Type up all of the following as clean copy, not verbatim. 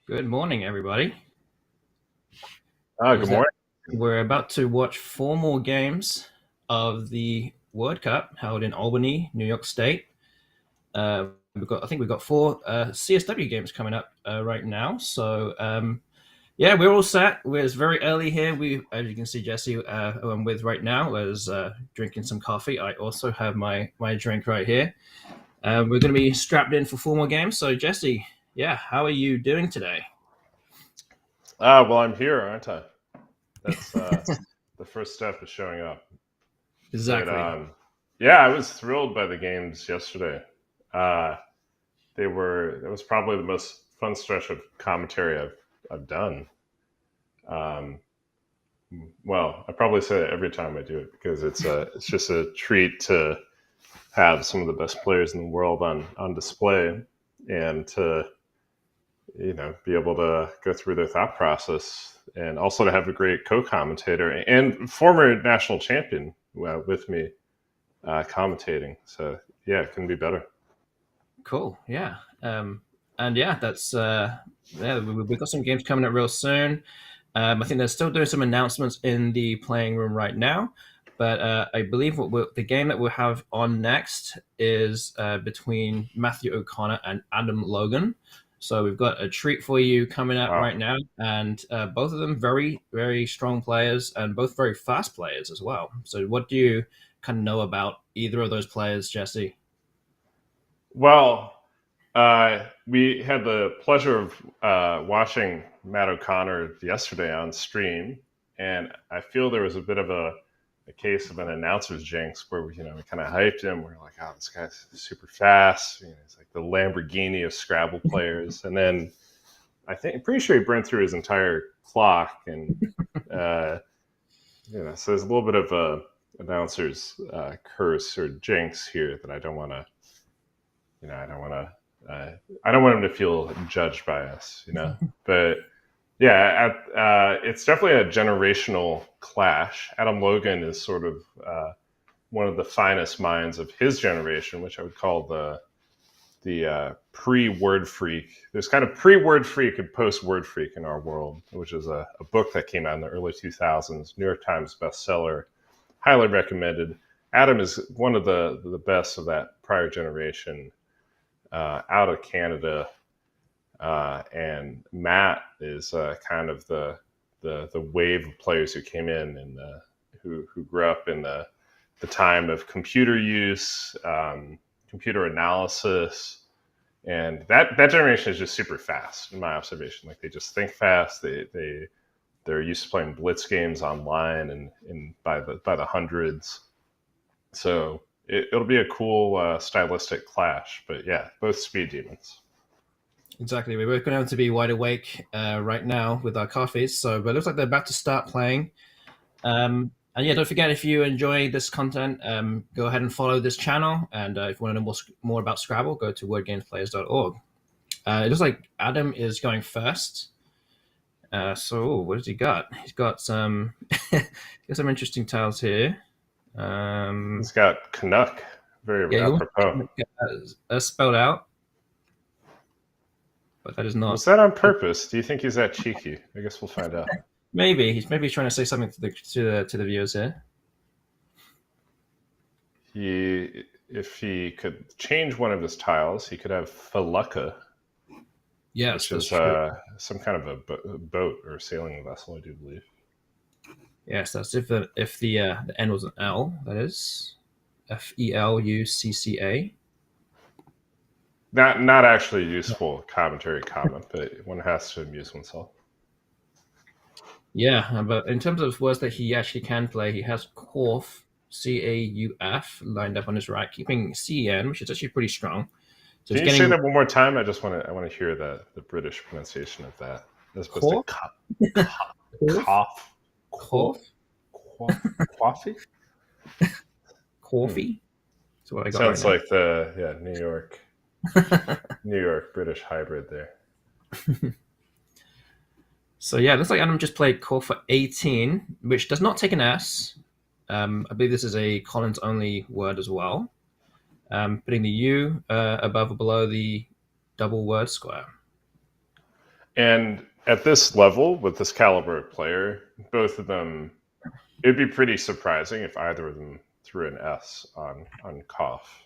Good morning, everybody. Good Is that morning. we're about to watch four more games of the World Cup held in Albany, New York State. I think we've got four CSW games coming up right now. So we're all set. It's very early here. As you can see, Jesse, who I'm with right now, is drinking some coffee. I also have my drink right here. We're going to be strapped in for four more games. So, Jesse, yeah, how are you doing today? Well, I'm here, aren't I? That's the first step is showing up. But Exactly. yeah, I was thrilled by the games yesterday. Uh, It was probably the most fun stretch of commentary I've done. Um, well, I probably say it every time I do it because it's just a treat to have some of the best players in the world on display and to be able to go through their thought process and also to have a great co-commentator and former national champion with me commentating. So yeah, it couldn't be better. Cool. Yeah. And yeah, that's yeah. We've got some games coming up real soon. I think they're still doing some announcements in the playing room right now, but I believe the game that we'll have on next is between Matthew O'Connor and Adam Logan. So we've got a treat for you coming up Wow. right now, and both of them very, very strong players and both very fast players as well. So what do you kind of know about either of those players, Jesse? Well, we had the pleasure of watching Matt O'Connor yesterday on stream, and I feel there was a bit of a case of an announcer's jinx where we kind of hyped him. We're like, oh, this guy's super fast. He's like the Lamborghini of Scrabble players. And then I'm pretty sure he burned through his entire clock, and uh, so there's a little bit of a announcer's curse or jinx here that I don't want to, I don't want to, I don't want him to feel judged by us. But yeah, it's definitely a generational clash. Adam Logan is sort of one of the finest minds of his generation, which I would call the pre-word freak. There's kind of pre-word freak and post-word freak in our world, which is a book that came out in the early 2000s, New York Times bestseller, highly recommended. Adam is one of the best of that prior generation, out of Canada, and Matt is kind of the wave of players who came in and who grew up in the time of computer use, computer analysis, and that generation is just super fast in my observation. Like they just think fast. They're used to playing blitz games online and by the hundreds. So it'll be a cool stylistic clash. But yeah, both speed demons. Exactly. We're both going to be wide awake right now with our coffees. But it looks like they're about to start playing. And yeah, don't forget if you enjoy this content, go ahead and follow this channel. And if you want to know more about Scrabble, go to wordgamesplayers.org. It looks like Adam is going first. What has he got? He's got some, he's got some interesting tiles here. He's got Canuck, very Yeah, he wants apropos. to get spelled out, but that is Was not. that on purpose? Do you think he's that cheeky? I guess we'll find out. Maybe he's trying to say something to the viewers here. If he could change one of his tiles, he could have Falucca, Yes, which that's is true. some kind of a boat or sailing vessel, I do believe. Yes, that's if the N was an L. That is Felucca. Not actually a useful commentary comment, but one has to amuse oneself. Yeah, but in terms of words that he actually can play, he has Cauf, Cauf, lined up on his right, keeping Cen, which is actually pretty strong. So Can he's you say getting that one more time? I want to hear the British pronunciation of that, as opposed to Cauf, cough, Cauf, cough, Cauf, coffee. Hmm. Coffee. That's what I got right Sounds now. like the New York British hybrid there. So yeah, it looks like Adam just played Cauf for 18, which does not take an S. I believe this is a Collins only word as well. Putting the U above or below the double word square. And at this level, with this caliber of player, both of them, it'd be pretty surprising if either of them threw an S on Koff.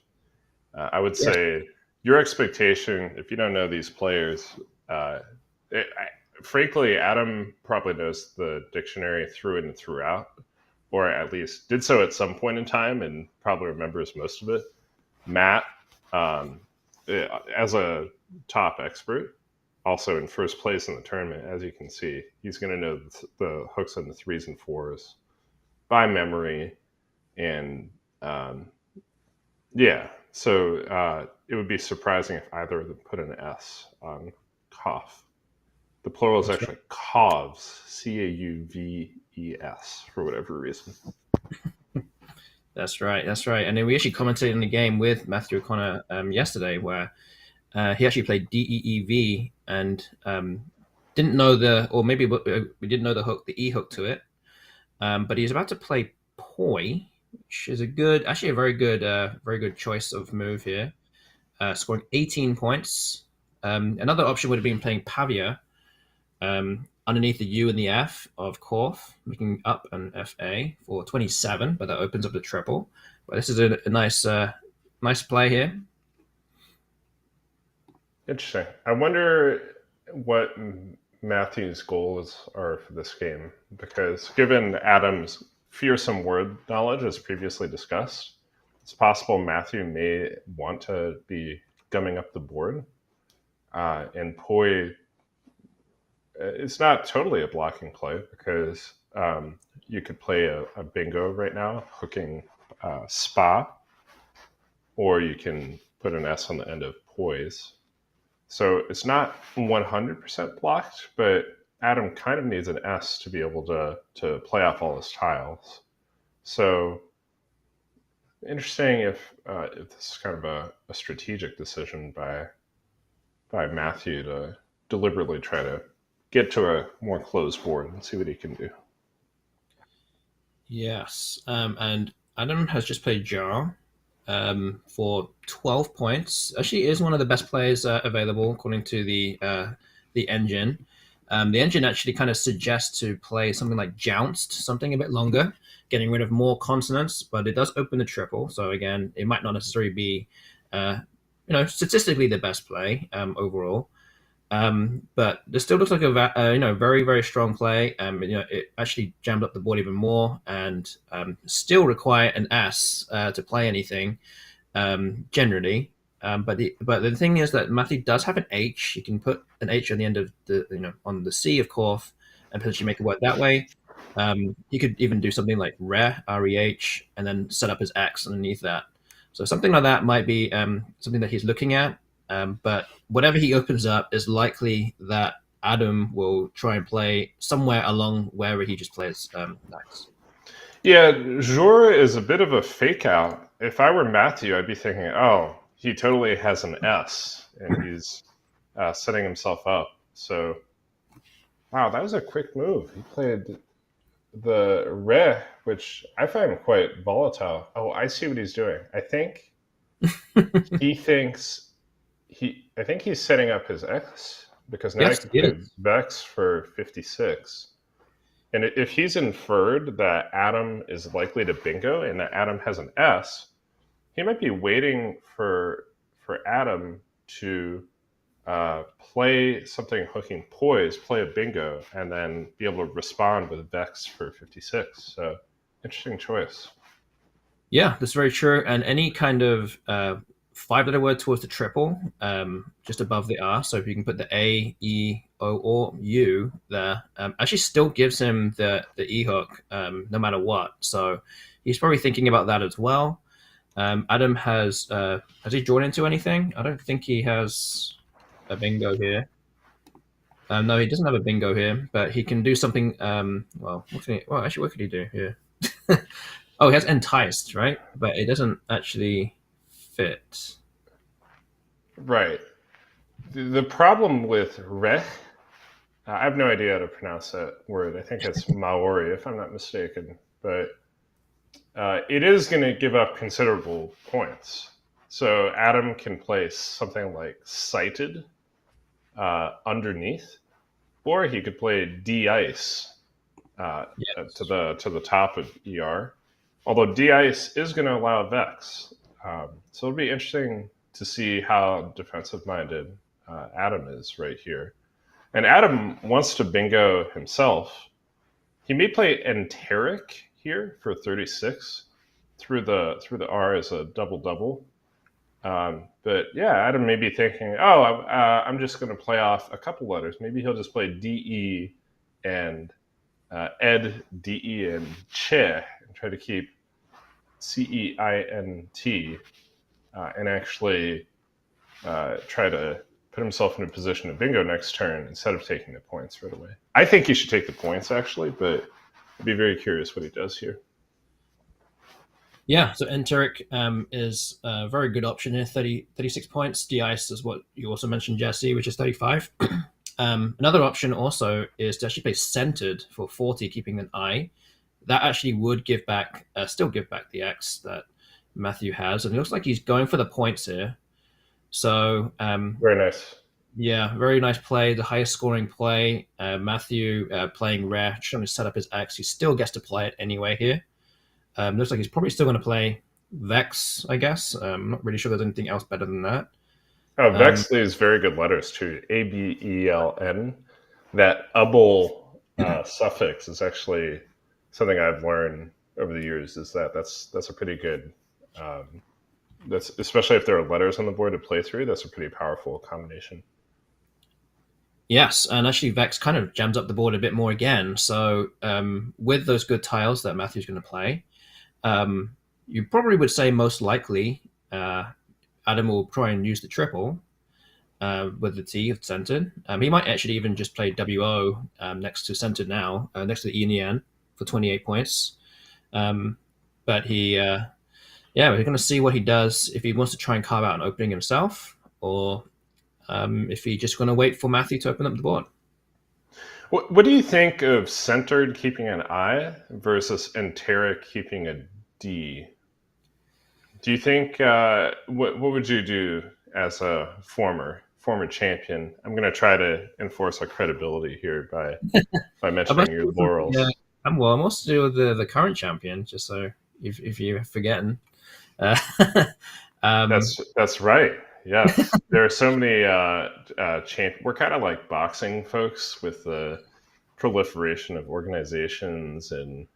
I would Yes. say your expectation, if you don't know these players, uh, frankly, Adam probably knows the dictionary through and throughout, or at least did so at some point in time and probably remembers most of it. Matt, um, as a top expert, also in first place in the tournament, as you can see, he's going to know the hooks on the threes and fours by memory. And yeah, so it would be surprising if either of them put an S on Koff. The plural is That's right. actually Cauves, Cauves, for whatever reason. That's right. That's right. And then we actually commented in the game with Matthew O'Connor yesterday, where he actually played DEEV and didn't know or maybe we didn't know the hook, the E hook to it. But he's about to play Poi, which is actually a very good choice of move here, scoring 18 points. Another option would have been playing Pavia underneath the U and the F of Korf, making up an FA for 27, but that opens up the triple. But this is a nice play here. Interesting. I wonder what Matthew's goals are for this game, because given Adam's fearsome word knowledge, as previously discussed, it's possible Matthew may want to be gumming up the board. And Poi, it's not totally a blocking play because you could play a bingo right now, hooking Spa, or you can put an S on the end of Poise. So it's not 100% blocked, but Adam kind of needs an S to be able to play off all his tiles. So interesting if this is kind of a strategic decision by Matthew to deliberately try to get to a more closed board and see what he can do. Yes, and Adam has just played Jar for 12 points. Actually, is one of the best players available according to the engine. The engine actually kind of suggests to play something like Jounced, something a bit longer, getting rid of more consonants, but it does open the triple. So again, it might not necessarily be, statistically the best play overall. But this still looks like a very very strong play. It actually jammed up the board even more, and still require an S to play anything generally. But the thing is that Matthew does have an H. You can put an H on the end of on the C of Korf and potentially make it work that way. He could even do something like REH, and then set up his X underneath that. So something like that might be something that he's looking at. But whatever he opens up is likely that Adam will try and play somewhere along wherever he just plays next. Yeah, Jor is a bit of a fake out. If I were Matthew, I'd be thinking, oh, he totally has an S and he's setting himself up. So, wow, that was a quick move. He played the Re, which I find quite volatile. Oh, I see what he's doing. I think he thinks I think he's setting up his X because now Yes, he can yes. play Vex for 56. And if he's inferred that Adam is likely to bingo and that Adam has an S, he might be waiting for Adam to play something hooking Poise, play a bingo, and then be able to respond with Vex for 56. So interesting choice. Yeah, that's very true. And any kind of five-letter word towards the triple, just above the R. So if you can put the A, E, O, or U there, actually still gives him the E hook, no matter what. So he's probably thinking about that as well. Adam has he drawn into anything? I don't think he has a bingo here. No, he doesn't have a bingo here, but he can do something. Actually, what could he do here? Oh, he has enticed, right? But it doesn't actually fit. Right. The problem with Rech, I have no idea how to pronounce that word. I think it's Maori, if I'm not mistaken. But it is going to give up considerable points. So Adam can place something like sighted underneath, or he could play D ice Yes. to the top of ER. Although D ice is going to allow Vex, so it'll be interesting to see how defensive minded Adam is right here. And Adam wants to bingo himself. He may play Enteric here for 36 through the R as a double double. But yeah, Adam may be thinking, oh, I'm just going to play off a couple letters. Maybe he'll just play DE and Ed, DE, and Che, and try to keep CEINT, and actually try to put himself in a position to bingo next turn instead of taking the points right away. I think he should take the points, actually, but I'd be very curious what he does here. Yeah, so Enteric is a very good option here, 36 points. De-ice is what you also mentioned, Jesse, which is 35. Another option also is to actually play Centered for 40, keeping an I. That actually would give back, still give back the X that Matthew has. And it looks like he's going for the points here. So, Very nice. yeah, very nice play, the highest scoring play. Matthew playing rare, trying to set up his X. He still gets to play it anyway here. Looks like he's probably still going to play Vex, I guess. I'm not really sure there's anything else better than that. Oh, Vex leaves very good letters too. ABELN. That ubble suffix is actually something I've learned over the years. Is that's a pretty good. That's especially if there are letters on the board to play through. That's a pretty powerful combination. Yes, and actually Vex kind of jams up the board a bit more again. So with those good tiles that Matthew's going to play, you probably would say most likely Adam will try and use the triple with the T of centered. He might actually even just play WO next to centered now, next to the E and the N for 28 points. But yeah, we're going to see what he does if he wants to try and carve out an opening himself, or if he's just going to wait for Matthew to open up the board. What do you think of Centered keeping an I versus Enteric keeping a D? Do you think what would you do as a former champion? I'm going to try to enforce our credibility here by mentioning your Yeah, laurels. I'm also the current champion, just so if you're forgetting. Uh, That's right. Yes, there are so many We're kind of like boxing folks with the proliferation of organizations and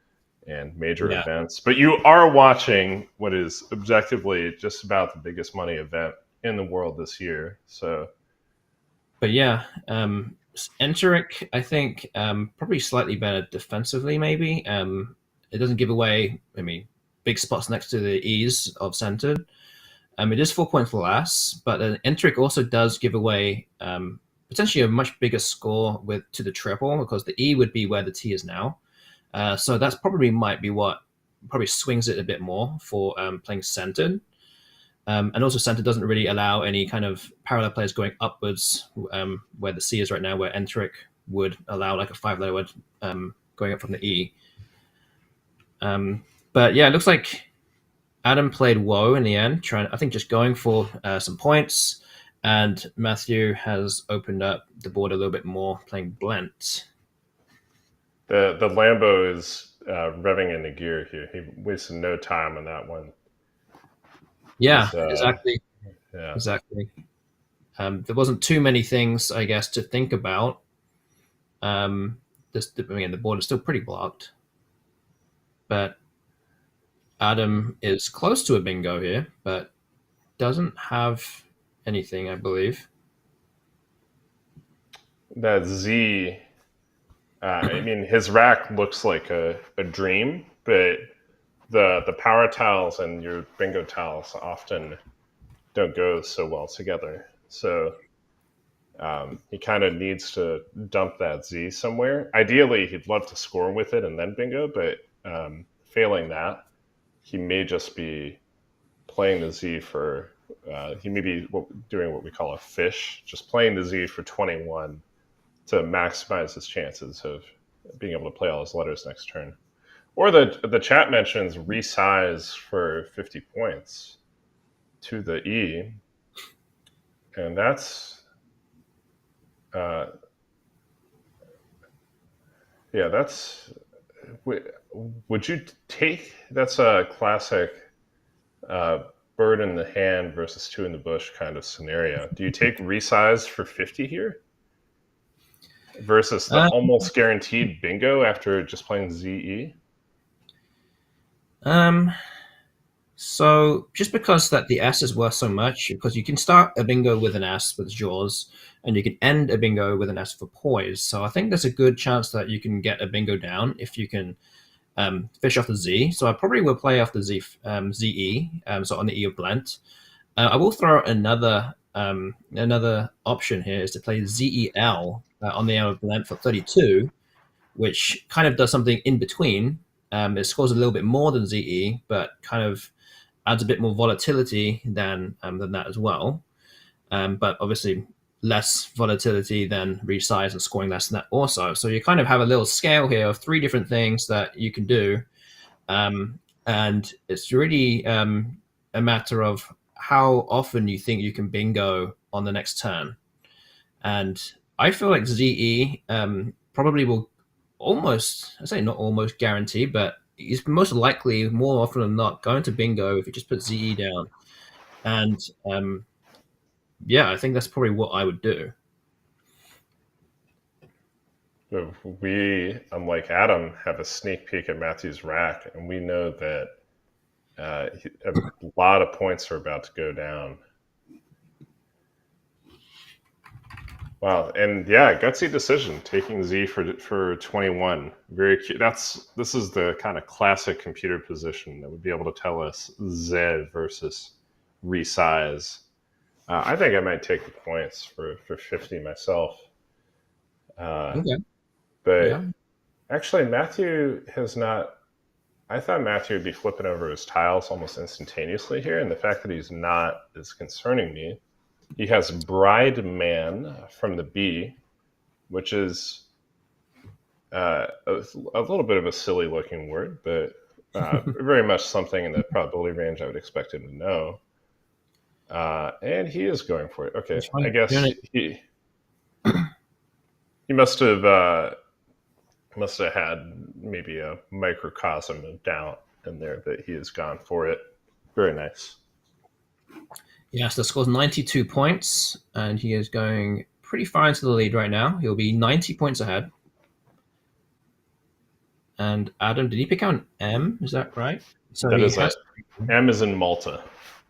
major yeah, events. But you are watching what is objectively just about the biggest money event in the world this year. So, but yeah, Enteric, I think probably slightly better defensively. Maybe it doesn't give away. I mean, big spots next to the E's of centered. It is 4 points less, but Enteric also does give away potentially a much bigger score with to the triple because the E would be where the T is now. So that's probably might be what probably swings it a bit more for playing centered. And also center doesn't really allow any kind of parallel players going upwards where the C is right now, where Enteric would allow like a 5-letter word going up from the E. But yeah, it looks like Adam played Woe in the end, I think just going for some points, and Matthew has opened up the board a little bit more, playing Blent. the Lambo is revving into gear here. He wasted no time on that one. Yeah, He's exactly, yeah. exactly. There wasn't too many things, I guess, to think about. The board is still pretty blocked, but Adam is close to a bingo here, but doesn't have anything, I believe. That Z. I mean, his rack looks like a dream, but the power tiles and your bingo tiles often don't go so well together. So he kind of needs to dump that Z somewhere. Ideally, he'd love to score with it and then bingo, but failing that, he may just be playing the Z for. He may be doing what we call a fish, just playing the Z for 21 to maximize his chances of being able to play all his letters next turn. Or the chat mentions resize for 50 points to the E, and that's Yeah, would you take that's a classic uh, bird in the hand versus two in the bush kind of scenario. Do you take resize for 50 here versus the Uh, almost guaranteed bingo after just playing ZE? um, so just because that the S is worth so much, because you can start a bingo with an S with jaws, and you can end a bingo with an S for poise. So I think there's a good chance that you can get a bingo down if you can fish off the Z. So I probably will play off the ZE, so on the E of Blent. I will throw out another option here is to play ZEL on the M of Blent for 32, which kind of does something in between. It scores a little bit more than ZE, but kind of adds a bit more volatility than that as well. But obviously less volatility than resize and scoring less than that also. So you kind of have a little scale here of three different things that you can do, and it's really a matter of how often you think you can bingo on the next turn. And I feel like ZE probably will almost, I say not almost guarantee, but he's most likely, more often than not, going to bingo if you just put ZE down. And yeah, I think that's probably what I would do. We, unlike Adam, have a sneak peek at Matthew's rack, and we know that a lot of points are about to go down. Wow, and yeah, gutsy decision taking Z for 21. Very cute. This is the kind of classic computer position that would be able to tell us Z versus resize. I think I might take the points for 50 myself. Okay. Yeah. But actually, Matthew has not. I thought Matthew would be flipping over his tiles almost instantaneously here, and the fact that he's not is concerning me. He has Bride Man from the B, which is a little bit of a silly looking word, but very much something in the probability range I would expect him to know. And he is going for it. Okay, I guess he must have had maybe a microcosm of doubt in there, but he has gone for it. Very nice. Yes, the score's 92 points, and he is going pretty far into the lead right now. He'll be 90 points ahead. And Adam, did he pick out an M? Is that right? So That he is a has. M is in Malta.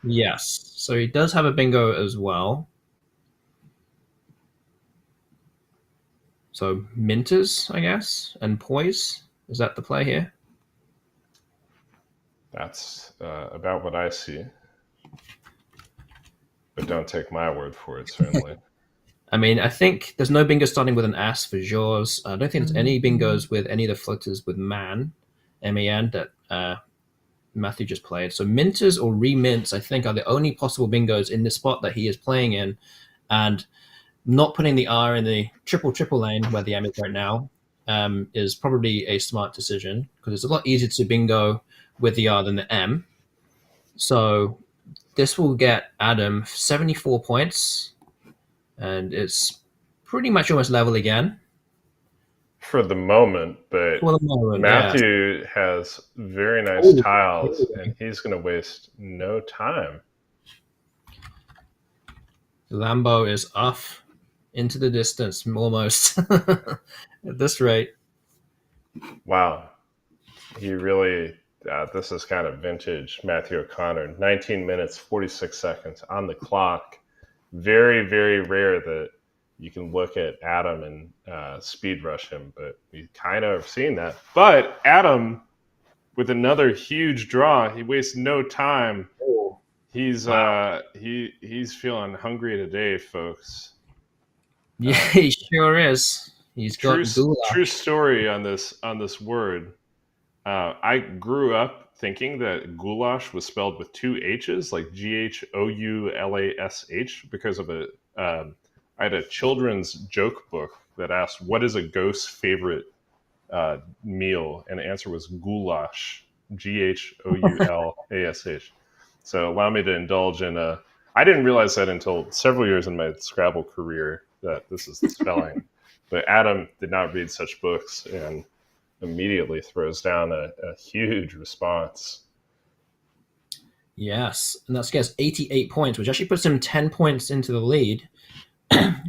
Yes. So he does have a bingo as well. So Minters, I guess, and Poise. Is that the play here? That's about what I see. But don't take my word for it, certainly. I mean, I think there's no bingo starting with an S for Jaws. I don't think there's any bingos with any of the floaters with Man, M-A-N, that Matthew just played. So Minters or Remints, I think, are the only possible bingos in the spot that he is playing in. And not putting the R in the triple lane where the M is right now is probably a smart decision because it's a lot easier to bingo with the R than the M. So this will get Adam 74 points, and it's pretty much almost level again. For the moment, but For the moment, yeah. Matthew has very nice Ooh, tiles, and he's going to waste no time. Lambo is off into the distance almost at this rate. Wow. He really, this is kind of vintage Matthew O'Connor. 19 minutes, 46 seconds on the clock. Very, very rare that you can look at Adam and speed rush him, but we kind of have seen that. But Adam, with another huge draw, he wastes no time. He's Wow. he's feeling hungry today, folks. Yeah, he sure is. He's True got true goulash. story on this word. I grew up thinking that goulash was spelled with two H's, like Ghoulash, because of a. I had a children's joke book that asked, "What is a ghost's favorite meal?" And the answer was goulash, Ghoulash. So allow me to indulge in a. I didn't realize that until several years in my Scrabble career that this is the spelling. But Adam did not read such books and immediately throws down a huge response. Yes, and that gets 88 points, which actually puts him 10 points into the lead.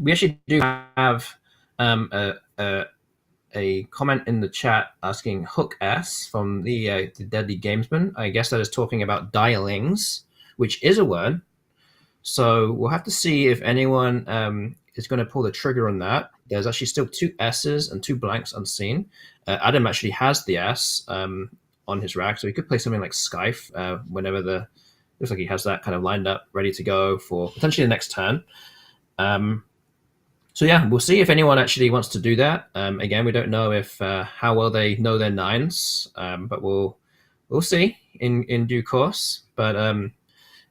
We actually do have a comment in the chat asking Hook S from the Deadly Gamesman. I guess that is talking about dialings, which is a word. So we'll have to see if anyone is going to pull the trigger on that. There's actually still 2 S's and 2 blanks unseen. Adam actually has the S on his rack, so he could play something like Skype whenever looks like he has that kind of lined up, ready to go for potentially the next turn. So yeah, we'll see if anyone actually wants to do that. Again, we don't know if how well they know their nines, but we'll see in due course. But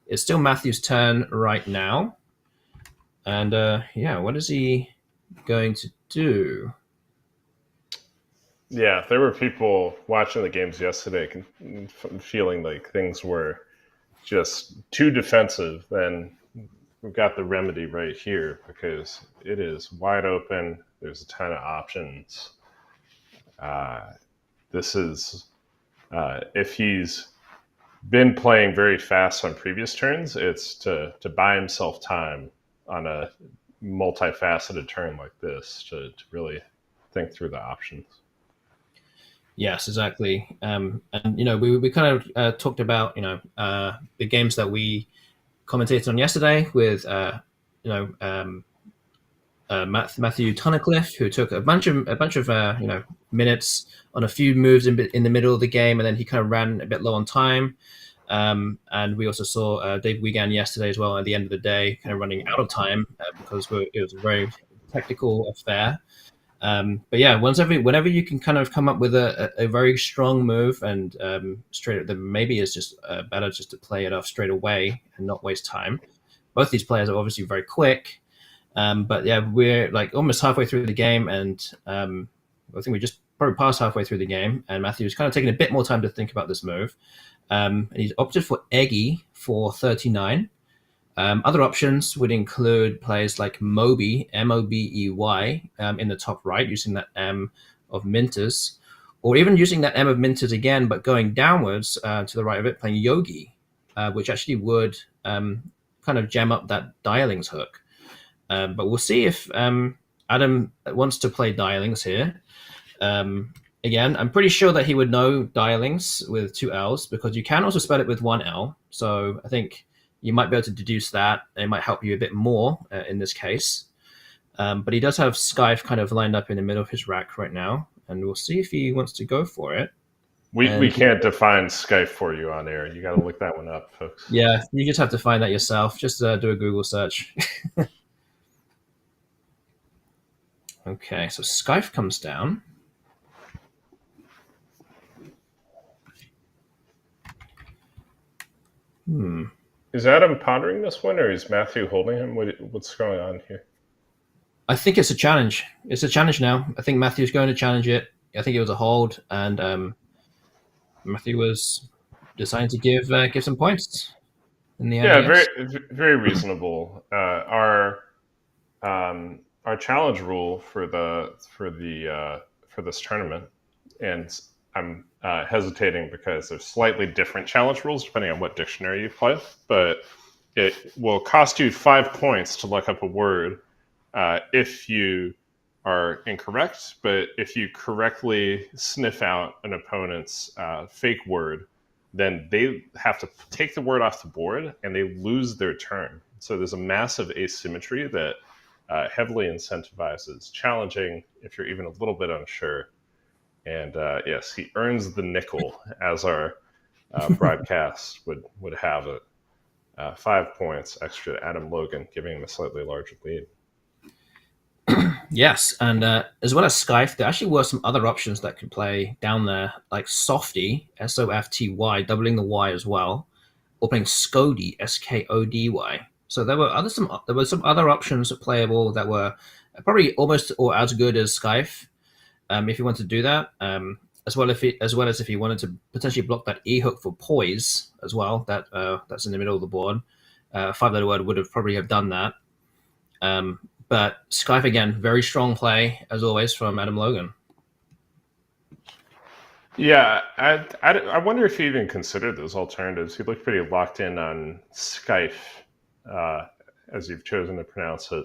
it's still Matthew's turn right now, and yeah, what is he going to do? Yeah, there were people watching the games yesterday feeling like things were just too defensive. Then we've got the remedy right here because it is wide open. There's a ton of options. This is if he's been playing very fast on previous turns, it's to buy himself time on a multifaceted turn like this to really think through the options. Yes, exactly. And we kind of talked about the games that we commentated on yesterday with Matthew Tunnicliffe, who took a bunch of minutes on a few moves in the middle of the game, and then he kind of ran a bit low on time. And we also saw Dave Wiegand yesterday as well at the end of the day, kind of running out of time because it was a very technical affair. But yeah, whenever you can kind of come up with a very strong move and straight, then maybe it's just better just to play it off straight away and not waste time. Both these players are obviously very quick, but yeah, we're like almost halfway through the game, and I think we just probably passed halfway through the game, and Matthew's kind of taking a bit more time to think about this move, and he's opted for Eggy for 39. Other options would include plays like Moby, Mobey, in the top right, using that M of Minters, or even using that M of Minters again, but going downwards to the right of it, playing Yogi, which actually would kind of jam up that dialings hook. But we'll see if Adam wants to play dialings here. Again, I'm pretty sure that he would know dialings with 2 L's because you can also spell it with 1 L. So I think you might be able to deduce that. It might help you a bit more in this case. But he does have Skype kind of lined up in the middle of his rack right now, and we'll see if he wants to go for it. We can't define Skype for you on air. You got to look that one up, folks. Yeah, you just have to find that yourself. Just do a Google search. Okay, so Skype comes down. Is Adam pondering this one, or is Matthew holding him? What's going on here? I think it's a challenge. It's a challenge now. I think Matthew's going to challenge it. I think it was a hold, and Matthew was deciding to give some points in the end. Yeah, very very reasonable. Our challenge rule for this tournament, and I'm hesitating because there's slightly different challenge rules depending on what dictionary you play, but it will cost you 5 points to look up a word if you are incorrect, but if you correctly sniff out an opponent's fake word, then they have to take the word off the board and they lose their turn. So there's a massive asymmetry that heavily incentivizes challenging if you're even a little bit unsure. And yes, he earns the nickel, as our broadcast would have it. 5 points extra to Adam Logan, giving him a slightly larger lead. Yes, and as well as Skype, there actually were some other options that could play down there, like Softy, Softy, doubling the Y as well, or playing Skody, Skody. So there were some other options playable that were probably almost or as good as Skype, if you want to do that. As well as if you wanted to potentially block that E hook for poise as well. That's in the middle of the board. 5-letter word would have probably have done that. But Skype again, very strong play as always from Adam Logan. Yeah, I wonder if he even considered those alternatives. He looked pretty locked in on Skype, uh, as you've chosen to pronounce it.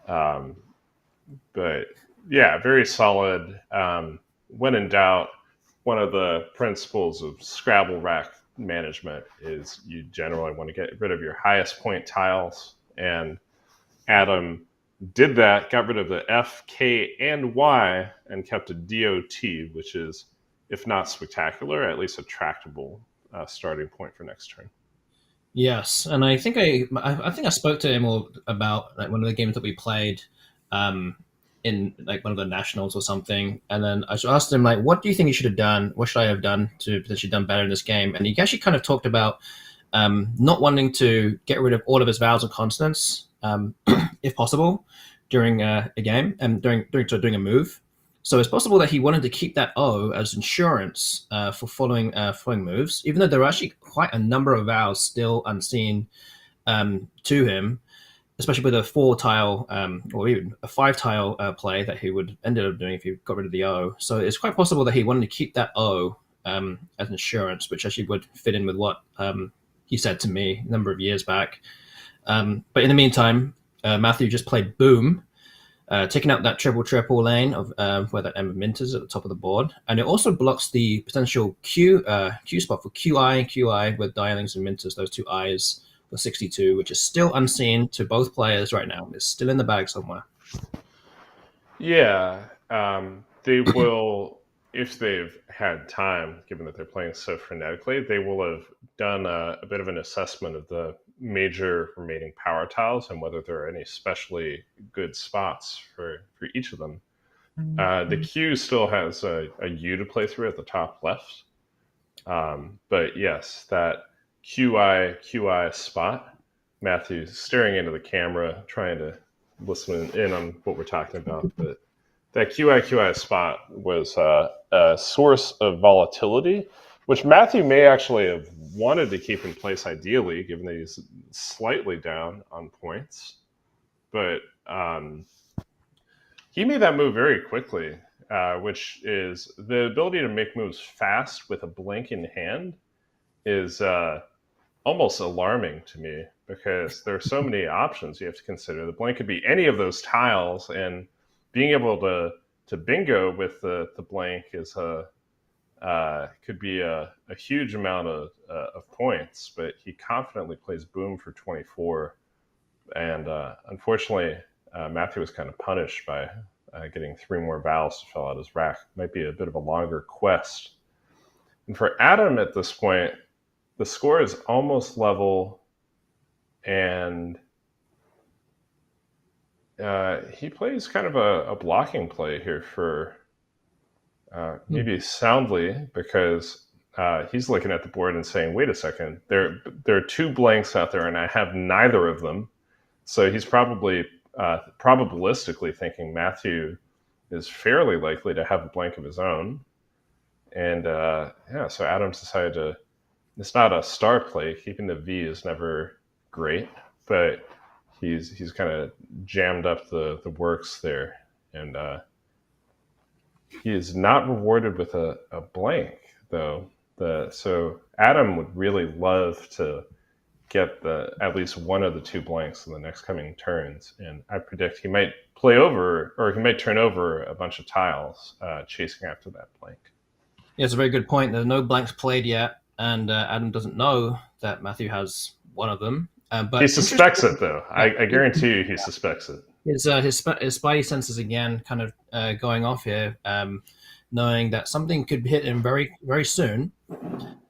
Um, but yeah, very solid. When in doubt, one of the principles of Scrabble rack management is you generally want to get rid of your highest point tiles. And Adam did that, got rid of the F, K, and Y, and kept a DOT, which is, if not spectacular, at least a tractable starting point for next turn. Yes, and I think I spoke to him all about like one of the games that we played, um, in like one of the nationals or something, and then I asked him like, "What do you think you should have done? What should I have done to potentially done better in this game?" And he actually kind of talked about not wanting to get rid of all of his vowels and consonants, if possible, during a game and during a move. So it's possible that he wanted to keep that O as insurance for following moves, even though there are actually quite a number of vowels still unseen to him, especially with a 4 tile or even a 5 tile play that he would ended up doing if he got rid of the O. So it's quite possible that he wanted to keep that O as insurance, which actually would fit in with what he said to me a number of years back. But in the meantime, Matthew just played Boom, taking out that triple lane of where that Ember Mint is at the top of the board, and it also blocks the potential Q spot for QI with dialings and Minters. Those two I's for 62, which is still unseen to both players right now. It's still in the bag somewhere. Yeah, they will, if they've had time, given that they're playing so frenetically, they will have done a bit of an assessment of the major remaining power tiles and whether there are any especially good spots for each of them. The Q still has a U to play through at the top left. But yes, that QI spot, Matthew's staring into the camera, trying to listen in on what we're talking about. But that QI spot was a source of volatility, which Matthew may actually have wanted to keep in place ideally, given that he's slightly down on points. But he made that move very quickly, which is the ability to make moves fast with a blank in hand is almost alarming to me because there are so many options you have to consider. The blank could be any of those tiles, and being able to bingo with the blank is could be a huge amount of points. But he confidently plays Boom for 24, and unfortunately, Matthew was kind of punished by getting 3 more vowels to fill out his rack. Might be a bit of a longer quest. And for Adam at this point, the score is almost level, and he plays kind of a blocking play here for maybe soundly, because he's looking at the board and saying, wait a second, there are 2 blanks out there and I have neither of them. So he's probably probabilistically thinking Matthew is fairly likely to have a blank of his own. And yeah, so Adams decided to, it's not a star play. Keeping the V is never great, but he's kind of jammed up the works there. And he is not rewarded with a blank, though. So Adam would really love to get at least one of the 2 blanks in the next coming turns, and I predict he might play over, or he might turn over a bunch of tiles chasing after that blank. Yeah, it's a very good point. There's no blanks played yet, and Adam doesn't know that Matthew has one of them. But he suspects it, though. I guarantee you he suspects it. His spidey senses again kind of going off here, knowing that something could hit him very, very soon.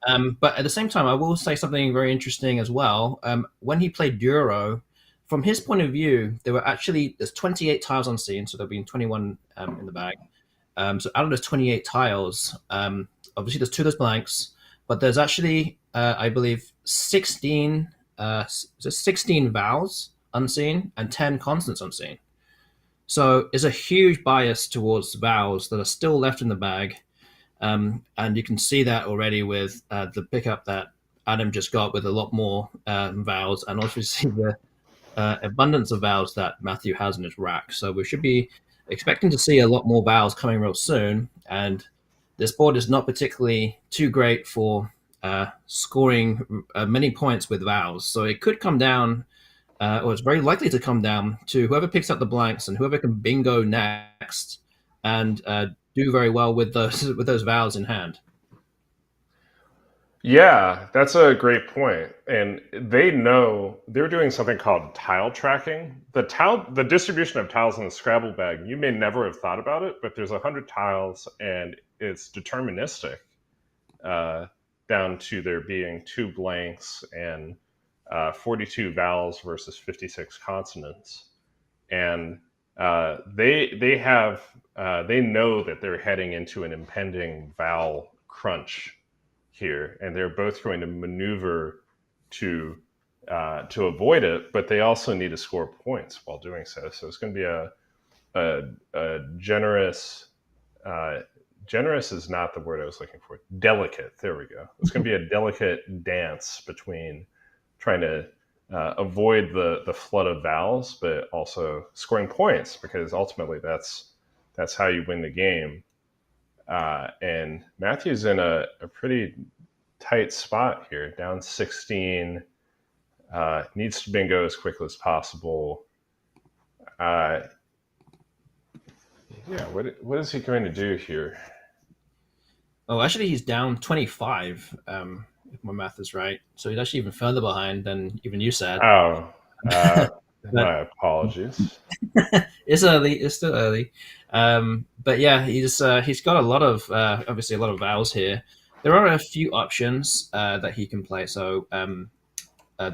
But at the same time, I will say something very interesting as well. When he played Duro, from his point of view, there's 28 tiles unseen, so there'll be 21 in the bag. So out of those 28 tiles, obviously there's 2 of those blanks, but there's actually, I believe, 16 vowels unseen and 10 consonants unseen. So it's a huge bias towards vowels that are still left in the bag. And you can see that already with the pickup that Adam just got with a lot more vowels, and obviously abundance of vowels that Matthew has in his rack. So we should be expecting to see a lot more vowels coming real soon. And this board is not particularly too great for scoring many points with vowels. So it could come down, or it's very likely to come down to whoever picks up the blanks and whoever can bingo next and do very well with those with those vowels in hand. Yeah, that's a great point. And they know they're doing something called tile tracking. The distribution of tiles in the Scrabble bag, you may never have thought about it, but there's 100 tiles and it's deterministic, uh, down to there being two blanks and 42 vowels versus 56 consonants. And they know that they're heading into an impending vowel crunch here, and they're both going to maneuver to avoid it, but they also need to score points while doing so. So it's going to be a generous. Generous is not the word I was looking for. Delicate. There we go. It's going to be a delicate dance between trying to avoid the flood of vowels, but also scoring points, because ultimately that's how you win the game. And Matthew's in a pretty tight spot here, down 16. Needs to bingo as quickly as possible. Uh, yeah, what is he going to do here? Oh, actually, he's down 25, if my math is right. So he's actually even further behind than even you said. Oh, uh, But my apologies. it's early. It's still early. But yeah, he's got a lot of obviously a lot of vowels here. There are a few options that he can play. So the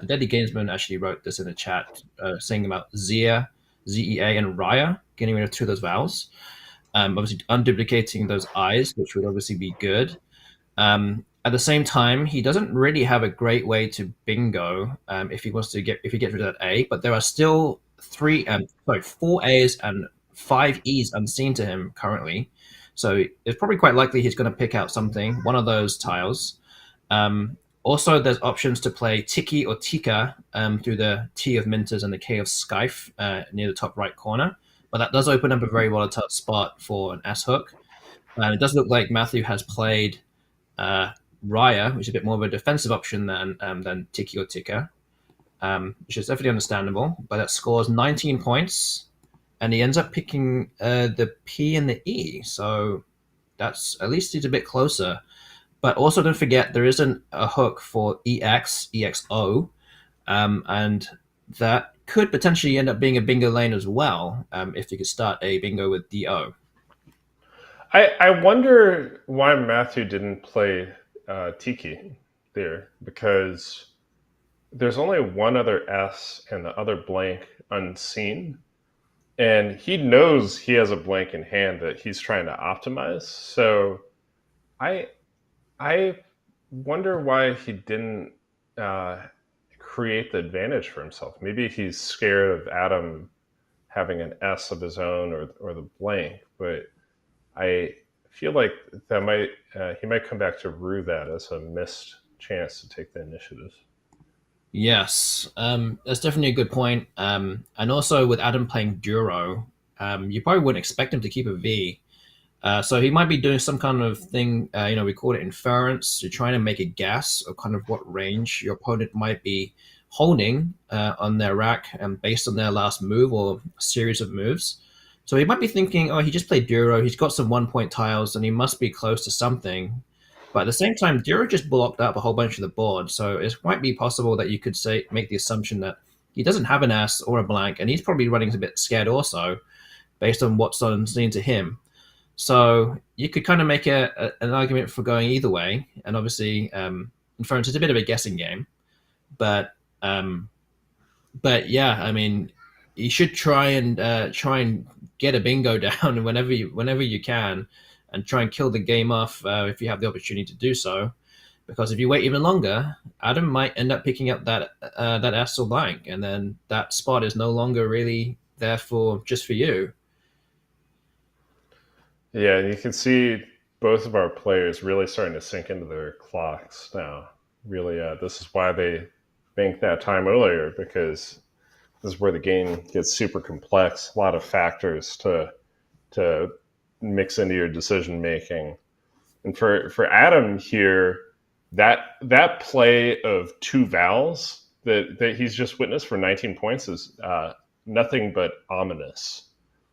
Deadly Gamesman actually wrote this in the chat, saying about Zia, Zea, and Raya, getting rid of two of those vowels. Obviously, unduplicating those I's, which would obviously be good. At the same time, he doesn't really have a great way to bingo if he wants to get if he gets rid of that A. But there are still four A's and five E's unseen to him currently. So it's probably quite likely he's going to pick out something, one of those tiles. Also, there's options to play Tiki or Tika through the T of Minters and the K of Skyfe near the top right corner. But that does open up a very volatile spot for an S hook. And it does look like Matthew has played uh, Raya, which is a bit more of a defensive option than Tiki or Tika, which is definitely understandable. But that scores 19 points, and he ends up picking the P and the E. So that's at least he's a bit closer. But also don't forget there isn't a hook for EXO, and that could potentially end up being a bingo lane as well if you could start a bingo with DO. I wonder why Matthew didn't play Tiki there, because there's only one other S and the other blank unseen. And he knows he has a blank in hand that he's trying to optimize. So I I wonder why he didn't uh, create the advantage for himself. Maybe he's scared of Adam having an S of his own, or the blank. But I feel like that might he might come back to rue that as a missed chance to take the initiative. Yes, that's definitely a good point. And also with Adam playing Duro, you probably wouldn't expect him to keep a V. So he might be doing some kind of thing, we call it inference. You're trying to make a guess of kind of what range your opponent might be holding on their rack based on their last move or series of moves. So he might be thinking, oh, he just played Duro. He's got some 1 point tiles and he must be close to something. But at the same time, Duro just blocked up a whole bunch of the board. So it might be possible that you could say make the assumption that he doesn't have an S or a blank, and he's probably running a bit scared also, based on what's on seen to him. So you could kind of make an argument for going either way, and obviously, inference is a bit of a guessing game, but um, but yeah, I mean, you should try and get a bingo down whenever you can, and try and kill the game off if you have the opportunity to do so. Because if you wait even longer, Adam might end up picking up that S or blank, and then that spot is no longer really there for just for you. Yeah, and you can see both of our players really starting to sink into their clocks now. Really, this is why they banked that time earlier, because this is where the game gets super complex. A lot of factors to mix into your decision making. And for Adam here, that play of two vowels that he's just witnessed for 19 points is nothing but ominous.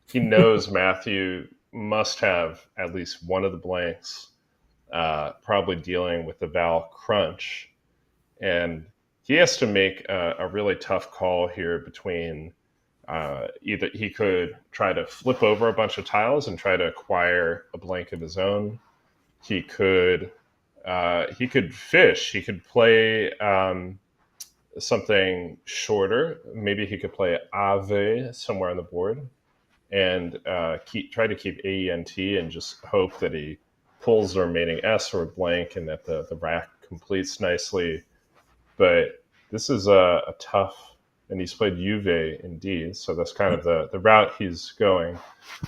He knows Matthew must have at least one of the blanks, probably dealing with the vowel crunch, and he has to make a really tough call here between either he could try to flip over a bunch of tiles and try to acquire a blank of his own. He could fish. He could play something shorter. Maybe he could play Ave somewhere on the board and try to keep AENT and just hope that he pulls the remaining S or blank and that the rack completes nicely. But this is a tough, and he's played Juve in D, so that's kind of the route he's going.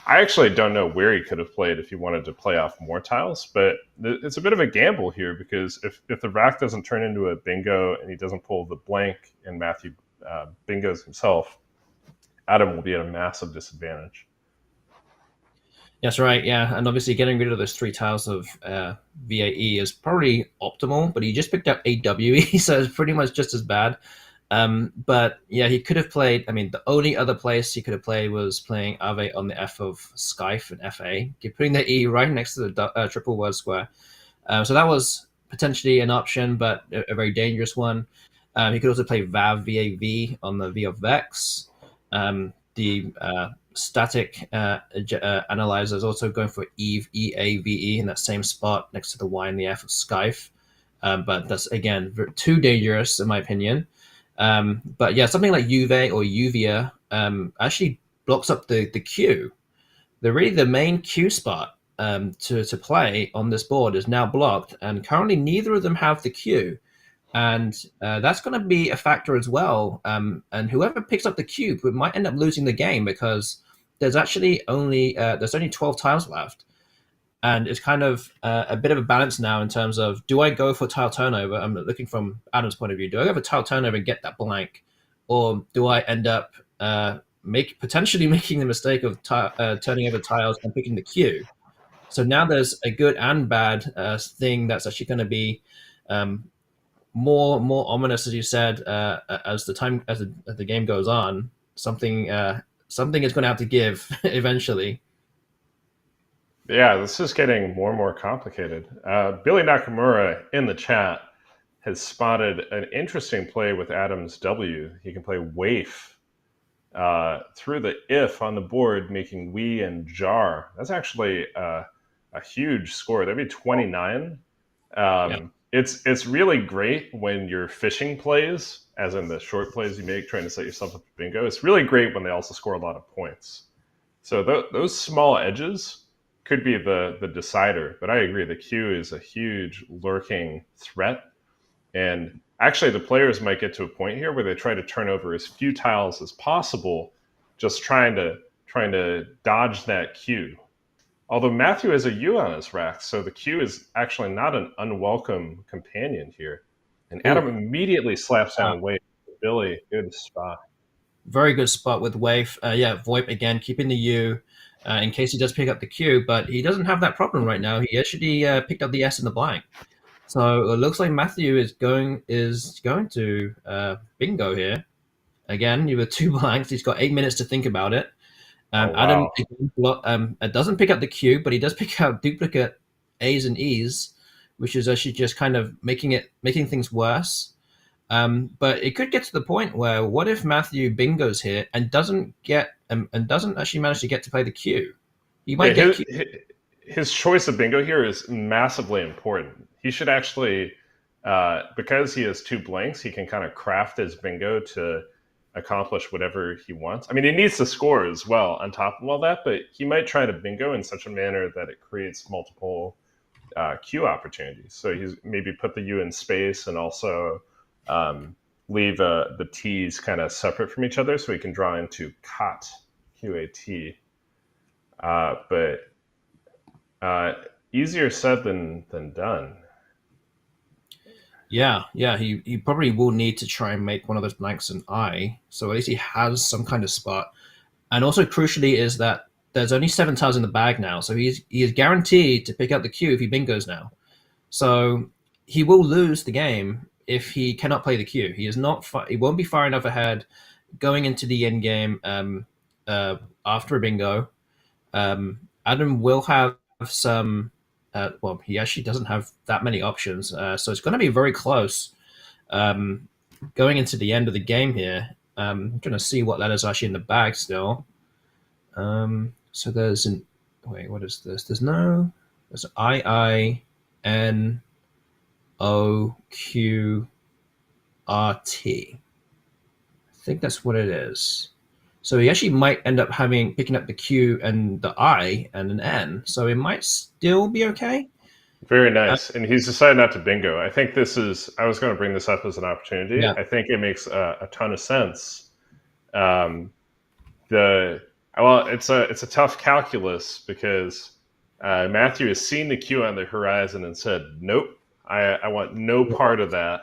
I actually don't know where he could have played if he wanted to play off more tiles, but it's a bit of a gamble here because if the rack doesn't turn into a bingo and he doesn't pull the blank and Matthew bingos himself, Adam will be at a massive disadvantage. That's right, yeah. And obviously getting rid of those three tiles of VAE is probably optimal, but he just picked up AWE, so it's pretty much just as bad. But yeah, he could have played. I mean, the only other place he could have played was playing Ave on the F of Skype and FA, putting the E right next to the triple word square. So that was potentially an option, but a very dangerous one. He could also play VAV on the V of Vex. The static analyzer is also going for Eve, EAVE, in that same spot next to the Y and the F of Skype. But that's, again, too dangerous, in my opinion. But yeah, something like Juve or Juvia actually blocks up the Q. The main Q spot to play on this board is now blocked, and currently neither of them have the Q. And that's going to be a factor as well. And whoever picks up the cube might end up losing the game because there's actually only 12 tiles left, and it's kind of a bit of a balance now in terms of, do I go for tile turnover? I'm looking from Adam's point of view. Do I go for tile turnover and get that blank, or do I end up potentially making the mistake of turning over tiles and picking the Q? So now there's a good and bad thing that's actually going to be more ominous, as you said, as the game goes on. Something is going to have to give eventually. Yeah, this is getting more and more complicated. Billy Nakamura in the chat has spotted an interesting play with Adam's W. He can play waif through the if on the board, making we and jar. That's actually a huge score. That'd be 29. Yeah. It's really great when your fishing plays, as in the short plays you make trying to set yourself up for bingo. It's really great when they also score a lot of points. So those small edges could be the decider. But I agree, the Q is a huge lurking threat. And actually, the players might get to a point here where they try to turn over as few tiles as possible, just trying to dodge that Q. Although Matthew has a U on his rack, so the Q is actually not an unwelcome companion here. And Adam immediately slaps down Wade. Billy, good spot. Very good spot with Wave. Yeah, VoIP again, keeping the U in case he does pick up the Q, but he doesn't have that problem right now. He actually picked up the S in the blank. So it looks like Matthew is going to bingo here. Again, you have two blanks. He's got 8 minutes to think about it. Adam doesn't pick up the Q, but he does pick out duplicate A's and E's, which is actually just kind of making things worse. But it could get to the point where, what if Matthew bingos here and doesn't actually manage to get to play the Q? He might get Q. His choice of bingo here is massively important. He should actually, because he has two blanks, he can kind of craft his bingo to accomplish whatever he wants. I mean, he needs to score as well on top of all that, but he might try to bingo in such a manner that it creates multiple Q opportunities. So he's maybe put the U in space and also leave the T's kind of separate from each other so he can draw into COT, QAT. But easier said than done. Yeah. He probably will need to try and make one of those blanks an I, so at least he has some kind of spot. And also, crucially, is that there's only 7 tiles in the bag now, so he is guaranteed to pick up the Q if he bingos now. So he will lose the game if he cannot play the Q. He is not. He won't be far enough ahead going into the end game uh, after a bingo. Adam will have some. Well, he actually doesn't have that many options, so it's going to be very close um, going into the end of the game here. I'm trying to see what that is actually in the bag still. So there's an wait. What is this? There's IINOQRT. I think that's what it is. So he actually might end up having picking up the Q and the I and an N. So it might still be okay. Very Uh, nice. And he's decided not to bingo. I think this is, I was going to bring this up as an opportunity. yeah, I think it makes a ton of sense. Um, the well, it's a tough calculus because Matthew has seen the queue on the horizon and said, "Nope, I want no part of that."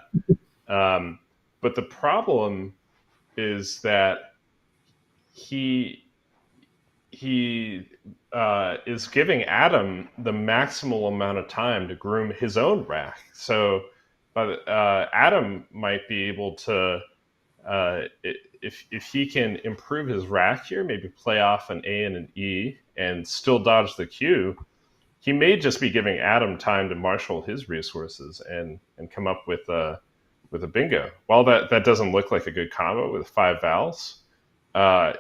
Um, but the problem is that he he is giving Adam the maximal amount of time to groom his own rack. So, Adam might be able to if he can improve his rack here, maybe play off an A and an E and still dodge the Q, he may just be giving Adam time to marshal his resources and come up with a bingo. While that doesn't look like a good combo with 5 vowels,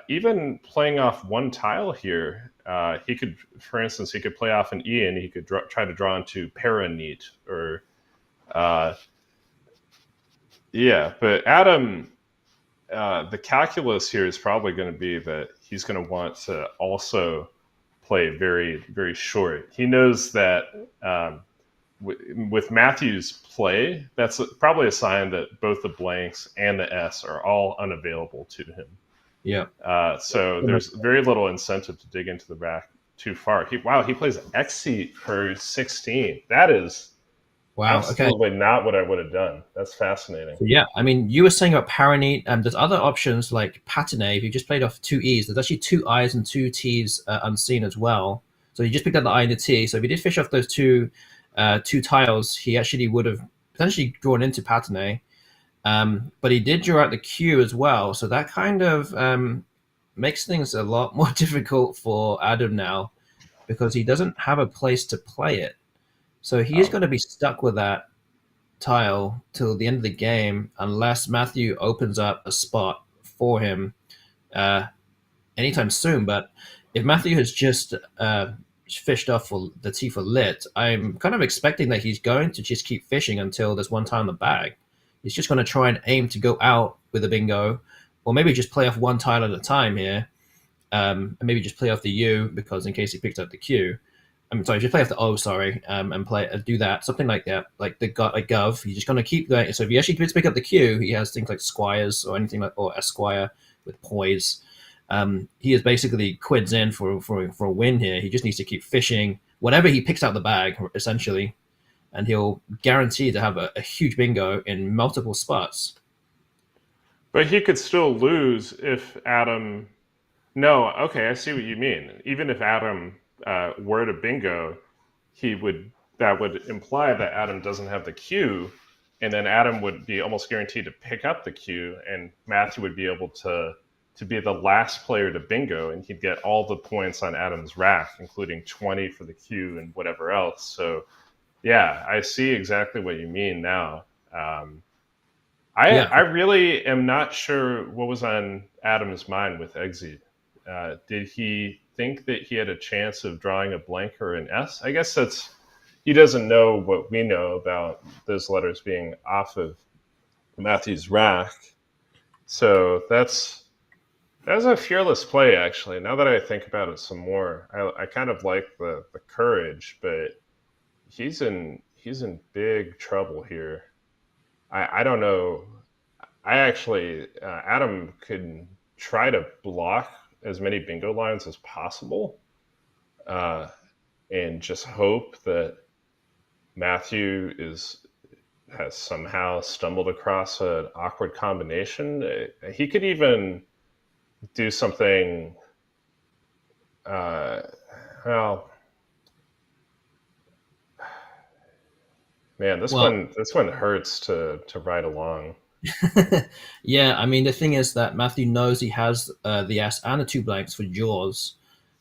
even playing off one tile here, he could, for instance, he could play off an E and he could try to draw into paraneat or uh, yeah. But Adam, the calculus here is probably going to be that he's going to want to also play very, very short. He knows that with Matthew's play, that's probably a sign that both the blanks and the S are all unavailable to him. yeah. So there's very little incentive to dig into the rack too far. Wow, he plays Xseat for 16. That is Wow. Okay. absolutely not what I would have done. That's fascinating. So yeah, I mean, you were saying about Paraneat. There's other options like Patinate. If you just played off 2 E's, there's actually 2 I's and 2 T's unseen as well. So you just picked up the I and the T. So if he did fish off those two tiles, he actually would have potentially drawn into Patinate. But he did draw out the Q as well. So that kind of makes things a lot more difficult for Adam now because he doesn't have a place to play it. So he is Um, going to be stuck with that tile till the end of the game unless Matthew opens up a spot for him uh, anytime soon. But if Matthew has just fished off for the T for lit, I'm kind of expecting that he's going to just keep fishing until there's one tile in the bag. He's just going to try and aim to go out with a bingo, or maybe just play off one tile at a time here, and maybe just play off the U because in case he picks up the Q. I'm sorry, just play off the O, sorry, and play do that, something like that, like the like Gov. He's just going to keep going. So if he actually gets pick up the Q, he has things like Squires or anything like or Esquire with poise. He is basically quids in for a win here. He just needs to keep fishing whatever he picks out the bag, essentially, and he'll guarantee to have a huge bingo in multiple spots. but he could still lose if Adam. No, okay, I see what you mean. Even if Adam were to bingo, he would that would imply that Adam doesn't have the Q, and then Adam would be almost guaranteed to pick up the Q, and Matthew would be able to be the last player to bingo, and he'd get all the points on Adam's rack, including 20 for the Q and whatever else. So yeah, I see exactly what you mean now. Um, Yeah, I really am not sure what was on Adam's mind with Exit. Did he think that he had a chance of drawing a blank or an S? I guess that's he doesn't know what we know about those letters being off of Matthew's rack. So that's a fearless play, actually. Now that I think about it some more, I kind of like the courage, but he's in big trouble here. I don't know. I actually Adam could try to block as many bingo lines as possible, uh, and just hope that Matthew is has somehow stumbled across an awkward combination. He could even do something. Uh, well, man, this Well, one hurts to ride along. yeah, I mean, the thing is that Matthew knows he has the S and the two blanks for jaws,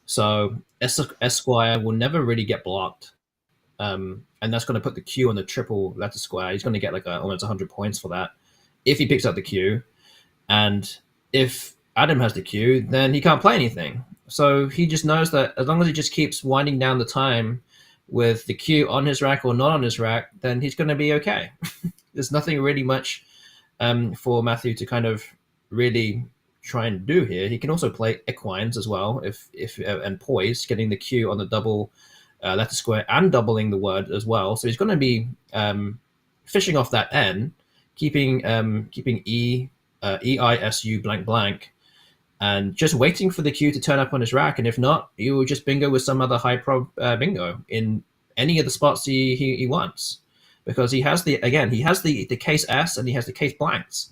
so Esquire will never really get blocked. And that's going to put the Q on the triple letter square. He's going to get like almost 100 points for that if he picks up the Q. And if Adam has the Q, then he can't play anything. So he just knows that as long as he just keeps winding down the time with the Q on his rack or not on his rack, then he's going to be okay. There's nothing really much for Matthew to kind of really try and do here. He can also play equines as well, if and poise, getting the Q on the double letter square and doubling the word as well. So he's going to be fishing off that N, keeping EISU blank blank, and just waiting for the Q to turn up on his rack. And if not, he will just bingo with some other high prob bingo in any of the spots he wants, because he has the case S and he has the case blanks.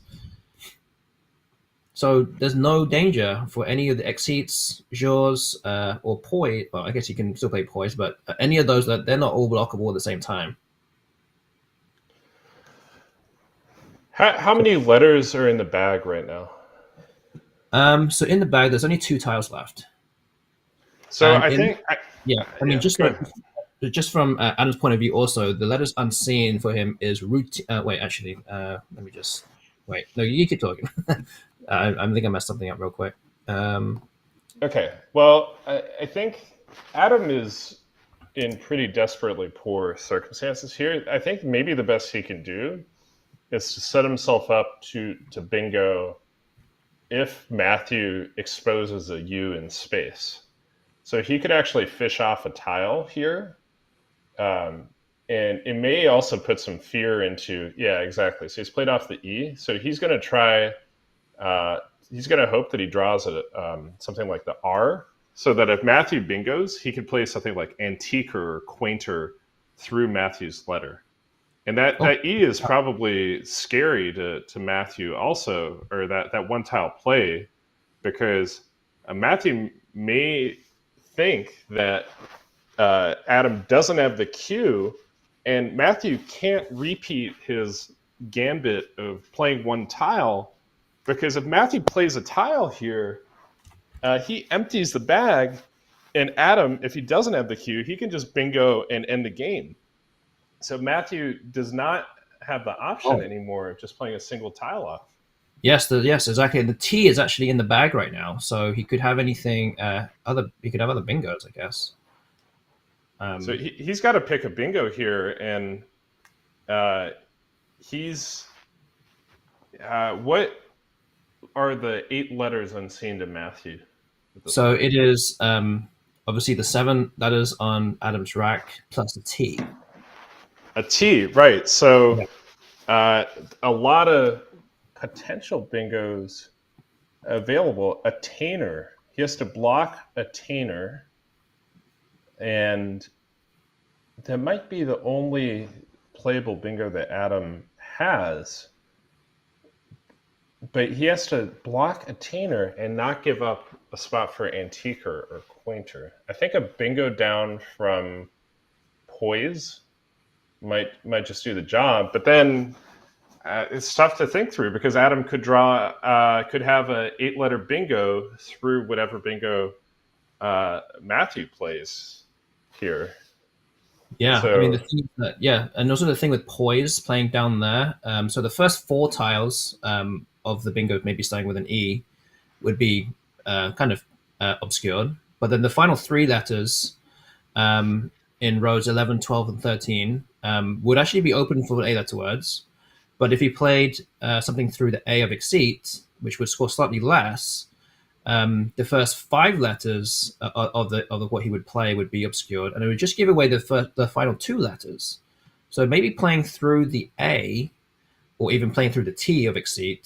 So there's no danger for any of the exceeds, jaws, or poise. Well, I guess you can still play poise, but any of those, that they're not all blockable at the same time. How many letters are in the bag right now? So in the bag, there's only 2 tiles left. So And I in, think, yeah, I mean, yeah, just go like ahead. just from Adam's point of view, also the letters unseen for him is root. Wait, actually, let me just wait. No, you keep talking. I think I messed something up real quick. Um, Okay. Well, I think Adam is in pretty desperately poor circumstances here. I think maybe the best he can do is to set himself up to bingo if Matthew exposes a U in space. So he could actually fish off a tile here. Um, and it may also put some fear into, yeah, exactly. So he's played off the E. So he's going to try, uh, he's going to hope that he draws something like the R, so that if Matthew bingos, he could play something like antiquer or quainter through Matthew's letter. And oh, that E is probably scary to Matthew also, or that one tile play, because Matthew may think that Adam doesn't have the Q, and Matthew can't repeat his gambit of playing one tile, because if Matthew plays a tile here, he empties the bag, and Adam, if he doesn't have the Q, he can just bingo and end the game. So Matthew does not have the option oh, anymore of just playing a single tile off. yes, exactly. The T is actually in the bag right now, so he could have anything. He could have other bingos, I guess. So Um, he's got to pick a bingo here, and uh, he's what are the 8 letters unseen to Matthew at this so point? it is obviously the 7 letters on Adam's rack plus the T. A T, right? Yeah. So uh, a lot of potential bingos available. A tainer. He has to block a tainer, and that might be the only playable bingo that Adam has. But he has to block a tainer and not give up a spot for antiquer or quainter. I think a bingo down from poise might just do the job. But then it's tough to think through, because Adam could have a 8-letter bingo through whatever bingo Matthew plays here. Yeah, I mean the So thing is that, yeah, and also the thing with poise playing down there. So the first 4 tiles of the bingo, maybe starting with an E, would be kind of obscured, but then the final 3 letters in rows 11, 12, and 13 would actually be open for A-letter words. But if he played something through the A of exceed, which would score slightly less, the first 5 letters of what he would play would be obscured, and it would just give away the final 2 letters. So maybe playing through the A, or even playing through the T of exceed,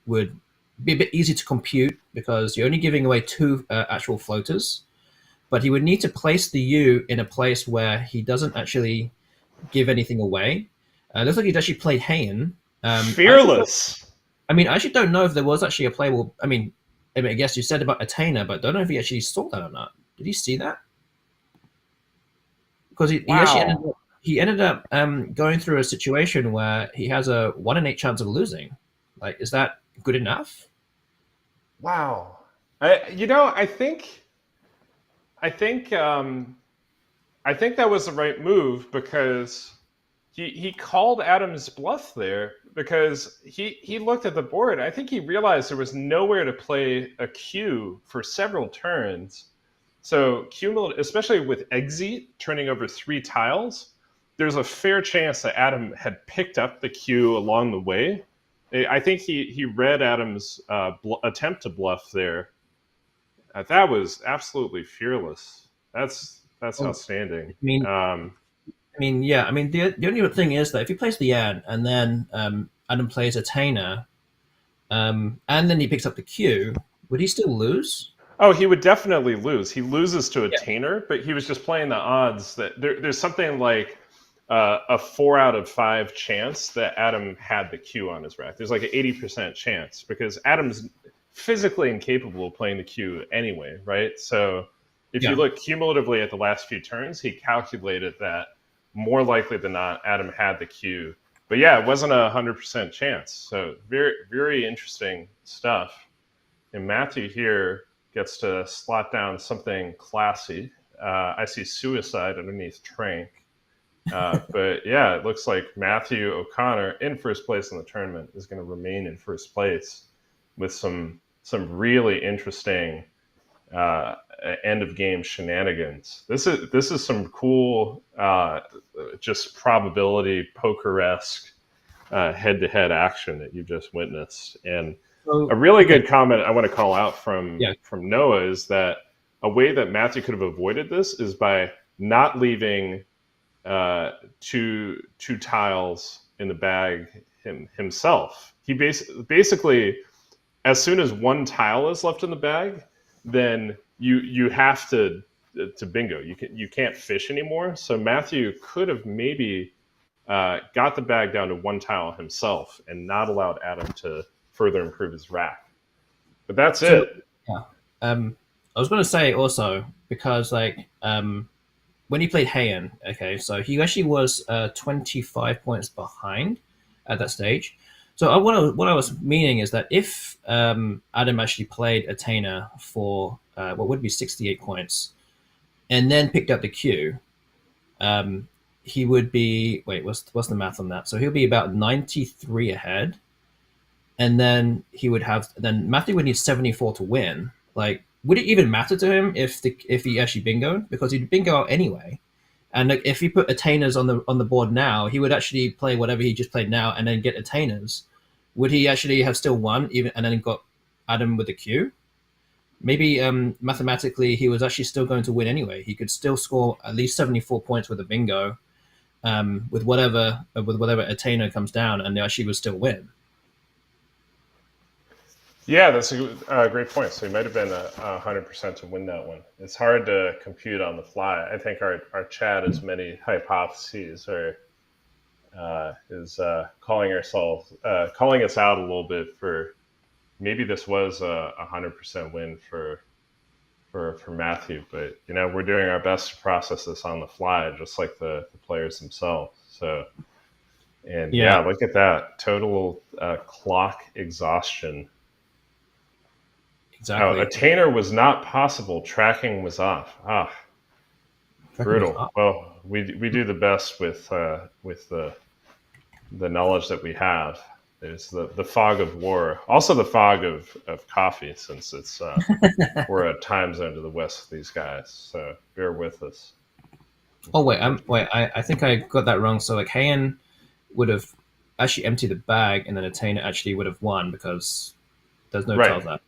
would be a bit easy to compute, because you're only giving away 2 actual floaters. But he would need to place the U in a place where he doesn't actually give anything away, It looks like he'd actually played Hayen. Fearless. I actually don't know if there was actually a playable. I guess you said about Athena, but don't know if he actually saw that or not. Did he see that? Because he actually Wow. ended up going through a situation where he has a 1 in 8 chance of losing. Like, is that good enough? Wow. I think that was the right move because he called Adam's bluff there because he looked at the board. I think he realized there was nowhere to play a Q for several turns. So cumulative, especially with Exit turning over 3 tiles, there's a fair chance that Adam had picked up the Q along the way. I think he read Adam's attempt to bluff there. That was absolutely fearless. That's Oh, outstanding. I mean, yeah. The only thing is that if he plays the An and then Adam plays Athena, and then he picks up the Q, would he still lose? Oh, he would definitely lose. He loses to a Yeah. Tainer, but he was just playing the odds that there's something like a 4 out of 5 chance that Adam had the Q on his rack. There's like an 80% chance because Adam's physically incapable of playing the Q anyway, right? So if you Yeah. look cumulatively at the last few turns, he calculated that more likely than not, Adam had the Q. But yeah, it wasn't 100% chance. So very, very interesting stuff. And Matthew here gets to slot down something classy. I see suicide underneath Trank. But yeah, it looks like Matthew O'Connor in first place in the tournament is going to remain in first place with some really interesting uh, end of game shenanigans. This is some cool, just probability poker esque head to head action that you just witnessed. And a So really okay. good comment I want to call out Yeah. from Noah is that a way that Matthew could have avoided this is by not leaving two tiles in the bag himself. He basically, as soon as one tile is left in the bag, then you have to bingo. You can't fish anymore. So Matthew could have maybe got the bag down to one tile himself and not allowed Adam to further improve his rack. But that's So it. yeah. I was going to say also because when he played Hayen, okay, so he actually was 25 points behind at that stage. So what I was meaning is that if Adam actually played Athena for what would be 68 points and then picked up the Q, um, he would be what's the math on that? So he'll be about 93 ahead, and then Matthew would need 74 to win. Like, would it even matter to him if he actually bingoed because he'd bingo out anyway? And like, if he put attainers on the board now, he would actually play whatever he just played now and then get attainers. Would he actually have still won even and then got Adam with the Q? Maybe mathematically he was actually still going to win anyway. He could still score at least 74 points with a bingo, with whatever attainer comes down, and they actually would still win. Yeah, that's a great point. So he might have been 100% to win that one. It's hard to compute on the fly. I think our chat has many hypotheses or is calling us out a little bit for maybe this was a 100% win for Matthew, but we're doing our best to process this on the fly, just like the players themselves. So, and yeah, Yeah, look at that total clock exhaustion. Oh, exactly. Attainer was not possible. Tracking was off. Ah, Tracking was brutal. up. Well, we do the best with the knowledge that we have. There's the fog of war, also the fog of coffee, since it's we're a time zone to the west of these guys. So bear with us. Oh wait, I think I got that wrong. So like Hayen would have actually emptied the bag, and then Attainer actually would have won because there's no Right, tiles left.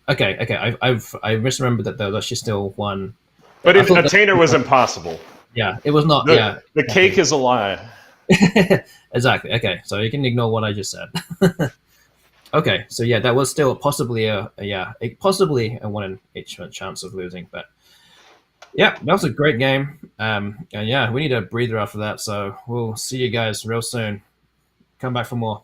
Okay. I misremembered that there was actually still one. but I thought that Attainer was impossible. yeah, it was not. The Yeah, the cake exactly. is a lie. Exactly. Okay, so you can ignore what I just said. Okay, so yeah, that was still possibly possibly a 1 in 8 chance of losing, but yeah, that was a great game. And yeah, we need a breather after that, so we'll see you guys real soon. Come back for more.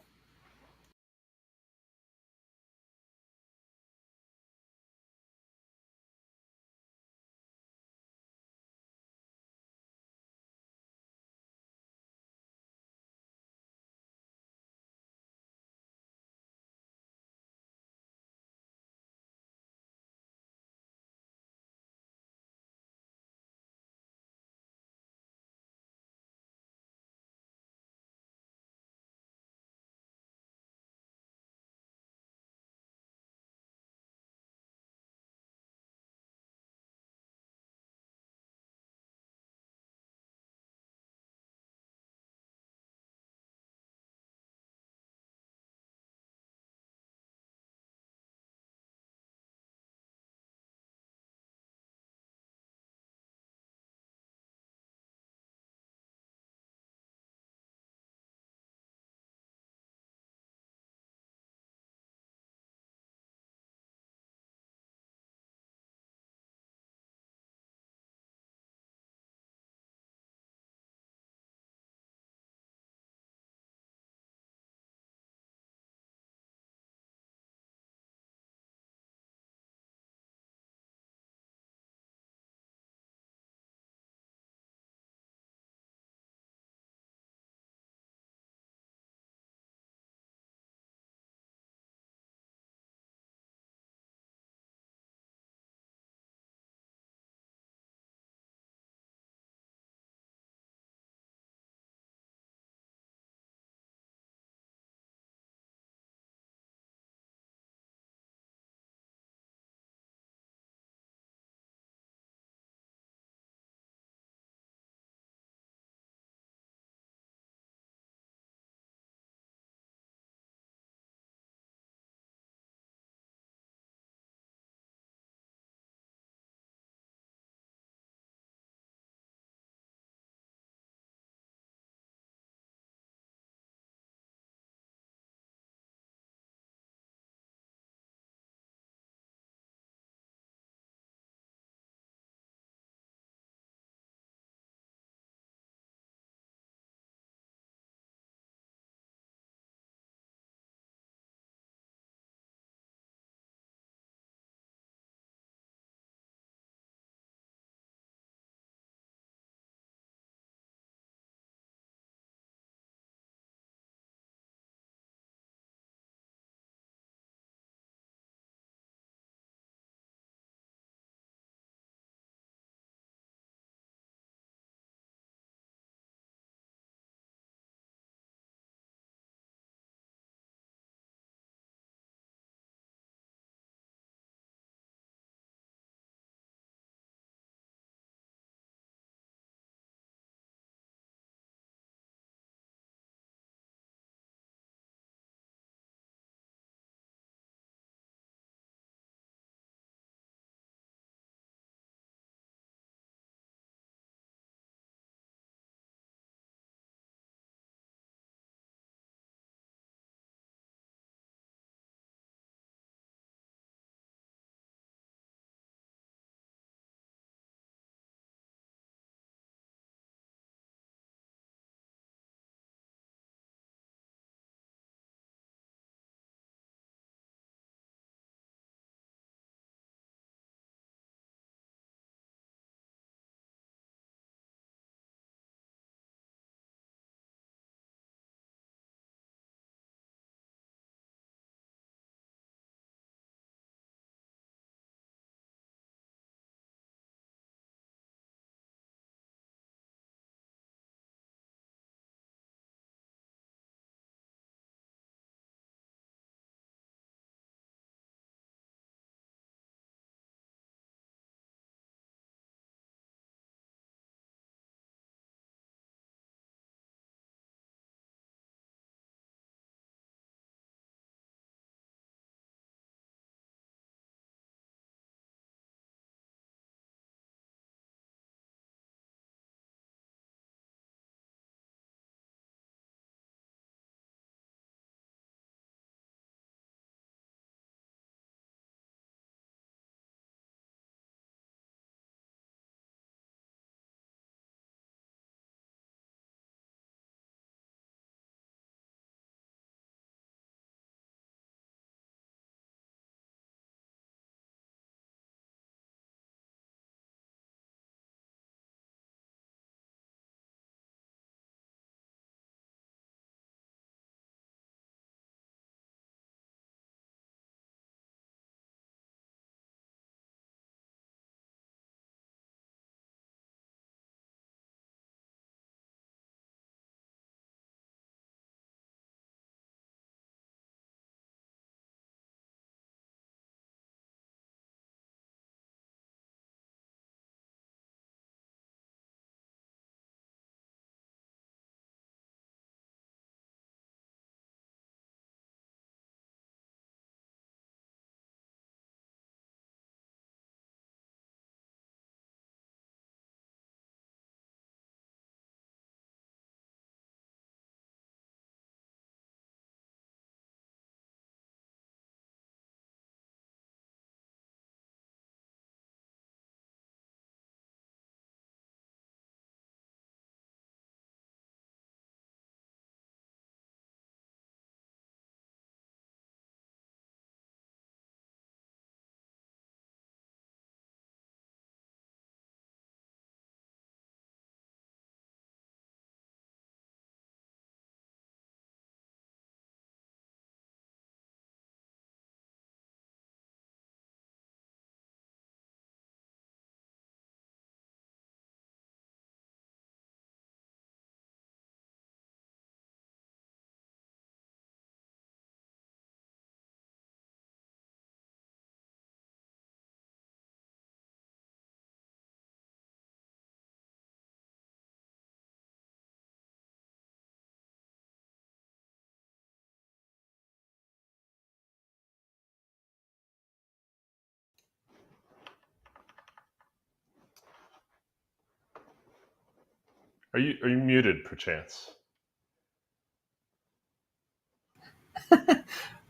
Are you muted perchance?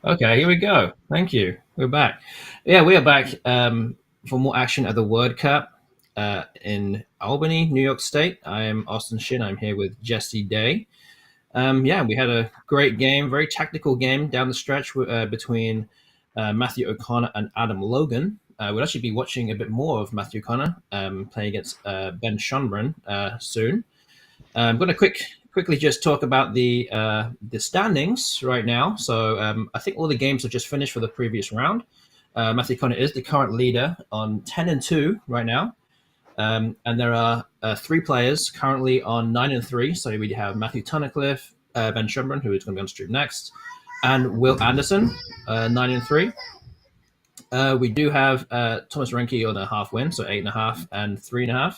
Okay, here we go. Thank you. We're back. Yeah, we are back for more action at the Word Cup in Albany, New York State. I am Austin Shin. I'm here with Jesse Day. Yeah, we had a great game, very tactical game down the stretch between Matthew O'Connor and Adam Logan. We'll actually be watching a bit more of Matthew O'Connor playing against Ben Schonbrun soon. I'm going to quickly just talk about the standings right now. So I think all the games have just finished for the previous round. Matthew Connor is the current leader on 10-2 right now, and there are three players currently on 9-3. So we have Matthew Tunnicliffe, Ben Schumburn, who is going to be on stream next, and Will Anderson, 9-3. We do have Thomas Renke on a half win, so 8.5 and 3.5.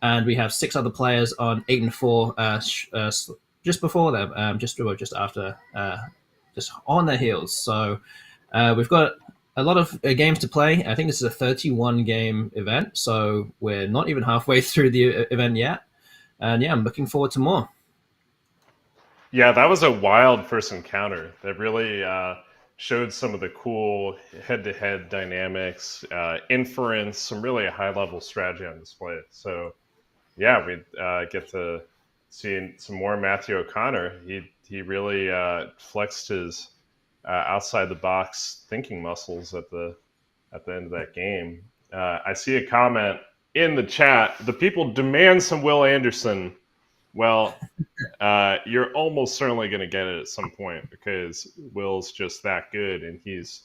And we have six other players on 8-4, just before them, just after, just on their heels. So we've got a lot of games to play. I think this is a 31 game event, so we're not even halfway through the event yet. And yeah, I'm looking forward to more. Yeah, that was a wild first encounter that really showed some of the cool head-to-head dynamics, inference, some really high-level strategy on display. So yeah, we get to see some more Matthew O'Connor. He really flexed his outside the box thinking muscles at the end of that game. I see a comment in the chat. The people demand some Will Anderson. Well, you're almost certainly going to get it at some point because Will's just that good, and he's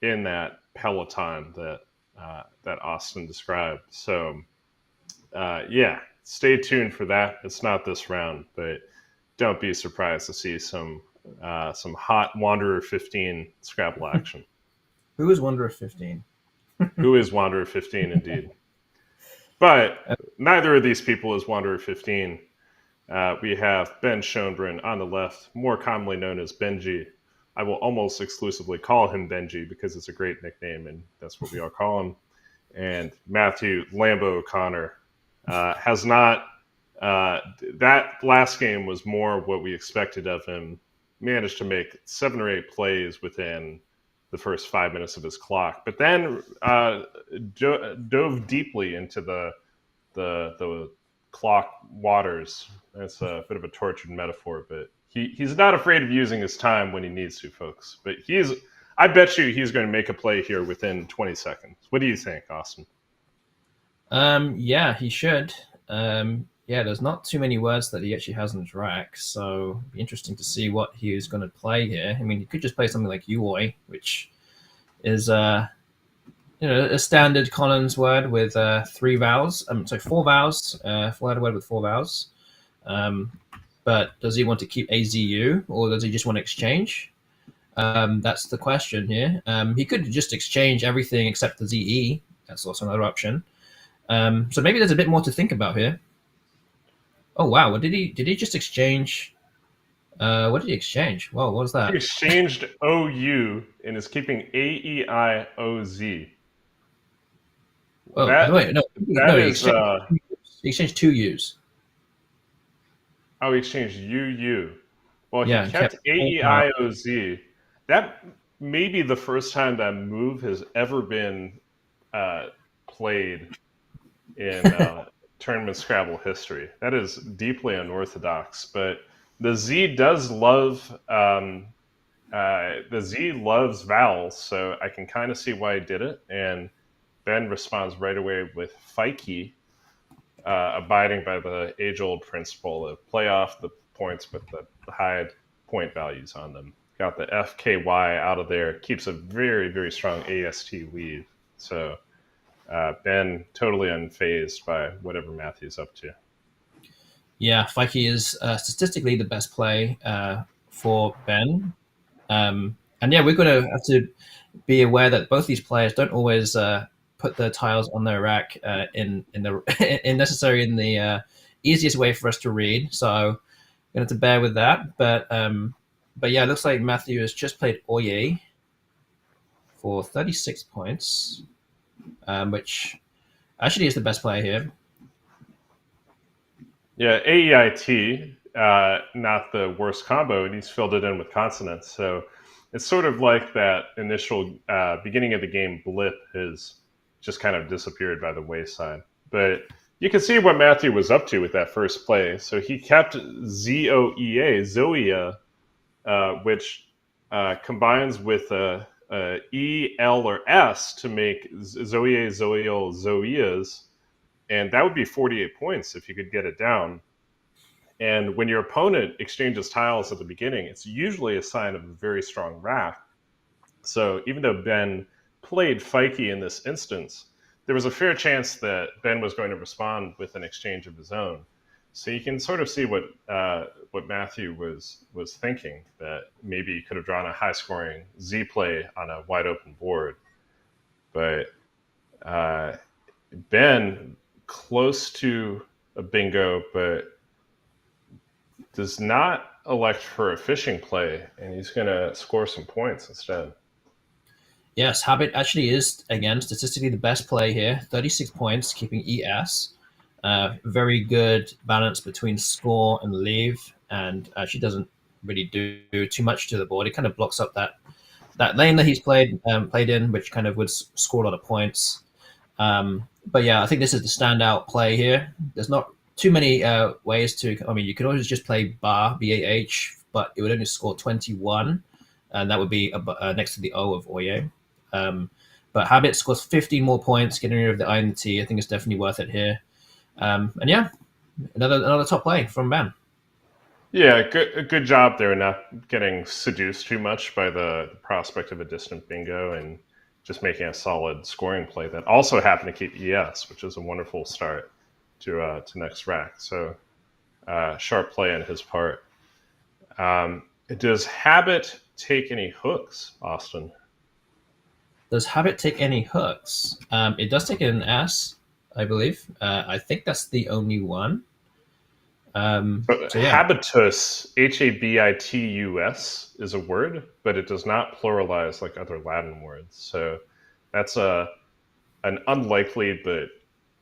in that peloton that Austin described. So yeah, stay tuned for that. It's not this round, but don't be surprised to see some hot Wanderer 15 Scrabble action. Who is Wanderer 15? Who is Wanderer 15 indeed? But neither of these people is Wanderer 15. We have Ben Schonbrun on the left, more commonly known as Benji. I will almost exclusively call him Benji because it's a great nickname, and that's what we all call him. And Matthew Lambo O'Connor has not. That last game was more what we expected of him. Managed to make 7 or 8 plays within the first 5 minutes of his clock, but then dove deeply into the clock waters. That's a bit of a tortured metaphor, but he's not afraid of using his time when he needs to, folks. But I bet you he's going to make a play here within 20 seconds. What do you think, Austin? Yeah, he should. Yeah, there's not too many words that he actually has in his rack, so it'd be interesting to see what he is going to play here. I mean, he could just play something like Uoi, which is a standard Collins word with 3 vowels. So 4 vowels, 4-letter word with 4 vowels. But does he want to keep AZU, or does he just want to exchange? That's the question here. He could just exchange everything except the ZE. That's also another option. So maybe there's a bit more to think about here. Oh wow! What did he just exchange? What did he exchange? Well, what was that? He exchanged OU and is keeping AEIOZ. Oh wait, no, he exchanged 2 U's. Oh, he exchanged UU. Well, Yeah, he kept AEIOZ. That may be the first time that move has ever been played in tournament Scrabble history. That is deeply unorthodox, but the Z does love loves vowels, so I can kind of see why he did it. And Ben responds right away with Fikey, abiding by the age-old principle of play off the points with the high point values on them. Got the FKY out of there, keeps a very, very strong AST lead. So Ben totally unfazed by whatever Matthew's up to. Yeah, Fikey is statistically the best play for Ben. And yeah, we're going to have to be aware that both these players don't always put the tiles on their rack in the easiest way for us to read. So we're going to have to bear with that. But yeah, it looks like Matthew has just played Oye for 36 points, which actually is the best player here. Yeah, AEIT, not the worst combo, and he's filled it in with consonants. So it's sort of like that initial beginning of the game blip has just kind of disappeared by the wayside. But you can see what Matthew was up to with that first play. So he kept ZOEA, Zoea, which combines with a E, L, or S to make Zoea, Zoeal, Zoeas. And that would be 48 points if you could get it down. And when your opponent exchanges tiles at the beginning, it's usually a sign of a very strong wrath. So even though Ben played Fikey in this instance, there was a fair chance that Ben was going to respond with an exchange of his own. So you can sort of see what Matthew was thinking, that maybe he could have drawn a high scoring Z play on a wide open board. But Ben, close to a bingo, but does not elect for a fishing play, and he's going to score some points instead. Yes, Habit actually is, again, statistically the best play here. 36 points, keeping ES. Very good balance between score and leave, and actually doesn't really do too much to the board. It kind of blocks up that lane that he's played in, which kind of would score a lot of points. But yeah, I think this is the standout play here. There's not too many ways to. I mean, you could always just play bar BAH, but it would only score 21, and that would be next to the O of Oye. But Habit scores 15 more points, getting rid of the I and the T. I think it's definitely worth it here. And yeah, another top play from Ben. Yeah, good job there, not getting seduced too much by the prospect of a distant bingo, and just making a solid scoring play that also happened to keep ES, which is a wonderful start to next rack. So sharp play on his part. Does Habit take any hooks, Austin? Does Habit take any hooks? It does take an S, I believe. I think that's the only one. So yeah. Habitus, Habitus, is a word, but it does not pluralize like other Latin words. So that's an unlikely but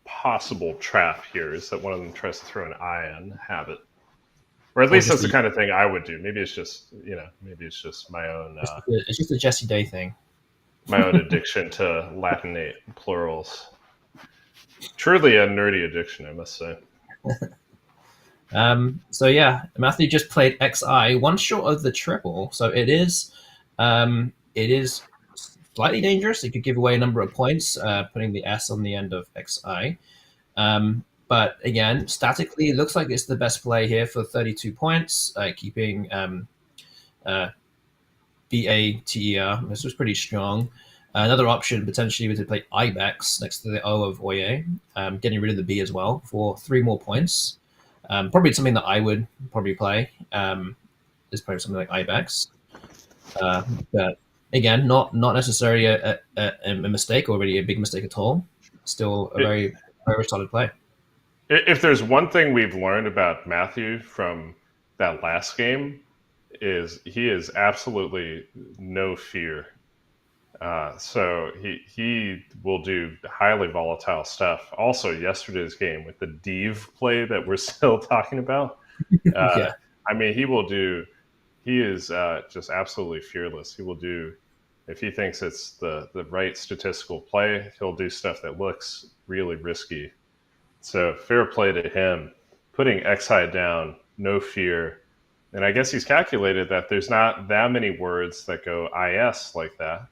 possible trap here, is that one of them tries to throw an I in habit. Or at least that's the kind of thing I would do. Maybe it's just, maybe it's just my own... it's just a Jesse Day thing. My own addiction to Latinate plurals. Truly a nerdy addiction, I must say. So yeah, Matthew just played XI, one short of the triple. So it is slightly dangerous. It could give away a number of points, putting the S on the end of XI. But again, statically, it looks like it's the best play here for 32 points, keeping BATER. This was pretty strong. Another option potentially would to play Ibex next to the O of Oye, getting rid of the B as well for 3 more points. Probably something that I would probably play is probably something like Ibex. But again, not necessarily a mistake, or really a big mistake at all. Still a very, very solid play. If there's one thing we've learned about Matthew from that last game, is he is absolutely no fear. So he will do highly volatile stuff. Also, yesterday's game with the Div play that we're still talking about. Yeah. I mean, he is just absolutely fearless. He will do, if he thinks it's the right statistical play, he'll do stuff that looks really risky. So fair play to him. Putting XI down, no fear. And I guess he's calculated that there's not that many words that go IS like that.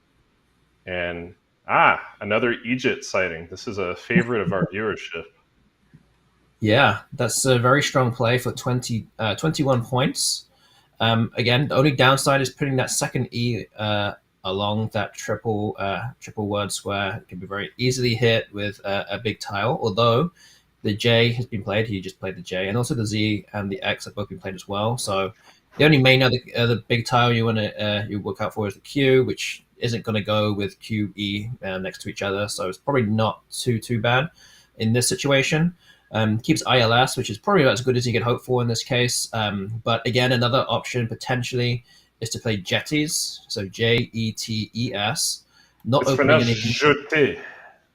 And another Egypt sighting. This is a favorite of our viewership. Yeah, that's a very strong play for 21 points. Again, the only downside is putting that second E along that triple word square. It can be very easily hit with a big tile, although the J has been played. He just played the J, and also the Z and the X have both been played as well. So the only main other big tile you want to you look out for is the Q, which isn't going to go with QE next to each other. So it's probably not too bad in this situation. Keeps ILS, which is probably about as good as you could hope for in this case. But again, another option potentially is to play Jetties. So JETES. Not it's opening any. Jeté.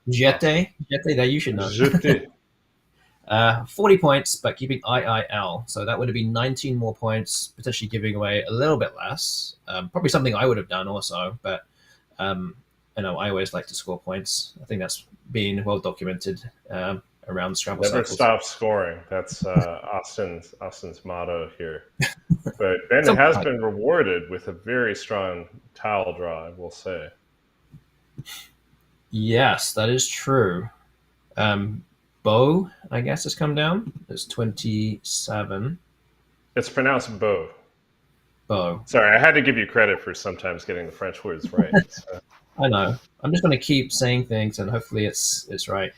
Jeté, that you should know. Jeté. 40 points, but keeping IIL. So that would have been 19 more points, potentially giving away a little bit less. Probably something I would have done also, but um, I always like to score points. I think that's been well documented around Scrabble Never circles. stop scoring. That's Austin's motto here. But Ben Something has like been rewarded with a very strong tile draw, I will say. yes, that is true. Bo, I guess, has come down. It's 27. It's pronounced Beau. Bo. Sorry, I had to give you credit for sometimes getting the French words right. So, I know. I'm just going to keep saying things, and hopefully it's right.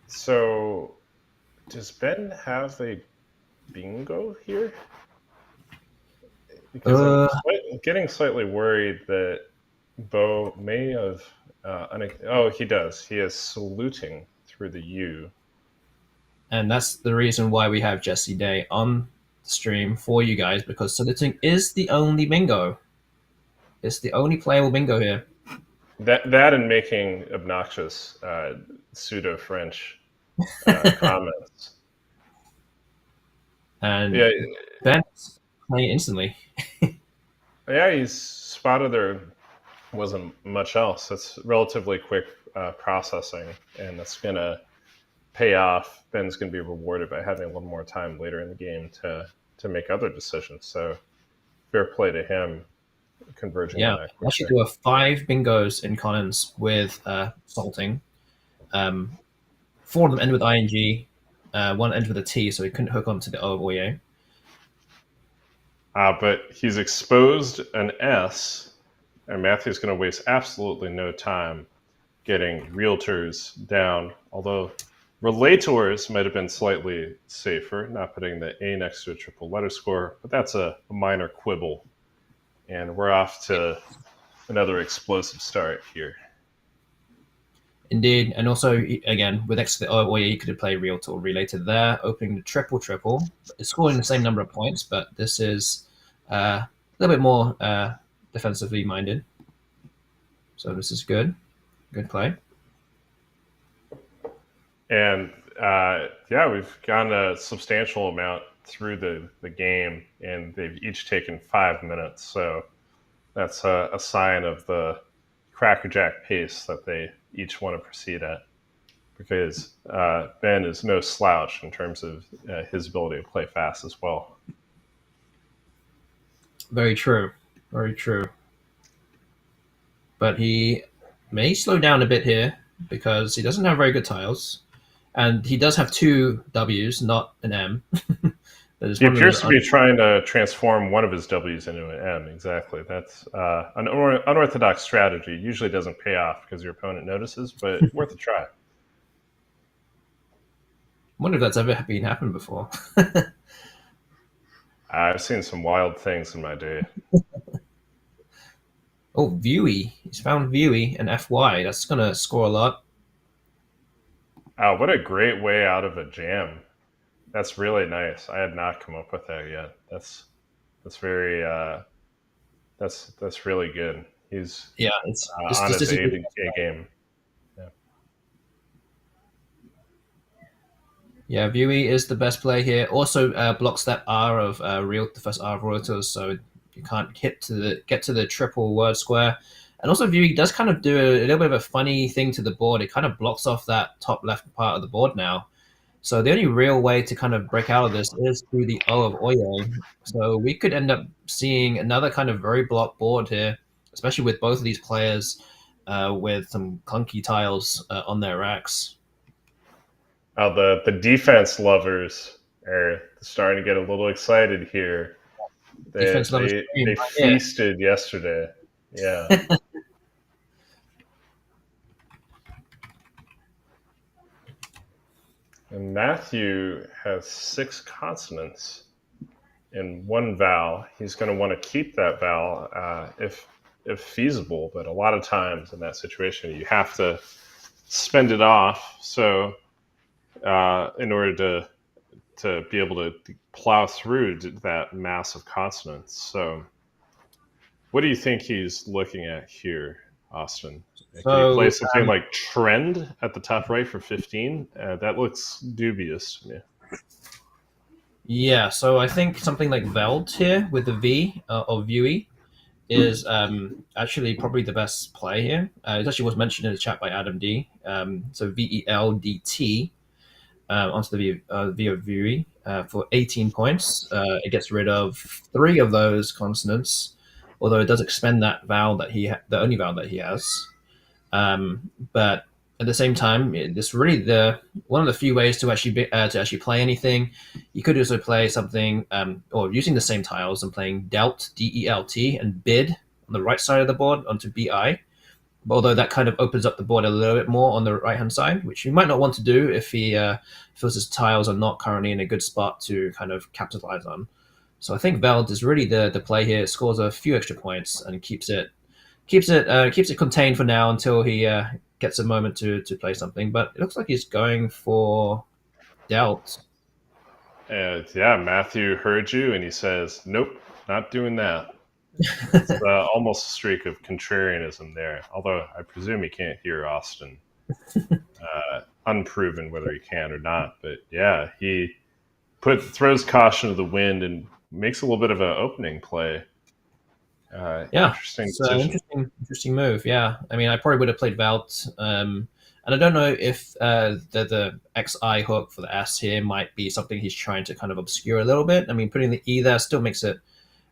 so does Ben have a bingo here? Because Uh, getting slightly worried that Bo may have. Oh, he does. He is saluting through the U. and that's the reason why we have Jesse Day on the stream for you guys, because saluting is the only bingo. It's the only playable bingo here. That and making obnoxious pseudo French comments. And Yeah, Ben's playing instantly. yeah. He's spotted there wasn't much else. It's relatively quick processing, and that's gonna pay off. Ben's gonna be rewarded by having a little more time later in the game to make other decisions. So fair play to him converging Yeah, on that actually, quickly. there were 5 bingos in Collins with salting. Um, 4 of them end with ing. One ends with a T, so he couldn't hook onto the O of Oye. But he's exposed an S, and Matthew's going to waste absolutely no time getting realtors down, although relators might have been slightly safer, not putting the A next to a triple letter score, but that's a minor quibble. And we're off to another explosive start here. Indeed, and also again with next to the O of Oye, he could have played realtor or related there, opening the triple triple, scoring the same number of points, but this is a little bit more defensively minded. So this is good play. And yeah, we've gone a substantial amount through the game, and they've each taken 5 minutes. So that's a sign of the crackerjack pace that they each want to proceed at. Because Ben is no slouch in terms of his ability to play fast as well. Very true, very true. But he may slow down a bit here because he doesn't have very good tiles, and he does have 2 Ws, not an M. He appears to be trying to transform one of his W's into an M. Exactly. That's an unorthodox strategy. Usually doesn't pay off because your opponent notices, but worth a try. I wonder if that's ever been happened before. I've seen some wild things in my day. Oh, Viewy. He's found Viewy and FY. That's going to score a lot. What a great way out of a jam. That's really nice. I had not come up with that yet. That's very that's really good. He's Yeah, it's on his this is A game. yeah. Viewy is the best play here. Also blocks that R of the first R of royalties, so you can't get to the triple word square. And also Viewy does kind of do a little bit of a funny thing to the board. It kind of blocks off that top left part of the board now. So the only real way to kind of break out of this is through the O of Oye. So we could end up seeing another kind of very blocked board here, especially with both of these players with some clunky tiles on their racks. The defense lovers are starting to get a little excited here. They feasted yesterday. Yeah. And Matthew has 6 consonants in 1 vowel. He's going to want to keep that vowel if feasible, but a lot of times in that situation, you have to spend it off. So in order to be able to plow through that mass of consonants. So what do you think he's looking at here, Austin? Can you play So something like Trend at the top right for 15? That looks dubious to me. yeah, so I think something like Veld here with the V or Vue is actually probably the best play here. It actually was mentioned in the chat by Adam D. So VELDT onto the V of Vue for 18 points. It gets rid of three of those consonants, although it does expend that vowel that the only vowel that he has. But at the same time, it's really the one of the few ways to actually play anything. You could also play something or using the same tiles and playing Delt DELT and Bid on the right side of the board onto BI. Although that kind of opens up the board a little bit more on the right hand side, which you might not want to do if he feels his tiles are not currently in a good spot to kind of capitalize on. So I think Veld is really the play here. It scores a few extra points and keeps it contained for now until he gets a moment to play something. But it looks like he's going for Delt. Yeah, Matthew heard you, and he says, "Nope, not doing that." It's almost a streak of contrarianism there. Although I presume he can't hear Austin. Unproven whether he can or not. But yeah, he throws caution to the wind and makes a little bit of an opening play. Yeah, Interesting it's an decision. interesting move. Yeah, I mean, I probably would have played Velt, and I don't know if the XI hook for the S here might be something he's trying to kind of obscure a little bit. I mean, putting the E there still makes it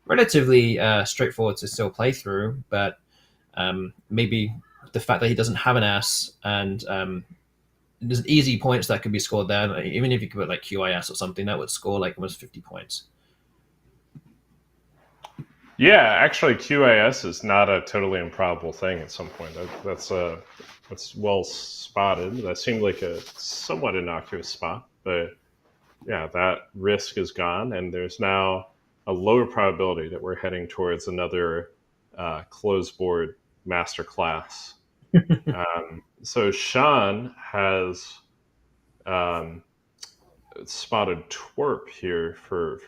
relatively straightforward to still play through, but maybe the fact that he doesn't have an S and there's easy points that could be scored there. Like, even if you could put like QIS or something, that would score like almost 50 points. Yeah, actually, QAS is not a totally improbable thing at some point. That's well spotted. That seemed like a somewhat innocuous spot, but yeah, that risk is gone, and there's now a lower probability that we're heading towards another closed board master class. So Sean has um, spotted twerp here for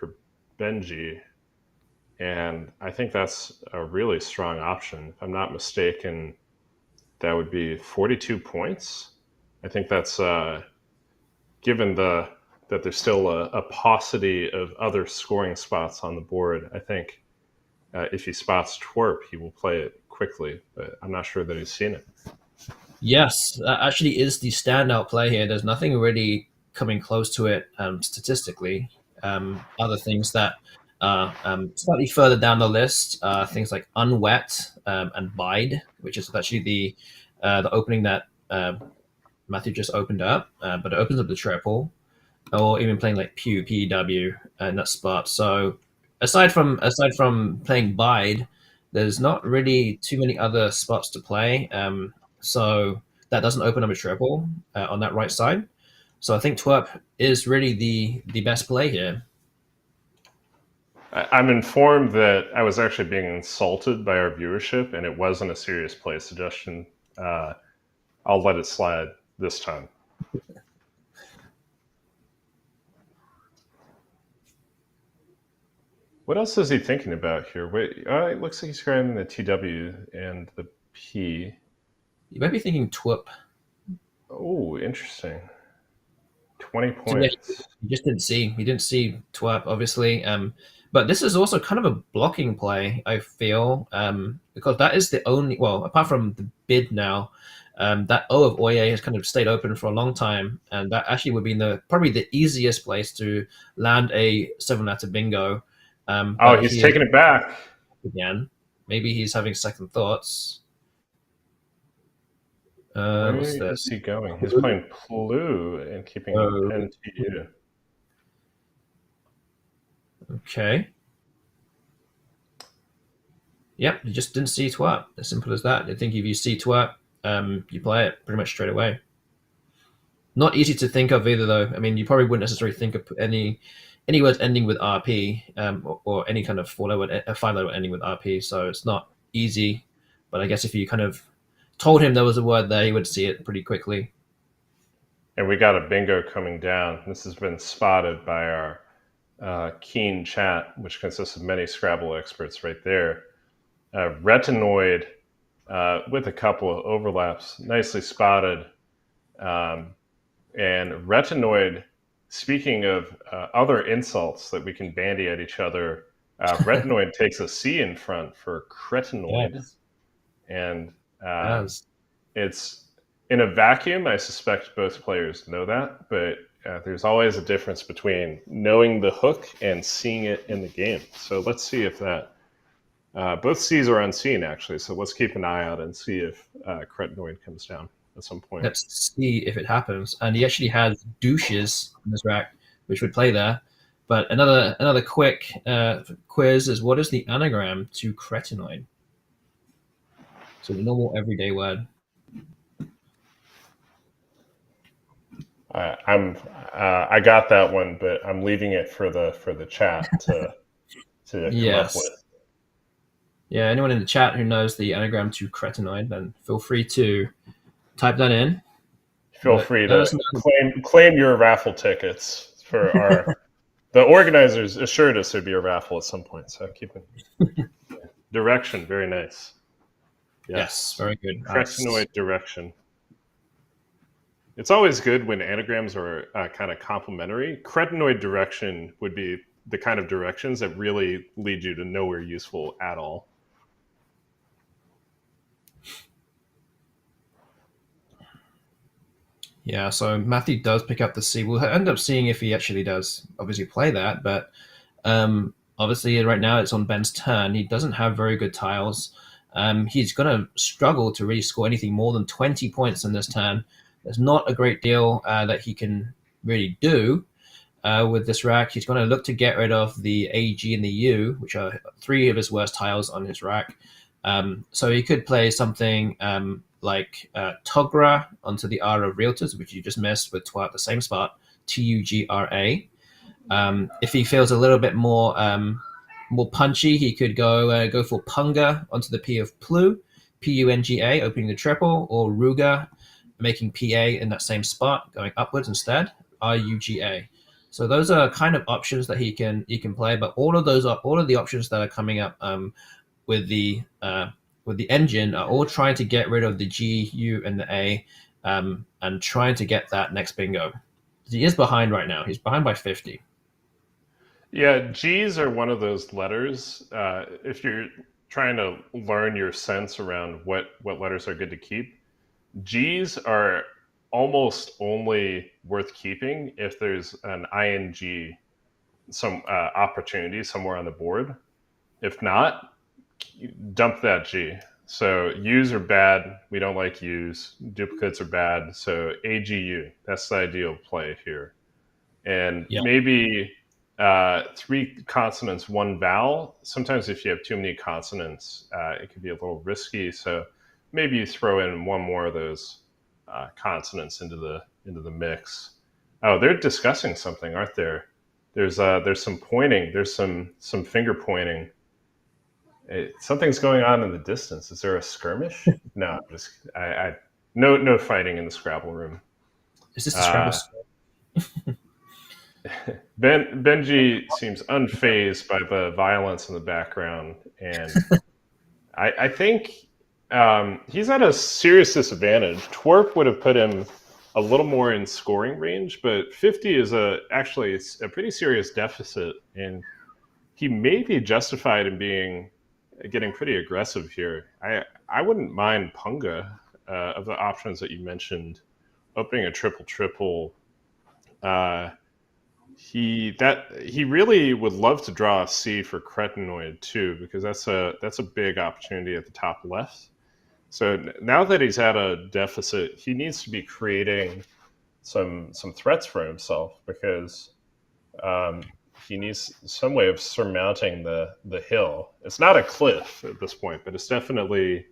Benji, and I think that's a really strong option. If I'm not mistaken, that would be 42 points. I think that's given that there's still a paucity of other scoring spots on the board. I think if he spots twerp, he will play it quickly, but I'm not sure that he's seen it. Yes, that actually is the standout play here. There's nothing really coming close to it statistically. Other things that are slightly further down the list, things like unwet and bide, which is actually the opening that Matthew just opened up, but it opens up the triple, or even playing like Pew PW in that spot. So aside from playing bide, there's not really too many other spots to play. So that doesn't open up a triple on that right side. So I think twerp is really the best play here. I'm informed that I was actually being insulted by our viewership, and it wasn't a serious play suggestion. I'll let it slide this time. What else is he thinking about here? Wait, it looks like he's grabbing the TW and the P. You might be thinking twerp. Oh, interesting. 20 So yeah, points. he just didn't see. He didn't see twerp, obviously. But this is also kind of a blocking play, I feel, because that is the only. Well, apart from the bid now, that O of Oye has kind of stayed open for a long time, and that actually would be probably the easiest place to land a seven-letter bingo. Oh, But he's he is taking it back. again. Maybe he's having second thoughts. Where What's is this? he going? He's playing Plu and keeping Oh, pen TU. okay. Yep, you just didn't see twerp. As simple as that. I think if you see twerp, you play it pretty much straight away. Not easy to think of either, though. I mean, you probably wouldn't necessarily think of any words ending with RP or any kind of five-letter ending with RP. So it's not easy. But I guess if you kind of told him there was a word there, he would see it pretty quickly. And we got a bingo coming down. This has been spotted by our keen chat, which consists of many Scrabble experts right there. Retinoid with a couple of overlaps, nicely spotted. Um, and retinoid, speaking of other insults that we can bandy at each other, retinoid takes a C in front for cretinoid. Yes, And yes. it's in a vacuum. I suspect both players know that, but there's always a difference between knowing the hook and seeing it in the game. So let's see if that. Both C's are unseen, actually. So let's keep an eye out and see if cretinoid comes down at some point. Let's see if it happens. And he actually has douches in this rack, which would play there. But another quick quiz is, what is the anagram to cretinoid? So the normal everyday word. I got that one, but I'm leaving it for the chat to come up Yes. with. Yeah, anyone in the chat who knows the anagram to cretinoid, then feel free to type that in. Feel free to claim your raffle tickets for our. The organizers assured us there'd be a raffle at some point, so keep it. Direction, very nice. Yes, very good. Cretinoid direction. It's always good when anagrams are kind of complementary. Cretinoid direction would be the kind of directions that really lead you to nowhere useful at all. Yeah, so Matthew does pick up the C. We'll end up seeing if he actually does obviously play that, but obviously right now it's on Ben's turn. He doesn't have very good tiles. He's going to struggle to really score anything more than 20 points in this turn. There's not a great deal that he can really do with this rack. He's going to look to get rid of the A, G, and the U, which are three of his worst tiles on his rack. So he could play something like Togra onto the R of Realtors, which you just missed with Twa at the same spot, Tugra. If he feels a little bit more punchy, he could go for Punga onto the P of Plu, Punga, opening the triple, or Ruga, making PA in that same spot, going upwards instead, Ruga. So those are kind of options that he can play, but all of the options that are coming up with the engine are all trying to get rid of the G, U, and the A, and trying to get that next bingo. He is behind right now. He's behind by 50. Yeah, G's are one of those letters. If you're trying to learn your sense around what letters are good to keep, G's are almost only worth keeping if there's an ing, some opportunity somewhere on the board. If not, dump that G. So U's are bad. We don't like U's. Duplicates are bad. So AGU, that's the ideal play here. And maybe three consonants, one vowel. Sometimes if you have too many consonants, it can be a little risky. So maybe you throw in one more of those consonants into the mix. Oh, they're discussing something, aren't there? There's some pointing. There's some finger pointing. Something's going on in the distance. Is there a skirmish? No, no fighting in the Scrabble room. Is this the Scrabble? Benji seems unfazed by the violence in the background, and I think he's at a serious disadvantage. Twerp would have put him a little more in scoring range, but 50 is actually a pretty serious deficit, and he may be justified in getting pretty aggressive here. I wouldn't mind Punga of the options that you mentioned, opening a triple. He really would love to draw a C for cretinoid too, because that's a big opportunity at the top left. So now that he's at a deficit, he needs to be creating some threats for himself, because he needs some way of surmounting the hill. It's not a cliff at this point, but it's definitely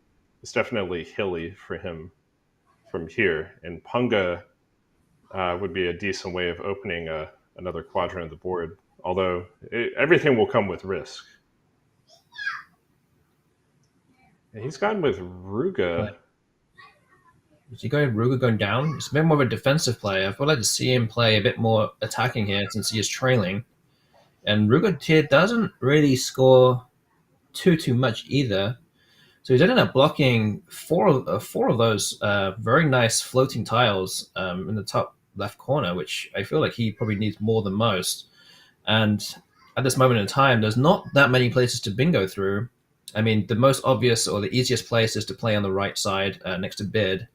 hilly for him from here. And Punga would be a decent way of opening another quadrant of the board, although everything will come with risk. And he's gone with Ruga. Is he Ruga going down? It's a bit more of a defensive play. I would like to see him play a bit more attacking here, since he is trailing. And Ruga here doesn't really score too much either. So he's ended up blocking four of those very nice floating tiles in the top left corner, which I feel like he probably needs more than most. And at this moment in time, there's not that many places to bingo through. I mean, the most obvious or the easiest place is to play on the right side next to bid.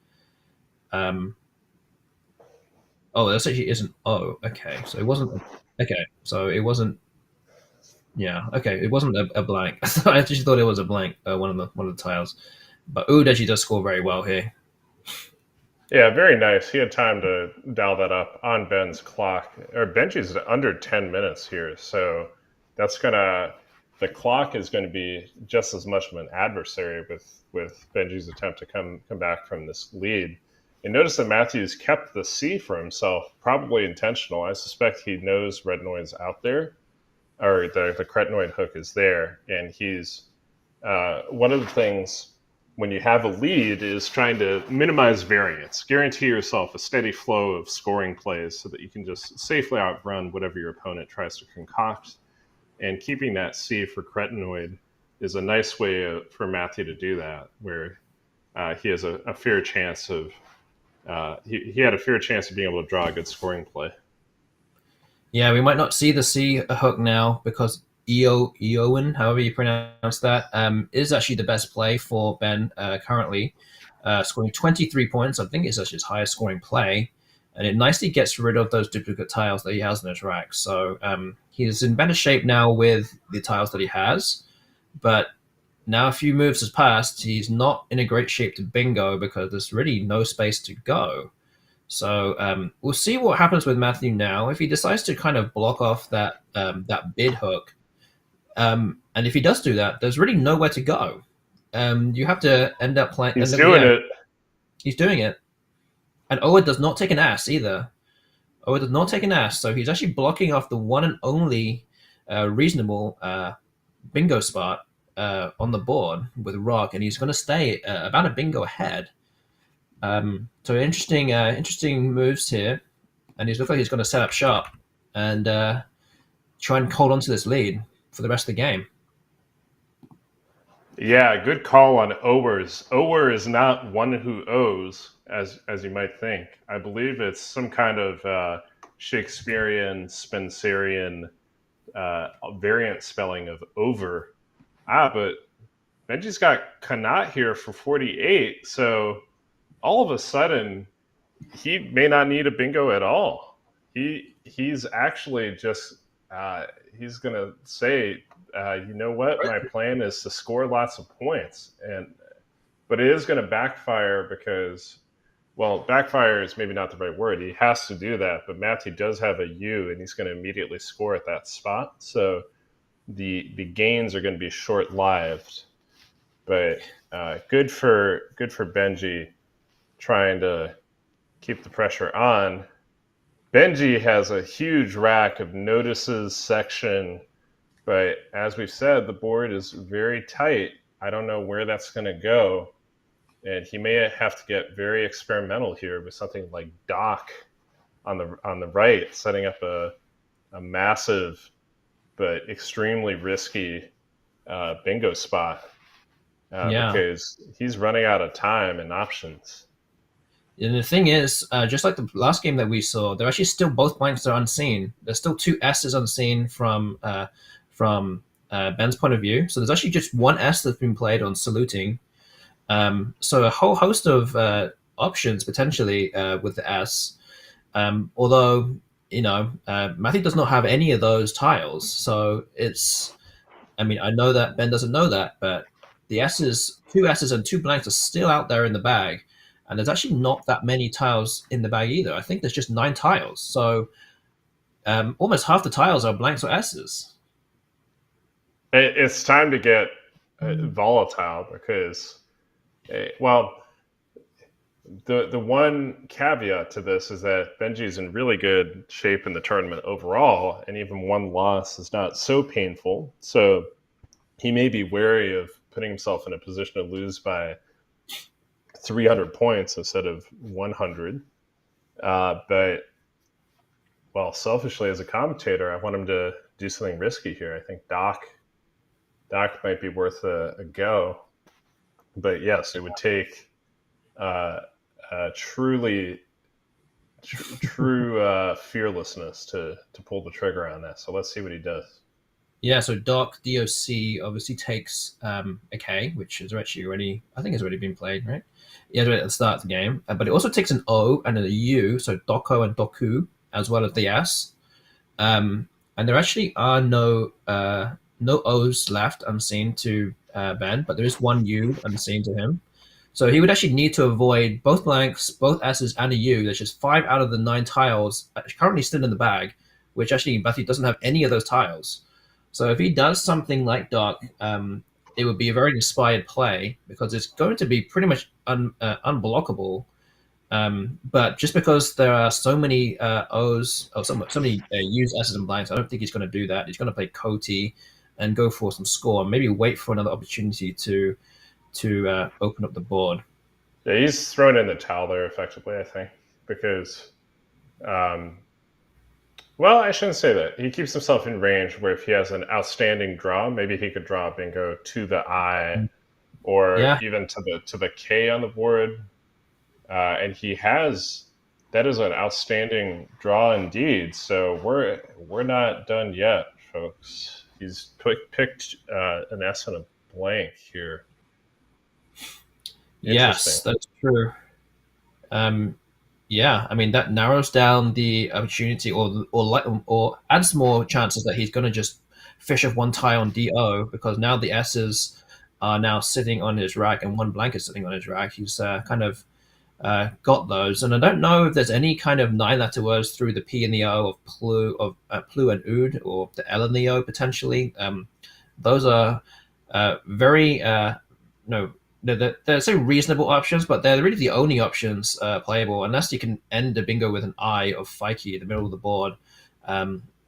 Um, oh, this actually isn't. Oh, okay. So it wasn't. Okay, so it wasn't. Yeah, okay. It wasn't a blank. I actually thought it was a blank. One of the tiles. But Oud actually does score very well here. Yeah, very nice. He had time to dial that up on Ben's clock. Or Benji's under 10 minutes here, so that's gonna the clock is going to be just as much of an adversary with Benji's attempt to come back from this lead. And notice that Matthews kept the C for himself, probably intentional. I suspect he knows Retinoid's out there, or the Cretinoid hook is there, and he's one of the things when you have a lead is trying to minimize variance, guarantee yourself a steady flow of scoring plays so that you can just safely outrun whatever your opponent tries to concoct. And keeping that C for Cretinoid is a nice way for Matthew to do that, where he has a fair chance of he had a fair chance of being able to draw a good scoring play. Yeah, we might not see the C hook now because Eowyn, however you pronounce that, is actually the best play for Ben currently, scoring 23 points. I think it's actually his highest scoring play, and it nicely gets rid of those duplicate tiles that he has in his rack. So he's in better shape now with the tiles that he has, but now a few moves has passed. He's not in a great shape to bingo because there's really no space to go. So we'll see what happens with Matthew now. If he decides to kind of block off that bid hook, and if he does do that, there's really nowhere to go. You have to end up playing. He's doing it. He's doing it, and Owen does not take an ass either. Owen does not take an ass, so he's actually blocking off the one and only reasonable bingo spot on the board with Rock, and he's going to stay about a bingo ahead. So interesting moves here, and he looks like he's going to set up shop and try and hold on to this lead for the rest of the game. Yeah, good call on Owers. Ower is not one who owes, as you might think. I believe it's some kind of Shakespearean, Spencerian variant spelling of over. But Benji's got Kanat here for 48, so all of a sudden he may not need a bingo at all. He's actually just he's gonna say, you know what, my plan is to score lots of points, but it is going to backfire because, well, backfire is maybe not the right word. He has to do that, but Matthew does have a U, and he's going to immediately score at that spot. So the gains are going to be short lived, but good for Benji trying to keep the pressure on. Benji has a huge rack of notices section, but as we've said, the board is very tight. I don't know where that's going to go, and he may have to get very experimental here with something like Doc on the right, setting up a massive but extremely risky bingo spot because he's running out of time and options. And the thing is, just like the last game that we saw, they're actually still both blanks are unseen. There's still two S's unseen from Ben's point of view. So there's actually just one S that's been played on saluting. So a whole host of options potentially with the S. Although, Matthew does not have any of those tiles. So I know that Ben doesn't know that, but the S's, two S's and two blanks are still out there in the bag. And there's actually not that many tiles in the bag either. I think there's just 9 tiles. So almost half the tiles are blanks or S's. It's time to get volatile because, well, the one caveat to this is that Benji's in really good shape in the tournament overall, and even one loss is not so painful. So he may be wary of putting himself in a position to lose by 300 points instead of 100. But, well, selfishly as a commentator, I want him to do something risky here. I think Doc might be worth a go. But yes, it would take uh, truly true fearlessness to pull the trigger on that. So let's see what he does. Yeah, so DOC obviously takes a K, which is actually already, I think it's already been played, right? Yeah, right at the start of the game. But it also takes an O and a U, so Doko and Doku, as well as the S. And there actually are no O's left unseen to Ben, but there is one U unseen to him. So he would actually need to avoid both blanks, both S's, and a U. There's just 5 out of the 9 tiles currently still in the bag, which actually Matthew doesn't have any of those tiles. So if he does something like Doc, it would be a very inspired play because it's going to be pretty much unblockable. But just because there are so many O's, or so many U's, S's, and blanks, I don't think he's going to do that. He's going to play Coty and go for some score, and maybe wait for another opportunity to open up the board. Yeah, he's thrown in the towel there effectively, I think, because, well, I shouldn't say that. He keeps himself in range where if he has an outstanding draw, maybe he could draw a bingo to the I or Yeah, even to the K on the board. And he has that is an outstanding draw indeed. So we're not done yet, folks. He's picked an S and a blank here. yes, Interesting. that's true. Um, yeah, I mean that narrows down the opportunity, or adds more chances that he's going to just fish off one tie on DO because now the S's are now sitting on his rack and one blank is sitting on his rack. He's kind of got those, and I don't know if there's any kind of 9-letter words through the P and the O of Plu and Ood, or the L and the O potentially. Those are very no. They're so reasonable options, but they're really the only options playable. Unless you can end the bingo with an I of Fikey in the middle of the board,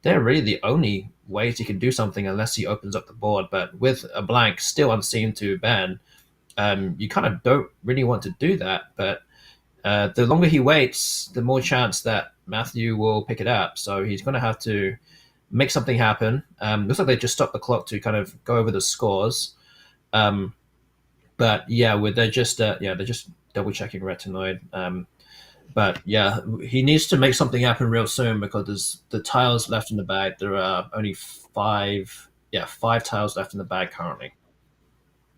they're really the only ways you can do something unless he opens up the board. But with a blank still unseen to Ben, you kind of don't really want to do that. But the longer he waits, the more chance that Matthew will pick it up. So he's going to have to make something happen. Looks like they just stopped the clock to kind of go over the scores. But yeah, they're just double checking retinoid. But yeah, he needs to make something happen real soon because there's the tiles left in the bag. There are only five tiles left in the bag currently.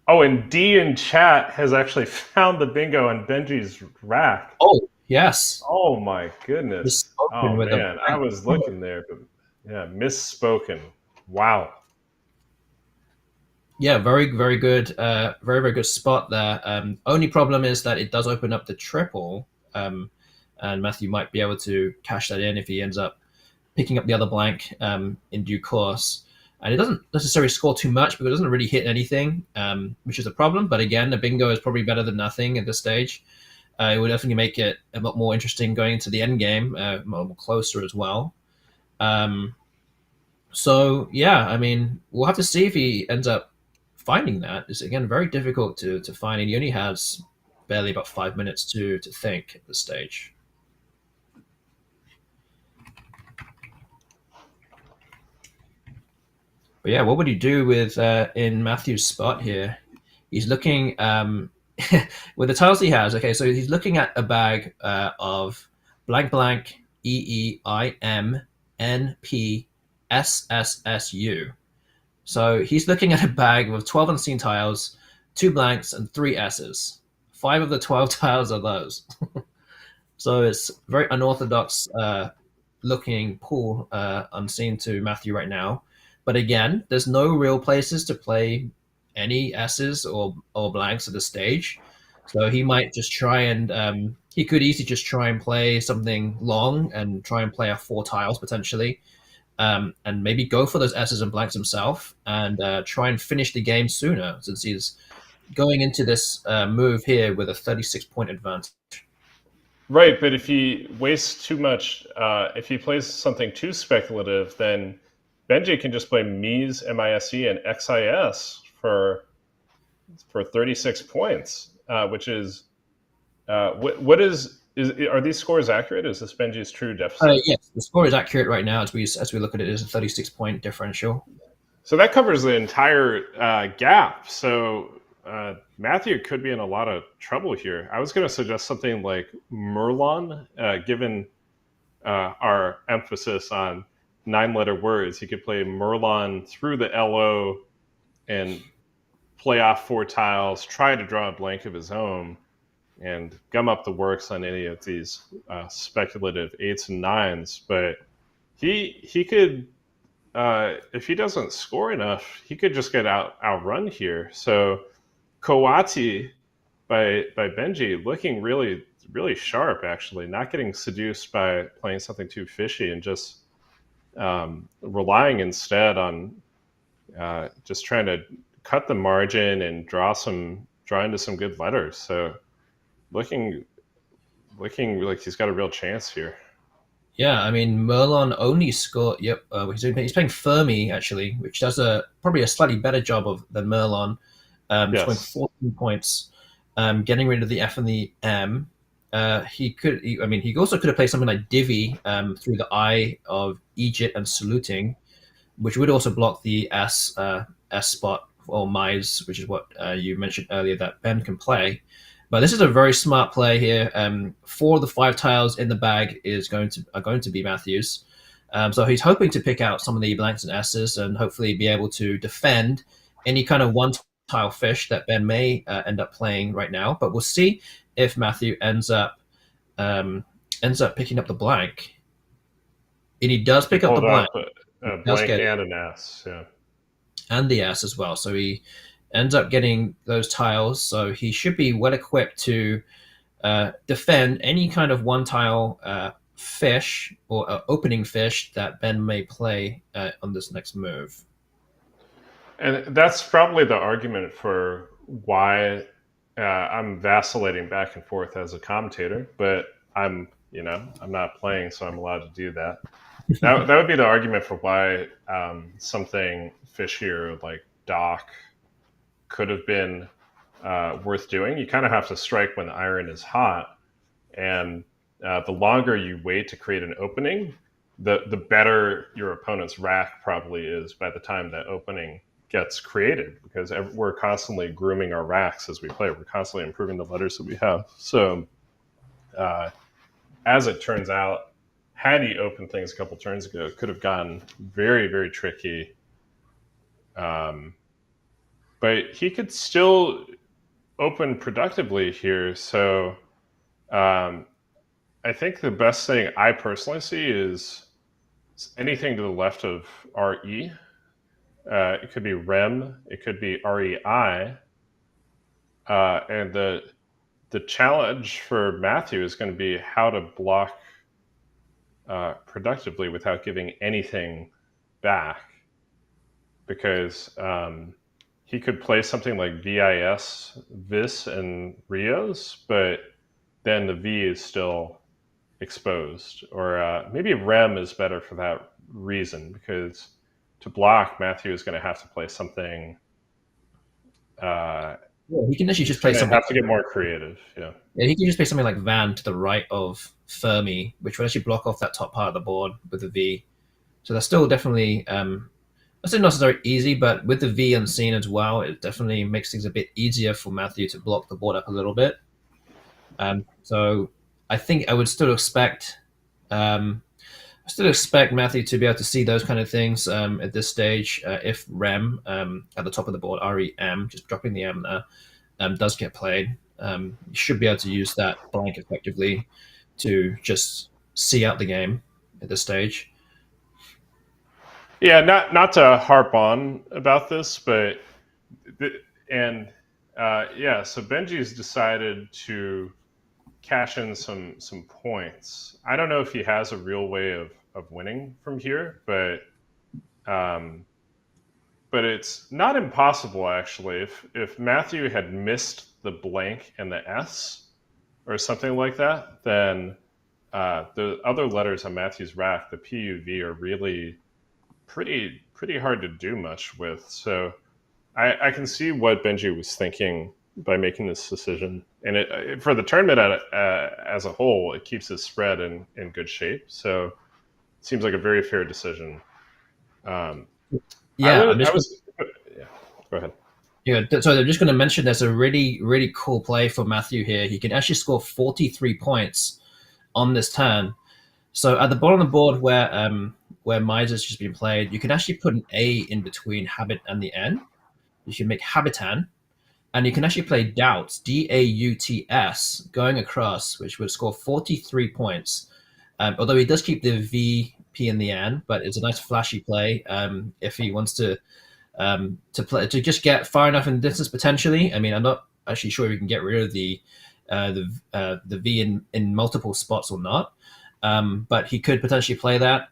Oh, and D in chat has actually found the bingo on Benji's rack. Oh yes, Oh my goodness. misspoken Oh with a man, I was looking there, but yeah, misspoken. Wow. Yeah, very good, very good spot there. Only problem is that it does open up the triple, and Matthew might be able to cash that in if he ends up picking up the other blank in due course. And it doesn't necessarily score too much because it doesn't really hit anything, which is a problem. But again, the bingo is probably better than nothing at this stage. It would definitely make it a lot more interesting going into the end game, a lot more closer as well. Um, so yeah, I mean, we'll have to see if he ends up finding that. It's again very difficult to find, and he only has barely about 5 minutes to think at this stage. But yeah, what would he do with in Matthew's spot here? He's looking with the tiles he has. Okay, so he's looking at a bag of blank blank EEIMNPSSSU. So he's looking at a bag with 12 unseen tiles, 2 blanks, and 3 S's. 5 of the 12 tiles are those. So it's very unorthodox looking pool unseen to Matthew right now. But again, there's no real places to play any S's or blanks at this stage. So he might just try and he could easily just try and play something long and try and play a 4 tiles potentially, and maybe go for those S's and blanks himself and try and finish the game sooner since he's going into this move here with a 36-point advantage. Right, but if he wastes too much, if he plays something too speculative, then Benji can just play Mise, MISE, and XIS for 36 points, which is what is are these scores accurate? Is this Benji's true deficit? Yes, the score is accurate right now as we look at it. It is a 36-point differential. So that covers the entire gap. So Matthew could be in a lot of trouble here. I was going to suggest something like Merlon, given our emphasis on 9-letter words. He could play Merlon through the LO and play off 4 tiles, try to draw a blank of his own, and gum up the works on any of these speculative 8s and 9s. But he could, if he doesn't score enough, he could just get outrun here. So Kawati by Benji looking really sharp, actually, not getting seduced by playing something too fishy and just relying instead on just trying to cut the margin and draw into some good letters. So looking like he's got a real chance here. Yeah, I mean Merlon only scored. Yep, he's playing Fermi actually, which does probably a slightly better job than Merlon, scoring Yes. 14 points, getting rid of the F and the M. I mean, he also could have played something like Divi through the I of Egypt and saluting, which would also block the S spot or Mize, which is what you mentioned earlier that Ben can play. But this is a very smart play here. 4 of the 5 tiles in the bag are going to be Matthews. So he's hoping to pick out some of the blanks and S's and hopefully be able to defend any kind of one tile fish that Ben may end up playing right now. But we'll see if Matthew ends up picking up the blank. And he does He pick up the pulled blank. up a Does blank get it, and an S. Yeah. and the S as well. So he ends up getting those tiles. So he should be well equipped to defend any kind of one tile fish or opening fish that Ben may play on this next move. And that's probably the argument for why I'm vacillating back and forth as a commentator, but I'm not playing, so I'm allowed to do that. That would be the argument for why something fishier like Doc could have been worth doing. You kind of have to strike when the iron is hot, and the longer you wait to create an opening, the better your opponent's rack probably is by the time that opening gets created, because we're constantly grooming our racks as we play. We're constantly improving the letters that we have. So as it turns out, had he opened things a couple turns ago, it could have gotten very tricky. But he could still open productively here. So I think the best thing I personally see is anything to the left of RE. It could be REM, it could be REI. And the challenge for Matthew is going to be how to block productively without giving anything back. Because he could play something like VIS, Vis, and Rios, but then the V is still exposed. Or maybe REM is better for that reason, because to block, Matthew is going to have to play something. Yeah, he can actually He's just play going to something. have to get more creative. Yeah. Yeah, he can just play something like Van to the right of Fermi, which would actually block off that top part of the board with the V. So that's still definitely that's not necessarily easy, but with the V unseen as well, it definitely makes things a bit easier for Matthew to block the board up a little bit. So I think I would still expect Matthew to be able to see those kind of things at this stage. If Rem at the top of the board, REM, just dropping the M there, does get played, you should be able to use that blank effectively to just see out the game at this stage. Yeah, not to harp on about this, but and yeah, so Benji's decided to cash in some points. I don't know if he has a real way of winning from here, um, but it's not impossible actually. If Matthew had missed the blank and the S or something like that, then the other letters on Matthew's rack, the PUV, are really pretty hard to do much with. So I can see what Benji was thinking by making this decision, and for the tournament as a whole, it keeps his spread in good shape. So it seems like a very fair decision. Yeah, I was yeah. Go ahead. Yeah, so I'm just going to mention there's a really cool play for Matthew here. He can actually score 43 points on this turn. So at the bottom of the board where Miser's just been played, you can actually put an A in between habit and the N. You can make Habitan, and you can actually play Doubts, Dauts, going across, which would score 43 points. Although he does keep the V, P, in the N, but it's a nice flashy play if he wants to play to just get far enough in the distance potentially. I mean, I'm not actually sure if you can get rid of the V in multiple spots or not. But he could potentially play that.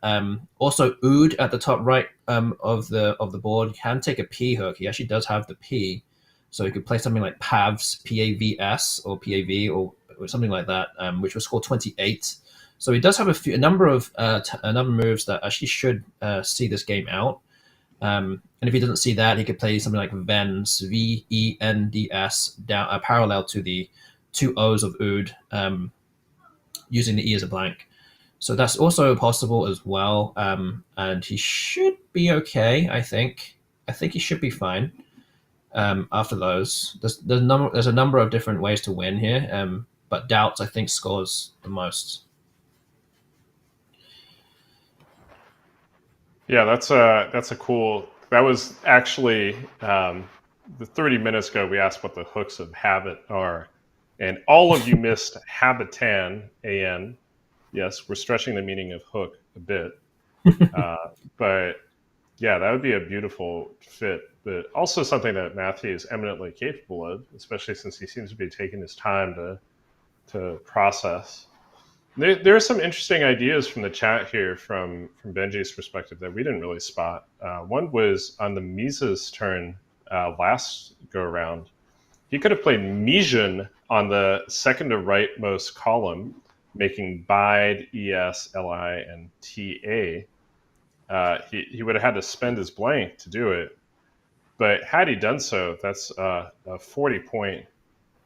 Also, Ood at the top right of the board can take a P hook. He actually does have the P, so he could play something like Pavs, Pavs, or Pav, or something like that, which will score 28. So he does have a number of moves that actually should see this game out. And if he doesn't see that, he could play something like Vens, Vends, down parallel to the two O's of Ood, using the E as a blank. So that's also possible as well. And he should be okay, I think. I think he should be fine after those. There's a number of different ways to win here, but Doubts, I think, scores the most. Yeah, that's a cool. That was actually the 30 minutes ago. We asked what the hooks of habit are, and all of you missed Habitan, an. Yes, we're stretching the meaning of hook a bit, but yeah, that would be a beautiful fit. But also something that Matthew is eminently capable of, especially since he seems to be taking his time to process. There are some interesting ideas from the chat here from Benji's perspective that we didn't really spot. One was on the Mises turn last go around. He could have played Mijin on the second to rightmost column, making Bide, ES, LI, and TA. He would have had to spend his blank to do it. But had he done so, that's a 40 point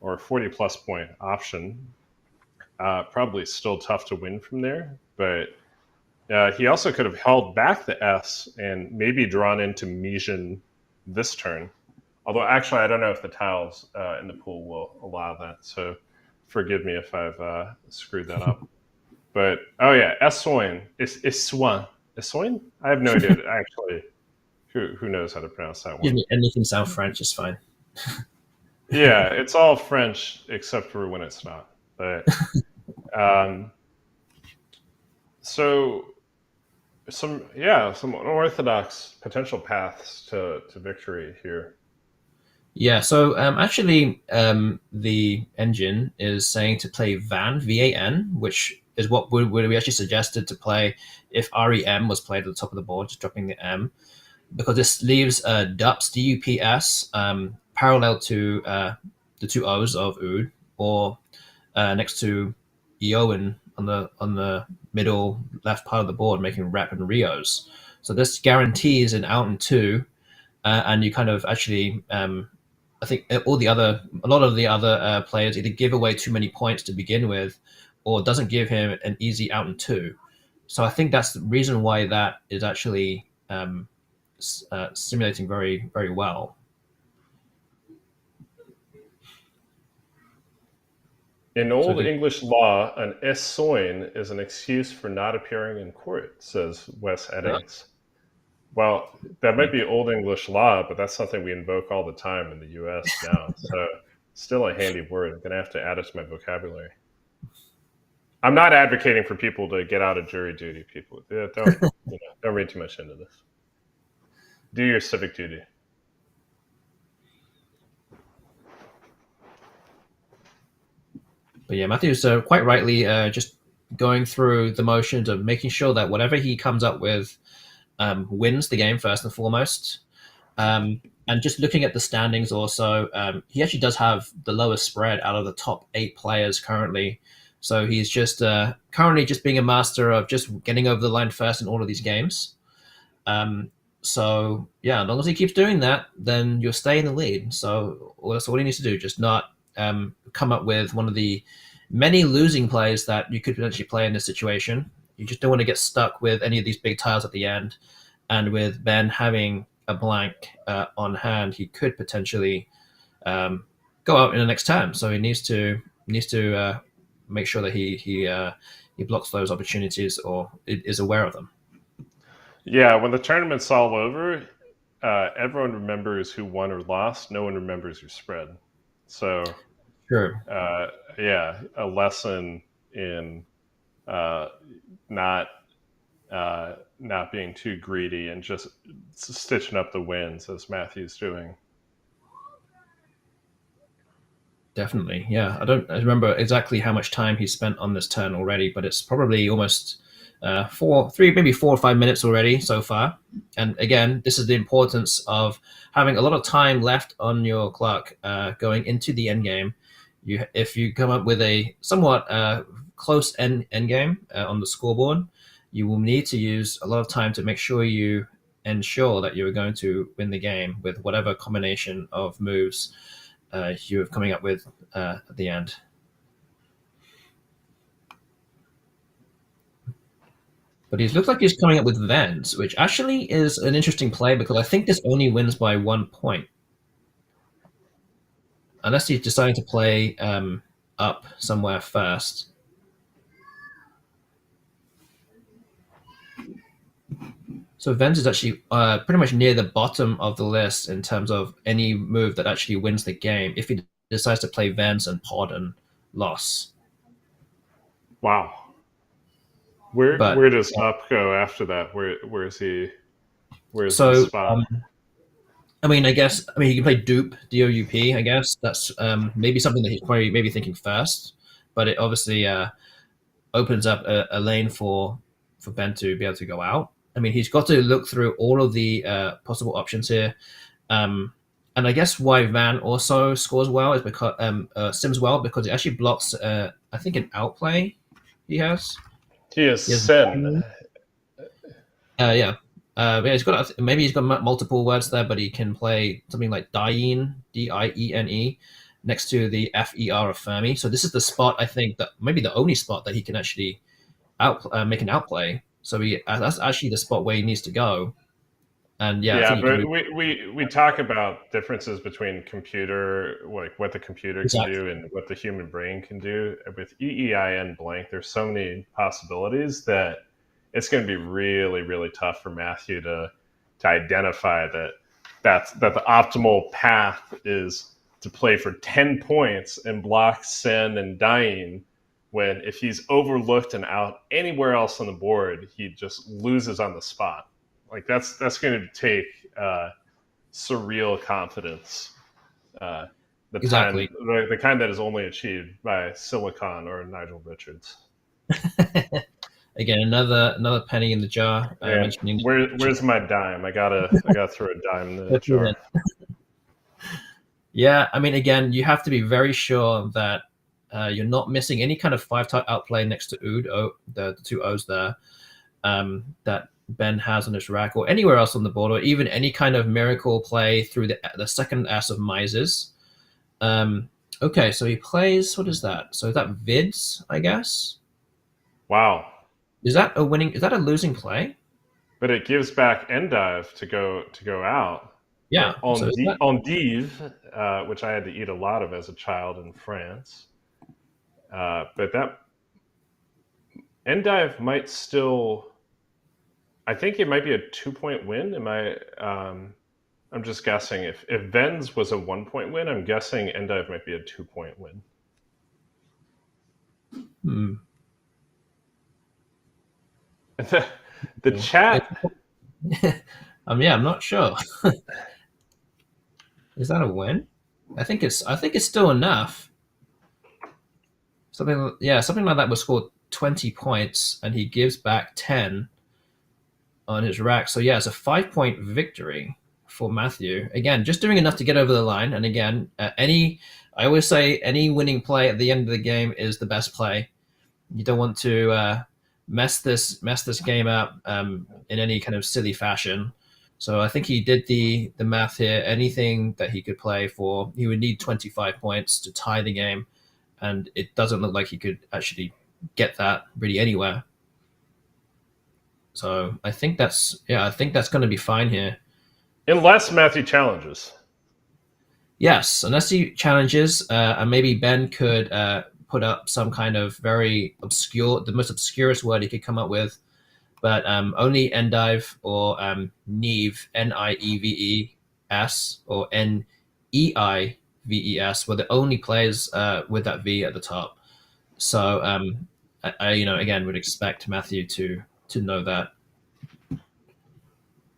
or 40 plus point option. Probably still tough to win from there, but he also could have held back the S and maybe drawn into Mijin this turn. Although actually, I don't know if the tiles in the pool will allow that. So forgive me if I've screwed that up. But oh yeah, Essoin is Essoin. Essoin? I have no idea actually. Who knows how to pronounce that one? Anything sound French is fine. Yeah, it's all French except for when it's not. But so some unorthodox potential paths to victory here. Yeah, so actually, the engine is saying to play VAN, which is what we actually suggested to play if REM was played at the top of the board, just dropping the M, because this leaves DUPS, DUPS, parallel to the two O's of Ood, or next to Eoin on the middle left part of the board, making Rep and Rios. So this guarantees an out and two, and you kind of actually, I think a lot of the other players either give away too many points to begin with, or doesn't give him an easy out and two. So I think that's the reason why that is actually simulating very, very well. In Old English law, an essoin is an excuse for not appearing in court, says Wes Eddings. Well, that might be Old English law, but that's something we invoke all the time in the U.S. now. So still a handy word. I'm going to have to add it to my vocabulary. I'm not advocating for people to get out of jury duty, people. Don't read too much into this. Do your civic duty. But yeah, Matthew's quite rightly just going through the motions of making sure that whatever he comes up with wins the game first and foremost. And just looking at the standings also, he actually does have the lowest spread out of the top 8 players currently. So he's just currently just being a master of just getting over the line first in all of these games. So yeah, as long as he keeps doing that, then you'll stay in the lead. So that's all he needs to do. Just not come up with one of the many losing plays that you could potentially play in this situation. You just don't want to get stuck with any of these big tiles at the end. And with Ben having a blank on hand, he could potentially go out in the next turn. So he needs to make sure that he blocks those opportunities or is aware of them. Yeah, when the tournament's all over, everyone remembers who won or lost. No one remembers your spread. So, Sure. uh, yeah, a lesson in uh, not not being too greedy and just stitching up the wins as Matthew's doing. Definitely, yeah. I remember exactly how much time he spent on this turn already, but it's probably almost maybe 4 or 5 minutes already so far. And again, this is the importance of having a lot of time left on your clock going into the end game. If you come up with a somewhat close end game on the scoreboard, you will need to use a lot of time to make sure you ensure that you are going to win the game with whatever combination of moves you're coming up with at the end. But he looks like he's coming up with Vans, which actually is an interesting play because I think this only wins by 1 point. Unless he's deciding to play up somewhere first. So Vens is actually pretty much near the bottom of the list in terms of any move that actually wins the game. If he decides to play Vens and Pod and Loss. Wow. Where But does Up go after that? Where's he? Where's his so spot? I mean, he can play Dupe, DOUP. I guess that's maybe something that he's probably maybe thinking first, but it obviously opens up a lane for Ben to be able to go out. I mean, he's got to look through all of the possible options here, and I guess why Van also scores well is because Sims well because it actually blocks. I think an outplay he has. He is He has Sin. yeah. Yeah, he's got maybe he's got multiple words there, but he can play something like Diene, Diene, next to the FER of Fermi. So this is the spot I think that maybe the only spot that he can actually make an outplay. So that's actually the spot where he needs to go. And yeah, I Yeah, think you can but move we talk about differences between computer, like what the computer can exactly. do and what the human brain can do. With EEIN blank, there's so many possibilities that it's going to be really, really tough for Matthew to identify that the optimal path is to play for 10 points and block Sen and Dying when if he's overlooked and out anywhere else on the board, he just loses on the spot. Like that's going to take surreal confidence. Uh, Exactly. the kind that is only achieved by Silicon or Nigel Richards. Again, another penny in the jar. And Mentioning where's my dime? I gotta throw a dime in the jar. yeah, I mean, again, you have to be very sure that you're not missing any kind of five-type outplay next to Ood, the two O's there, that Ben has on his rack, or anywhere else on the board, or even any kind of miracle play through the second ass of Mises. Okay, so he plays, what is that? So is that Vids, I guess? Wow. Is that a losing play? But it gives back Endive to go out. Yeah. So is that Endive, which I had to eat a lot of as a child in France. But that Endive might still. I think it might be a 2-point win. I'm just guessing. If Vens was a 1-point win, I'm guessing Endive might be a 2-point win. hmm. The chat. Yeah, I'm not sure. Is that a win? I think it's still enough. Something like that would score 20 points and he gives back 10 on his rack. So yeah, it's a 5-point victory for Matthew. Again, just doing enough to get over the line. And again, I always say any winning play at the end of the game is the best play. You don't want to mess this game up in any kind of silly fashion. So I think he did the math here. Anything that he could play for, he would need 25 points to tie the game, and it doesn't look like he could actually get that really anywhere. So I think that's going to be fine here. Unless Matthew challenges. Yes, unless he challenges, and maybe Ben could put up some kind of very obscure, the most obscurest word he could come up with, but only Endive or Neve, Nieves, or Neives were the only players with that V at the top. So again, would expect Matthew to know that.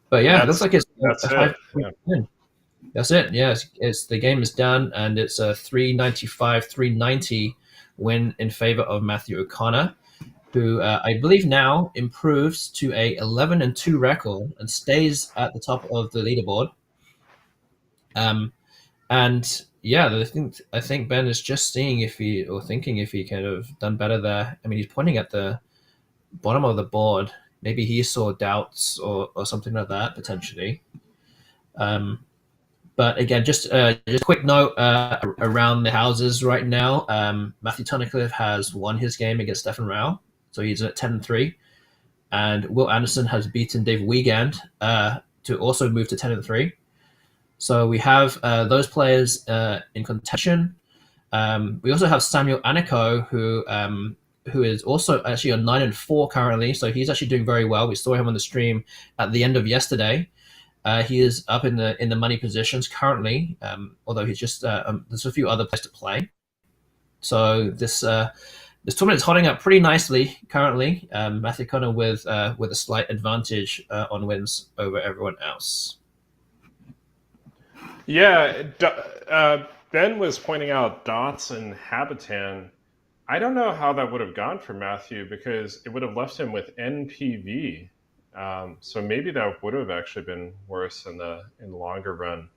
But And yeah, it looks like it's that's a it. 5 Yeah. win. That's it. Yeah, it's the game is done, and it's a 395 390 win in favor of Matthew O'Connor, who I believe now improves to a 11-2 record and stays at the top of the leaderboard. Um, and yeah, I think Ben is just seeing if he or thinking if he could have done better there. I mean, he's pointing at the bottom of the board. Maybe he saw doubts or something like that potentially. Um, But again, just a quick note around the houses right now. Matthew Tunnicliffe has won his game against Stefan Rao, so he's at 10-3, and Will Anderson has beaten Dave Wiegand to also move to 10-3. So we have those players in contention. We also have Samuel Aniko, who is also actually on 9-4 currently. So he's actually doing very well. We saw him on the stream at the end of yesterday. He is up in the money positions currently, although he's just there's a few other players to play. So this tournament is holding up pretty nicely currently. Matthew Connor with a slight advantage on wins over everyone else. Yeah. Ben was pointing out dots and Habitan. I don't know how that would have gone for Matthew because it would have left him with NPV. So maybe that would have actually been worse in the longer run.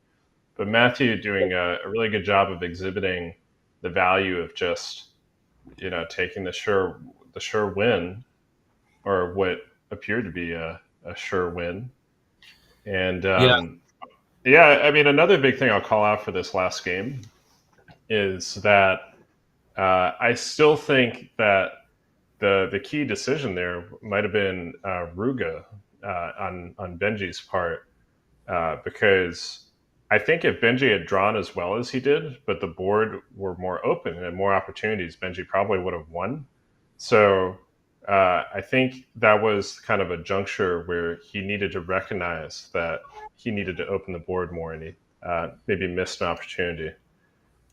But Matthew doing a really good job of exhibiting the value of just taking the sure win, or what appeared to be a sure win. And Yeah, yeah, I mean, another big thing I'll call out for this last game is that I still think that the key decision there might have been Ruga on Benji's part, because I think if Benji had drawn as well as he did, but the board were more open and had more opportunities, Benji probably would have won. So I think that was kind of a juncture where he needed to recognize that he needed to open the board more, and he maybe missed an opportunity.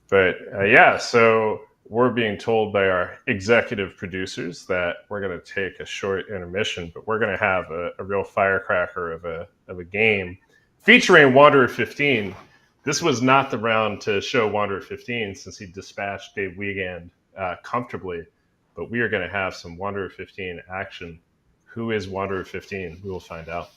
But yeah, so we're being told by our executive producers that we're going to take a short intermission, but we're going to have a real firecracker of a game featuring Wanderer 15. This was not the round to show Wanderer 15 since he dispatched Dave Wiegand comfortably, but we are going to have some Wanderer 15 action. Who is Wanderer 15? We will find out.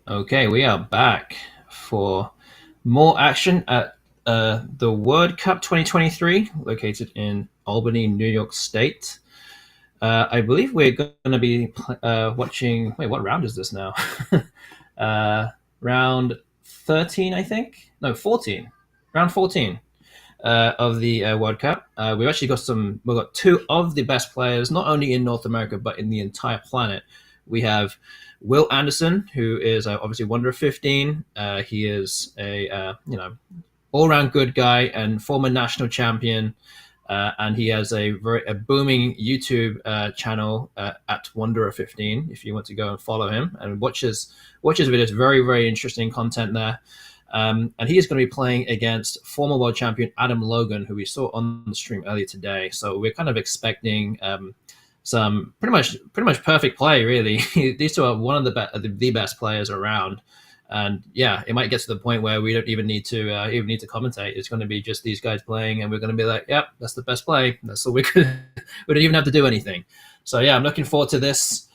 Okay, we are back for more action at the World Cup 2023, located in Albany, New York State. I believe we're going to be watching. Wait, what round is this now? uh, round 13, I think. No, 14. Round 14 of the World Cup. We've actually got some. We've got two of the best players, not only in North America but in the entire planet. We have Will Anderson, who is obviously Wonder of 15. He is a all-round good guy and former national champion. And he has a booming YouTube channel at Wanderer 15. If you want to go and follow him and watch his videos, very interesting content there. And he is going to be playing against former world champion Adam Logan, who we saw on the stream earlier today. So we're kind of expecting some pretty much perfect play. Really, these two are one of the best players around. And yeah, it might get to the point where we don't even need to commentate. It's going to be just these guys playing, and we're going to be like, "Yep, that's the best play." That's all we could. We don't even have to do anything. So yeah, I'm looking forward to this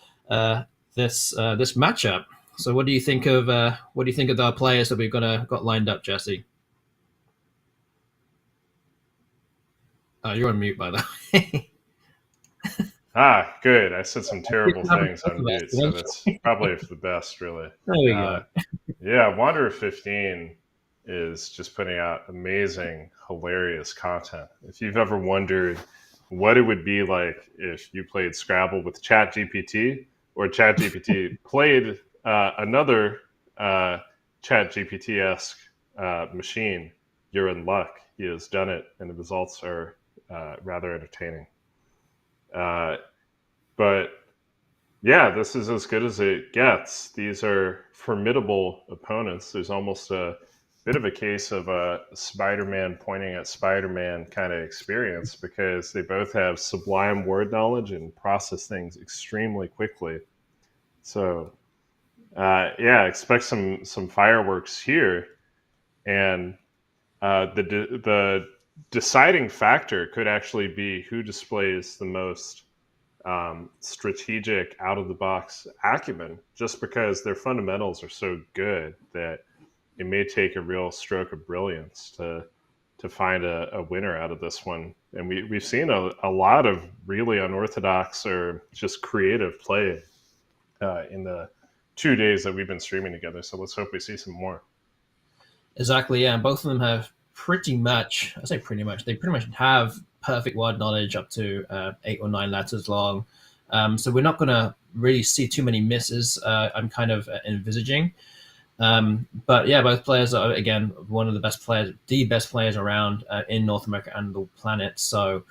matchup. So what do you think of our players that we've got lined up, Jesse? Oh, you're on mute, by the way. Ah, good. I said some terrible things on mute, so that's probably for the best, really. There we go. Yeah, Wanderer 15 is just putting out amazing, hilarious content. If you've ever wondered what it would be like if you played Scrabble with ChatGPT, or ChatGPT played another ChatGPT-esque machine, you're in luck. He has done it, and the results are rather entertaining. But yeah, this is as good as it gets. These are formidable opponents. There's almost a bit of a case of a Spider-Man pointing at Spider-Man kind of experience, because they both have sublime word knowledge and process things extremely quickly. So yeah, expect some fireworks here. And the deciding factor could actually be who displays the most strategic out of the box acumen, just because their fundamentals are so good that it may take a real stroke of brilliance to find a winner out of this one. And we've seen a lot of really unorthodox or just creative play in the 2 days that we've been streaming together. So let's hope we see some more. Exactly, yeah. And both of them have pretty much, I say pretty much, they pretty much have perfect word knowledge up to 8 or 9 letters long. So we're not going to really see too many misses, I'm kind of envisaging. But yeah, both players are, again, one of the best players around in North America and the planet. So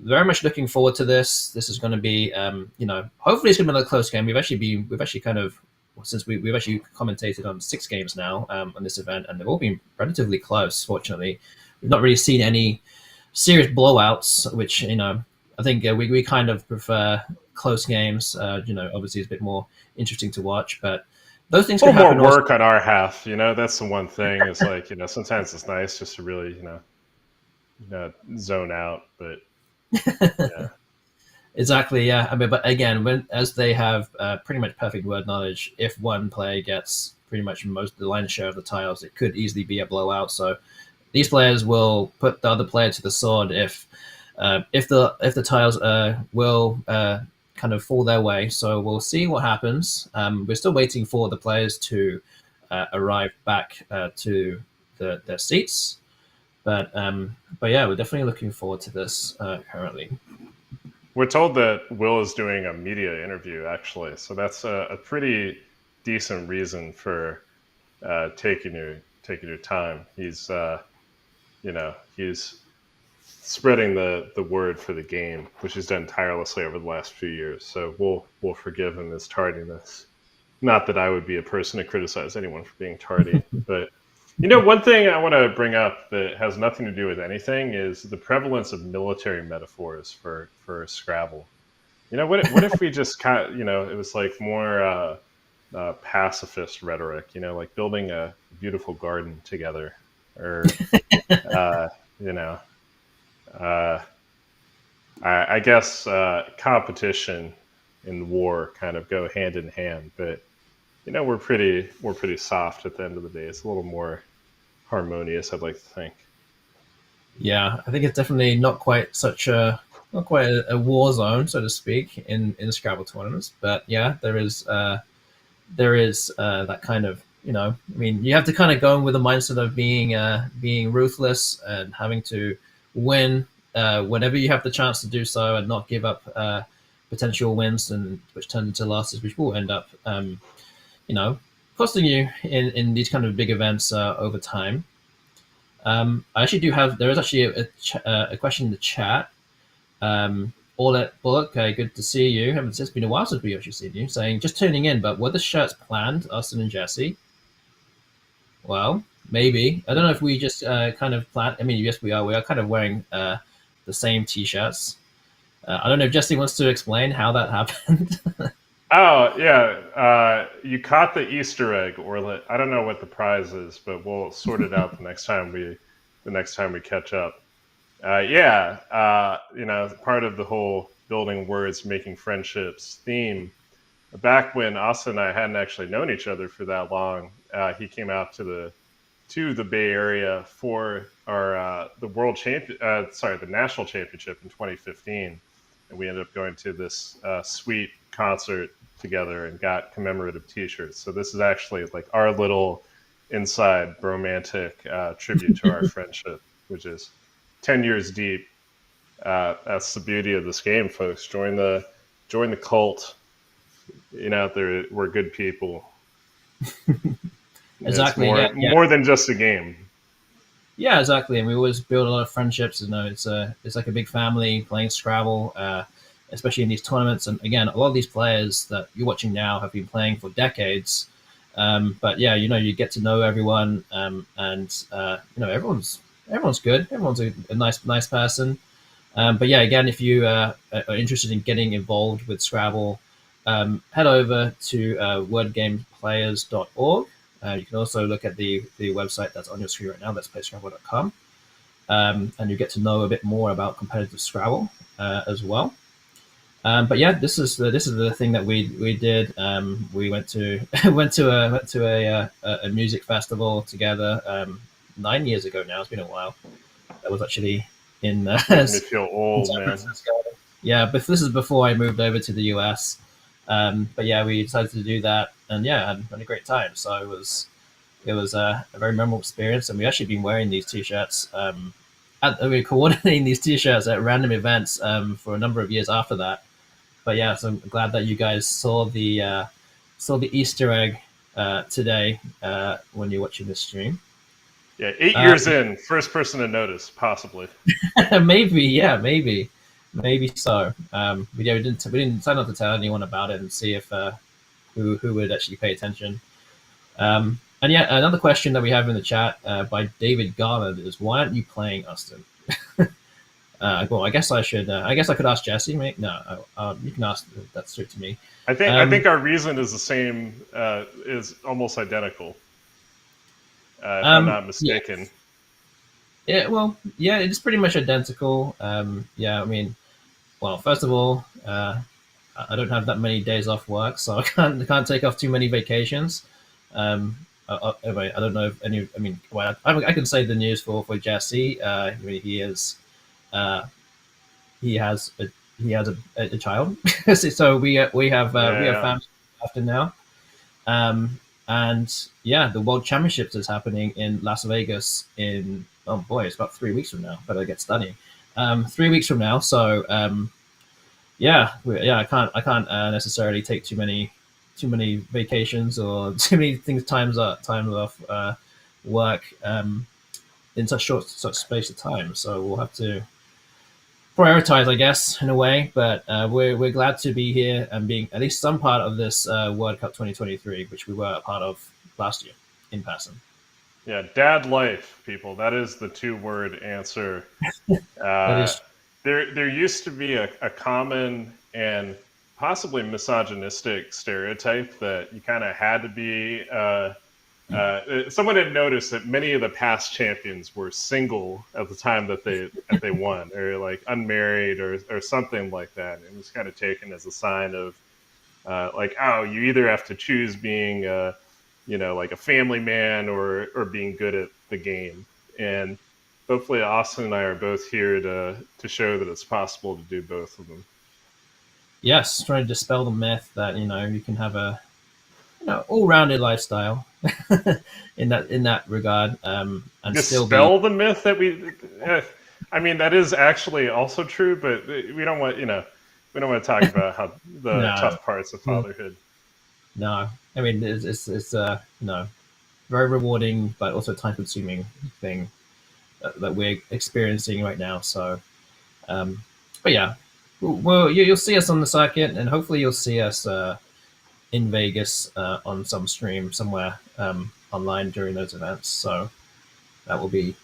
very much looking forward to this. This is going to be, hopefully it's going to be another close game. We've actually kind of, since we've actually commentated on 6 games now on this event, and they've all been relatively close. Fortunately, we've not really seen any serious blowouts, which I think we kind of prefer close games. Obviously it's a bit more interesting to watch, but those things A can little happen. more work on our half, that's the one thing. It's like, sometimes it's nice just to really, zone out. But yeah. Exactly, yeah. I mean, but again, as they have pretty much perfect word knowledge, if one player gets pretty much most of the lion's share of the tiles, it could easily be a blowout. So these players will put the other player to the sword if the tiles will kind of fall their way. So we'll see what happens. We're still waiting for the players to arrive back to their seats, but yeah, we're definitely looking forward to this currently. We're told that Will is doing a media interview, actually, so that's a pretty decent reason for taking your time. He's he's spreading the word for the game, which he's done tirelessly over the last few years. So we'll forgive him his tardiness. Not that I would be a person to criticize anyone for being tardy, but one thing I want to bring up that has nothing to do with anything is the prevalence of military metaphors for Scrabble. What if we just kind of, it was like more pacifist rhetoric, like building a beautiful garden together, or I guess competition and war kind of go hand in hand, but we're pretty soft at the end of the day. It's a little more harmonious, I'd like to think. Yeah, I think it's definitely not quite a war zone, so to speak, in Scrabble tournaments. But yeah, there is that kind of, I mean, you have to kind of go in with the mindset of being ruthless and having to win whenever you have the chance to do so, and not give up potential wins, and which turn into losses, which will end up you know costing you in these kind of big events over time. I actually do have there is actually a question in the chat. Olet Bullock, good to see you. It's been a while since we actually seen you. Saying just tuning in, but were the shirts planned, Austin and Jesse? Well, maybe. I don't know if we just kind of planned. I mean, yes, we are. We are kind of wearing the same t-shirts. I don't know if Jesse wants to explain how that happened. Oh yeah, you caught the Easter egg, or I don't know what the prize is, but we'll sort it out the next time we catch up. Yeah, part of the whole building words, making friendships theme. Back when Austin and I hadn't actually known each other for that long, he came out to the Bay Area for our the the national championship in 2015, and we ended up going to this sweet concert together and got commemorative T-shirts. So this is actually like our little inside romantic tribute to our friendship, which is 10 years deep. That's the beauty of this game, folks. Join the cult. We're good people. It's Exactly. Yeah. Yeah. more than just a game. Yeah. Exactly. And we always build a lot of friendships. It's like a big family playing Scrabble, especially in these tournaments. And again, a lot of these players that you're watching now have been playing for decades. But yeah, you get to know everyone, and everyone's good. Everyone's a nice person. But yeah, again, if you are interested in getting involved with Scrabble, head over to wordgameplayers.org. You can also look at the website that's on your screen right now. That's playscrabble.com, and you get to know a bit more about competitive Scrabble as well. But yeah, this is the thing that we did. We went to went to a music festival together 9 years ago now. It's been a while. That was actually in Making me feel in old, San man. Francisco. Yeah, but this is before I moved over to the US. But yeah, we decided to do that, and yeah, had a great time. So it was a very memorable experience, and we actually been wearing these t-shirts. We were coordinating these t-shirts at random events for a number of years after that. But yeah, so I'm glad that you guys saw the Easter egg today when you're watching this stream. Yeah, 8 years Um, in, first person to notice, possibly. maybe, yeah, maybe so. Yeah, we didn't sign up to tell anyone about it and see if who would actually pay attention. And yeah, another question that we have in the chat by David Garland is, why aren't you playing Austin? Well, I guess I should. I guess I could ask Jesse. Mate. No, you can ask that straight to me. I think our reason is the same, is almost identical, if I'm not Yeah, mistaken. yeah. Well, yeah, it's pretty much identical. Yeah, I mean, well, first of all, I don't have that many days off work, so I can't take off too many vacations. I don't know if any. I mean, well, I can say the news for Jesse. I mean, uh, he has a child, so we have Yeah, family after now. And yeah, the World Championships is happening in Las Vegas in, oh boy, it's about 3 weeks from now. Better get studying. 3 weeks from now, so yeah, I can't necessarily take too many vacations or too many things times off work in such space of time. So we'll have to prioritize, I guess, in a way. But we're glad to be here and being at least some part of this World Cup 2023, which we were a part of last year in person. yeah. Dad life, people. That is the two-word answer. That Uh, is there used to be a common and possibly misogynistic stereotype that you kind of had to be. Someone had noticed that many of the past champions were single at the time that they won, or like unmarried, or something like that. It was kind of taken as a sign of like, oh, you either have to choose being like a family man or being good at the game. And hopefully Austin and I are both here to show that it's possible to do both of them. Yes, trying to dispel the myth that you can have a all-rounded lifestyle in that regard, and still be. Dispel the myth that I mean, that is actually also true, but we don't want we don't want to talk about how the No, tough parts of fatherhood. no. I mean, it's very rewarding, but also time-consuming thing that we're experiencing right now. So, um, but yeah, well, you'll see us on the circuit, and hopefully you'll see us in Vegas on some stream somewhere online during those events. So that will be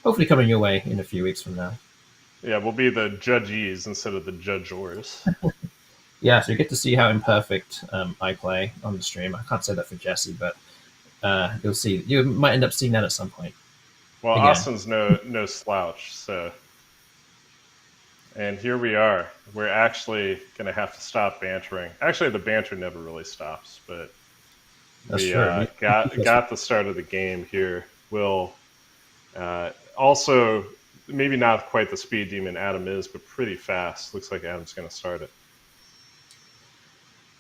hopefully coming your way in a few weeks from now. Yeah, we'll be the judges instead of the judgors. Yeah, so you get to see how imperfect I play on the stream. I can't say that for Jesse, but you'll see. You might end up seeing that at some point. Well, Again, Austin's no slouch, so. And here we are. We're actually going to have to stop bantering. Actually, the banter never really stops, but that's we true. got the start of the game here. We'll also maybe not quite the speed demon Adam is, but pretty fast. Looks like Adam's going to start it.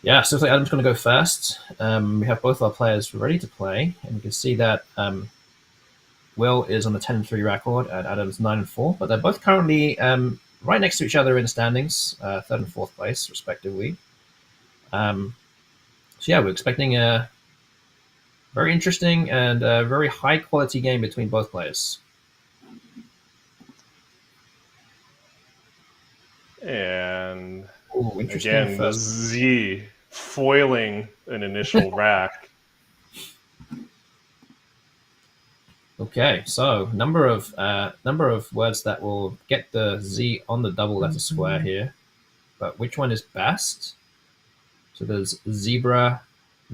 Yeah, so Adam's going to go first. We have both our players ready to play, and we can see that Will is on a 10-3 record, and Adam's 9-4. But they're both currently right next to each other in the standings, third and fourth place, respectively. So yeah, we're expecting a very interesting and very high quality game between both players. And Ooh, interesting again, the first. Z foiling an initial rack. Okay, so number of words that will get the Z on the double letter square here, but which one is best? So there's zebra,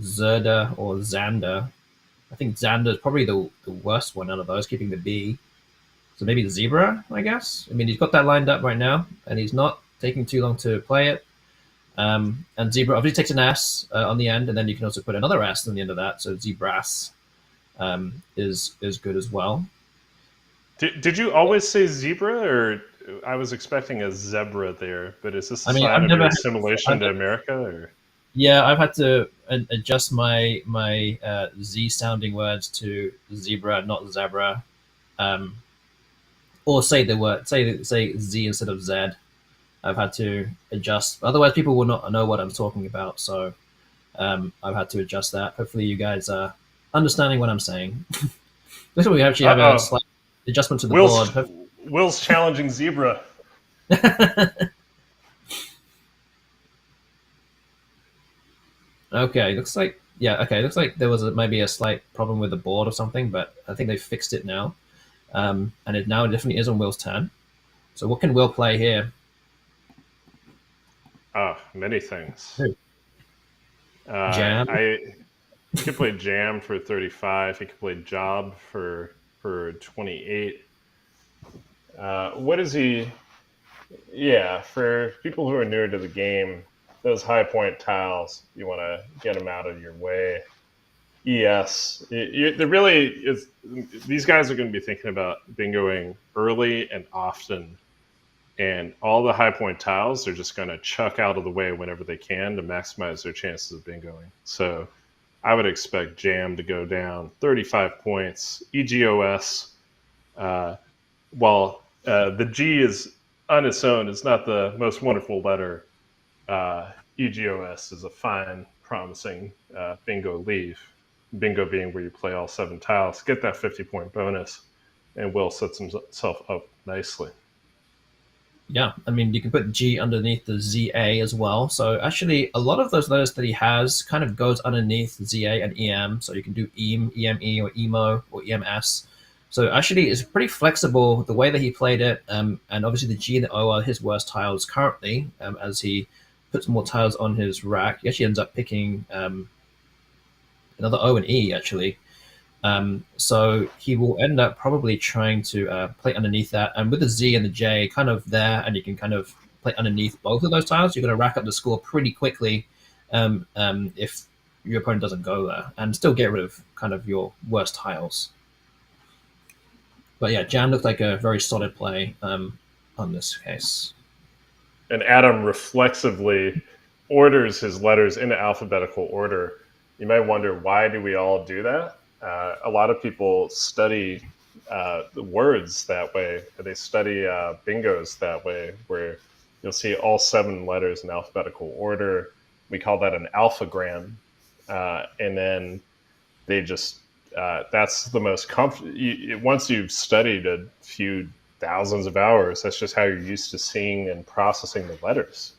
Zerda, or Xander. I think Xander is probably the worst one out of those, keeping the B. So maybe the zebra, I guess. I mean, he's got that lined up right now, and he's not taking too long to play it. And zebra obviously takes an S on the end, and then you can also put another S on the end of that. So zebras is good as well. Did you always say zebra, or I was expecting a zebra there? But is this a I mean, sign I've of never your had, assimilation to America? Or? yeah, I've had to adjust my Z sounding words to zebra, not zebra, or say the word say Z instead of Z. I've had to adjust. Otherwise, people will not know what I'm talking about. So I've had to adjust that. Hopefully, you guys are understanding what I'm saying. This one we actually have a slight adjustment to the board. Will's challenging zebra. Okay, looks like looks like there was maybe a slight problem with the board or something, but I think they fixed it now, and it now definitely is on Will's turn. So what can Will play here? Many things. Jam. He could play Jam for 35. He could play Job for 28. What is he? Yeah, for people who are newer to the game, those high point tiles, you want to get them out of your way. ES. There really is. These guys are going to be thinking about bingoing early and often, and all the high point tiles they're just going to chuck out of the way whenever they can to maximize their chances of bingoing. So I would expect Jam to go down 35 points. EGOS, while the G is on its own, it's not the most wonderful letter. EGOS is a fine, promising bingo leave. Bingo being where you play all 7 tiles, get that 50-point bonus, and Will sets himself up nicely. Yeah, I mean, you can put G underneath the ZA as well. So actually, a lot of those letters that he has kind of goes underneath ZA and EM. So you can do EM, EME, or EMO, or EMS. So actually, it's pretty flexible the way that he played it. And obviously, the G and the O are his worst tiles currently. As he puts more tiles on his rack, he actually ends up picking another O and E, actually. So he will end up probably trying to play underneath that. And with the Z and the J kind of there, and you can kind of play underneath both of those tiles, you're going to rack up the score pretty quickly. if your opponent doesn't go there, and still get rid of kind of your worst tiles. But yeah, Jam looked like a very solid play on this case. And Adam reflexively orders his letters into alphabetical order. You might wonder, why do we all do that? A lot of people study the words that way. They study bingos that way, where you'll see all 7 letters in alphabetical order. We call that an alphagram. And then they just, that's the most comfortable. Once you've studied a few thousands of hours, that's just how you're used to seeing and processing the letters.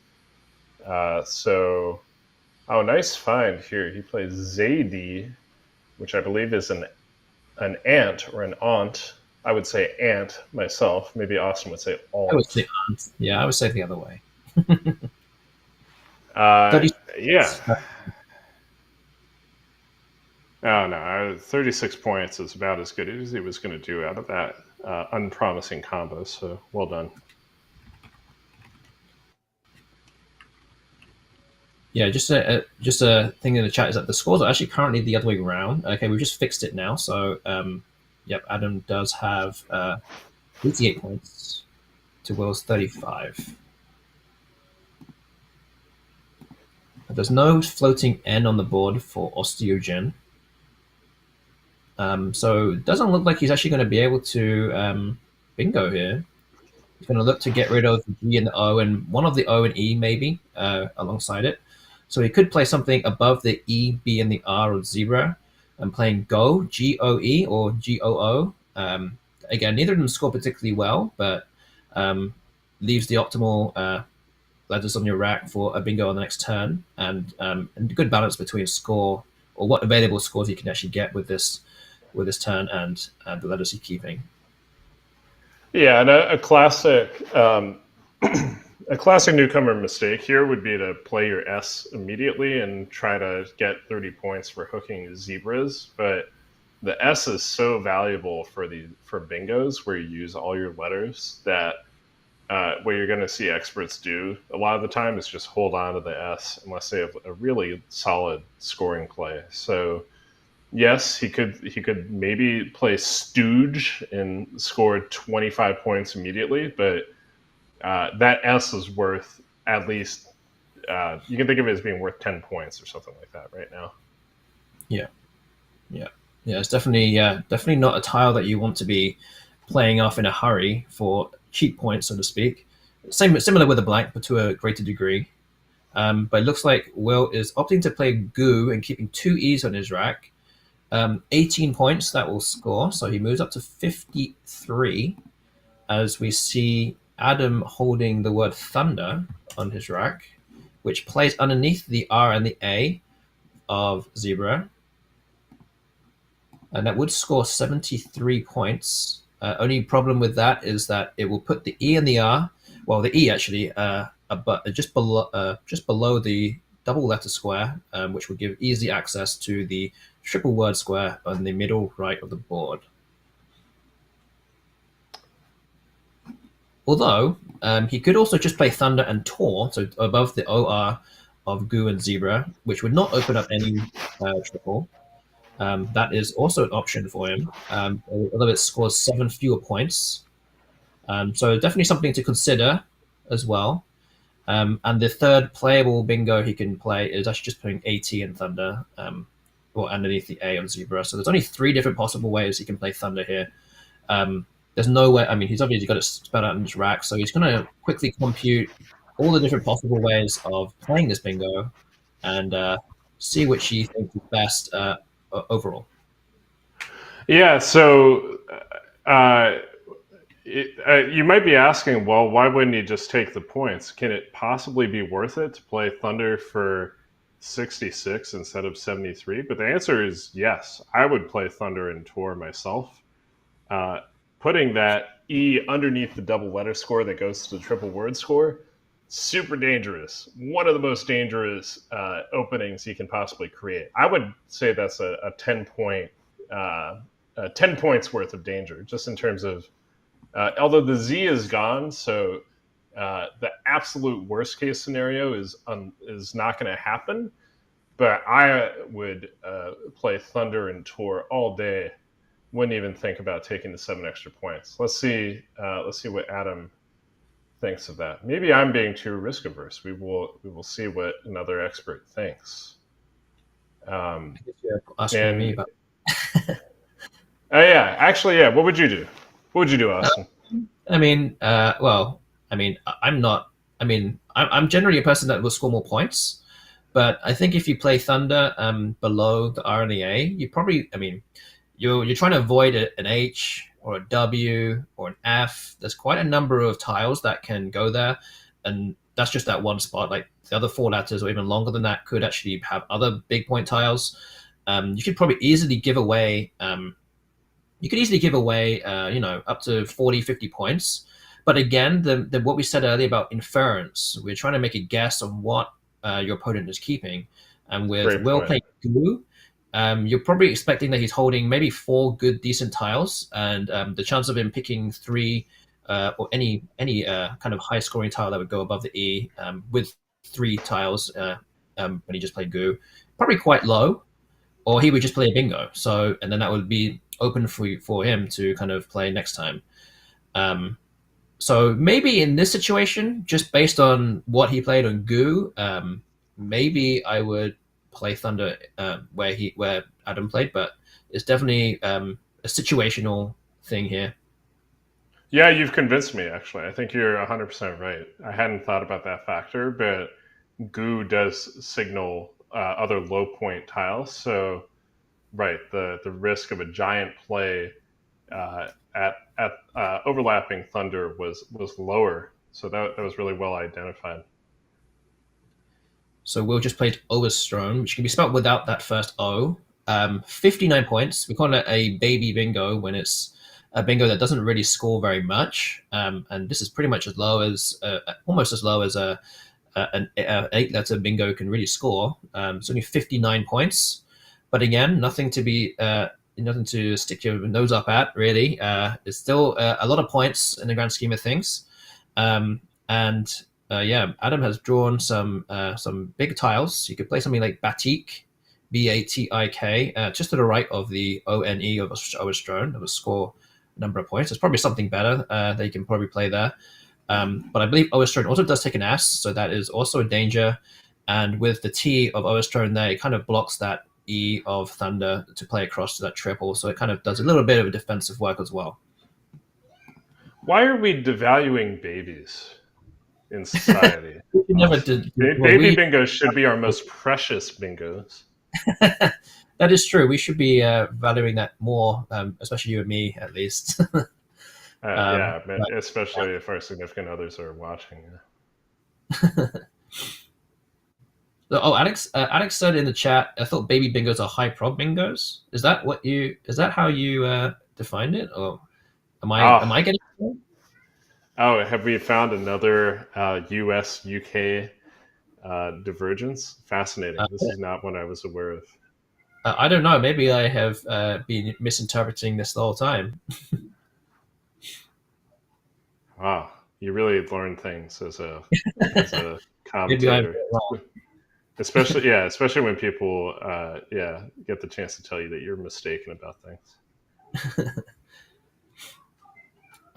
Oh, nice find here. He plays Zaidi, which I believe is an ant or an aunt. I would say ant myself. Maybe Austin would say aunt. I would say aunt. Yeah, I would say the other way. Yeah. Oh, no. 36 points is about as good as he was going to do out of that unpromising combo. So well done. Yeah, just a thing in the chat is that the scores are actually currently the other way around. Okay, we've just fixed it now. So, yep, Adam does have 88 points to Will's 35. There's no floating N on the board for Osteogen. So it doesn't look like he's actually going to be able to bingo here. He's going to look to get rid of the G and the O, and one of the O and E maybe alongside it. So he could play something above the E, B, and the R of zebra, and playing Go, G-O-E or G-O-O. Again, neither of them score particularly well, but leaves the optimal letters on your rack for a bingo on the next turn, and good balance between score, or what available scores you can actually get with this turn, and the letters you're keeping. Yeah, and a classic a classic newcomer mistake here would be to play your S immediately and try to get 30 points for hooking zebras. But the S is so valuable for bingos where you use all your letters that what you're going to see experts do a lot of the time is just hold on to the S unless they have a really solid scoring play. So yes, he could maybe play Stooge and score 25 points immediately, but that S is worth at least, you can think of it as being worth 10 points or something like that right now. Yeah. It's definitely not a tile that you want to be playing off in a hurry for cheap points, so to speak. Similar with a blank, but to a greater degree. But it looks like Will is opting to play Goo and keeping 2 E's on his rack. 18 points that will score, so he moves up to 53 as we see Adam holding the word thunder on his rack, which plays underneath the R and the A of zebra, and that would score 73 points. Only problem with that is that it will put the E and the R, well, the E actually just below the double letter square, which will give easy access to the triple word square on the middle right of the board. Although he could also just play Thunder and Tor, so above the OR of Goo and Zebra, which would not open up any triple. That is also an option for him, although it scores 7 fewer points. So definitely something to consider as well. And the third playable bingo he can play is actually just putting AT and Thunder, or underneath the A on Zebra. So there's only 3 different possible ways he can play Thunder here. There's no way, I mean, he's obviously got it spelled out in his rack, so he's going to quickly compute all the different possible ways of playing this bingo and see which he thinks is best overall. Yeah, so you might be asking, well, why wouldn't he just take the points? Can it possibly be worth it to play Thunder for 66 instead of 73? But the answer is yes. I would play Thunder and Tor myself. Putting that E underneath the double letter score that goes to the triple word score, super dangerous. One of the most dangerous openings you can possibly create. I would say that's a 10 points worth of danger, just in terms of, although the Z is gone, so the absolute worst case scenario is not going to happen. but I would play Thunder and Tor all day. Wouldn't even think about taking the 7 extra points. Let's see. Let's see what Adam thinks of that. Maybe I'm being too risk averse. We will see what another expert thinks. I guess you're asking me And about. yeah, actually, yeah. What would you do? What would you do, Austin? I mean, well, I mean, I'm not. I mean, I'm generally a person that will score more points, but I think if you play Thunder below the R and the A, you probably. I mean, you're trying to avoid an H or a W or an F. There's quite a number of tiles that can go there, and that's just that one spot. Like the other four letters or even longer than that could actually have other big point tiles. You could probably easily give away. You could easily give away, up to 40, 50 points. But again, what we said earlier about inference, we're trying to make a guess on what your opponent is keeping. And with Great Will point. playing Guru, you're probably expecting that he's holding maybe four good, decent tiles, and the chance of him picking three or any kind of high scoring tile that would go above the E with three tiles when he just played Goo, probably quite low. Or he would just play a bingo. So, and then that would be open for him to kind of play next time. Um, so maybe in this situation, just based on what he played on Goo, maybe I would play Thunder where Adam played, but it's definitely a situational thing here. Yeah, you've convinced me. Actually, I think you're 100% right. I hadn't thought about that factor, but Goo does signal other low point tiles. So, right, the risk of a giant play at overlapping Thunder was lower. So that was really well identified. So Will just played Overstrone, which can be spelled without that first O. 59 points. We call it a baby bingo when it's a bingo that doesn't really score very much. And this is pretty much as low as, almost as low as an eight-letter bingo can really score. It's only 59 points. But again, nothing to stick your nose up at, really. It's still a lot of points in the grand scheme of things. And yeah, Adam has drawn some big tiles. You could play something like Batik, Batik, just to the right of the ONE of Overstrone. That will score a number of points. There's probably something better that you can probably play there. But I believe Overstrone also does take an S, so that is also a danger. And with the T of Overstrone there, it kind of blocks that E of Thunder to play across to that triple. So it kind of does a little bit of a defensive work as well. Why are we devaluing babies in society? We never did. Baby bingos should be our most precious bingos. That is true. We should be valuing that more, especially you and me, at least. Yeah, but, especially if our significant others are watching. Oh, Alex said in the chat, I thought baby bingos are high prob bingos. Is that how you defined it, or am I getting it? Oh, have we found another U.S. UK divergence? Fascinating. This is not one I was aware of. I don't know. Maybe I have been misinterpreting this the whole time. Wow, you really learn things as a Maybe I'm commentator. Especially when people get the chance to tell you that you're mistaken about things.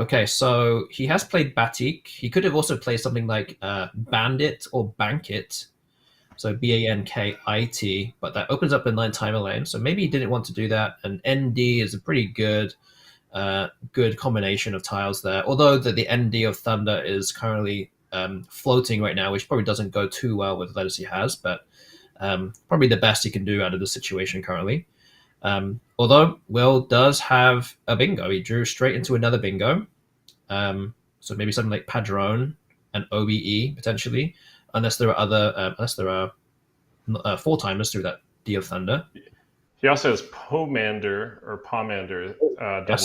Okay, so he has played Batik. He could have also played something like Bandit or Bankit, so Bankit, but that opens up a 9 timer lane. So maybe he didn't want to do that. And ND is a pretty good combination of tiles there. Although the ND of Thunder is currently floating right now, which probably doesn't go too well with the letters he has, but probably the best he can do out of the situation currently. Although Will does have a bingo. He drew straight into another bingo. So maybe something like Padrone and OBE potentially, unless there are four timers through that D of Thunder. He also has Pomander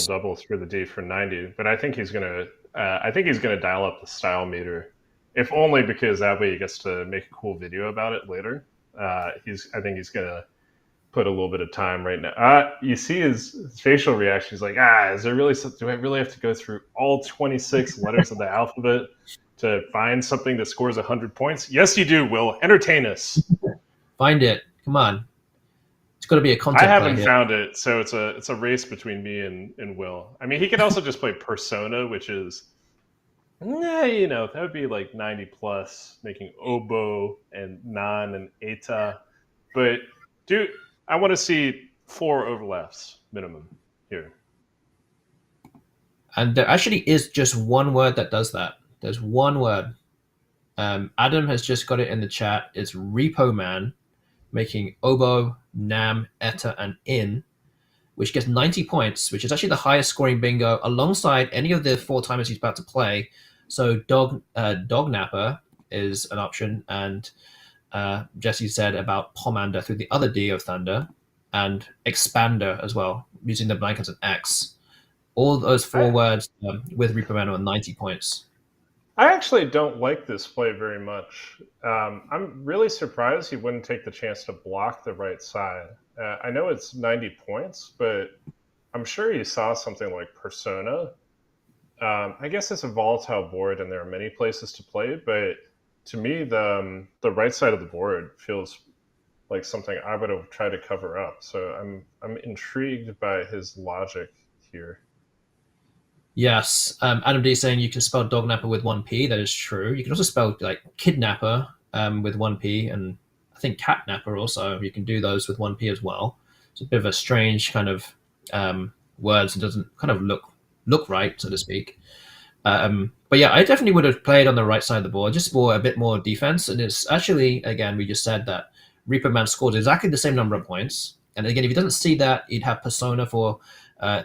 double through the D for 90, but I think he's gonna dial up the style meter, if only because that way he gets to make a cool video about it later. I think he's gonna put a little bit of time right now. You see his facial reaction. He's like, do I really have to go through all 26 letters of the alphabet to find something that scores 100 points? Yes, you do, Will. Entertain us. Find it. Come on, it's got to be a I content play haven't here. found it, so it's a race between me and Will. I mean, he could also just play Persona, which is, that would be like 90 plus, making oboe and nan and eta. But dude, I want to see 4 overlaps minimum here. And there actually is just one word that does that. There's one word. Adam has just got it in the chat. It's Repo Man, making oboe, nam, eta, and in, which gets 90 points, which is actually the highest scoring bingo alongside any of the 4 timers he's about to play. So dog napper is an option, and Jesse said about pomander through the other D of thunder, and expander as well, using the blank as an X. All those 4 words with Reaper Man are 90 points. I actually don't like this play very much. I'm really surprised he wouldn't take the chance to block the right side. I know it's 90 points, but I'm sure he saw something like Persona. I guess it's a volatile board, and there are many places to play. But to me, the right side of the board feels like something I would have tried to cover up. So I'm intrigued by his logic here. Yes, Adam D saying you can spell dognapper with 1P. That is true. You can also spell like kidnapper with 1P, and I think catnapper also. You can do those with 1P as well. It's a bit of a strange kind of words. It doesn't kind of look right, so to speak. But yeah, I definitely would have played on the right side of the board just for a bit more defense. And it's actually, again, we just said that Reaper Man scored exactly the same number of points. And again, if he doesn't see that, he'd have Persona for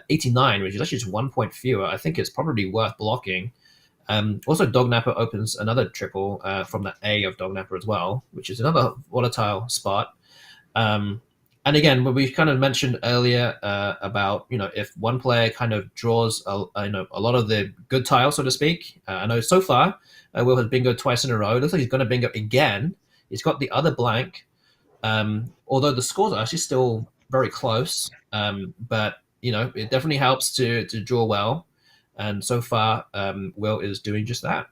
89, which is actually just 1 point fewer. I think it's probably worth blocking. Also, Dognapper opens another triple from the A of Dognapper as well, which is another volatile spot. And again, what we kind of mentioned earlier about, if one player kind of draws a lot of the good tiles, so to speak. I know so far Will has bingoed twice in a row. It looks like he's going to bingo again. He's got the other blank. Although the scores are actually still very close, but it definitely helps to draw well. And so far, Will is doing just that.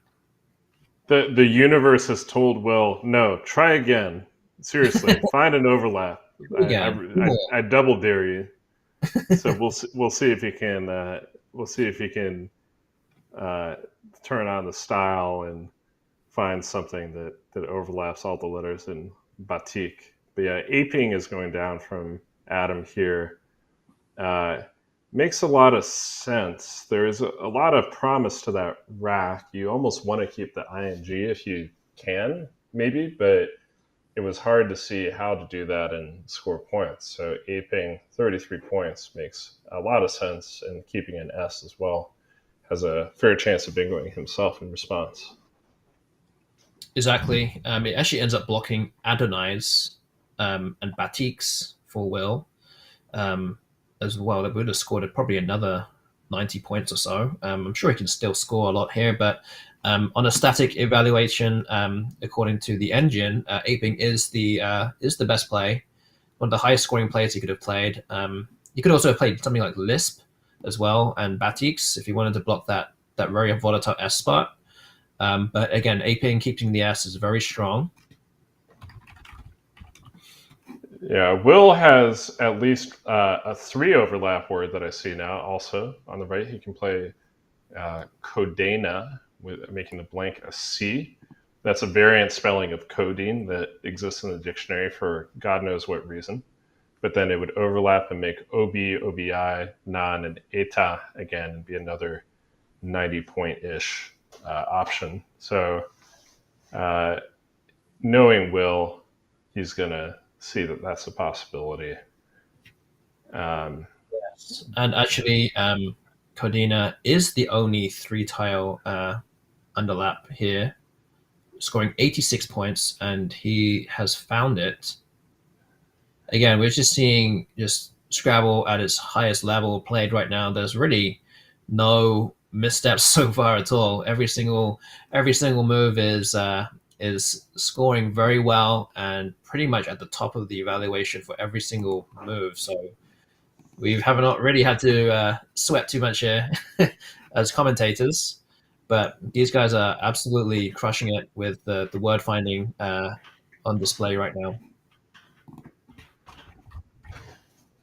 The universe has told Will, no, try again. Seriously, find an overlap. I double dare you. So we'll see if he can turn on the style and find something that overlaps all the letters in batik. But yeah, aping is going down from Adam here. Makes a lot of sense. There is a lot of promise to that rack. You almost want to keep the ing if you can, maybe, but it was hard to see how to do that and score points. So aping 33 points makes a lot of sense, and keeping an S as well has a fair chance of bingoing himself in response. Exactly. It actually ends up blocking Adonai's and Batik's for Will as well. That would have scored probably another 90 points or so. I'm sure he can still score a lot here, but on a static evaluation, according to the engine, aping is the best play, one of the highest scoring players he could have played. You could also have played something like Lisp as well, and Batik's if you wanted to block that very volatile S spot. But again, aping keeping the S is very strong. Yeah, Will has at least a 3 overlap word that I see now. Also on the right, he can play Codena, with making the blank a C. That's a variant spelling of codeine that exists in the dictionary for God knows what reason. But then it would overlap and make OB, OBI, non, and ETA again, and be another 90-point-ish option. So knowing Will, he's going to see that that's a possibility. Yes. And actually, Codina is the only 3-tile underlap here, scoring 86 points, and he has found it. Again, we're just seeing just Scrabble at its highest level played right now. There's really no missteps so far at all. Every single move is scoring very well and pretty much at the top of the evaluation for every single move. So we have not really had to sweat too much here as commentators, but these guys are absolutely crushing it with the word finding on display right now.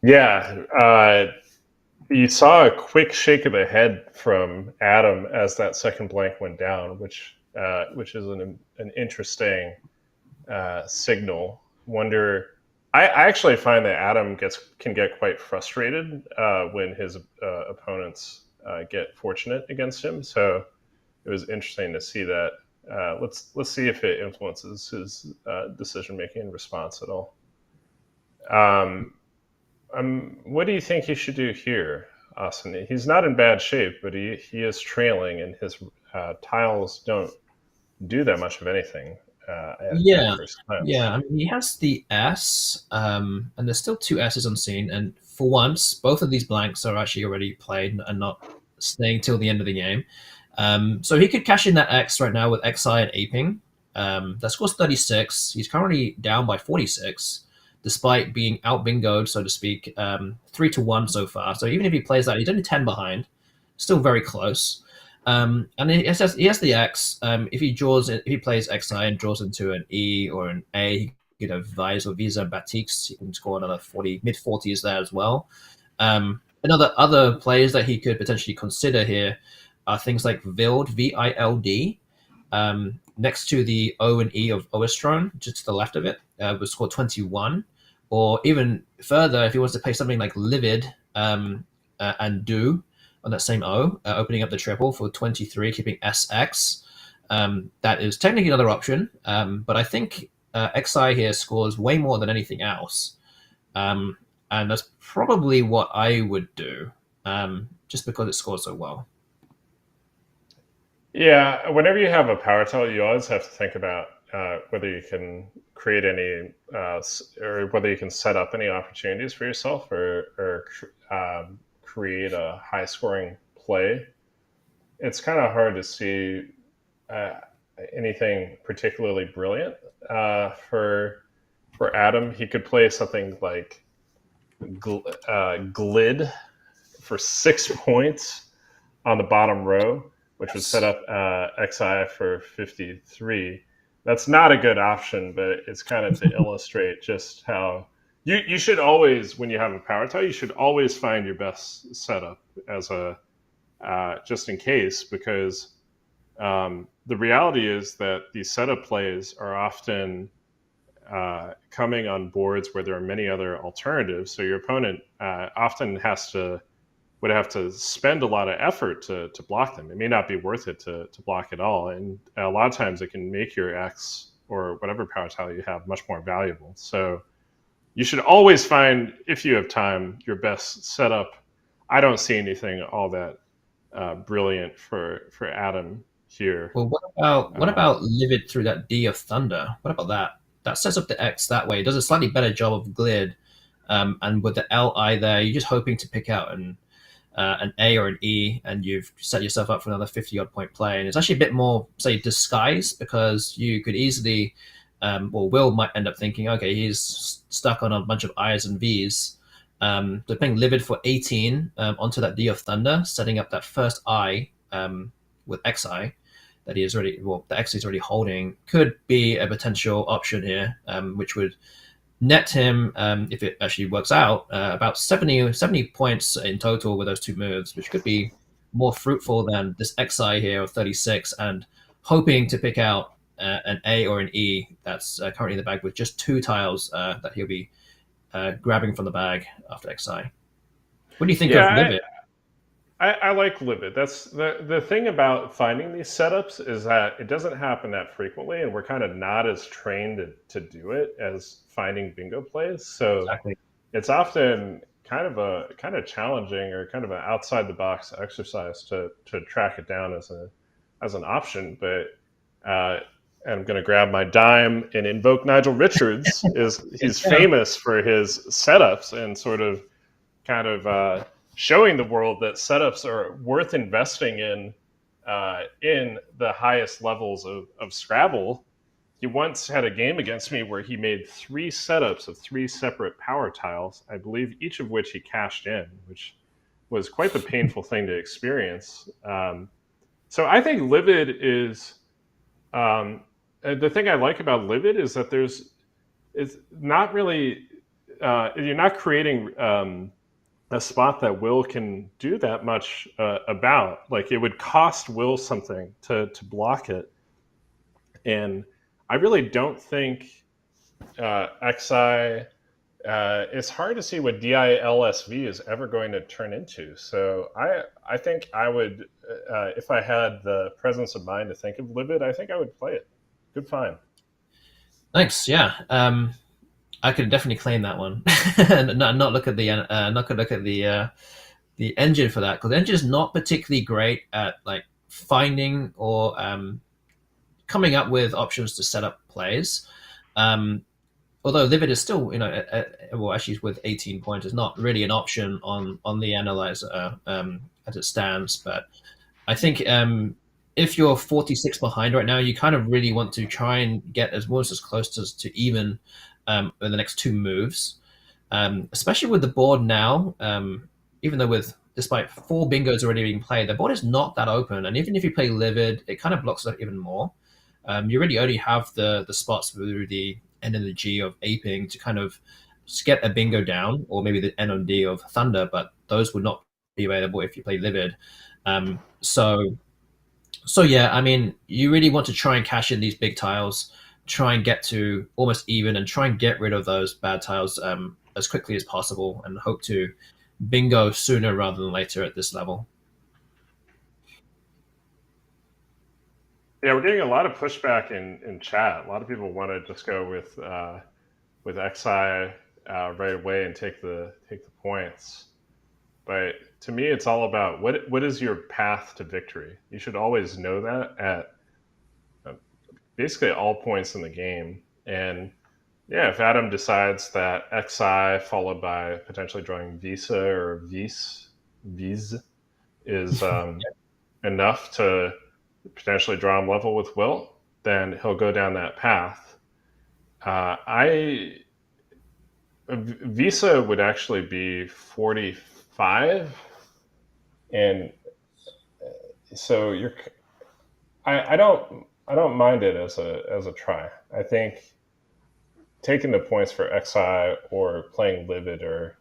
Yeah, you saw a quick shake of the head from Adam as that second blank went down, which is an interesting signal. Wonder. I actually find that Adam can get quite frustrated when his opponents get fortunate against him. So it was interesting to see that. Let's see if it influences his decision making response at all. Um, what do you think he should do here, Austin? He's not in bad shape, but he is trailing, and his tiles don't do that much of anything at Yeah, first glance. yeah. I mean, he has the S, and there's still two S's on scene. And for once, both of these blanks are actually already played and not staying till the end of the game. So he could cash in that X right now with XI and aping. That scores 36. He's currently down by 46, despite being out bingoed, so to speak, 3-1 so far. So even if he plays that, he's only 10 behind, still very close. And he has the X. If he plays XI and draws into an E or an A, he could have Vise or Visa Batiks. He can score another 40, mid 40s there as well. Another other players that he could potentially consider here are things like Vild, Vild, next to the O and E of Oestron, just to the left of it, would score 21. Or even further, if he wants to play something like Livid and Do on that same O, opening up the triple for 23, keeping SX. That is technically another option, but I think XI here scores way more than anything else. And that's probably what I would do, just because it scores so well. Yeah, whenever you have a power tile, you always have to think about whether you can create any or whether you can set up any opportunities for yourself or create a high scoring play. It's kind of hard to see uh, anything particularly brilliant for Adam. He could play something like Glid for 6 points on the bottom row, which would set Yes. up XI for 53. That's not a good option, but it's kind of to illustrate just how you should always, when you have a power tile, you should always find your best setup as a just in case, because the reality is that these setup plays are often coming on boards where there are many other alternatives. So your opponent often would have to spend a lot of effort to block them. It may not be worth it to block at all, and a lot of times it can make your X or whatever power tile you have much more valuable. So you should always find, if you have time, your best setup. I don't see anything all that brilliant for Adam here. Well, what about Um, Livid through that D of Thunder? What about that? That sets up the X that way. It does a slightly better job of Glid, and with the Li there, you're just hoping to pick out an A or an E, and you've set yourself up for another 50 odd point play. And it's actually a bit more, say, disguised because you could easily, or Will might end up thinking, okay, he's stuck on a bunch of I's and V's. They're playing Livid for 18 onto that D of Thunder, setting up that first I with XI that he is already, well, the X he's already holding could be a potential option here, which would net him, if it actually works out, about 70 points in total with those two moves, which could be more fruitful than this XI here of 36 and hoping to pick out an A or an E that's currently in the bag with just two tiles that he'll be grabbing from the bag after XI. What do you think of yeah, Livid? I like Livid. That's the thing about finding these setups is that it doesn't happen that frequently, and we're kind of not as trained to do it as finding bingo plays. So Exactly. it's often kind of challenging or kind of an outside the box exercise to track it down as an option. But I'm going to grab my dime and invoke Nigel Richards. Is Yes, he's yeah. famous for his setups and sort of kind of showing the world that setups are worth investing in the highest levels of Scrabble. He once had a game against me where he made three setups of three separate power tiles, I believe each of which he cashed in, which was quite the painful thing to experience. So I think Livid is the thing I like about Livid is that there's it's not really you're not creating a spot that Will can do that much about. Like it would cost Will something to block it, and I really don't think XI. It's hard to see what DILSV is ever going to turn into. So I think I would, if I had the presence of mind to think of Livid, I think I would play it. Good find. Thanks. Yeah. I could definitely claim that one, and not look at the engine for that, because the engine is not particularly great at like finding or coming up with options to set up plays. Um, Although Livid is still, well, actually with 18 points, is not really an option on the analyzer as it stands. But I think if you're 46 behind right now, you kind of really want to try and get as close to even in the next two moves, especially with the board now. Even though despite four bingos already being played, the board is not that open, and even if you play Livid, it kind of blocks it even more. You really only have the spots through the N and the G of aping to kind of get a bingo down, or maybe the N and D of Thunder, but those would not be available if you play Livid. So yeah, I mean, you really want to try and cash in these big tiles, try and get to almost even, and try and get rid of those bad tiles as quickly as possible, and hope to bingo sooner rather than later at this level. Yeah, we're getting a lot of pushback in chat. A lot of people want to just go with XI right away and take the points. But to me, it's all about what is your path to victory. You should always know that at basically all points in the game. And yeah, if Adam decides that XI followed by potentially drawing Visa or Vis is enough to potentially draw him level with Will, then he'll go down that path. Visa would actually be 45, and so I don't mind it as a try. I think taking the points for XI or playing Livid, or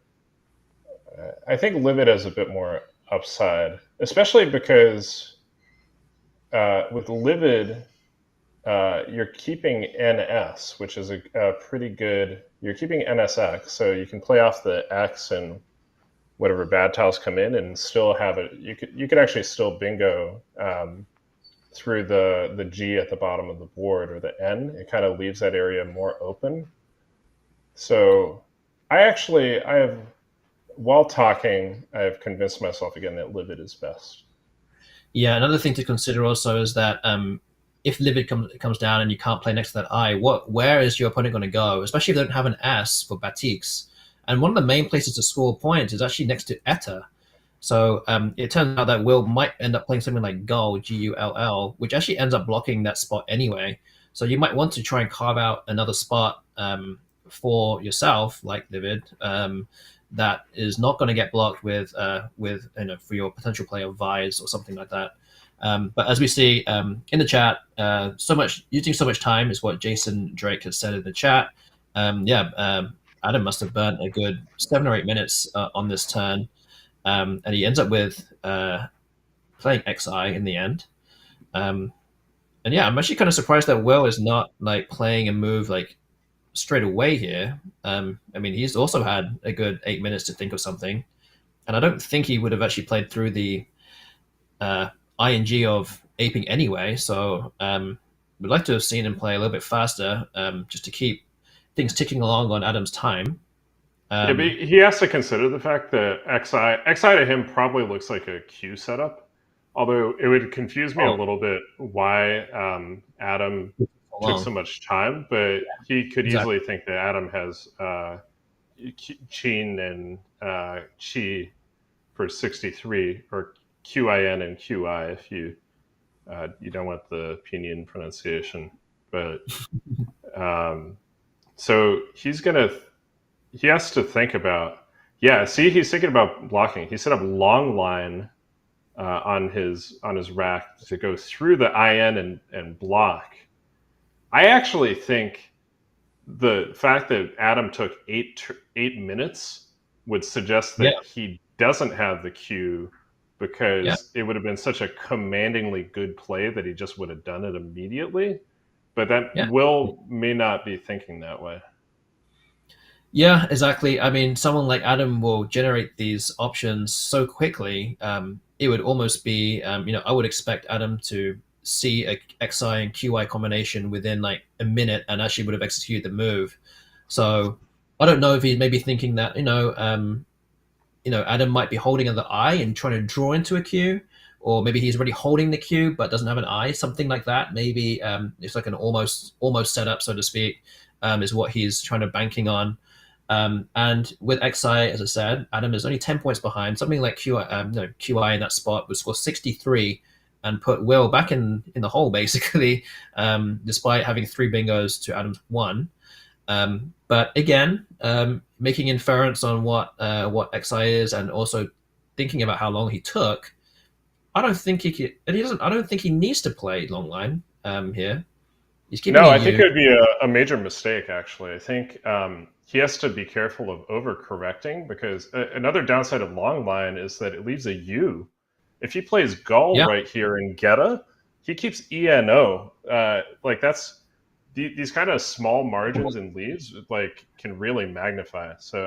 I think Livid has a bit more upside, especially because with Livid, you're keeping NS, which is a pretty good. You're keeping NSX, so you can play off the X and whatever bad tiles come in, and still have it. You could actually still bingo through the G at the bottom of the board, or the N. It kind of leaves that area more open. So while talking, I have convinced myself again that Livid is best. Yeah, another thing to consider also is that if Livid comes down and you can't play next to that I, where is your opponent going to go? Especially if they don't have an S for Batiks. And one of the main places to score points is actually next to Eta. So it turns out that Will might end up playing something like Gull, Gull, which actually ends up blocking that spot anyway. So you might want to try and carve out another spot for yourself, like Livid, that is not going to get blocked with for your potential player Vise or something like that. But as we see in the chat, using so much time is what Jason Drake has said in the chat. Adam must have burnt a good 7 or 8 minutes on this turn, and he ends up with playing XI in the end. And yeah, I'm actually kind of surprised that Will is not like playing a move like straight away here. I mean, he's also had a good 8 minutes to think of something, and I don't think he would have actually played through the ING of aping anyway. So we'd like to have seen him play a little bit faster, just to keep things ticking along on Adam's time. Yeah, but he has to consider the fact that XI to him probably looks like a Q setup. Although it would confuse me a little bit why Adam took so much time, but he could easily think that Adam has Chin and Chi for 63, or QIN and QI if you don't want the Pinyin pronunciation. But so he has to think about, he's thinking about blocking. He set up long line on his rack to go through the IN and block. I actually think the fact that Adam took 8 minutes would suggest Yeah, that he doesn't have the cue, yeah, because it would have been such a commandingly good play that he just would have done it immediately. But that yeah. Will may not be thinking that way. Yeah, exactly. I mean, someone like Adam will generate these options so quickly. It would almost be, I would expect Adam to see a XI and QI combination within like a minute and actually would have executed the move. So I don't know if he's maybe thinking that, Adam might be holding the eye and trying to draw into a Q, or maybe he's already holding the Q but doesn't have an eye, something like that. Maybe it's like an almost setup, so to speak, is what he's trying to banking on. And with XI, as I said, Adam is only 10 points behind. Something like QI in that spot would score 63 and put Will back in the hole, basically, despite having 3 bingos to Adam's 1. But again, making inference on what XI is, and also thinking about how long he took, I don't think he could, and he doesn't. I don't think he needs to play long line here. He's keeping No, a I think U. it would be a major mistake, actually. I think he has to be careful of overcorrecting, because another downside of long line is that it leaves a U. If he plays Gull Yeah, right here in Geta, he keeps ENO. Like that's these kind of small margins and leaves like can really magnify. So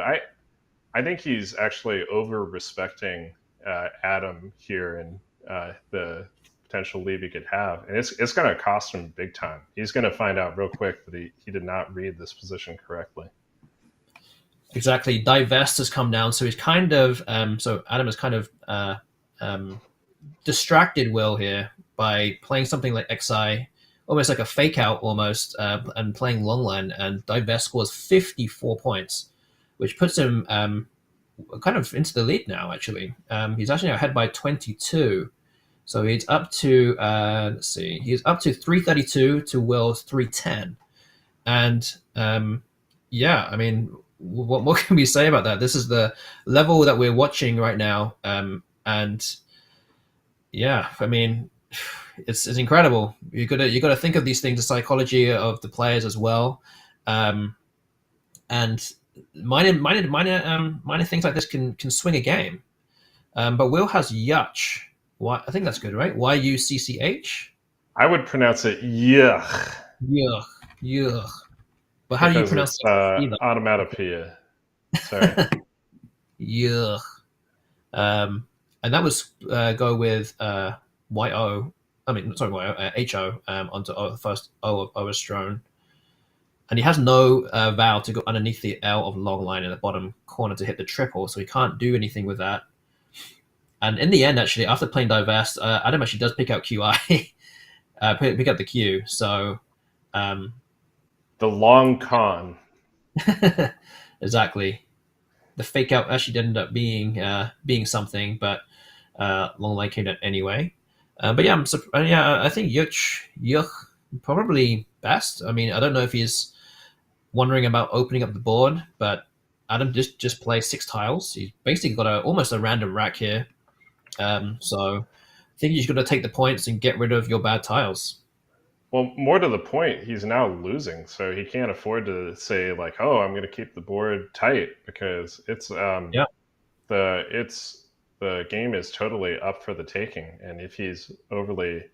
I think he's actually over respecting Adam here, and the potential lead he could have, and it's going to cost him big time. He's going to find out real quick that he did not read this position correctly. exactly. Divest has come down, so he's kind of so Adam has kind of distracted Will here by playing something like XI, almost like a fake out almost, and playing long line, and Divest scores 54 points, which puts him kind of into the lead now. Actually, he's actually ahead by 22. So he's up to let's see, he's up to 332 to Will's 310, and yeah, I mean, what can we say about that? This is the level that we're watching right now, and yeah, I mean, it's incredible. You got to think of these things, the psychology of the players as well, and minor things like this can swing a game. But Will has Yuch. Why? I think that's good, right? Yucch. I would pronounce it yuck, Yuck, yuck. But how do you because pronounce it's it? onomatopoeia. Sorry. Yuck. And that was go with yo. I mean, sorry, ho onto the first O of Oestrone. And he has no vowel to go underneath the L of long line in the bottom corner to hit the triple, so he can't do anything with that. And in the end, actually, after playing Divest, Adam actually does pick out QI, pick up the Q. So, The long con. exactly, the fake out actually did end up being something, but long line came out anyway. But yeah, I think Yuch probably best. I mean, I don't know if he's wondering about opening up the board, but Adam just plays 6 tiles. He's basically got almost a random rack here. So I think you're going to take the points and get rid of your bad tiles. Well, more to the point, he's now losing, so he can't afford to say like, "Oh, I'm going to keep the board tight," because Yeah, the game is totally up for the taking, and if he's overly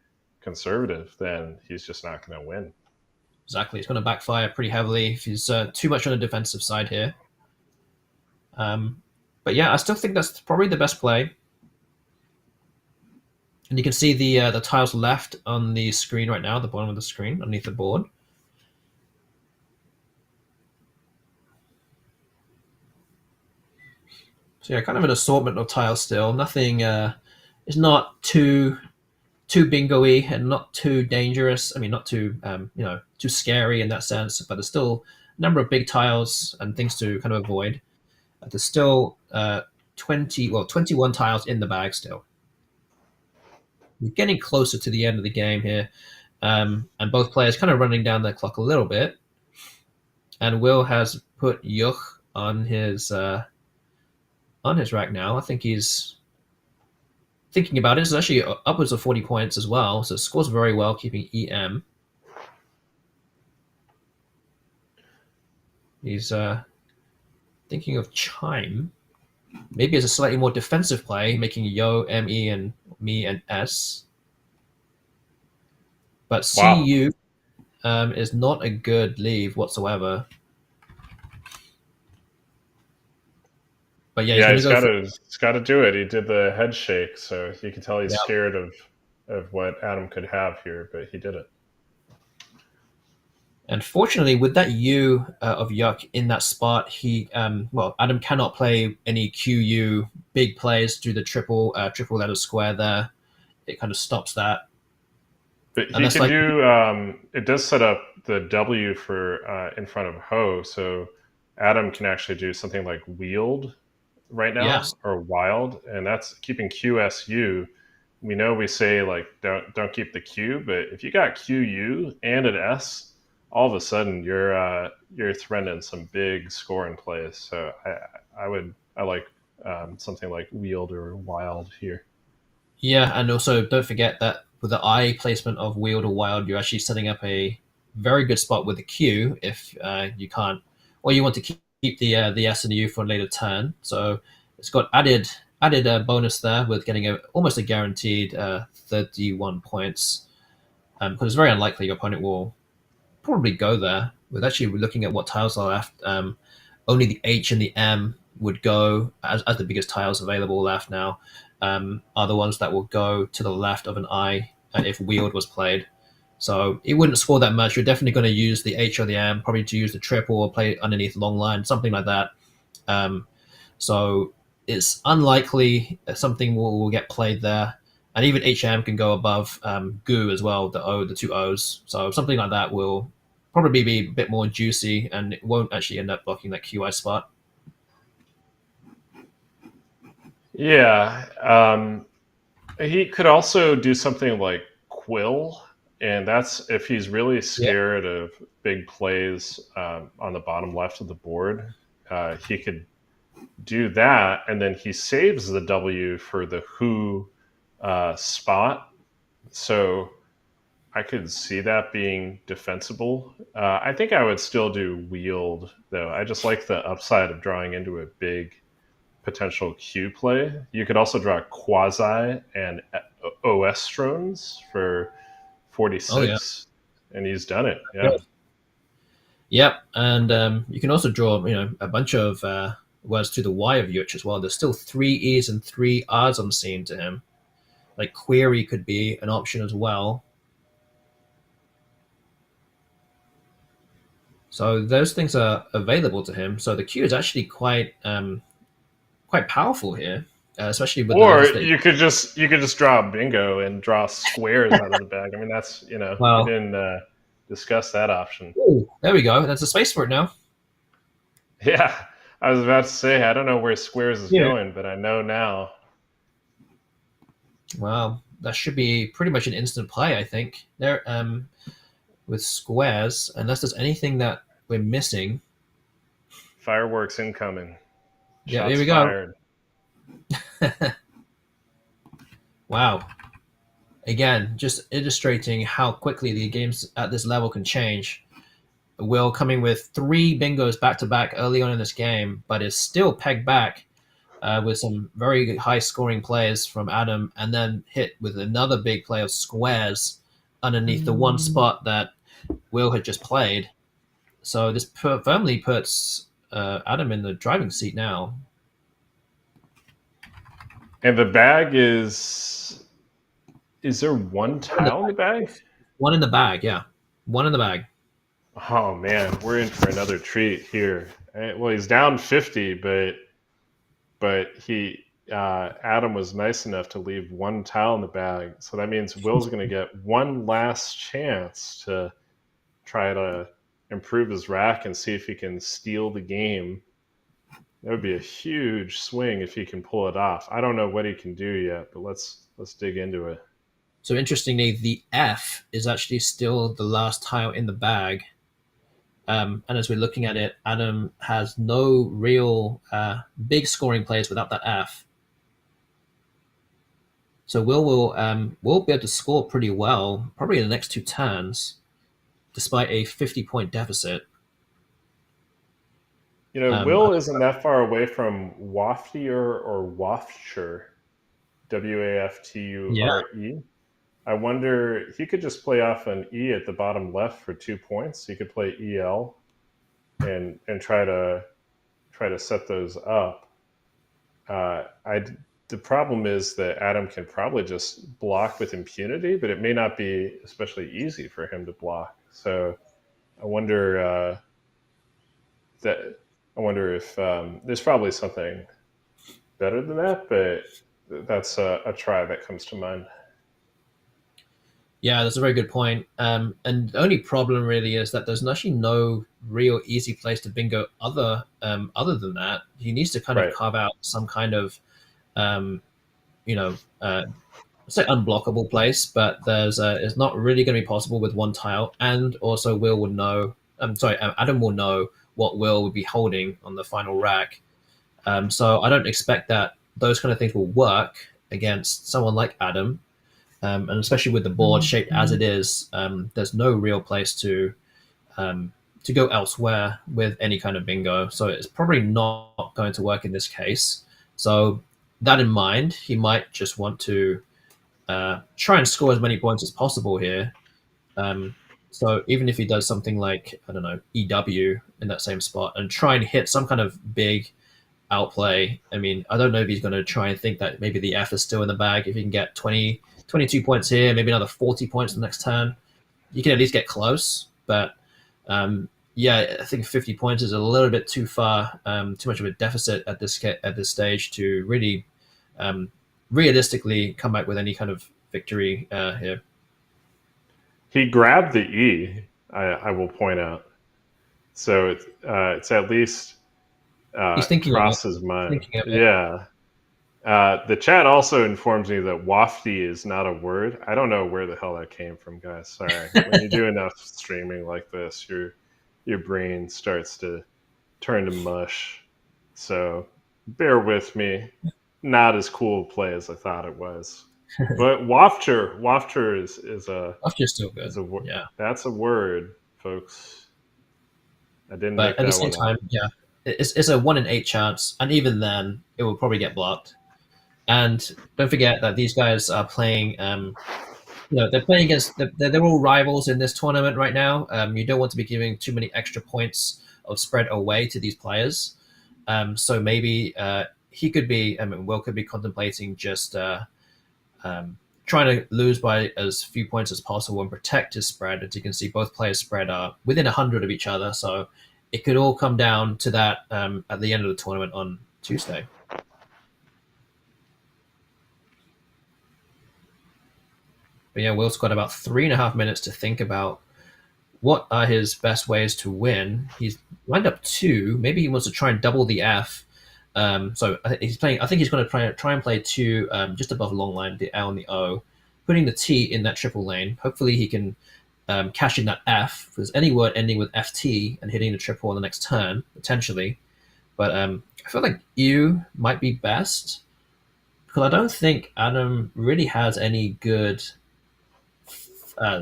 conservative, then he's just not going to win. exactly. It's going to backfire pretty heavily if he's too much on the defensive side here. But yeah, I still think that's probably the best play. And you can see the tiles left on the screen right now, at the bottom of the screen, underneath the board. So yeah, kind of an assortment of tiles still. Nothing is not too bingo-y and not too dangerous. I mean, not too too scary in that sense, but there's still a number of big tiles and things to kind of avoid. There's still 21 tiles in the bag still. We're getting closer to the end of the game here, and both players kind of running down the clock a little bit. And Will has put Yuch on his rack now. I think he's thinking about it. It's actually upwards of 40 points as well, so it scores very well, keeping EM. He's thinking of chime. Maybe as a slightly more defensive play, making yo, me, and me and s. But Wow. cu is not a good leave whatsoever. But yeah, he's Yeah, going to go for he's got to do it. He did the head shake, so you can tell he's yeah. scared of what Adam could have here, but he did it. And fortunately, with that U of Yuck in that spot, Adam cannot play any QU big plays through the triple letter square there. It kind of stops that, But and he that's can like do. It does set up the W for in front of Ho, so Adam can actually do something like wield right yes, now or wild, and that's keeping QSU. We know we say like don't keep the Q, but if you got QU and an S, all of a sudden you're threatening some big scoring plays. So I like something like wield or wild here. yeah, and also don't forget that with the I placement of Wield or Wild, you're actually setting up a very good spot with the Q if you can't, or you want to keep the S and the U for a later turn. So it's got added bonus there with getting almost a guaranteed 31 points. Because it's very unlikely your opponent will probably go there. With actually looking at what tiles are left, only the H and the M would go as the biggest tiles available left now. Are the ones that will go to the left of an I if Wield was played. So it wouldn't score that much. You're definitely going to use the H or the M, probably to use the triple or play underneath long line, something like that. Um, so it's unlikely something will get played there. And even HM can go above Goo as well, the two O's. So something like that will probably be a bit more juicy and it won't actually end up blocking that QI spot. Yeah, he could also do something like Quill, and that's if he's really Yeah. scared of big plays on the bottom left of the board. He could do that, and then he saves the W for the Who spot. So I could see that being defensible. I think I would still do Wield, though. I just like the upside of drawing into a big potential Q play. You could also draw Quasi and Oestrones for Oh, yeah. 46, and he's done it. Yeah. Good. Yep. And you can also draw, a bunch of words to the Y of Yuch as well. There's still three E's and three R's I'm seeing to him. Like query could be an option as well. So those things are available to him. So the Q is actually quite powerful here, especially with the Or letters that. you could just draw a bingo and draw squares out of the bag. I mean, that's we Well, didn't discuss that option. ooh, there we go. That's a space for it now. Yeah, I was about to say I don't know where squares is Yeah. going, but I know now. Wow, that should be pretty much an instant play. I think there with squares, unless there's anything that we're missing. Fireworks incoming. Yeah, here Shots we go. fired. Wow. Again, just illustrating how quickly the games at this level can change. Will coming with three bingos back to back early on in this game, but is still pegged back with some very high scoring plays from Adam, and then hit with another big play of squares underneath the one spot that Will had just played. So this firmly puts Adam in the driving seat now. And the bag is there one One in the tile in the bag? one in the bag, yeah, one in the bag. Oh man, we're in for another treat here. Well, he's down 50, but he Adam was nice enough to leave one tile in the bag, so that means Will's going to get one last chance to try to improve his rack and see if he can steal the game. That would be a huge swing if he can pull it off. I don't know what he can do yet, but let's dig into it. So interestingly, the F is actually still the last tile in the bag. And as we're looking at it, Adam has no real big scoring plays without that F. So will be able to score pretty well, probably in the next two turns, despite a 50-point deficit. Will isn't that far away from Waftier or Wafture, Yeah, Wafture. I wonder he could just play off an E at the bottom left for 2 points. He could play EL and try to set those up. I The problem is that Adam can probably just block with impunity, but it may not be especially easy for him to block. So I wonder that I wonder if there's probably something better than that, but that's a try that comes to mind. yeah, that's a very good point. And the only problem really is that there's actually no real easy place to bingo other than that. He needs to kind of Right. carve out some kind of um, you know, say unblockable place, but it's not really going to be possible with one tile. And also, Will would know. I'm sorry, Adam will know what Will would be holding on the final rack. So I don't expect that those kind of things will work against someone like Adam, and especially with the board shaped as it is, there's no real place to go elsewhere with any kind of bingo. So it's probably not going to work in this case. So that in mind, he might just want to try and score as many points as possible here. Um, so even if he does something like, I don't know, EW in that same spot and try and hit some kind of big outplay. I mean, I don't know if he's going to try and think that maybe the F is still in the bag. If he can get 20, 22 points here, maybe another 40 points the next turn, you can at least get close. But yeah, I think 50 points is a little bit too far, too much of a deficit at this stage to really realistically come back with any kind of victory here. He grabbed the E. I will point out, so it's at least He's thinking of it. crossed his mind. Thinking of it. Yeah. The chat also informs me that wafty is not a word. I don't know where the hell that came from, guys. Sorry. When you do enough streaming like this, your brain starts to turn to mush. So bear with me. Not as cool a play as I thought it was. But wafter is a That's just still good. is a word. Yeah. That's a word, folks. I didn't But make at the that same one up. time, yeah, it's a 1 in 8 chance, and even then, it will probably get blocked. And don't forget that these guys are playing. They're playing against. They're all rivals in this tournament right now. You don't want to be giving too many extra points of spread away to these players. So maybe he could be. I mean, Will could be contemplating just trying to lose by as few points as possible and protect his spread. As you can see, both players' spread are within 100 of each other. So it could all come down to that at the end of the tournament on Tuesday. But yeah, Will's got about 3.5 minutes to think about what are his best ways to win. He's lined up two. Maybe he wants to try and double the F. So he's playing. I think he's going to try and play two just above long line, the L and the O, putting the T in that triple lane. Hopefully he can cash in that F. If there's any word ending with FT and hitting the triple on the next turn potentially. But I feel like U might be best because I don't think Adam really has any good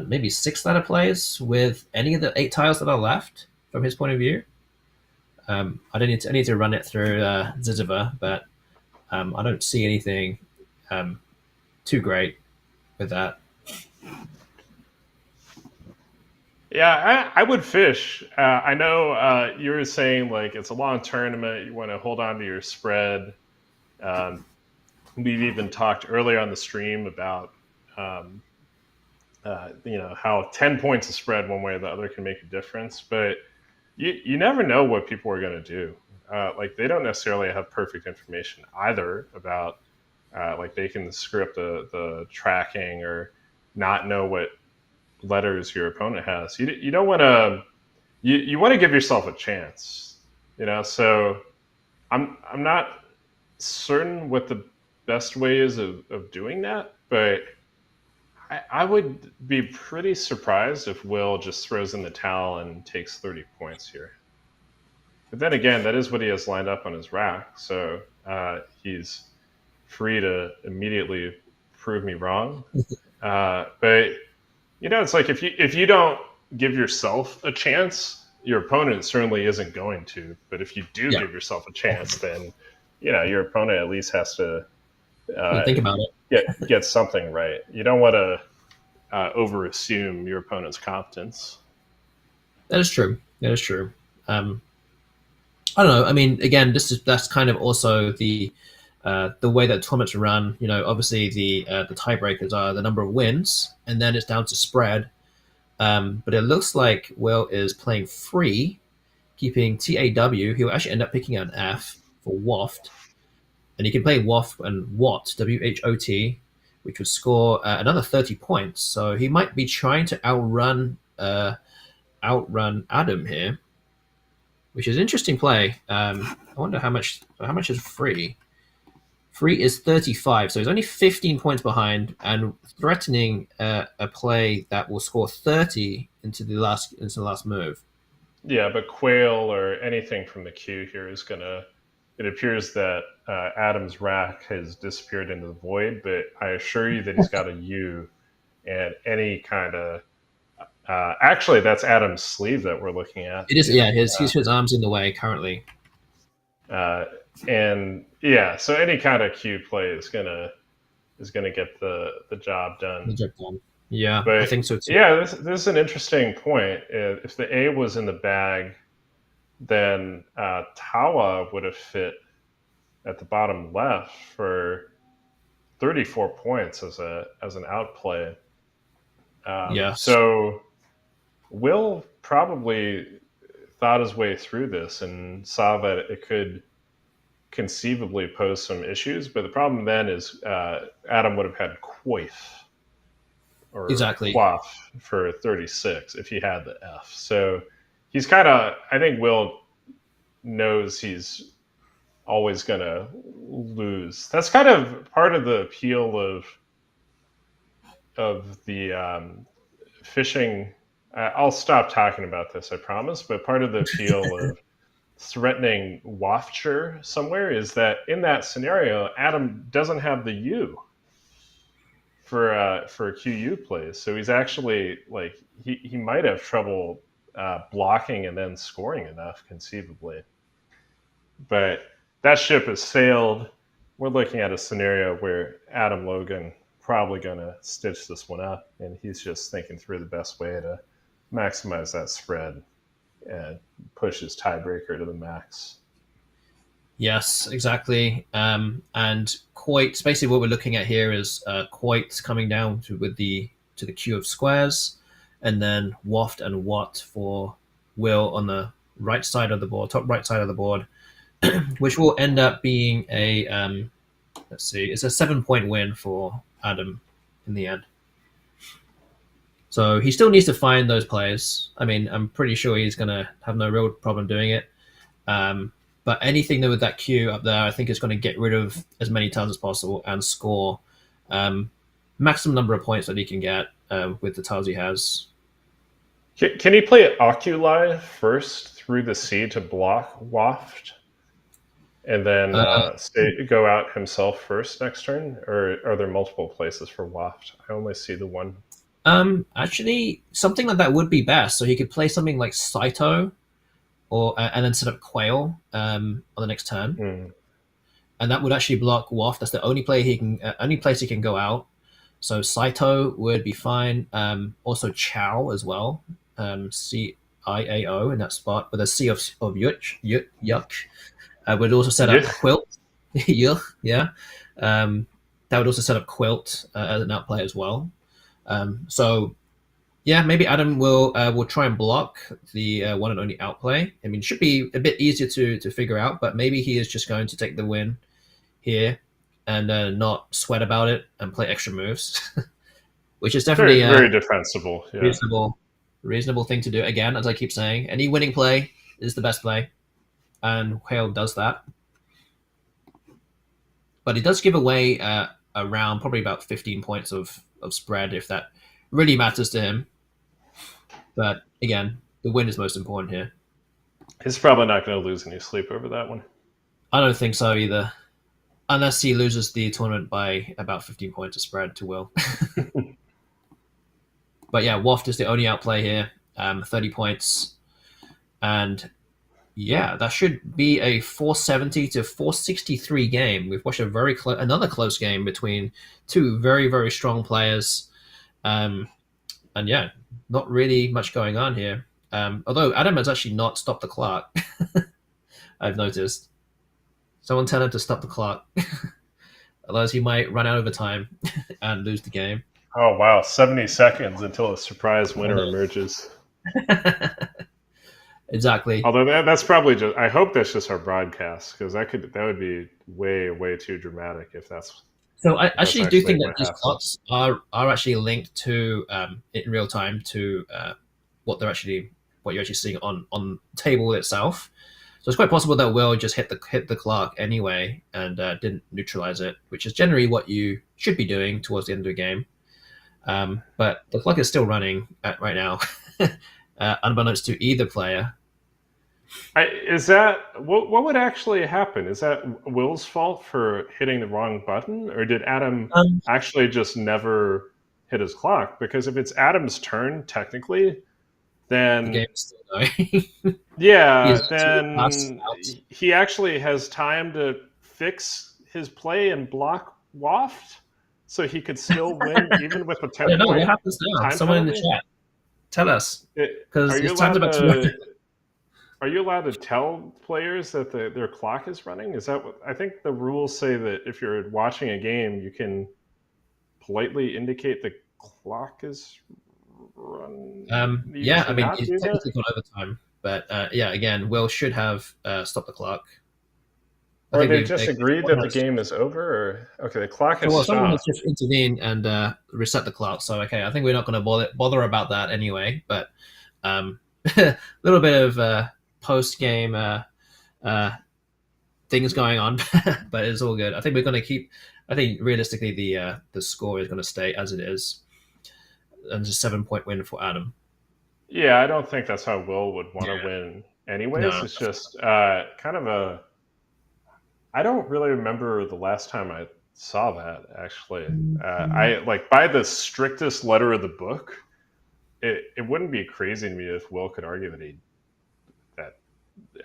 maybe 6 letter plays with any of the 8 tiles that are left from his point of view. I need to run it through Ziziva, but I don't see anything too great with that. Yeah, I would fish. I know you were saying like it's a long tournament. You want to hold on to your spread. We've even talked earlier on the stream about how 10 points of spread one way or the other can make a difference. But you never know what people are going to do. Like they don't necessarily have perfect information either about like they can screw up the tracking or not know what letters your opponent has. You don't want to you want to give yourself a chance, so I'm not certain what the best way is of doing that, but I would be pretty surprised if Will just throws in the towel and takes 30 points here. But then again, that is what he has lined up on his rack, so he's free to immediately prove me wrong. But it's like if you don't give yourself a chance, your opponent certainly isn't going to. But if you do Yeah, give yourself a chance, then your opponent at least has to you uh, think about it. get something right. You don't want to over assume your opponent's competence. That is true. That is true. Um, I don't know. I mean, again, that's kind of also the way that tournaments are run. You know, obviously the tiebreakers are the number of wins, and then it's down to spread. But it looks like Will is playing free, keeping TAW. He'll actually end up picking an F for Waft, and he can play Waft and Watt WHOT, which would score another 30 points. So he might be trying to outrun Adam here, which is an interesting play. I wonder how much is free. Free is 35, so he's only 15 points behind and threatening a play that will score 30 into the last move. Yeah, but quail or anything from the queue here is gonna. It appears that Adam's rack has disappeared into the void, but I assure you that he's got a U, and any kind of. Actually, that's Adam's sleeve that we're looking at. It is, yeah. His arms in the way currently. Uh, and yeah, so any kind of Q play is gonna get the job done. Yeah, I But think so too. yeah, this is an interesting point. If the A was in the bag, then Tawa would have fit at the bottom left for 34 points as an outplay. Yes, So Will probably thought his way through this and saw that it could conceivably pose some issues. But the problem then is Adam would have had Quaif or exactly. Quaff for 36 if he had the F. So he's kind of, I think Will knows he's always going to lose. That's kind of part of the appeal of the fishing. I'll stop talking about this, I promise. But part of the appeal of threatening wafture somewhere is that in that scenario, Adam doesn't have the U for QU plays, so he's actually like he might have trouble blocking and then scoring enough conceivably. But that ship has sailed. We're looking at a scenario where Adam Logan probably going to stitch this one up, and he's just thinking through the best way to maximize that spread and push his tiebreaker to the max. Yes, exactly. And Quoit, basically what we're looking at here is Quoit coming down to the queue of squares, and then Waft and Watt for Will on the right side of the board, top right side of the board, which will end up being a let's see, it's a 7 point win for Adam in the end. So he still needs to find those players. I mean, I'm pretty sure he's going to have no real problem doing it. But anything with that queue up there, I think is going to get rid of as many tiles as possible and score maximum number of points that he can get with the tiles he has. Can he play Oculi first through the sea to block Waft? And then go out himself first next turn? Or are there multiple places for Waft? I only see the one. Actually, something like that would be best. So he could play something like Saito, or and then set up Quail on the next turn, and that would actually block Waft. That's the only only place he can go out. So Saito would be fine. Also Chow as well. CIAO in that spot with a C of yuck. Would also set up Quilt. Yuck, yeah. That would also set up Quilt as an outplay as well. So yeah, maybe Adam will try and block the one and only outplay. I mean, it should be a bit easier to figure out, but maybe he is just going to take the win here and not sweat about it and play extra moves, which is definitely very defensible. Yeah. Reasonable thing to do. Again, as I keep saying, any winning play is the best play, and Hale does that. But it does give away around probably about 15 points of spread if that really matters to him. But again, the win is most important here. He's probably not going to lose any sleep over that one. I don't think so either. Unless he loses the tournament by about 15 points of spread to Will. But yeah, Waft is the only outplay here. 30 points. And yeah, that should be a 470 to 463 game. We've watched another close game between two very, very strong players. Um, and yeah, not really much going on here. Although Adam has actually not stopped the clock, I've noticed. Someone tell him to stop the clock, otherwise he might run out of time and lose the game. Oh wow, 70 seconds until a surprise winner emerges. Exactly. Although that's probably just, I hope that's just our broadcast, because that would be way too dramatic So I if that's actually do actually think that what these happened. clocks are actually linked to in real time to what you're actually seeing on the table itself. So it's quite possible that Will just hit the clock anyway and didn't neutralize it, which is generally what you should be doing towards the end of the game. But the clock is still running right now, unbeknownst to either player. Is that what would actually happen? Is that Will's fault for hitting the wrong button, or did Adam Um, actually just never hit his clock? Because if it's Adam's turn, technically, the game then is still going. yeah, He's 2 passes then out. he actually has time to fix his play and block Waft, so he could still win even with a I 10 don't know what point happens now. time Someone in the penalty. chat, tell us, Are because you his time's allowed about to run. to? Are you allowed to tell players that their clock is running? Is that what I think the rules say, that if you're watching a game, you can politely indicate the clock is run. You Yeah, I should mean, not he's do that. technically gone overtime, but yeah, again, Will should have stopped the clock. I Or think they just agreed that someone the has, game is over. Or okay, the clock has well, someone has stopped. just intervened and reset the clock. So okay, I think we're not going to bother about that anyway. But a little bit of post game uh, things going on, but it's all good. I think we're going to keep. I think realistically, the score is going to stay as it is, and it's a 7 point win for Adam. Yeah, I don't think that's how Will would want to Yeah, win. Anyways, no. it's just kind of a. I don't really remember the last time I saw that. Actually, I like, by the strictest letter of the book, it wouldn't be crazy to me if Will could argue that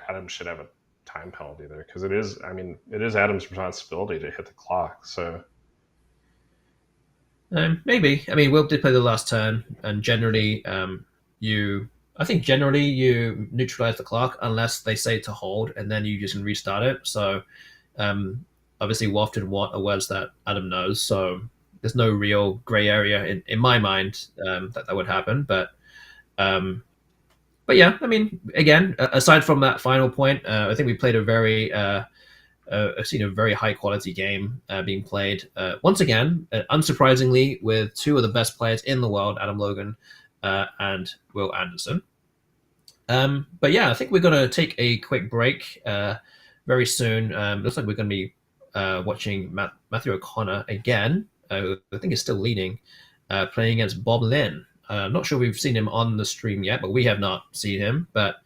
Adam should have a time penalty there, because it is. I mean, it is Adam's responsibility to hit the clock. So Maybe. I mean, Will did play the last turn, and generally, you. I think generally you neutralize the clock unless they say to hold, and then you just can restart it. So, um, obviously, wafted want are words that Adam knows. So there's no real gray area in my mind that would happen. Um, but yeah, I mean, again, aside from that final point, I think we played a very I've seen a very high quality game being played once again, unsurprisingly, with two of the best players in the world, Adam Logan and Will Anderson. But yeah, I think we're going to take a quick break very soon. Looks like we're going to be watching Matthew O'Connor again. I think he's still leading, playing against Bob Lynn. I'm not sure we've seen him on the stream yet, but we have not seen him. But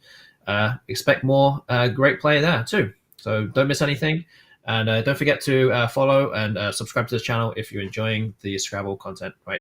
expect more great play there too. So don't miss anything. And don't forget to follow and subscribe to this channel if you're enjoying the Scrabble content right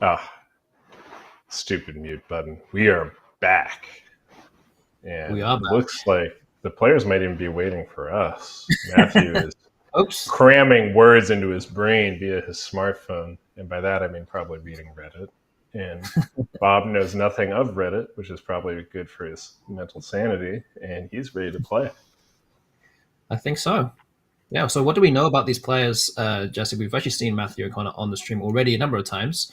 Ah, stupid mute button. We are back. And We it are back. looks like the players might even be waiting for us. Matthew is Oops. cramming words into his brain via his smartphone. And by that, I mean probably reading Reddit. And Bob knows nothing of Reddit, which is probably good for his mental sanity. And he's ready to play. I think so. Yeah. So, what do we know about these players, Jesse? We've actually seen Matthew O'Connor on the stream already a number of times,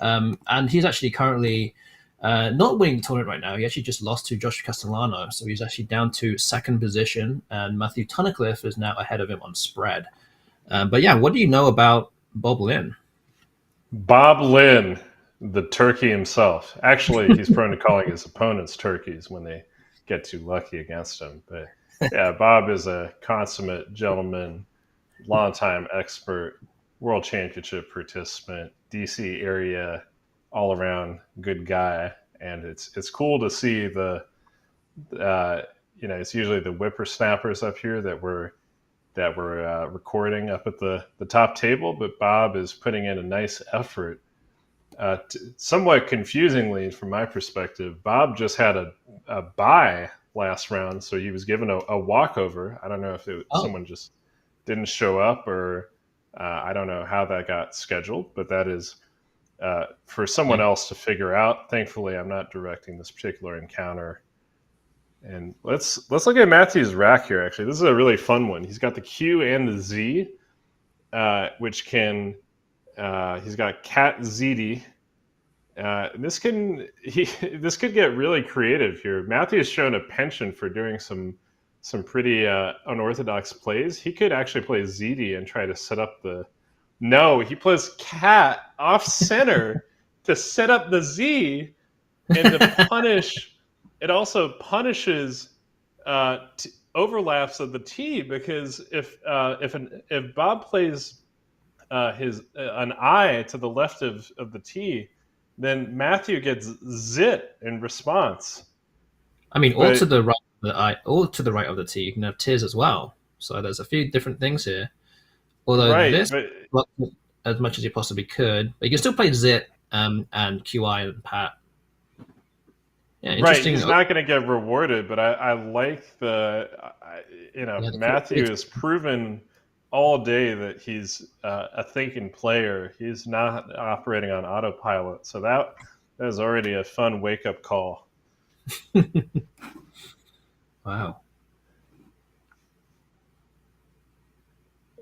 and he's actually currently not winning the tournament right now. He actually just lost to Josh Castellano, so he's actually down to second position, and Matthew Tunnicliffe is now ahead of him on spread. But yeah, what do you know about Bob Lynn? Bob Lynn, the turkey himself. Actually, he's prone to calling his opponents turkeys when they get too lucky against him. But yeah, Bob is a consummate gentleman, longtime expert, world championship participant, DC area, all around good guy. And it's cool to see the, it's usually the whippersnappers up here that we're recording up at the top table, but Bob is putting in a nice effort. Somewhat confusingly, from my perspective, Bob just had a bye last round, so he was given a walkover. I don't know if someone just didn't show up, or I don't know how that got scheduled, but that is for someone else to figure out. Thankfully, I'm not directing this particular encounter. And let's look at Matthew's rack here. Actually, this is a really fun one. He's got the Q and the Z, which can. He's got Cat ZD. This could get really creative here. Matthew has shown a penchant for doing some pretty unorthodox plays. He could actually play ZD and try to set up the. No, he plays Cat off center to set up the Z and to punish. It also punishes overlaps of the T, because if Bob plays an I to the left of the T, then Matthew gets zit in response. I mean, all to the right of the I, all to the right of the T, you can have Ts as well. So there's a few different things here. Although this blocked as much as you possibly could, but you can still play zit and QI and Pat. Yeah, right, he's not going to get rewarded, but I like Matthew has proven all day that he's a thinking player. He's not operating on autopilot, so that is already a fun wake-up call. Wow.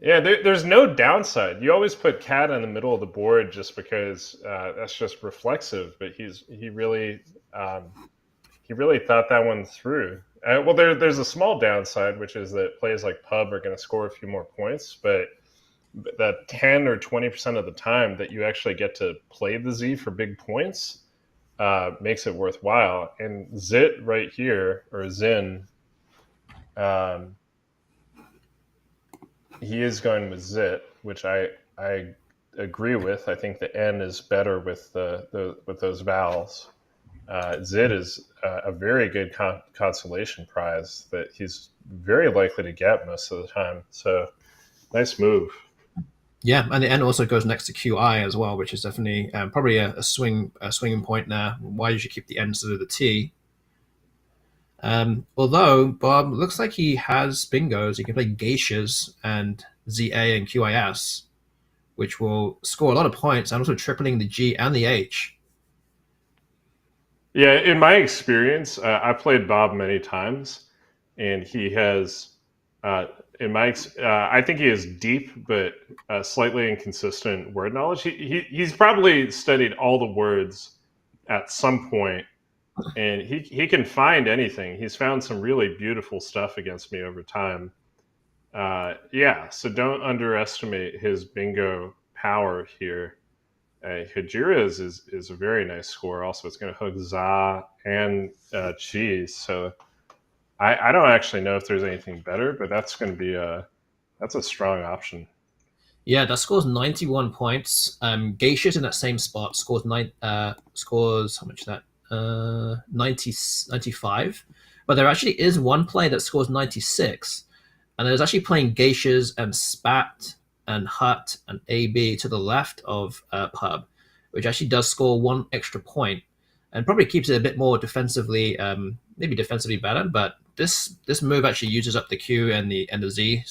Yeah, there's no downside. You always put Cat in the middle of the board just because that's just reflexive, but he really thought that one through. Well, there's a small downside, which is that plays like Pub are going to score a few more points, but that 10 or 20% of the time that you actually get to play the Z for big points makes it worthwhile. And Zit right here, or Zin, he is going with Zit, which I agree with. I think the N is better with with those vowels. Zit is a very good consolation prize that he's very likely to get most of the time. So, nice move. Yeah, and the N also goes next to QI as well, which is definitely probably a swinging point there. Why did you keep the N instead of the T? Although Bob looks like he has bingos, he can play geishas and ZA and QIS, which will score a lot of points, and also tripling the G and the H. Yeah, in my experience, I played Bob many times, and he has, I think he has deep but slightly inconsistent word knowledge. He's probably studied all the words at some point, and he can find anything. He's found some really beautiful stuff against me over time. So don't underestimate his bingo power here. Hajira is a very nice score. Also, it's going to hook Za and Cheese. So I don't actually know if there's anything better, but that's going to be that's a strong option. Yeah, that scores 91 points. Geisha's in that same spot scores how much is that? 95. But there actually is one play that scores 96, and there's actually playing Geishas and Spat and Hut and AB to the left of Pub. which actually does score one extra point, and probably keeps it a bit more defensively, maybe defensively better. But this move actually uses up the Q and the Z,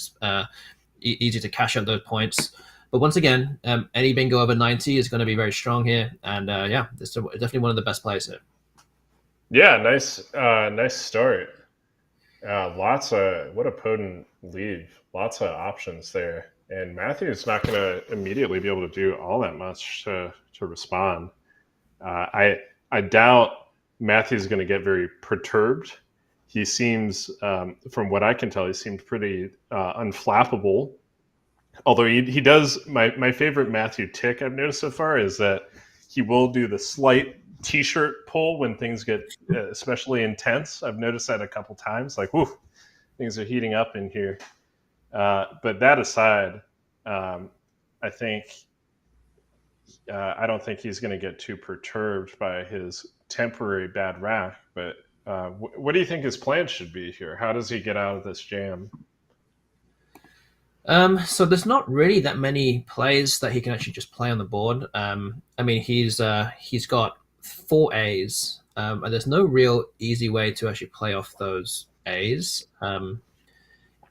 easy to cash out those points. But once again, any bingo over 90 is going to be very strong here, and yeah, this is definitely one of the best plays here. Yeah, nice start. Lots of what a potent lead. Lots of options there, and Matthew's not going to immediately be able to do all that much to respond. I doubt Matthew's going to get very perturbed. He seems, from what I can tell, he seemed pretty unflappable. Although he does, my favorite Matthew tick I've noticed so far is that he will do the slight t-shirt pull when things get especially intense. I've noticed that a couple times, like, whoo, things are heating up in here. But that aside, I think I don't think he's going to get too perturbed by his temporary bad rack. But what do you think his plan should be here? How does he get out of this jam? So there's not really that many plays that he can actually just play on the board. I mean, he's got 4 A's, and there's no real easy way to actually play off those A's.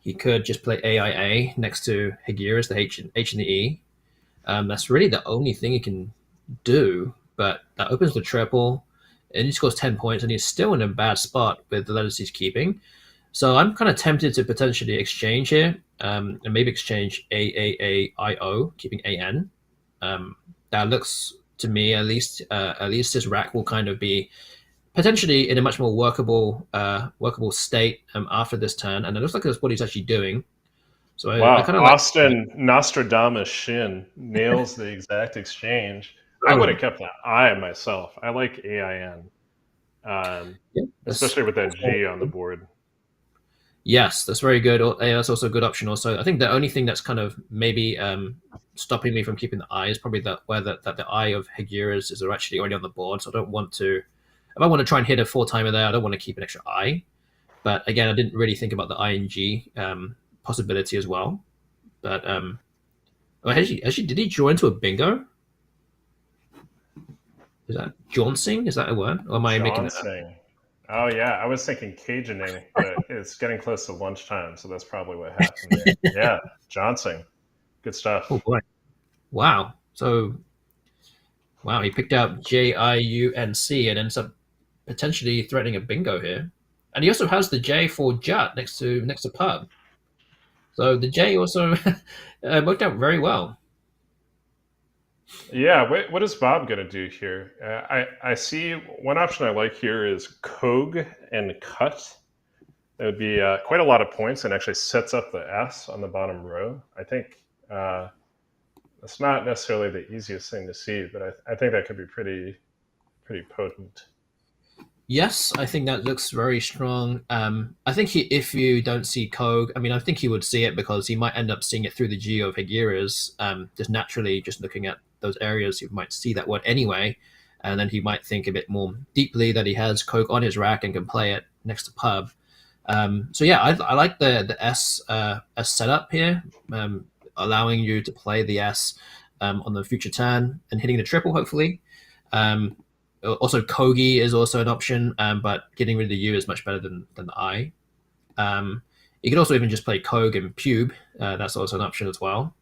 He could just play AIA next to Higuera's, the H and the E. That's really the only thing he can do, but that opens the triple, and he scores 10 points, and he's still in a bad spot with the letters he's keeping. So I'm kind of tempted to potentially exchange here, and maybe exchange AAAIO, keeping AN. That looks to me, at least his rack will kind of be potentially in a much more workable state after this turn, and it looks like that's what he's actually doing. So Wow, I kind of like Austin Nostradamus Shin nails the exact exchange. I oh, would have kept that I myself. I like AIN, yeah, especially with that G on the board. yes, that's very good. Yeah, that's also a good option. Also, I think the only thing that's kind of maybe stopping me from keeping the eye is probably that the eye of Higuera's is actually already on the board. So I don't want to. If I want to try and hit a 4-timer there, I don't want to keep an extra eye. But again, I didn't really think about the ING possibility as well. But actually, did he draw into a bingo? Is that jauncing? Is that a word? Or am I making that up? Johnsing. Oh yeah, I was thinking Cajioning, but it's getting close to lunchtime, so that's probably what happened there. Yeah, Johnsing. Good stuff. Oh boy! Wow. So wow, he picked out JIUNC and ends up potentially threatening a bingo here. And he also has the J for Jut next to pub. So the J also worked out very well. Yeah, what is Bob going to do here? I see one option I like here is Cogue and Cut. That would be quite a lot of points and actually sets up the S on the bottom row. I think that's not necessarily the easiest thing to see, but I think that could be pretty potent. Yes, I think that looks very strong. I think if you don't see Kogue, I mean, I think he would see it because he might end up seeing it through the G of Higuera's. Just naturally, just looking at those areas, he might see that word anyway, and then he might think a bit more deeply that he has Kogue on his rack and can play it next to pub. So yeah, I like the S setup here, allowing you to play the S on the future turn and hitting the triple, hopefully. Also, Kogi is also an option, but getting rid of the U is much better than the I. You could also even just play Kogue and Pube. That's also an option as well.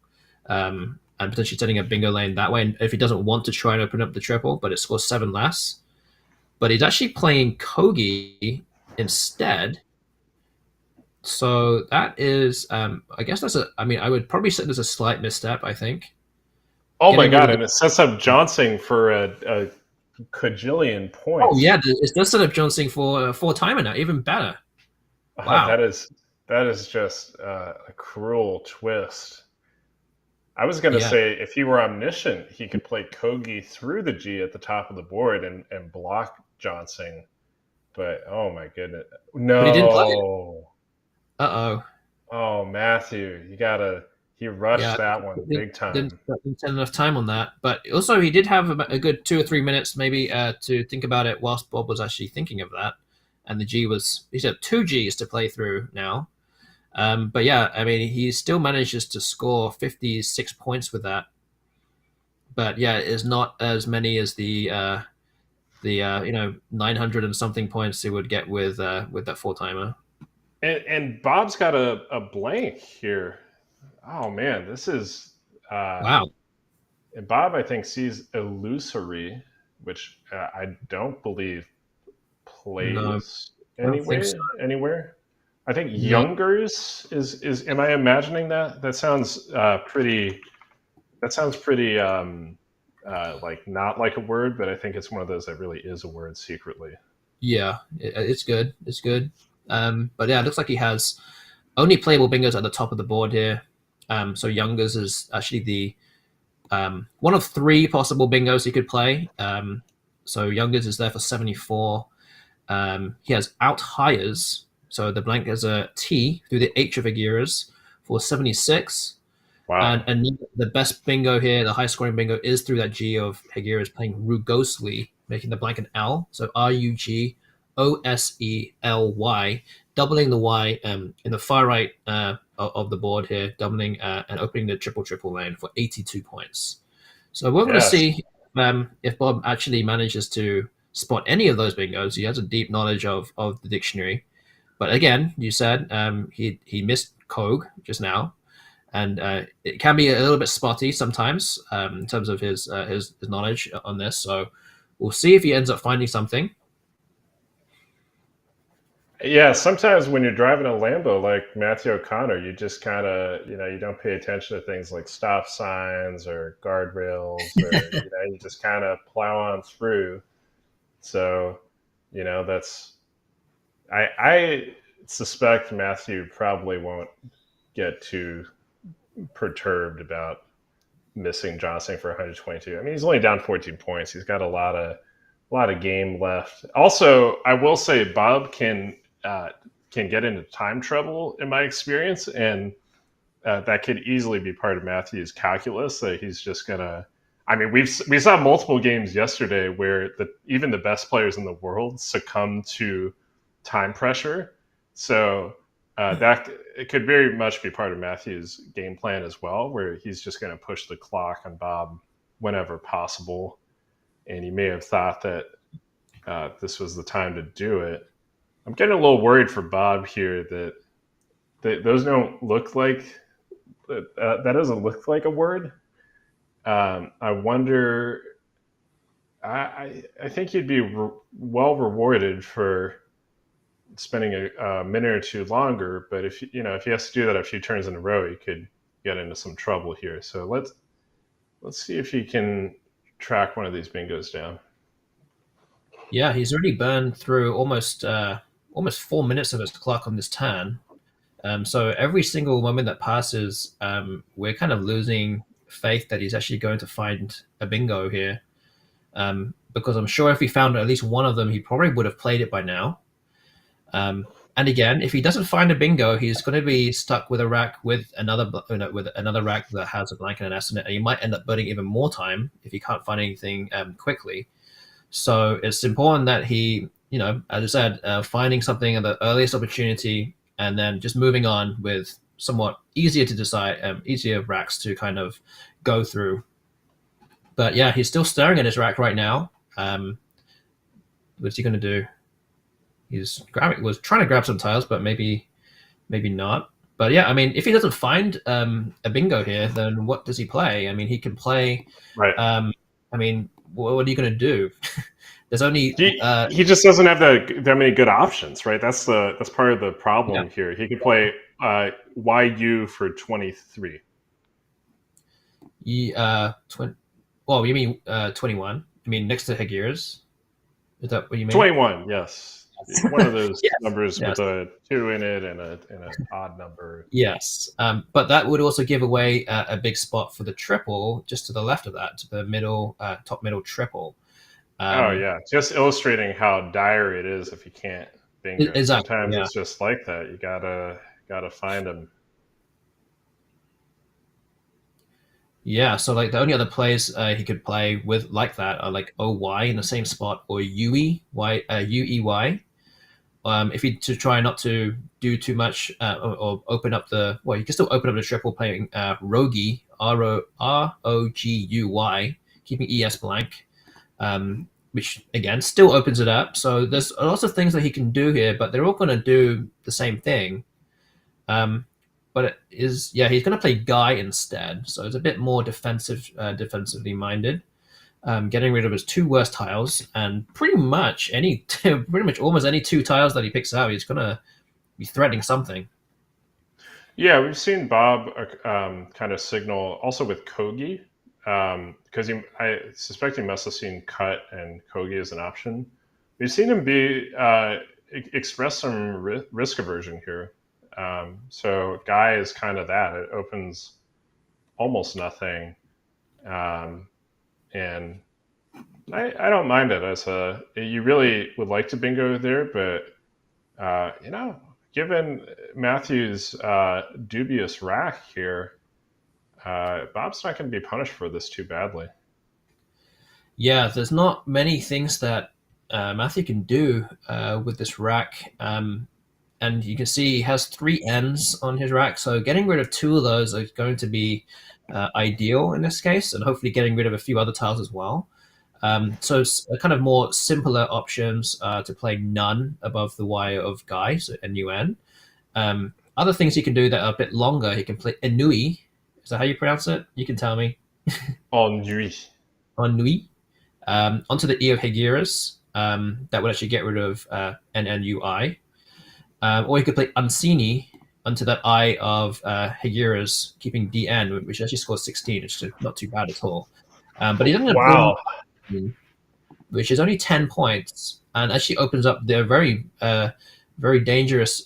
And potentially setting a bingo lane that way. And if he doesn't want to try and open up the triple, but it scores 7 less. But he's actually playing Kogi instead. So that is, I guess I would probably set this as a slight misstep, I think. Oh my God, and it sets up Johnsing for a cajillion points. Oh yeah, it does set up Johnsing for a 4-timer now, even better. Wow. That is just a cruel twist. I was going to say if he were omniscient, he could play Kogi through the G at the top of the board and block Johnsing. But oh my goodness, no! But he didn't play it. Uh-oh. Oh, Matthew, he rushed that one big time. Didn't spend enough time on that. But also, he did have a good 2 or 3 minutes maybe to think about it whilst Bob was actually thinking of that. And the G he's got 2 Gs to play through now. But yeah, I mean, he still manages to score 56 points with that. but yeah, it's not as many as the 900 and something points he would get with that four timer. And Bob's got a blank here. Oh man, this is Wow. and Bob I think sees illusory, which I don't believe No, plays I don't think so. anywhere. I think No. Youngers is. Am I imagining that? That sounds pretty. That sounds pretty like not like a word, but I think it's one of those that really is a word secretly. Yeah, it's good. It's good. But yeah, it looks like he has only playable bingos at the top of the board here. So Youngers is actually the one of three possible bingos he could play. So Youngers is there for 74. He has out hires. So the blank has a T through the H of Agiras for 76. Wow. And the best bingo here, the high scoring bingo, is through that G of Hagiras playing Rugosely, making the blank an L. So Rugosely, doubling the Y in the far right of the board here, doubling and opening the triple triple lane for 82 points. So we're going to Yes. see if Bob actually manages to spot any of those bingos. He has a deep knowledge of the dictionary. But again, you said he missed Cog just now, and it can be a little bit spotty sometimes in terms of his knowledge on this. So we'll see if he ends up finding something. Yeah, sometimes when you're driving a Lambo like Matthew O'Connor, you just kind of, you don't pay attention to things like stop signs or guardrails, or, you just kind of plow on through. So, that's, I suspect Matthew probably won't get too perturbed about missing Johnson for 122. I mean, he's only down 14 points. He's got a lot of game left. Also, I will say Bob can get into time trouble in my experience, and that could easily be part of Matthew's calculus. That he's just gonna. I mean, we saw multiple games yesterday where even the best players in the world succumb to time pressure. So that it could very much be part of Matthew's game plan as well, where he's just going to push the clock on Bob whenever possible. And he may have thought that this was the time to do it. I'm getting a little worried for Bob here that those don't look like that doesn't look like a word. I wonder. I think he'd be well rewarded for spending a minute or two longer. But if he has to do that a few turns in a row, he could get into some trouble here. So let's see if he can track one of these bingos down. Yeah, he's already burned through almost 4 minutes of his clock on this turn. So every single moment that passes, we're kind of losing faith that he's actually going to find a bingo here. Because I'm sure if he found at least one of them, he probably would have played it by now. And again, if he doesn't find a bingo, he's going to be stuck with a rack with another rack that has a blank and an S in it, and he might end up burning even more time if he can't find anything quickly. So it's important that he, as I said, finding something at the earliest opportunity, and then just moving on with somewhat easier to decide, easier racks to kind of go through. But yeah, he's still staring at his rack right now. What's he going to do? Was trying to grab some tiles, but maybe not. But yeah, I mean, if he doesn't find a bingo here, then what does he play? I mean, he can play. Right. I mean, what are you going to do? There's only he just doesn't have that many good options, right? That's part of the problem here. He could play YU for 23. Well, you mean 21? I mean next to Hagiras? Is that what you mean? 21, yes. One of those Yes. numbers Yes. with a 2 in it and an odd number. Yes, but that would also give away a big spot for the triple just to the left of that, to the middle, top middle triple. Oh yeah, just illustrating how dire it is if you can't bingo. Exactly. Sometimes Yeah. it's just like that. You gotta find them. Yeah. So like the only other plays he could play with like that are like OY in the same spot, or UEY. If he to try not to do too much or open up you can still open up the triple playing Rogi, Roguy, keeping ES blank, which again still opens it up. So there's lots of things that he can do here, but they're all going to do the same thing. But it is, yeah, he's going to play Guy instead, so it's a bit more defensively minded. Getting rid of his two worst tiles, and pretty much almost any two tiles that he picks out, he's going to be threatening something. Yeah, we've seen Bob kind of signal also with Kogi, because I suspect he must have seen cut and Kogi as an option. We've seen him express some risk aversion here. So Guy is kind of that. It opens almost nothing, and I don't mind it as you really would like to bingo there, but given Matthew's dubious rack here, Bob's not going to be punished for this too badly. Yeah, there's not many things that Matthew can do with this rack. And you can see he has 3 ends on his rack, so getting rid of 2 of those is going to be ideal in this case, and hopefully getting rid of a few other tiles as well. So it's a kind of more simpler options to play none above the wire of Guy, so NUN. Other things he can do that are a bit longer, he can play Enui. Is that how you pronounce it? You can tell me. Ennui. Ennui. Onto the E of Hegiras. That would actually get rid of NNUI. Or you could play Unsini onto that I of Hegiras, keeping DN, which actually scores 16, which is not too bad at all. But he doesn't have Wow. which is only 10 points, and actually opens up the very dangerous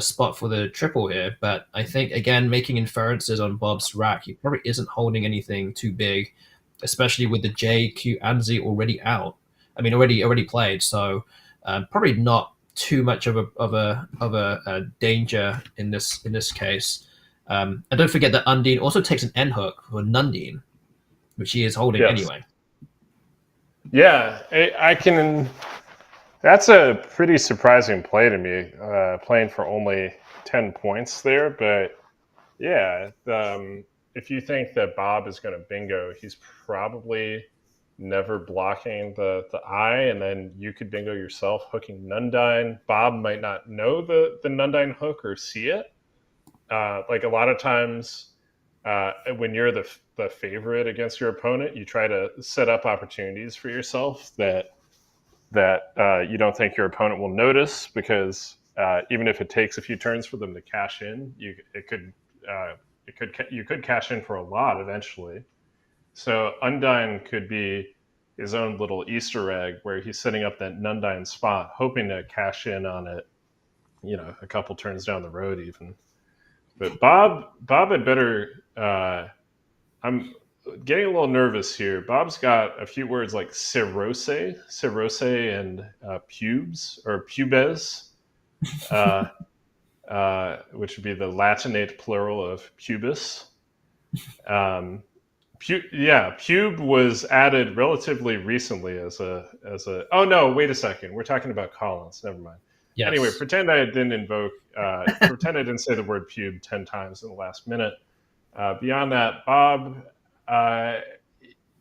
spot for the triple here. But I think, again, making inferences on Bob's rack, he probably isn't holding anything too big, especially with the J, Q, and Z already out. I mean, already played, so probably not too much of a danger in this case. And don't forget that Undine also takes an N hook for Nundine, which he is holding anyway. Yeah, I can. That's a pretty surprising play to me, playing for only 10 points there. But yeah, if you think that Bob is going to bingo, he's probably never blocking the eye, and then you could bingo yourself hooking Nundine. Bob might not know the Nundine hook or see it. Like a lot of times when you're the favorite against your opponent, you try to set up opportunities for yourself that you don't think your opponent will notice, because even if it takes a few turns for them to cash in, you could cash in for a lot eventually. So Undine could be his own little Easter egg where he's setting up that Nundine spot, hoping to cash in on it, a couple turns down the road even. But Bob had better. I'm getting a little nervous here. Bob's got a few words like cirrhose, and pubes or pubes, which would be the Latinate plural of pubis. Pube was added relatively recently as a. Oh no! Wait a second. We're talking about Collins. Never mind. Yes. Anyway, pretend I didn't pretend I didn't say the word pube 10 times in the last minute. Beyond that, Bob,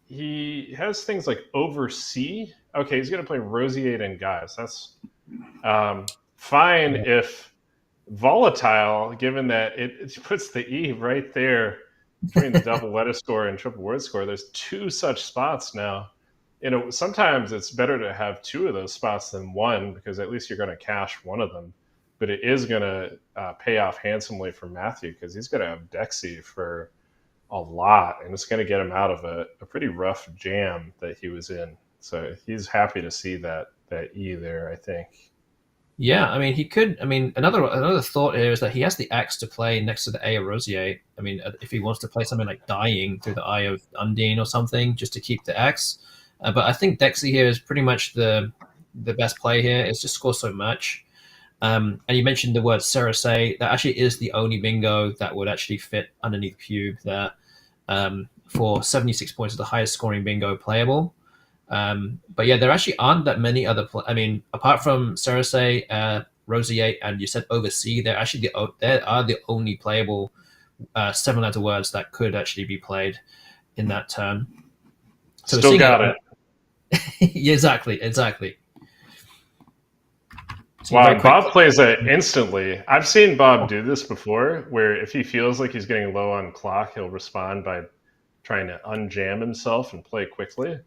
he has things like oversee. Okay, he's going to play Rosiate and Guys. That's fine if volatile, given that it puts the E right there between the double letter score and triple word score. There's 2 such spots now. Sometimes it's better to have 2 of those spots than 1, because at least you're going to cash one of them. But it is going to pay off handsomely for Matthew, because he's going to have Dexy for a lot, and it's going to get him out of a pretty rough jam that he was in. So he's happy to see that E there, I think. Yeah, I mean, he could. I mean, another thought here is that he has the X to play next to the A of Rosiate. I mean, if he wants to play something like Dying through the Eye of Undine or something, just to keep the X. But I think Dexy here is pretty much the best play here. It's just score so much. And you mentioned the word Cerase. That actually is the only bingo that would actually fit underneath Pube there. For 76 points, is the highest scoring bingo playable. But yeah, there actually aren't that many other. I mean, apart from Cerase, Rosiate, and you said Oversee, they're actually the only playable 7-letter words that could actually be played in that turn. So we're Still seeing got it. yeah, exactly. Seeing a very Wow, quick. Bob plays it instantly. I've seen Bob do this before, where if he feels like he's getting low on clock, he'll respond by trying to unjam himself and play quickly.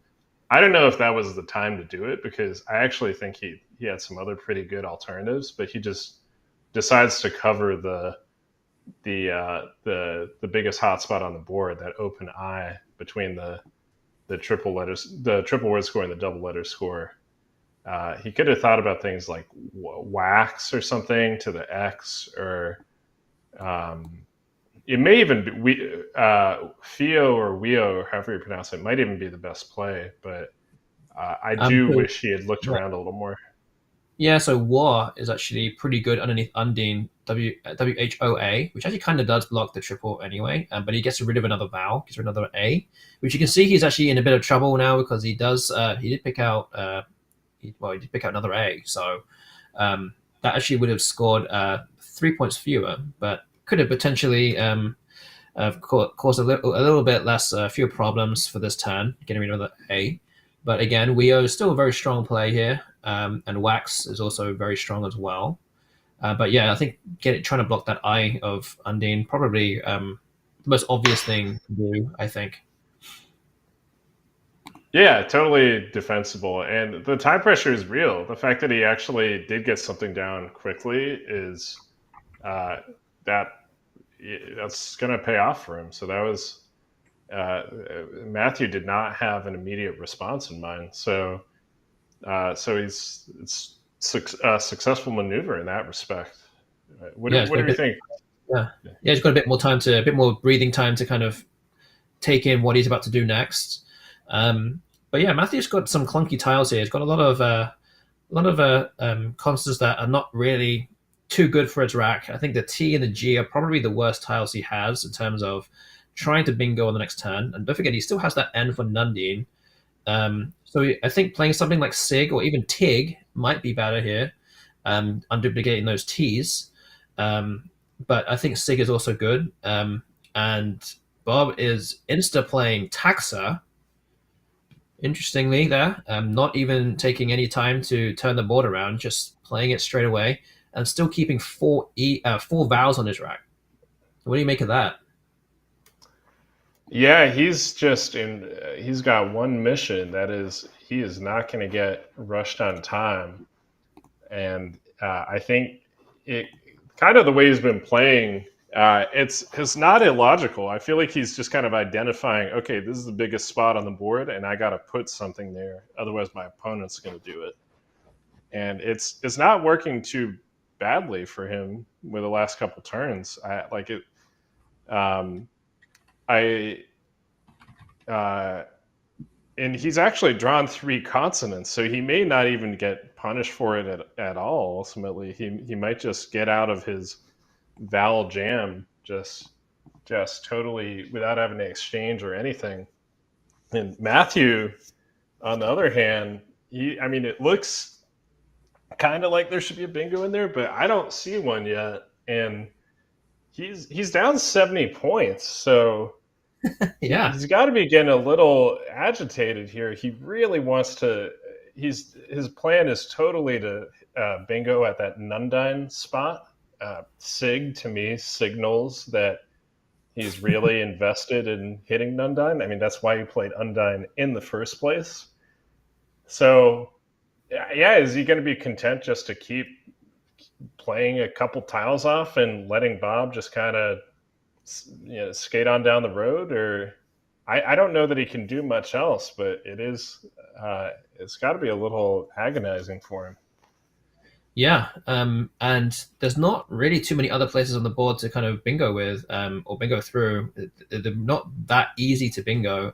I don't know if that was the time to do it because I actually think he had some other pretty good alternatives, but he just decides to cover the biggest hotspot on the board, that open I between the triple letters, the triple word score and the double letter score. He could have thought about things like wax or something to the X, or um, it may even be Fio or Wio, or however you pronounce it, might even be the best play. But I do So, wish he had looked yeah. around a little more. Yeah, so War is actually pretty good underneath Undine, WHOA, which actually kind of does block the triple anyway, but he gets rid of another vowel, gets rid of another A, which you can see he's actually in a bit of trouble now because he did pick out, he did pick out another A, so that actually would have scored 3 points fewer, but could have potentially caused a little bit less, fewer problems for this turn, getting rid of the A. But again, Weo is still a very strong play here, and Wax is also very strong as well. But yeah, I think trying to block that eye of Undine probably the most obvious thing to do. I think. Yeah, totally defensible. And the time pressure is real. The fact that he actually did get something down quickly is uh, that that's going to pay off for him. So that was uh, Matthew did not have an immediate response in mind. So it's a successful maneuver in that respect. Yeah, What do you think? yeah, yeah. He's got a bit more breathing time to kind of take in what he's about to do next. But yeah, Matthew's got some clunky tiles here. He's got a lot of constants that are not really too good for his rack. I think the T and the G are probably the worst tiles he has in terms of trying to bingo on the next turn. And don't forget, he still has that N for Nundine. So I think playing something like Sig or even Tig might be better here, unduplicating those T's. But I think Sig is also good. And Bob is insta playing Taxa. Interestingly, there, not even taking any time to turn the board around, just playing it straight away, and still keeping four vowels on his rack. What do you make of that? Yeah, he's just in. He's got one mission. That is, he is not going to get rushed on time. And I think it kind of the way he's been playing. It's not illogical. I feel like he's just kind of identifying. Okay, this is the biggest spot on the board, and I got to put something there. Otherwise, my opponent's going to do it. And it's not working too badly for him with the last couple turns. I like it. Um, I uh, and he's actually drawn three consonants, so he may not even get punished for it at all. Ultimately, he might just get out of his vowel jam just totally without having to exchange or anything. And Matthew, on the other hand, I mean, it looks kind of like there should be a bingo in there, but I don't see one yet, and he's down 70 points, so Yeah, he's got to be getting a little agitated here. He really wants to. His plan is totally to bingo at that Nundine spot. Sig to me signals that he's really invested in hitting Nundine. I mean, that's why he played Undine in the first place. So, yeah, is he going to be content just to keep playing a couple tiles off and letting Bob just kind of skate on down the road, or I don't know that he can do much else, but it's got to be a little agonizing for him. yeah. And there's not really too many other places on the board to kind of bingo with, or bingo through. They're not that easy to bingo.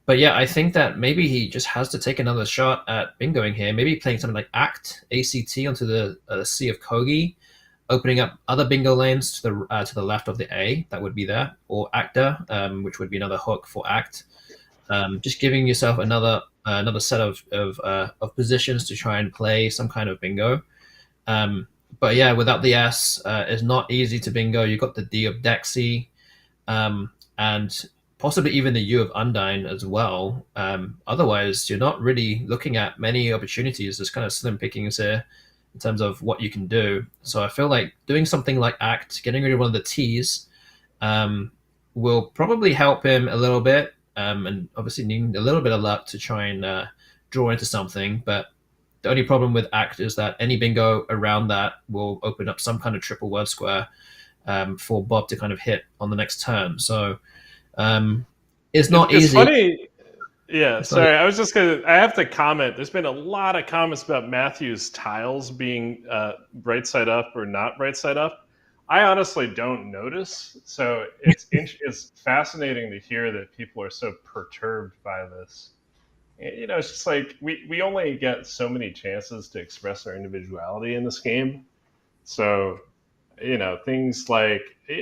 But yeah, I think that maybe he just has to take another shot at bingoing here. Maybe playing something like ACT onto the Sea of Kogi, opening up other bingo lanes to the left of the A that would be there, or Acta, which would be another hook for Act. Just giving yourself another set of positions to try and play some kind of bingo. But yeah, without the S, it's not easy to bingo. You've got the D of Dexy, and possibly even the U of Undyne as well. Otherwise, you're not really looking at many opportunities. There's kind of slim pickings here in terms of what you can do. So I feel like doing something like Act, getting rid of one of the T's, um, will probably help him a little bit. And obviously needing a little bit of luck to try and draw into something. But the only problem with Act is that any bingo around that will open up some kind of triple word square for Bob to kind of hit on the next turn. So it's not It's easy. funny. Yeah, It's not sorry. I was just gonna. I have to comment. There's been a lot of comments about Matthew's tiles being right side up or not right side up. I honestly don't notice. So it's fascinating to hear that people are so perturbed by this. You know, it's just like we only get so many chances to express our individuality in this game. So you know, things like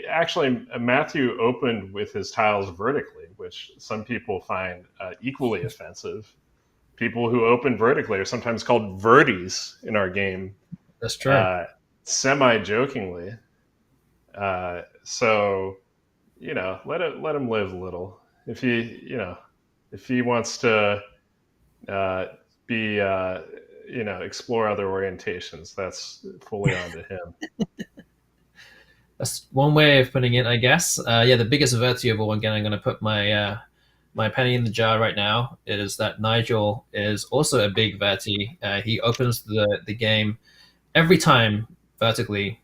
actually Matthew opened with his tiles vertically, which some people find equally offensive. People who open vertically are sometimes called verties in our game, That's true. uh, semi-jokingly. So you know, let him live a little. If if he wants to uh, be explore other orientations, that's fully on to him. That's one way of putting it, I guess. Yeah, the biggest virtue of all, again, I'm going to put my penny in the jar right now, is that Nigel is also a big verti. He opens the game every time vertically,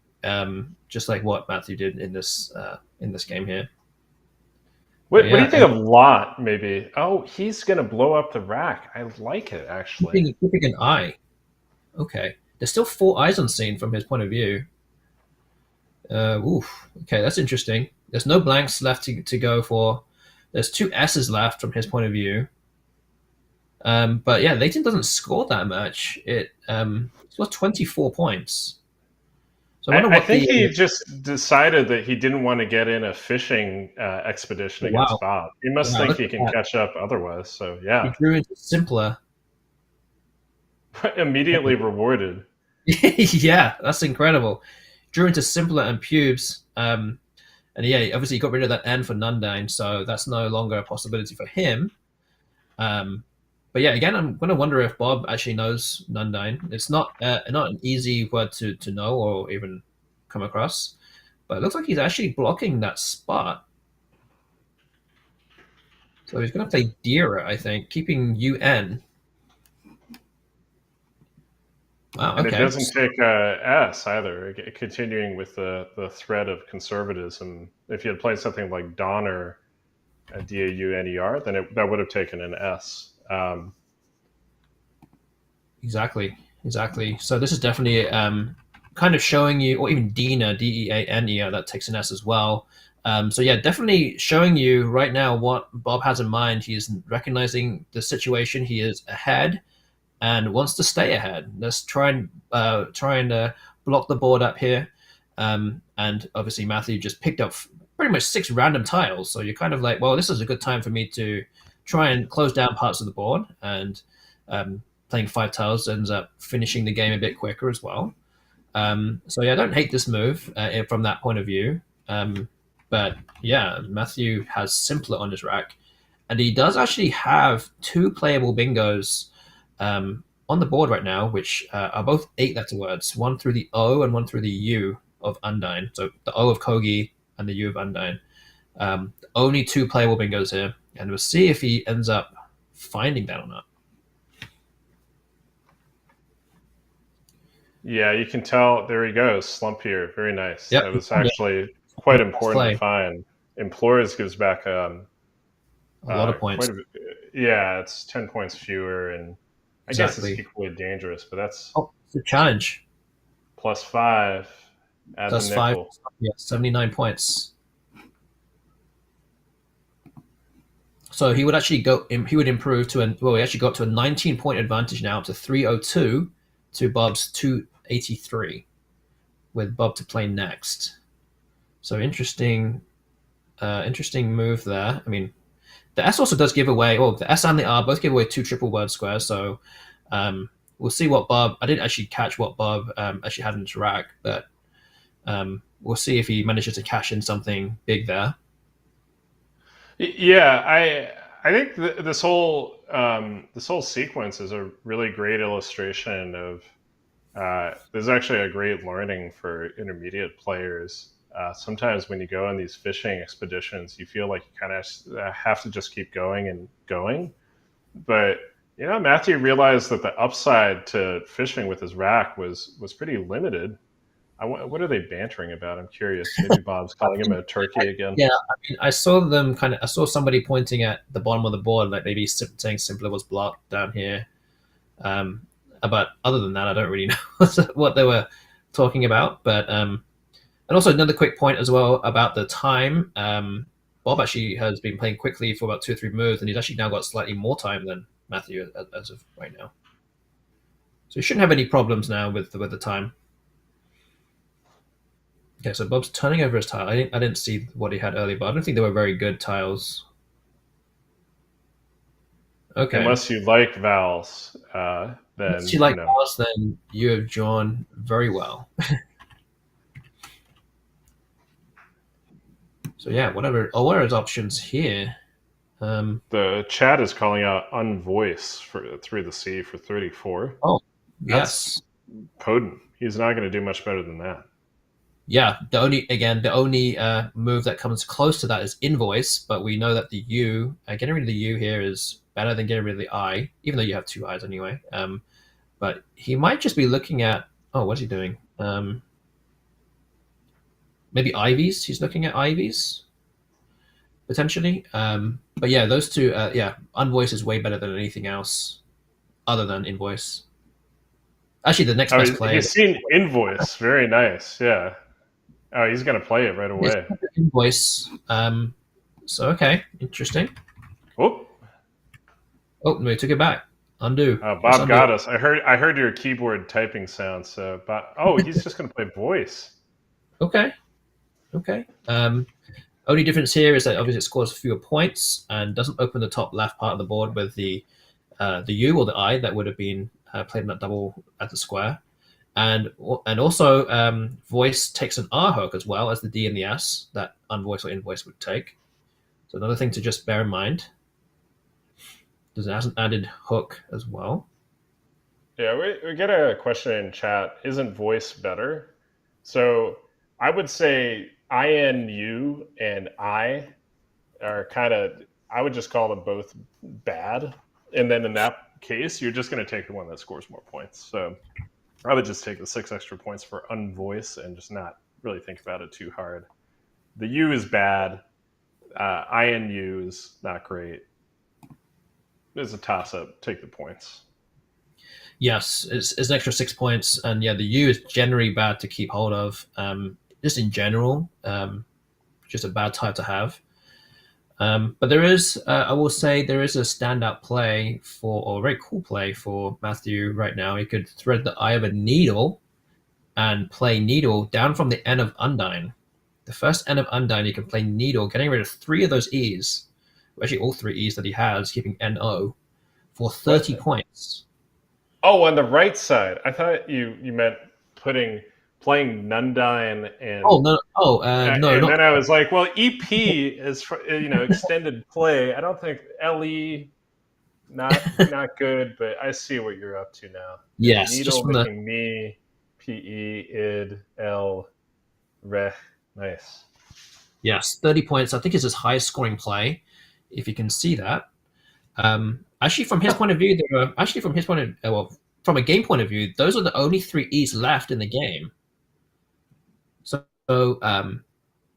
just like what Matthew did in this game here. What do you Yeah, think of Lot? Maybe. Oh, he's gonna blow up the rack. I like it actually. keeping an eye. Okay, there's still four eyes on scene from his point of view. Oof. Okay, that's interesting. There's no blanks left to go for. There's two S's left from his point of view. But yeah, Leighton doesn't score that much. It scores 24 points. So I wonder I what think the he just decided that he didn't want to get in a fishing expedition wow. against Bob. He must Wow, think look he at can that. catch up otherwise. So He yeah, drew into simpler. immediately rewarded. Yeah, that's incredible. Drew into simpler and pubes. And yeah, obviously he got rid of that N for Nundine, so that's no longer a possibility for him. Um, but yeah, again, I'm going to wonder if Bob actually knows Nundine. It's not an easy word to know or even come across, but it looks like he's actually blocking that spot. So he's going to play Dira, I think, keeping UN. Wow, And it okay. doesn't take S either. Continuing with the thread of conservatism. If you had played something like Donner, Dauner, then that would have taken an S. Exactly, exactly. So this is definitely kind of showing you, or even Dina, Deane, that takes an S as well. So yeah, definitely showing you right now what Bob has in mind. He is recognizing the situation. He is ahead and wants to stay ahead. Let's try and block the board up here. And obviously Matthew just picked up pretty much six random tiles. So you're kind of like, well, this is a good time for me to try and close down parts of the board. And playing five tiles ends up finishing the game a bit quicker as well. So yeah, I don't hate this move from that point of view. But yeah, Matthew has simpler on his rack, and he does actually have two playable bingos on the board right now, which are both eight-letter words, one through the O and one through the U of Undyne. So the O of Kogi and the U of Undyne. Only two playable bingos here, and we'll see if he ends up finding that or not. Yeah, you can tell. There he goes, slump here. Very nice. Yep, That was actually quite important play to find. Implores gives back a lot of points. quite a bit. Yeah, it's 10 points fewer, and I guess it's Exactly. equally dangerous, but that's Oh, it's a challenge. +5. Add the Plus five. nickel. Yeah, 79 points. So he would actually he would improve to he actually got to a 19-point advantage now to 302 to Bob's 283 with Bob to play next. So interesting move there. I mean, the S also does give away, well, the S and the R both give away two triple word squares. So we'll see what Bob, I didn't actually catch what Bob actually had in his rack, but we'll see if he manages to cash in something big there. Yeah, I think this whole sequence is a really great illustration of. There's actually a great learning for intermediate players. Sometimes when you go on these fishing expeditions, you feel like you kind of have to just keep going and going. But Matthew realized that the upside to fishing with his rack was pretty limited. What are they bantering about? I'm curious. Maybe Bob's calling him a turkey again. Yeah, I mean, I saw them kind of. I saw somebody pointing at the bottom of the board, like maybe saying simpler was blocked down here. Um, but other than that, I don't really know what they were talking about. But and also another quick point as well about the time. Bob actually has been playing quickly for about 2 or 3 moves, and he's actually now got slightly more time than Matthew as of right now. So he shouldn't have any problems now with the time. Okay, so Bob's turning over his tile. I didn't see what he had earlier, but I don't think they were very good tiles. Okay. Unless you like vowels, Unless then you like Oz, then you have drawn very well. So yeah, whatever. Oh, what are his options here? the chat is calling out unvoice for through the sea for 34. Oh, That's yes. potent. He's not going to do much better than that. Yeah, the only move that comes close to that is invoice, but we know that the U, getting rid of the U here is better than getting rid of the I, even though you have two I's anyway. But he might just be looking at, oh, what's he doing? Maybe Ivies. He's looking at Ivies potentially. But yeah, those two. Yeah, unvoice is way better than anything else other than invoice. Actually, the next Oh, best play he's seen invoice. Very nice. Yeah. Oh, he's going to play it right is away. invoice. So okay, interesting. Oh, Oh, no, he took it back. Undo. Press Bob undo. got us. I heard your keyboard typing sound. So, oh, he's just going to play voice. Okay. Okay. Only difference here is that obviously it scores fewer points and doesn't open the top left part of the board with the U or the I that would have been played in that double at the square. And also voice takes an R hook as well as the D and the S that unvoice or invoice would take. So another thing to just bear in mind. There's an added hook as well. Yeah, we get a question in chat. Isn't voice better? So I would say INU and I are kind of, I would just call them both bad. And then in that case, you're just going to take the one that scores more points. So I would just take the 6 extra points for unvoice and just not really think about it too hard. The U is bad. INU is not great. It's a toss up. Take the points. Yes, it's an extra 6 points, and yeah, the U is generally bad to keep hold of. Just in general, just a bad type to have. But there is, I will say, there is a standout play or a very cool play for Matthew right now. He could thread the eye of a needle and play needle down from the N of Undine. The first N of Undine, he can play needle, getting rid of 3 of those E's, actually all 3 E's that he has, keeping NO, for 30 What? points. Oh, on the right side. I thought you meant playing Nundine Oh, and no, oh, no, and not. then I was like, well, EP is for, extended play. I don't think LE not good, but I see what you're up to now. Yeah, Yes, just needle from the. making me PE id L reh. Nice. Yes, 30 points. I think is his highest scoring play, if you can see that. Actually, from his point of view, there are actually from his point of well, from a game point of view, those are the only 3 E's left in the game. So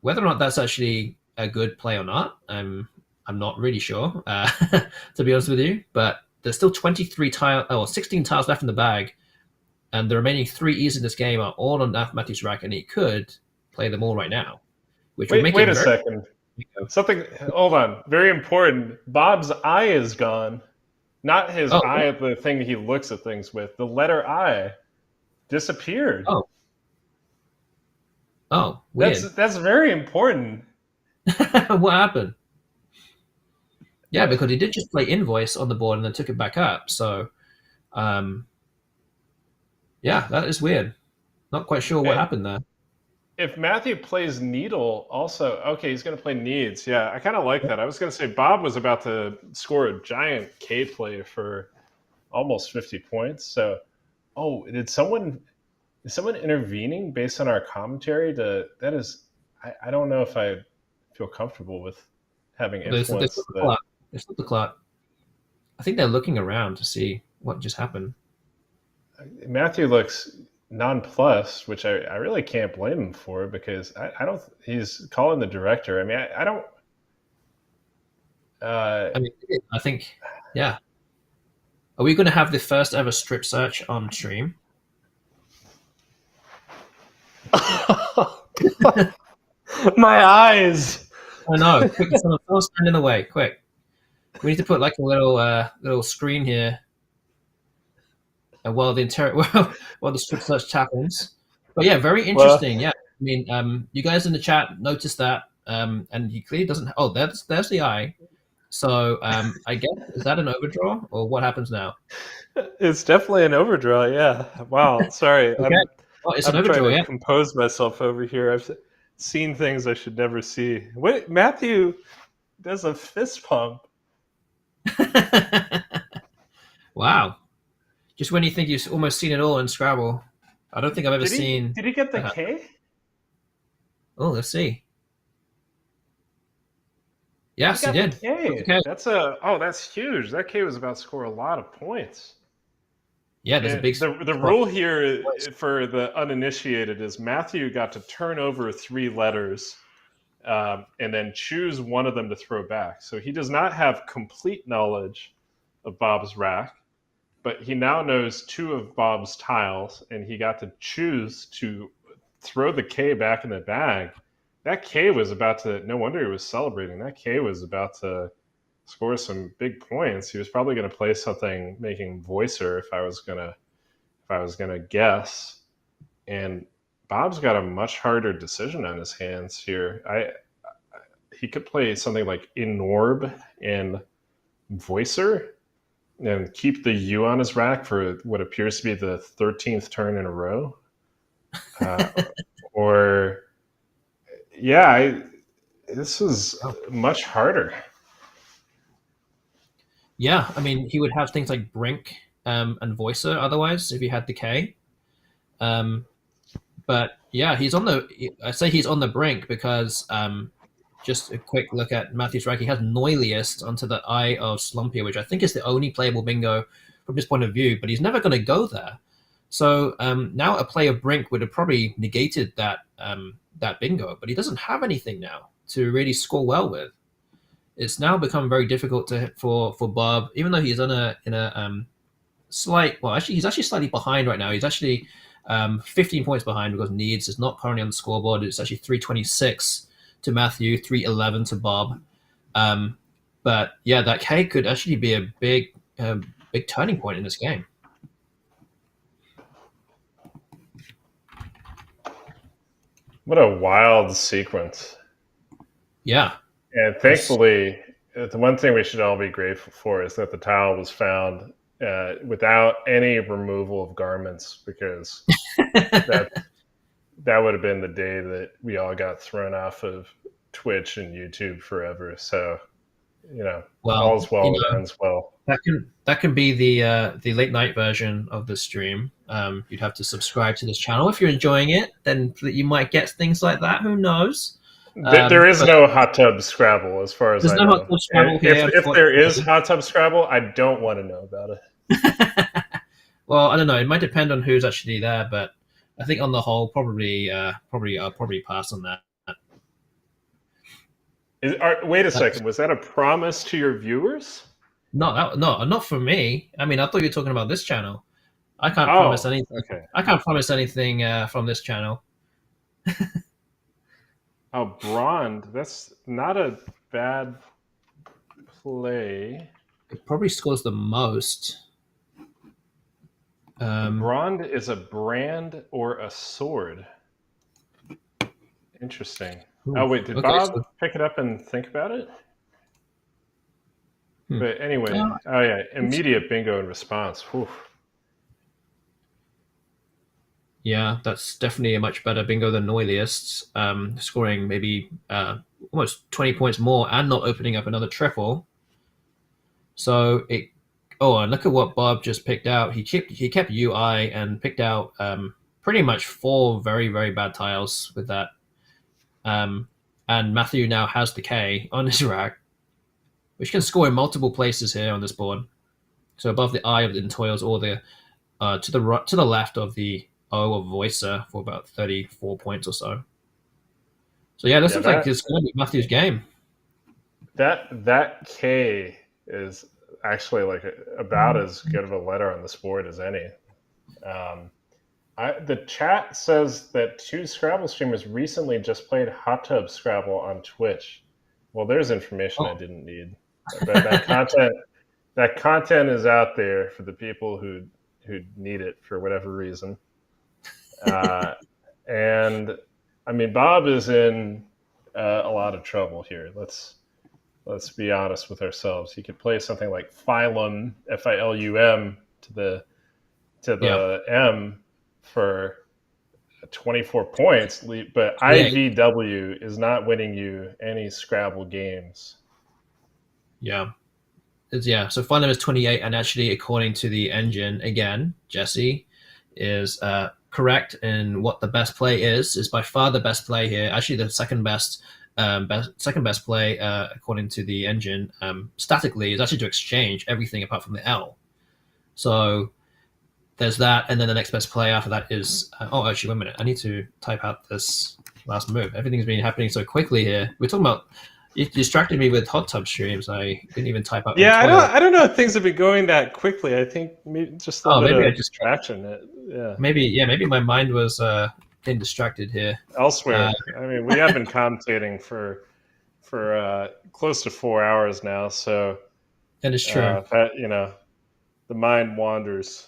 whether or not that's actually a good play or not, I'm not really sure, to be honest with you. But there's still 16 tiles left in the bag, and the remaining 3 E's in this game are all on Matthew's rack, and he could play them all right now, which would make Wait it a very. second. Something. Hold on. Very important. Bob's eye is gone. Not his Oh, eye, the thing he looks at things with. The letter I disappeared. oh, oh, weird. That's very important. What happened? Yeah, because he did just play invoice on the board and then took it back up. So, um, yeah, that is weird. Not quite sure what And, happened there. if Matthew plays Needle, also okay, he's going to play Needs. Yeah, I kind of like that. I was going to say Bob was about to score a giant K play for almost 50 points. So, oh, is someone intervening based on our commentary? That is, I don't know if I feel comfortable with having They influence. stopped the clock. They stopped the clock. I think they're looking around to see what just happened. Matthew looks nonplussed, which I really can't blame him for because I don't. He's calling the director. I mean, I don't. I mean, I think, yeah. Are we going to have the first ever strip search on stream? My eyes. I know. Quick, someone stand in the way. Quick. We need to put like a little screen here while while the strip search happens. But yeah, very interesting. Well, Yeah, I mean, you guys in the chat noticed that, and he clearly doesn't. Oh, there's the eye. So I guess is that an overdraw or what happens now? it's definitely an overdraw. Yeah. Wow. Sorry. Okay. Oh, it's an I'm trying overdraw. to Yeah. compose myself over here. I've seen things I should never see. Wait, Matthew does a fist pump. Wow. Just when you think you've almost seen it all in Scrabble, I don't think I've ever seen. Did he get the K? Oh, let's see. Yes, he did. K. That's huge. That K was about to score a lot of points. Yeah, there's a big. The rule here for the uninitiated is Matthew got to turn over 3 letters and then choose one of them to throw back. So he does not have complete knowledge of Bob's rack, but he now knows 2 of Bob's tiles, and he got to choose to throw the K back in the bag. That K was about to, no wonder he was celebrating. That K was about to score some big points. He was probably going to play something making voicer if I was gonna guess. And Bob's got a much harder decision on his hands here. He could play something like Inorb and voicer and keep the U on his rack for what appears to be the 13th turn in a row. Or yeah, this is much harder. Yeah, I mean, he would have things like Brink and Voicer otherwise if he had the K. But yeah, I say he's on the brink because just a quick look at Matthew's rack. He has Noiliest onto the Eye of Slumpier, which I think is the only playable bingo from his point of view, but he's never going to go there. So now a play of Brink would have probably negated that bingo, but he doesn't have anything now to really score well with. It's now become very difficult for Bob, even though he's in a slight. Well, actually, he's actually slightly behind right now. He's actually 15 points behind because Needs is not currently on the scoreboard. It's actually 326 to Matthew, 311 to Bob. But yeah, that K could actually be a big turning point in this game. What a wild sequence. Yeah. And thankfully, the one thing we should all be grateful for is that the towel was found without any removal of garments, because that would have been the day that we all got thrown off of Twitch and YouTube forever. So, all's well that ends well. That can be the late night version of the stream. You'd have to subscribe to this channel if you're enjoying it. Then you might get things like that. Who knows? There is no hot tub Scrabble, as far as I know. There's no hot tub Scrabble here. If there is hot tub Scrabble, I don't want to know about it. Well, I don't know. It might depend on who's actually there, but I think on the whole, probably pass on that. Wait a second. Was that a promise to your viewers? No, not for me. I mean, I thought you were talking about this channel. I can't promise anything. Okay. I can't promise anything from this channel. Oh, Brond. That's not a bad play. It probably scores the most. Brond is a brand or a sword. Interesting. Ooh, wait, did Bob pick it up and think about it? But anyway, immediate bingo in response. Whew. Yeah, that's definitely a much better bingo than Noiliest, scoring maybe almost 20 points more and not opening up another triple. So it. Oh, and look at what Bob just picked out. He kept UI and picked out pretty much four very very bad tiles with that. Um, and Matthew now has the K on his rack, which can score in multiple places here on this board. So above the I of the Toils or the to the right, to the left of the O of Voicer for about 34 points or so. So yeah, this Yeah, looks like it's going to be Matthew's game. that K is actually like about as good of a letter on this board as any. Um, the chat says that two Scrabble streamers recently just played Hot Tub Scrabble on Twitch. Well, there's information I Oh. didn't need, but that content is out there for the people who need it for whatever reason. Uh, and I mean, Bob is in a lot of trouble here. Let's be honest with ourselves. He could play something like Phylum, Filum, to Yeah, the M for 24 points, but 28. IVW is not winning you any Scrabble games. Yeah. Yeah, so Final is 28, and actually, according to the engine, again, Jesse is correct in what the best play is by far the best play here. Actually, the second best play, according to the engine, statically, is actually to exchange everything apart from the L. So there's that, and then the next best play after that is actually, wait a minute, I need to type out this last move. Everything's been happening so quickly here. We're talking about you distracted me with hot tub streams. I didn't even type out in Yeah, toil. I don't know if things have been going that quickly. I think just a little Oh, bit maybe I of just distraction. Yeah, maybe my mind was getting distracted here. Uh, elsewhere. I mean, we have been commentating for close to 4 hours now, so that is true. that the mind wanders.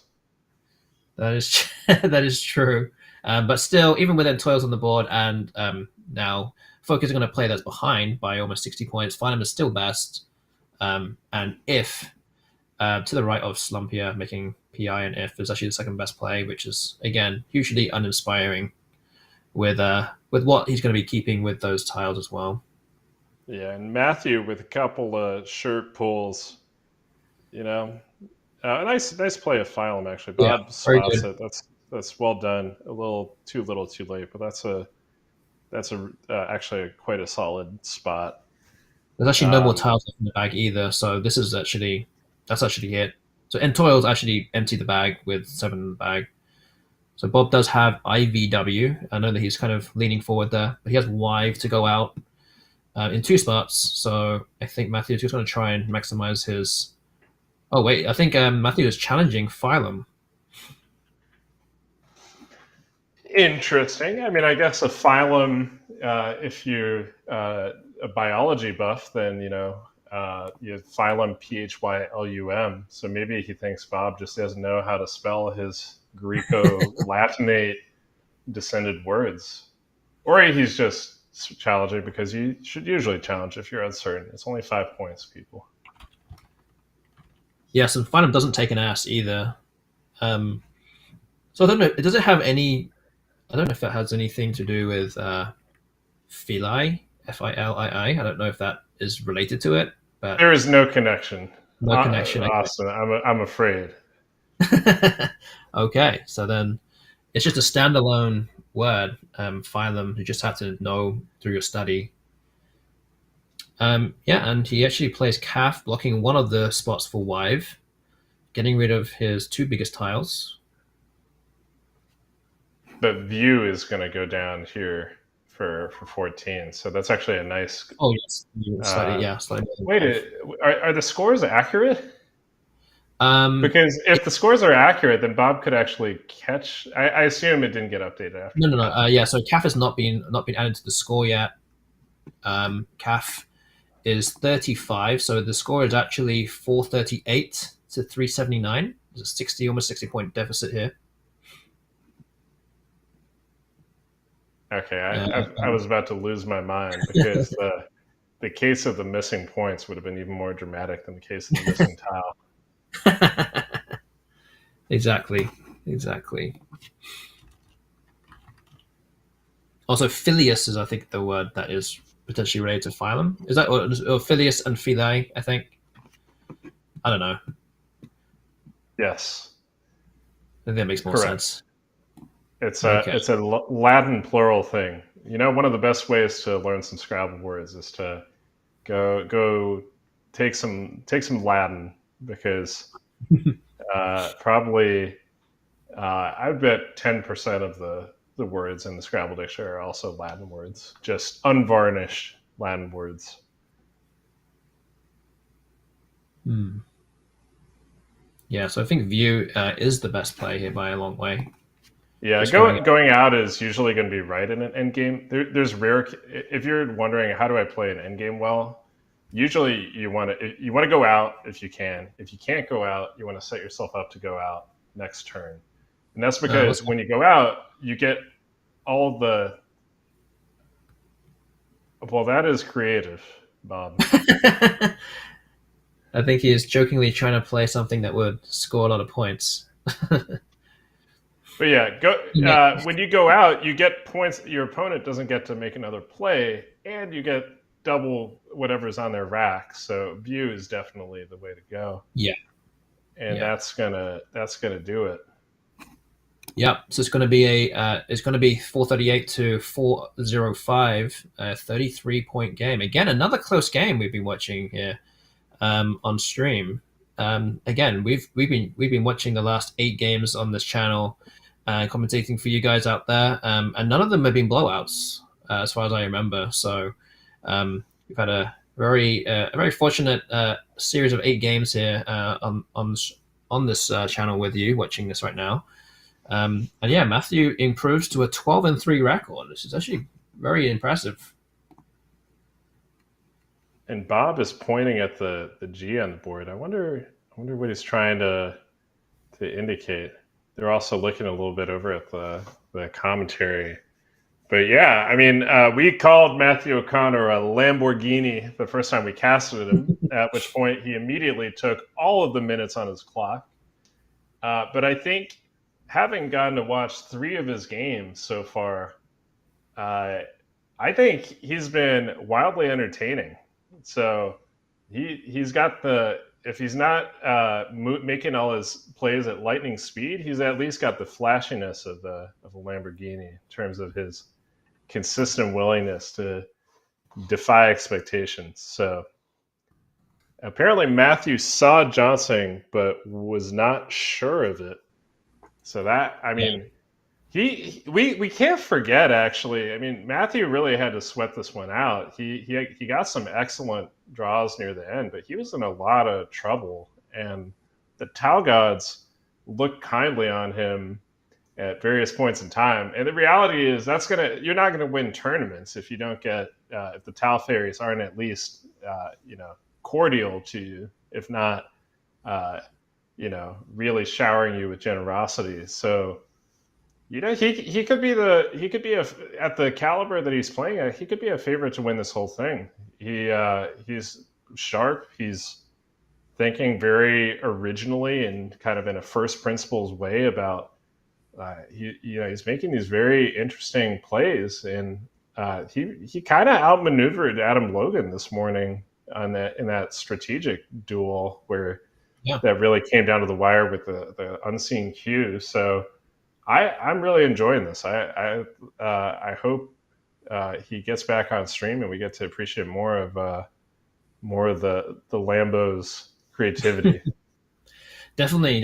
That is that is true. But still, even within toils on the board, and now focusing on a play that's behind by almost 60 points, Farnham is still best. And if to the right of Slumpia, making PI and if is actually the second best play, which is again hugely uninspiring with what he's going to be keeping with those tiles as well. Yeah, and Matthew with a couple of shirt pulls, you know, nice play of Phylum actually. Yeah, Bob very spots good. it. That's well done. A little too late, but that's actually quite a solid spot. There's actually no more Um, tiles left in the bag either, so this is actually that's actually it. So Entoils actually empty the bag with seven in the bag. So Bob does have IVW. I know that he's kind of leaning forward there, but he has Wive to go out in two spots. So I think Matthew is just going to try and maximize his. Oh wait, I think Matthew is challenging Phylum. Interesting. I mean, I guess a phylum, if you're a biology buff, then you have phylum Phylum. So maybe he thinks Bob just doesn't know how to spell his Greco-Latinate descended words, or he's just challenging because you should usually challenge if you're uncertain. It's only 5 points, people. Yes, and Phylum doesn't take an ass either. Um, so I don't know. Does it have any? I don't know if it has anything to do with Filii, Filii. I don't know if that is related to it, but There is no connection, no connection. Austin. I'm afraid. Okay, so then it's just a standalone word, phylum. You just have to know through your study. Yeah, and he actually plays calf, blocking one of the spots for Wive, getting rid of his two biggest tiles. But view is going to go down here for 14. So that's actually a nice. Oh yes, slightly, Uh, yeah, slightly more wait, than Wive. are the scores accurate? Um, Because if the scores are accurate, then Bob could actually catch. I assume it didn't get updated after no, no, no. that. Yeah, so calf has not been added to the score yet. Calf is 35, so the score is actually 438 to 379. There's a 60, almost 60 point deficit here. Okay, Uh, I was about to lose my mind because the case of the missing points would have been even more dramatic than the case of the missing tile. exactly, exactly. Also, Phileas is, I think, the word that is potentially related to phylum. Is that or Phileas and Philae? I think. I don't know. Yes, I think that makes more correct. sense. It's a Okay. it's a Latin plural thing. You know, one of the best ways to learn some Scrabble words is to go take some Latin because probably I bet 10% of the words in the Scrabble dictionary are also Latin words, just unvarnished Latin words. Hmm. Yeah, so I think View is the best play here by a long way. Yeah, Just going. going out is usually going to be right in an end game. There's rare. If you're wondering how do I play an end game well, usually you want to go out if you can. If you can't go out, you want to set yourself up to go out next turn, and that's because Okay. when you go out, you get all the. Well, that is creative, Bob. I think he is jokingly trying to play something that would score a lot of points. But yeah, go Yeah. when you go out, you get points. Your opponent doesn't get to make another play, and you get double whatever's on their rack. So view is definitely the way to go, Yeah. and Yeah. that's gonna do it. Yep. So it's going to be 438 to 405, a 33-point game. Again, another close game we've been watching here on stream. Again, we've been watching the last 8 games on this channel, commentating for you guys out there, and none of them have been blowouts, as far as I remember. So we've had a very fortunate series of 8 games here on this channel with you watching this right now. And yeah, Matthew improves to a 12-3 record. This is actually very impressive. And Bob is pointing at the G on the board. I wonder what he's trying to indicate. They're also looking a little bit over at the commentary. But yeah, I mean, we called Matthew O'Connor a Lamborghini the first time we casted him, at which point he immediately took all of the minutes on his clock. But I think having gotten to watch 3 of his games so far, uh, I think he's been wildly entertaining. So he's got the if he's not making all his plays at lightning speed, he's at least got the flashiness of a Lamborghini in terms of his consistent willingness to defy expectations. So apparently Matthew saw Johnson but was not sure of it. So that I Yeah. mean we can't forget actually. I mean Matthew really had to sweat this one out. He got some excellent draws near the end, but he was in a lot of trouble, and the Tau gods looked kindly on him at various points in time. And the reality is you're not gonna win tournaments if you don't get if the Tau fairies aren't at least cordial to you, if not really showering you with generosity. So he could be at the caliber that he's playing at. He could be a favorite to win this whole thing. He's sharp. He's thinking very originally and kind of in a first principles way about. He's making these very interesting plays, and he kind of outmaneuvered Adam Logan this morning in that strategic duel where Yeah. that really came down to the wire with the unseen cue. So I'm really enjoying this. I hope he gets back on stream and we get to appreciate more of the Lambo's creativity. Definitely.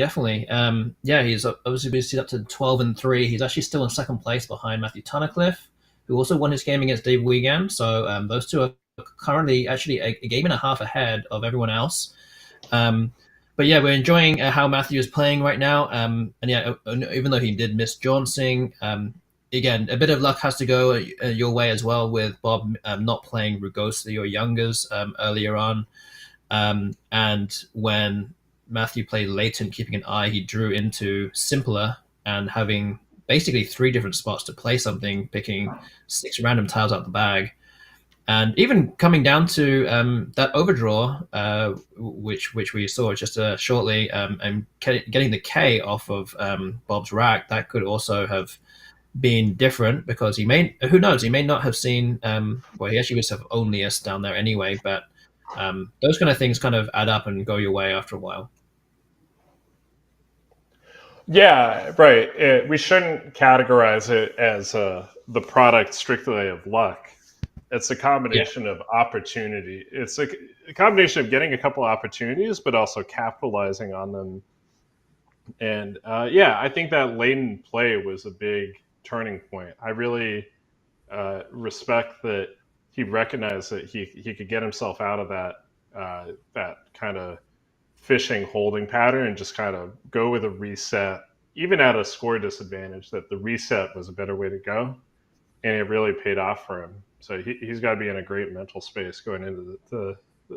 Yeah, he's obviously been seated up to 12-3. He's actually still in second place behind Matthew Tunnicliffe, who also won his game against Dave Wiegand. So those two are currently actually a game and a half ahead of everyone else. But yeah, we're enjoying how Matthew is playing right now. And yeah, even though he did miss Johnson, again, a bit of luck has to go your way as well with Bob not playing Rugosi or Youngers earlier on. And when Matthew played Latent, keeping an eye, he drew into Simpler and having basically 3 different spots to play something, picking 6 random tiles out the bag. And even coming down to that overdraw, which we saw just shortly, and getting the K off of Bob's rack, that could also have being different because he may, who knows, he may not have seen, well, he actually must have only us down there anyway, but those kind of things kind of add up and go your way after a while. Yeah, right. We shouldn't categorize it as the product strictly of luck. It's a Yeah, combination of opportunity. It's a combination of getting a couple opportunities, but also capitalizing on them. And yeah, I think that latent play was a big turning point. I really respect that he recognized that he could get himself out of that kind of fishing holding pattern and just kind of go with a reset, even at a score disadvantage. That the reset was a better way to go, and it really paid off for him. So he's got to be in a great mental space going into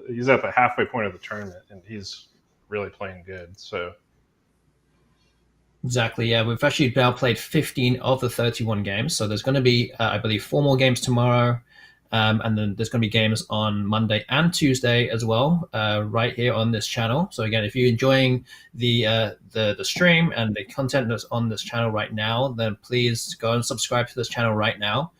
he's at the halfway point of the tournament, and he's really playing good. So exactly. Yeah, we've actually now played 15 of the 31 games. So there's going to be, I believe, four more games tomorrow. And then there's going to be games on Monday and Tuesday as well, right here on this channel. So again, if you're enjoying the stream and the content that's on this channel right now, then please go and subscribe to this channel right now.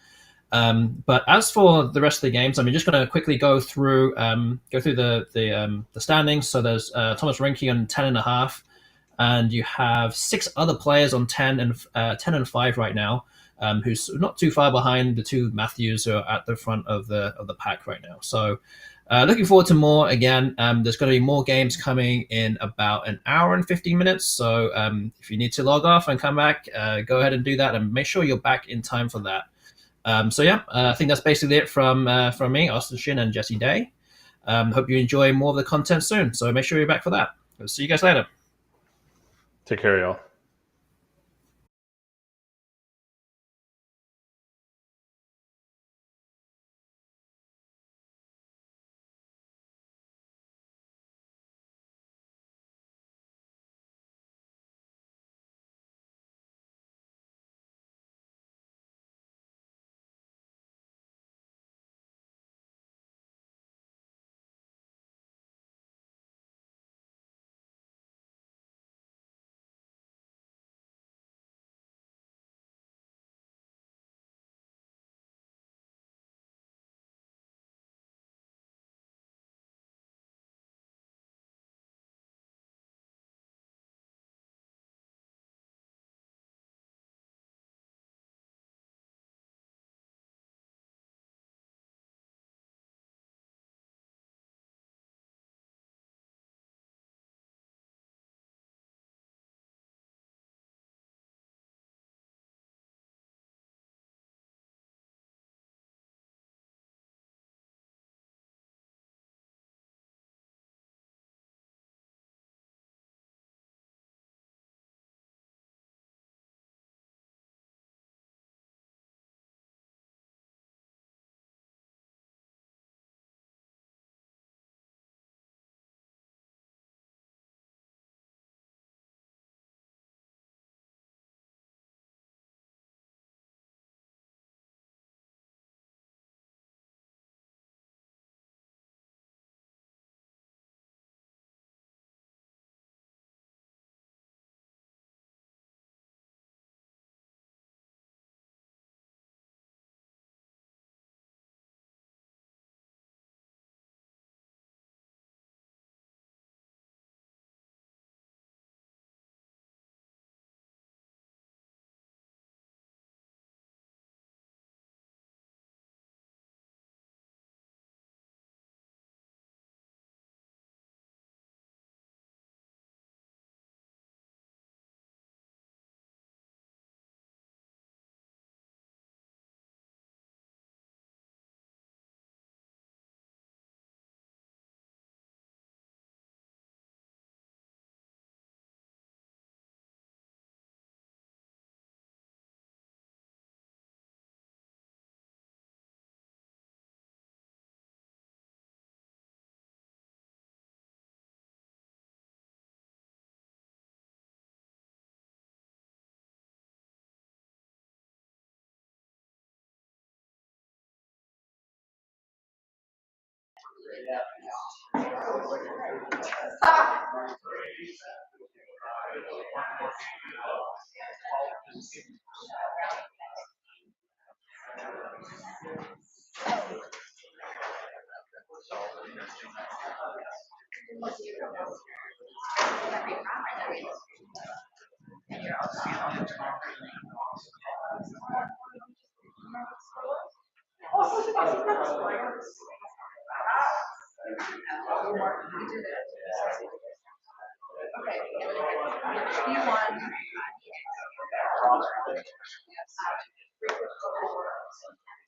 But as for the rest of the games, I'm just going to quickly go through the standings. So there's Thomas Rinke on 10.5, and you have six other players on 10 and 5 right now, who's not too far behind the two Matthews who are at the front of the pack right now. So looking forward to more. Again, there's going to be more games coming in about an hour and 15 minutes. So if you need to log off and come back, go ahead and do that, and make sure you're back in time for that. So yeah, I think that's basically it from me, Austin Shin, and Jesse Day. Hope you enjoy more of the content soon. So make sure you're back for that. I'll see you guys later. take care, y'all.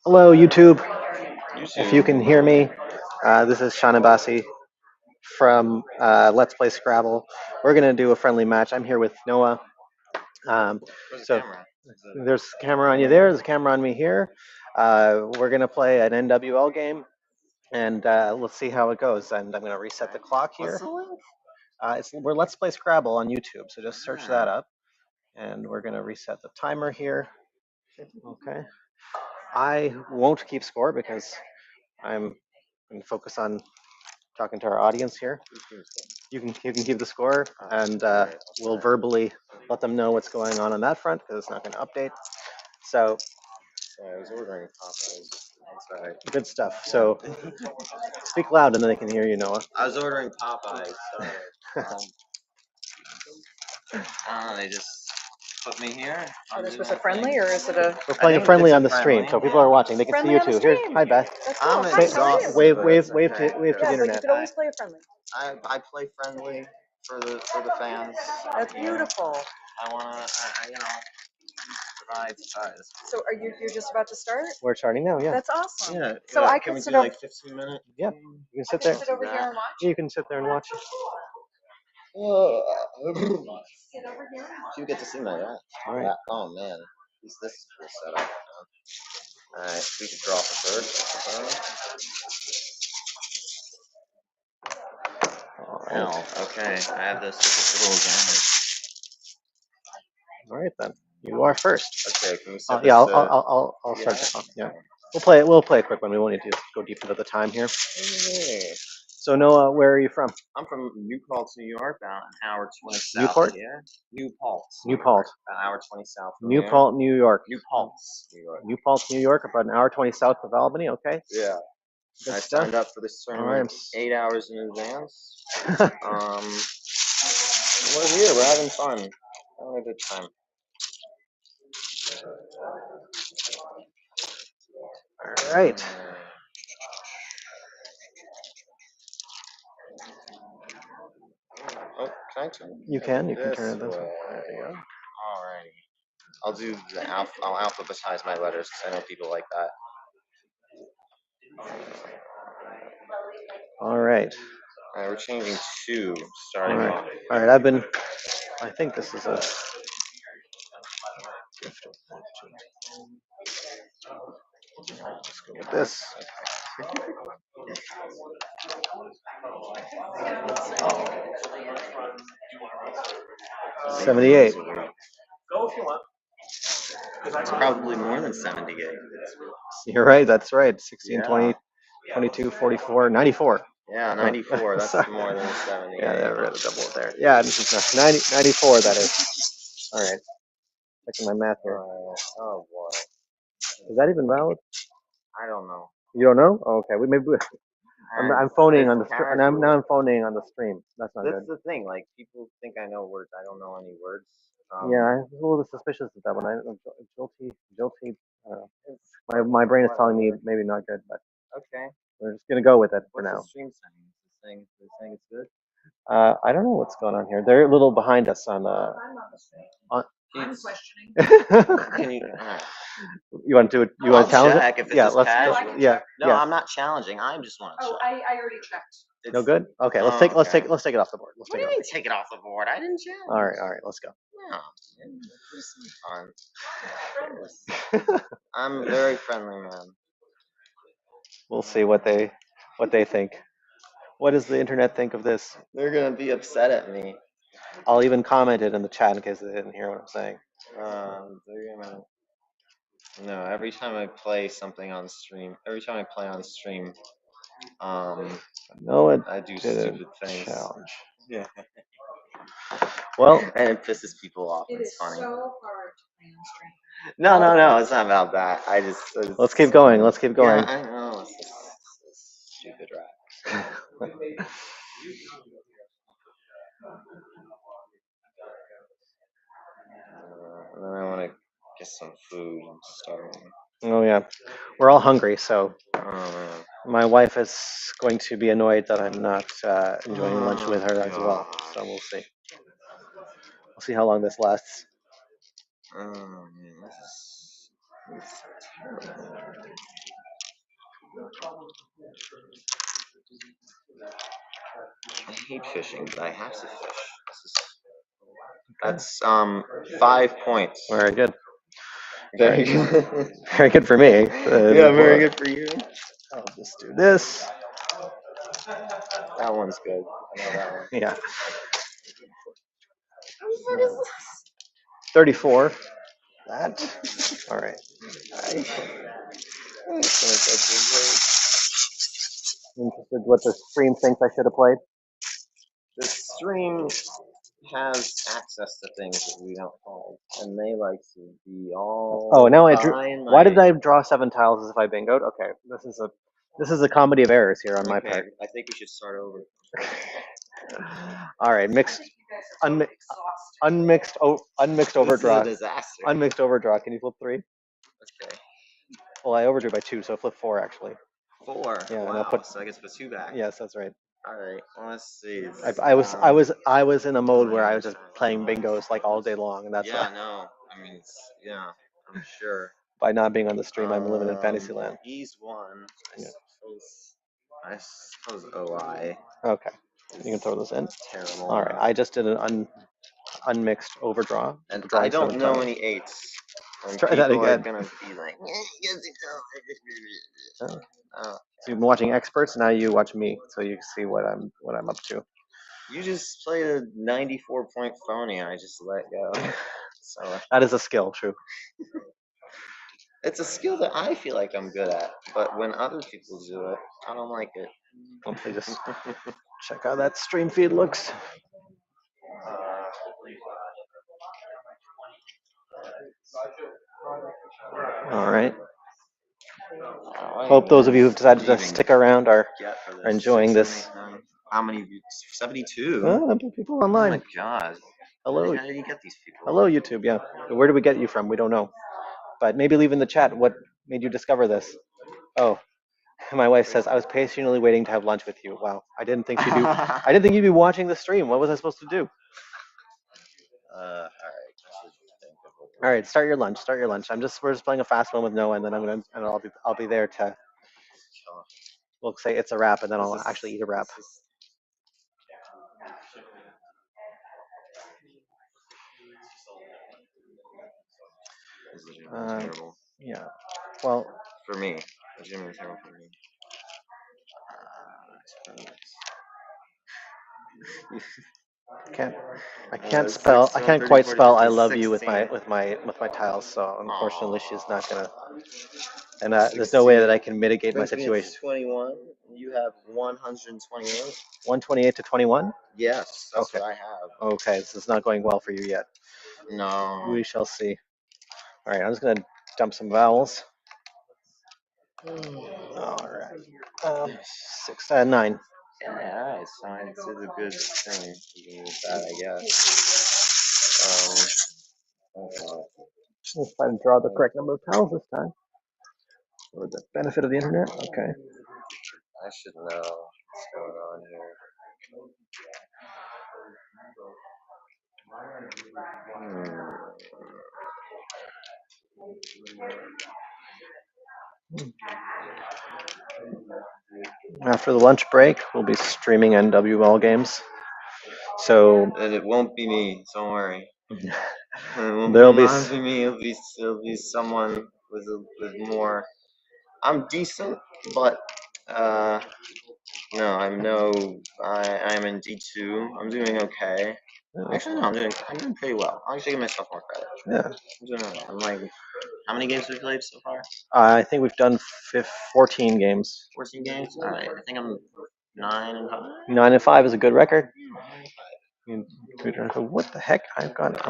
Hello, YouTube. If you can hear me, this is Shanabasi from Let's Play Scrabble. We're going to do a friendly match. I'm here with Noah. So there's a camera on you there. There's a camera on me here. We're going to play an NWL game, and let's see how it goes. And I'm going to reset the clock here. We're Let's Play Scrabble on YouTube, so just search that up. And we're going to reset the timer here. Okay. I won't keep score because I'm going to focus on talking to our audience here. You can keep the score, and we'll verbally let them know what's going on that front because it's not going to update. So I was ordering Popeyes. Sorry. Good stuff. So speak loud, and then they can hear you, Noah. I was ordering Popeyes. Sorry. They just put me here. This was a friendly, or is it a? We're playing a friendly on the stream, so people are watching. They can Friendly see you on the too. Here, stream. hi Beth. That's cool. I'm Hi, how are exhausted. you? Wave to Yeah, the but you internet. could always play a friendly. I play friendly for the fans. That's beautiful. I wanna provide size. So are you're just about to start? We're starting now. Yeah. That's awesome. Yeah. So I can we sit do over. like 15 minutes? Yeah. You can I sit can there. sit over here and watch. You can sit there and watch. Sit over here and watch. You get to see my rat. All right. Oh man, this is cool setup. All right, we can draw for third. All right. Oh, okay. I have this statistical advantage. All right then. You are first. Okay, can we set Yeah, this to... I'll start this off. Yeah. We'll play a quick one. We won't need to go deep into the time here. Hey. So Noah, where are you from? I'm from New Paltz, New York, about an hour 20 south. Newport? Yeah. New Paltz. New Paltz. About an hour 20 south. New Paltz, New York. New Paltz, New York. New Paltz, New York, about an hour 20 south of Albany. Okay. Yeah. Good I stuff. signed up for this tournament 8 hours in advance. We're here. We're having fun. Having a good time. All right. Oh, can I turn? You can turn it this way. There you go. Alrighty. I'll do the I'll alphabetize my letters because I know people like that. All right. Alright, we're changing two starting off. All right. I think this is a. Let's go with this. 78. It's probably more than 70 gigs. You're right. That's right. 16, 20, 22, 44, 94. Yeah, 94. That's more than 70. Yeah, they were at a double there. Yeah, this is 90, 94. That is. All right. Checking my math here. Oh boy. Is that even valid? I don't know. You don't know? Oh, okay. I'm phoning on the stream. Now I'm phoning on the stream. That's not good. That's the thing. Like people think I know words. I don't know any words. Yeah, I was a little bit suspicious of that one. Jolty. My brain is telling me maybe not good, but okay. We're just gonna go with it for What's now. the stream saying? Is it saying it's good? I don't know what's going on here. They're a little behind us on. I'm questioning. Can you? You want to do it? You want to challenge check it? if this Yeah, is let's. casual. Yeah. No, yeah. I'm not challenging. I just want to check. Oh, I already checked. No good. Okay, let's take it off the board. What do you mean take it off the board? I didn't challenge. All right, let's go. No, fun. I'm a very friendly man. We'll see what they think. What does the internet think of this? They're gonna be upset at me. I'll even comment it in the chat in case they didn't hear what I'm saying. They're gonna. No, every time I play something on stream, No, I do stupid things. Challenge. Yeah. Well, and it pisses people off. It's funny. So hard to play on stream. No, it's not about that. I just let's keep going. Let's keep going. Yeah, I know. It's just stupid rat. And then I want to get some food. I'm starving. Oh yeah, we're all hungry, so Oh man. my wife is going to be annoyed that I'm not enjoying lunch with her as well. gosh. So we'll see. We'll see how long this lasts. Oh man, this is terrible. I hate fishing, but I have to fish. That's 5 points. Very good. Very good. Very good for me. Yeah, very good for you. I'll just do this. That one's good. I know that one. Yeah. 34. That. All right. Interested what the stream thinks I should have played? The stream has access to things that we don't have, and they like to be all. Oh, now I drew. behind Why did my- I draw 7 tiles as if I bingoed? Okay, this is a comedy of errors here on my Okay, part. I think we should start over. All right, mixed, unmixed This overdraw. is a disaster. Unmixed overdraw. Can you flip 3? Okay. Well, I overdrew by 2, so flip 4 actually. 4. Yeah, and wow. I'll put- So I guess put 2 back. Yes, that's right. All right. Well, let's see. I was in a mode where I was just playing bingos like all day long, and that's Yeah. why, No. I mean, yeah. I'm sure. by not being on the stream, I'm living in Fantasyland. He's won. Yeah. I suppose OI. Okay, you can throw this in. Terrible. All right, I just did an unmixed overdraw. And drawing I don't 7 know tiles. any 8s. And Try that people are again. gonna be like, Oh. oh. So you've been watching experts. Now you watch me, so you see what I'm up to. You just played a 94-point phony. I just let go. So That is a skill, true. it's a skill that I feel like I'm good at, but when other people do it, I don't like it. Let me just check how that stream feed looks. All right. Hope those of you who've decided to stick around are enjoying this. How many? 72. Oh, how many people Oh online? my god. Hello, How did you get these people? hello, YouTube. Yeah, where do we get you from? We don't know, but maybe leave in the chat what made you discover this. Oh, my wife says I was patiently waiting to have lunch with you. Wow, I didn't think you'd be. I didn't think you'd be watching the stream. What was I supposed to do? All right. All right, start your lunch. Start your lunch. We're just playing a fast one with Noah, and then I'll be there to. We'll say it's a wrap, and then I'll actually eat a wrap. This is terrible. Yeah. Well, For me. Legitimately terrible for me. I can't spell. I can't quite spell "I love you" with my tiles. So unfortunately, she's not gonna. And there's no way that I can mitigate my situation. 21. You have 128. 128 to 21. Yes, that's Okay. what I have. Okay, this is not going well for you yet. No. We shall see. All right, I'm just gonna dump some vowels. All right. 6, 9. Yeah, alright, so it's a good thing. Even with that, I guess. Let's try to draw the correct number of tiles this time. For the benefit of the internet. Okay. I should know what's going on here. After the lunch break, we'll be streaming NWL games. So And it won't be me, don't worry. There'll be Not be me, it'll be someone with more. I'm decent, but no, I'm in D2. I'm doing okay. Actually, no, I'm doing pretty well. I'll actually give myself more credit. Yeah. I'm doing alright. I'm like, how many games have we played so far? I think we've done 14 games. 14 games? Alright, I think I'm 9 and 5. 9 and 5 is a good record. What the heck? I've got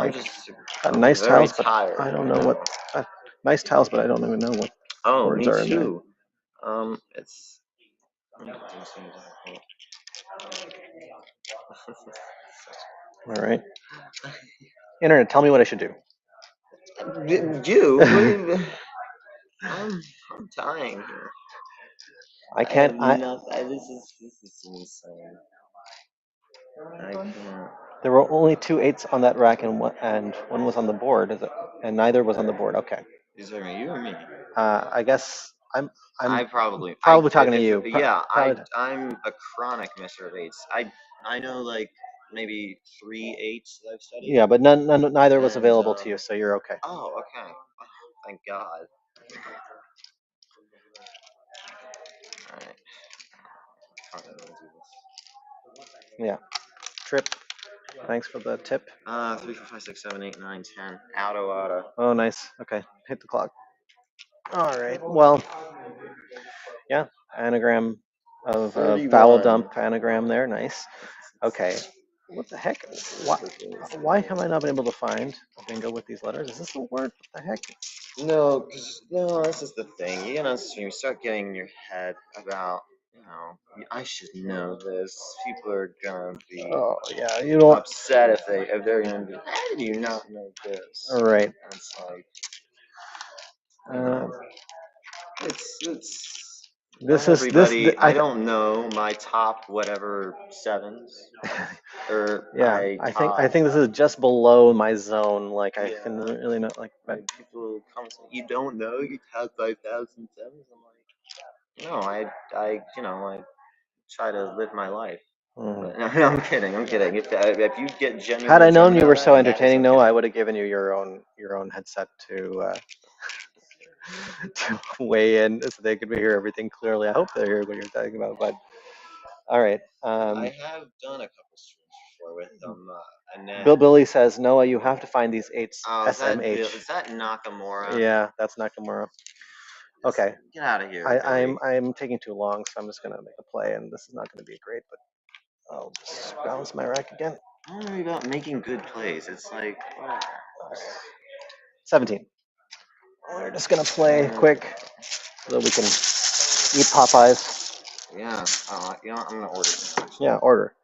nice very tiles, but tired. I don't know what. Nice tiles, but I don't even know what Oh, words me are in there. too. It's. All right. Internet, tell me what I should do. You? I'm dying here. I can't. This is insane. I can't. There were only 2 8s on that rack, and one was on the board. Is it? And neither was on the board. Okay. Is there you or me? I guess I'm probably talking to you. I'm a chronic misser of 8s. I know like maybe 3 8s that I've studied. Yeah, but neither was available to you, so you're okay. Oh, okay. Oh, thank God. All right. I'm gonna do this. Yeah. Trip. Thanks for the tip. 3, 4, 5, 6, 7, 8, 9, 10. Auto. Oh, nice. Okay, hit the clock. All right. Well, yeah. Anagram of vowel dump anagram there. Nice. Okay. What the heck? Why have I not been able to find a bingo with these letters? Is this the word? What the heck? No, this is the thing. You get on stream, you start getting in your head about, I should know this. People are gonna be upset if they're gonna be. How do you not know this? All right. And it's like, it's. I don't know my top whatever 7s. Yeah, I think this is just below my zone. Like I can really know. Like people come and say, you don't know you have 5,000 7s. I'm like, no, I try to live my life. No, I'm kidding. If you get genuine. Had I known you were so entertaining, no, I would have given you your own headset to to weigh in so they could hear everything clearly. I hope they hear what you're talking about. But all right. I have done a couple streams before with them. Billy says, Noah, you have to find these 8s SMH. Is that Nakamura? Yeah, that's Nakamura. Okay. Get out of here. I'm taking too long, so I'm just gonna make a play, and this is not gonna be great, but I'll just balance my rack again. I don't worry about making good plays. It's like 17. We're just gonna play quick so that we can eat Popeyes. Yeah. I'm gonna order. Yeah, order.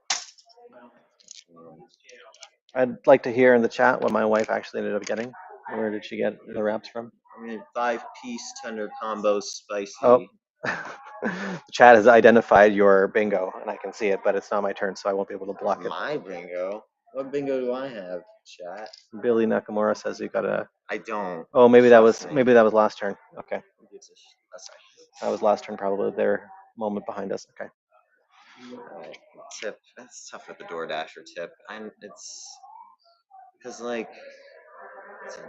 I'd like to hear in the chat what my wife actually ended up getting. Where did she get the wraps from? I mean, 5-piece tender combo spicy. Oh. The chat has identified your bingo, and I can see it, but it's not my turn, so I won't be able to block it. My bingo? What bingo do I have, chat? Billy Nakamura says you got a. I don't. Oh, maybe that was last turn. Okay. That's right. That was last turn, probably their moment behind us. Okay. Tip. That's tough with the DoorDasher tip. It's because like.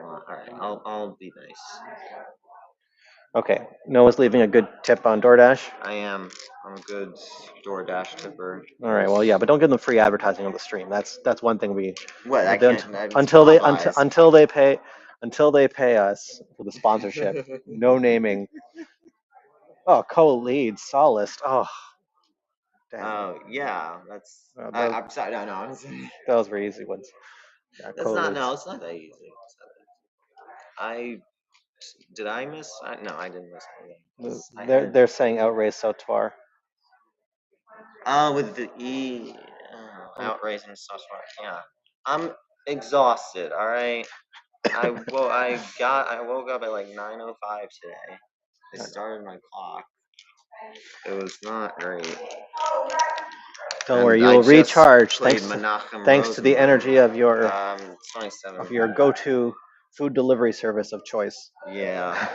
All right. I'll be nice. Okay. Noah's leaving a good tip on DoorDash. I am. I'm a good DoorDash tipper. All right. Well, yeah, but don't give them free advertising on the stream. That's one thing we. What? I can't. Until they pay us for the sponsorship. No naming. Oh, co-lead Solist. Oh. Damn. Oh yeah, that's. I'm sorry. No. Those were easy ones. Yeah, that's not. No, it's not that easy. Did I miss? No, I didn't miss anything. They're saying outrace Sautoir. With the E, outrace and Sautoir. Yeah, I'm exhausted. All right. I woke up at like 9:05 today. I started my clock. It was not great. Don't worry, you will recharge thanks to the energy of your go-to food delivery service of choice. Yeah.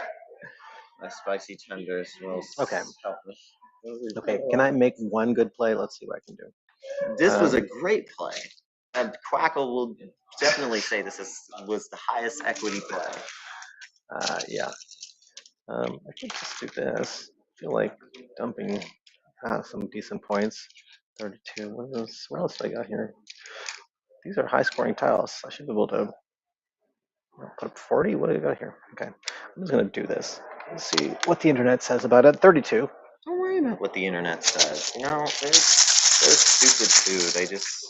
My spicy tenders will help me. Okay, can I make one good play? Let's see what I can do. This was a great play. And Quackle will definitely say this was the highest equity play. Yeah. I could just do this. I feel like dumping some decent points. 32. What else do I got here? These are high-scoring tiles. I should be able to put up 40. What do I got here? Okay. I'm just going to do this. Let's see what the internet says about it. 32. Don't worry about what the internet says. They're stupid too.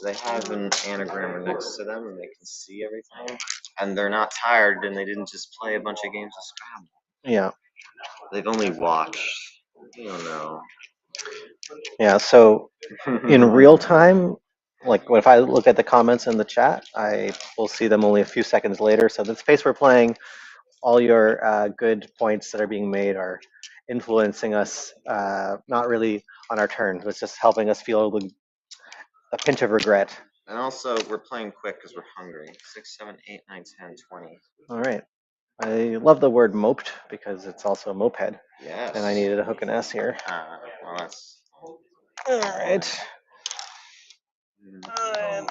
They have an anagrammer next to them and they can see everything. And they're not tired and they didn't just play a bunch of games of Scrabble. Yeah. They've only watched. You don't know. Yeah, so in real time, like if I look at the comments in the chat, I will see them only a few seconds later. So the space we're playing, all your good points that are being made are influencing us, not really on our turn. It's just helping us feel a pinch of regret. And also, we're playing quick because we're hungry. 6, 7, 8, 9, 10, 20. All right. I love the word moped because it's also a moped. Yes. And I needed a hook and S here. Well, that's. All right. And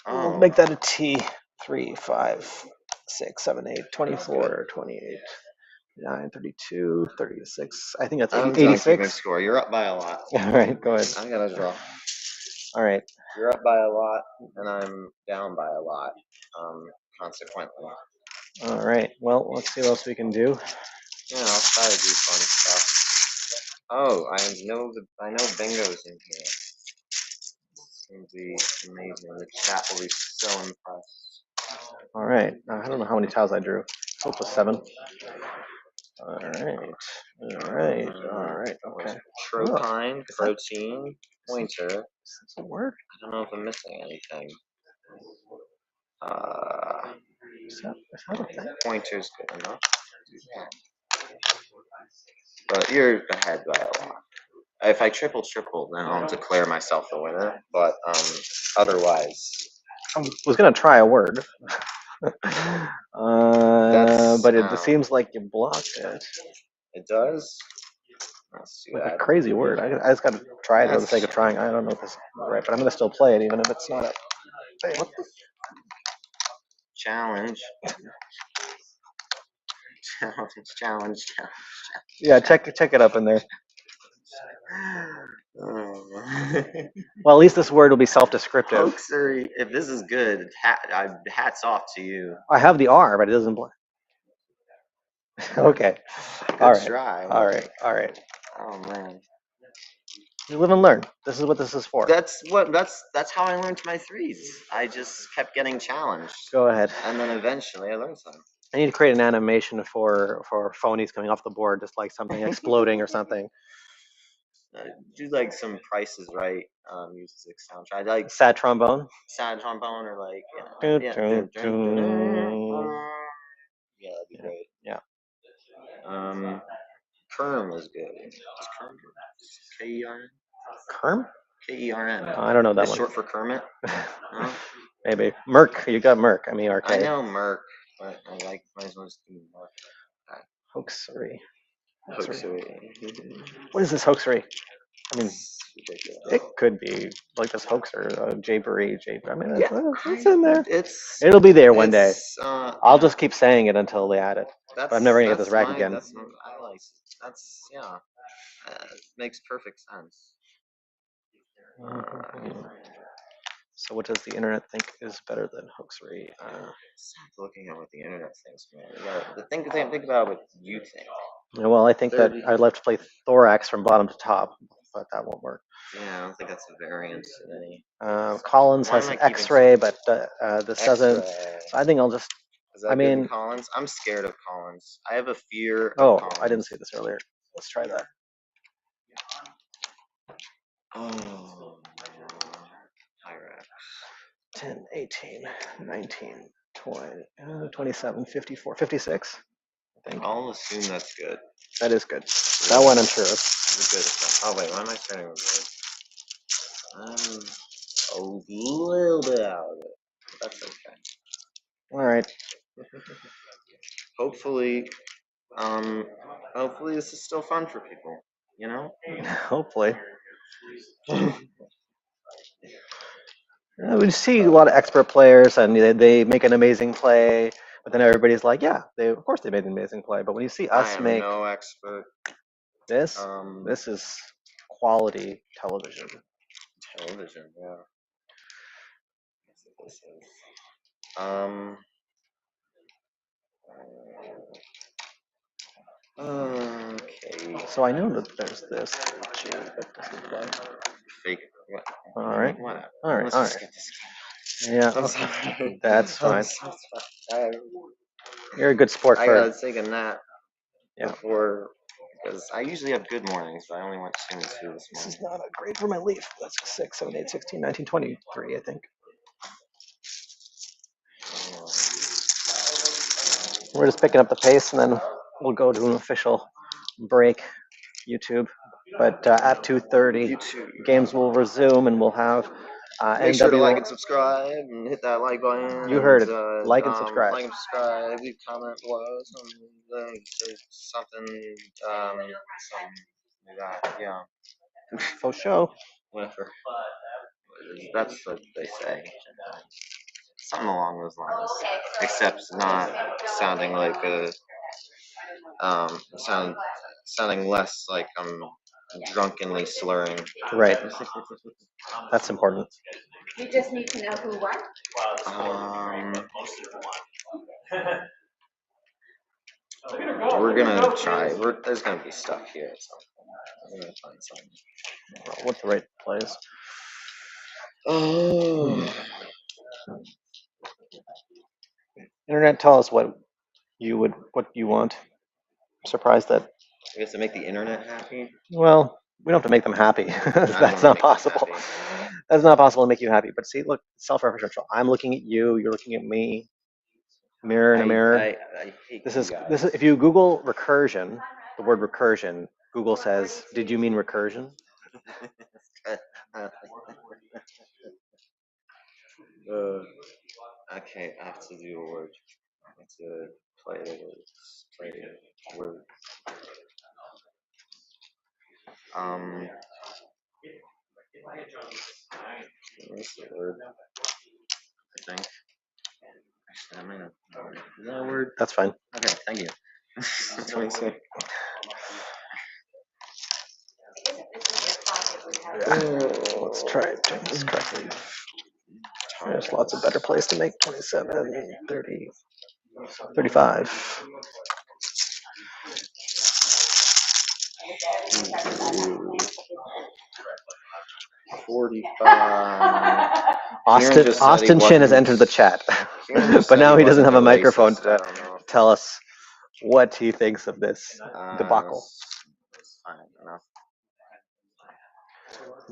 Oh. we'll make that a T. 3, 5, 6, 7, 8, 24, 28, 9, 32, 36. I think that's I'm keeping 86. score. You're up by a lot. All right, go ahead. I gotta draw. All right. You're up by a lot, and I'm down by a lot. Consequently. All right. Well, let's see what else we can do. Yeah, I'll try to do fun stuff. Oh, I know bingo's in here. It's gonna be amazing. The chat will be so impressed. All right. I don't know how many tiles I drew. Hope was 7. All right. All right. All right. Okay. Tropine, Is that- protein, pointer. Is this a word? I don't know if I'm missing anything. Is that a thing? Pointer's good enough. But you're ahead by a lot. If I triple, then I'll declare myself the winner. But otherwise, I was gonna try a word, but it seems like you blocked it. It does. Let's see Like that. a crazy word. I just gotta try it for the sake of trying. I don't know if this is right, but I'm gonna still play it even if it's not a thing. What the challenge? Challenge. Yeah, check it up in there. Oh. Well, at least this word will be self-descriptive. Hoaxery. If this is good, hats off to you. I have the R, but it doesn't play. Okay. Good All right. try. All right. All right. Oh man. You live and learn. This is what this is for. That's how I learned my threes. I just kept getting challenged. Go ahead. And then eventually I learned some. I need to create an animation for phonies coming off the board, just like something exploding or something. Do like some Prices Right music soundtrack. Like Sad trombone. sad trombone or like Dun, yeah, dun, dun. yeah, that'd be great. Yeah. Kerm is good. It's Kerm. K-E-R-N. Kerm? K-E-R-N. I don't know that It's one. short for Kermit. No? Maybe. Merc. You got Merc. I mean, RK. I know Merc, but I might as well just do Merc. Hoaxery. Hoaxery. What is this hoaxery? I mean, Ridiculous. it could be like this hoaxer, jabery, I mean, Yeah, it's in there. It's It'll be there one day. I'll yeah. just keep saying it until they add it. But I'm never gonna get this rack again. That's I like. That's yeah. Makes perfect sense. So what does the internet think is better than hoaxery? Stop looking at what the internet thinks, man. You gotta think about what you think. Well, I think that I'd love to play thorax from bottom to top, but that won't work. Yeah, I don't think that's a variance in any. Collins has X-ray, but this doesn't. So I think I'll just. Is that good in Collins? I'm scared of Collins. I have a fear of Collins. I didn't see this earlier. Let's try that. Oh. 10, 18, 19, 20, 27, 54, 56. I think. I'll assume that's good. That is good. That one I'm sure of. Oh wait, why am I starting with good? A little bit out of it. That's okay. All right. Hopefully this is still fun for people, you know? Hopefully. We see a lot of expert players, and they make an amazing play, but then everybody's like, "Yeah, of course they made an amazing play." But when you see us make no expert. this is quality television. Television, yeah. That's what this is. Okay. So I know that there's this. Gee, but doesn't play. Fake. What? All right. Whatever. All right. Let's All just right. get this Yeah. I'm Okay. sorry. That's fine. I You're a good sport for gotta it. take a nap before, because I usually have good mornings, but I only went 2 and 2 this morning. This is not a grade for my leaf. That's 6, 7, 8, 16, 19, 23, I think. We're just picking up the pace, and then we'll go to an official break, YouTube. But at 2:30, games will resume, and we'll have Make sure to like NW. and subscribe and hit that like button. You heard it. And, Like and subscribe. Like and subscribe. Leave a comment below. Something. Yeah. For sure. Whatever. That's what they say. Something along those lines. Except not sounding like a sounding less like I'm drunkenly slurring. Right. That's important. You just need to know who won. We're gonna try. There's gonna be stuff here. So we're gonna find something. Well, what's the right place? Oh. Internet, tell us what you want. I'm surprised that. I guess to make the internet happy. Well, we don't have to make them happy. That's not possible. That's not possible to make you happy. But see, look, self-referential. I'm looking at you. You're looking at me. Mirror in a mirror. I hate This is if you Google recursion, the word recursion, Google says, "Did you mean recursion?" Okay, I have to do a word. I have to play a word. What's the word? I think. Actually, I might not. Is that a word? That's fine. Okay, thank you. 26. Let's try it. Doing this correctly. There's lots of better place to make 27, 30, 35. Austin Chin has entered the chat, but now he doesn't have a microphone to tell us what he thinks of this debacle.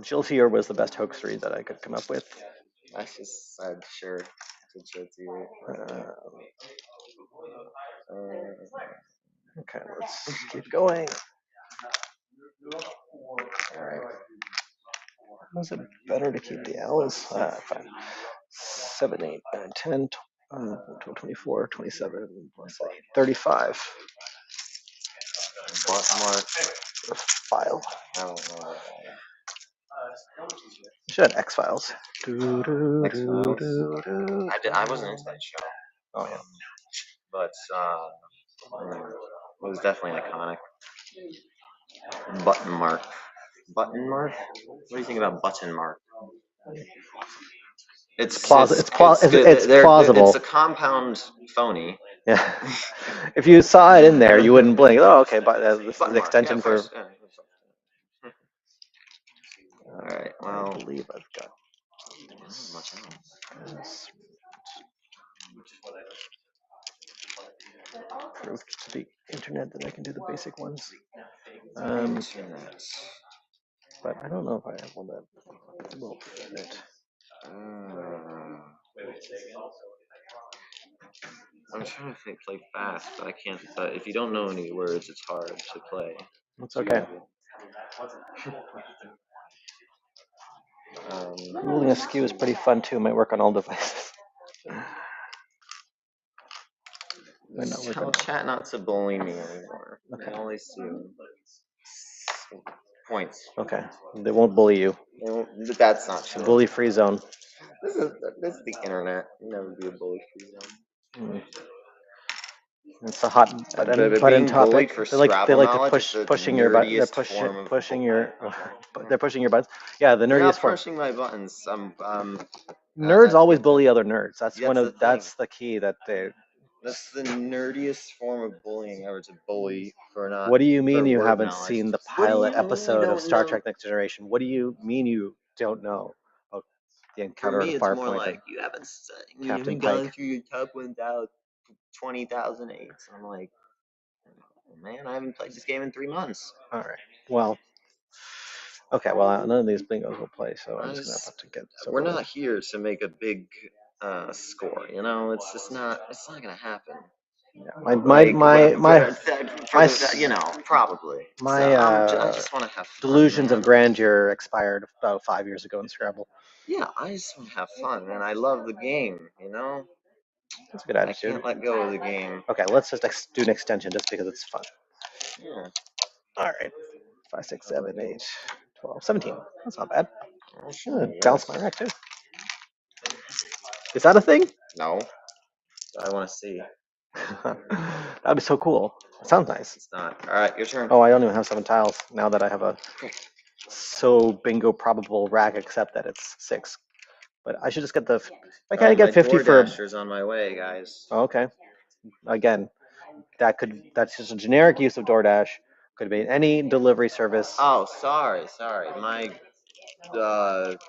Jill Tier was the best hoax read that I could come up with. I just said sure to Jill Tier. Okay, let's keep going. All right. Was it better to keep the L's? Fine. 7, 8, 9, 10, 24, 27, 35. Mark. File. I don't know. You should have X Files. X-Files? I wasn't into that show. Oh yeah. But it was definitely iconic. Button Mark. Button Mark? What do you think about Button Mark? It's plausible. It's a compound phony. Yeah. If you saw it in there, you wouldn't blink. Oh, okay, but this is the extension for. Yeah. All right. Well, I believe I've got much else. Proved to the internet that I can do the basic ones. But I don't know if I have one that will fit. I'm trying to play fast, but I can't. If you don't know any words, it's hard to play. It's okay. Ruling askew is pretty fun too. Might work on all devices. Tell chat not to bully me anymore. Okay. I only see points. Okay. They won't bully you. That's not true. Bully-free zone. This is the internet. You never be a bully-free zone. It's a hot button topic. They like to pushing your button. They're pushing your buttons. Yeah, the nerdiest You're not form. pushing my buttons. Nerds always bully other nerds. That's the key that they. That's the nerdiest form of bullying ever, to bully for not. What do you mean you haven't seen the pilot episode of Star Trek Next Generation? What do you mean you don't know about the encounter of Farpoint? For me, it's more like you haven't gone through your top 20,008. So I'm like, man, I haven't played this game in 3 months. All right. Well. Okay, well, none of these bingos will play, so I'm just gonna have to get. We're not here to make a big score, you know. It's just not. It's not gonna happen. Yeah, you know, probably. my So, I just want to have fun, delusions man. of grandeur expired about 5 years ago in Scrabble. Yeah, I just want to have fun, man. I love the game, you know? That's a good I attitude. can't let go of the game. Okay, let's just do an extension just because it's fun. Yeah. All right. 5, 6, 7, 8, 12, 17. That's not bad. That's I'm gonna pretty bounce good. my rack too. Is that a thing? No. I want to see. That'd be so cool. It sounds nice. It's not. All right, your turn. Oh, I don't even have 7 tiles now that I have a so bingo probable rack, except that it's 6. But I should just get the. I can't get 50 my for. DoorDasher's on my way, guys. Oh, okay. Again, that's just a generic use of DoorDash. Could be any delivery service. Oh, sorry. My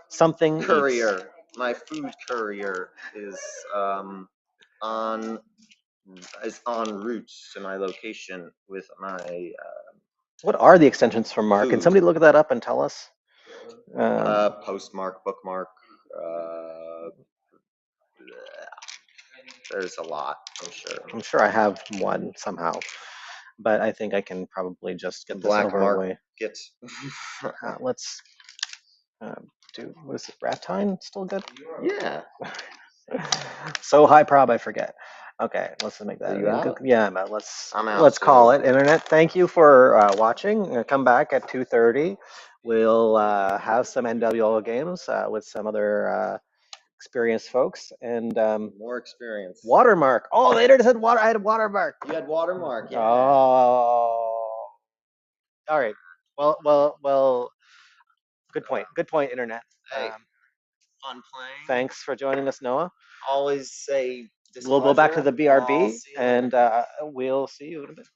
Something eats. courier, my food courier is on en route to my location with my What are the extensions for Mark? Can Food. somebody look that up and tell us? postmark, bookmark. There's a lot, I'm sure. I'm sure I have one somehow, but I think I can probably just get this Black over mark. with. Get. Let's do. What is it? Raftine still good? Yeah. So high prob, I forget. Okay, let's make that. Are you out? Yeah, I'm out. I'm out, Let's too. call it internet. Thank you for watching. Come back at 2:30. We'll have some NWO games with some other experienced folks and More experience. watermark. Oh, the internet said water. I had watermark. You had watermark, yeah. Oh. All right. Well. Good point, internet. Hey, fun playing. Thanks for joining us, Noah. Always say We'll go back to the displeasure. I'll BRB, see you and later. we'll see you in a bit.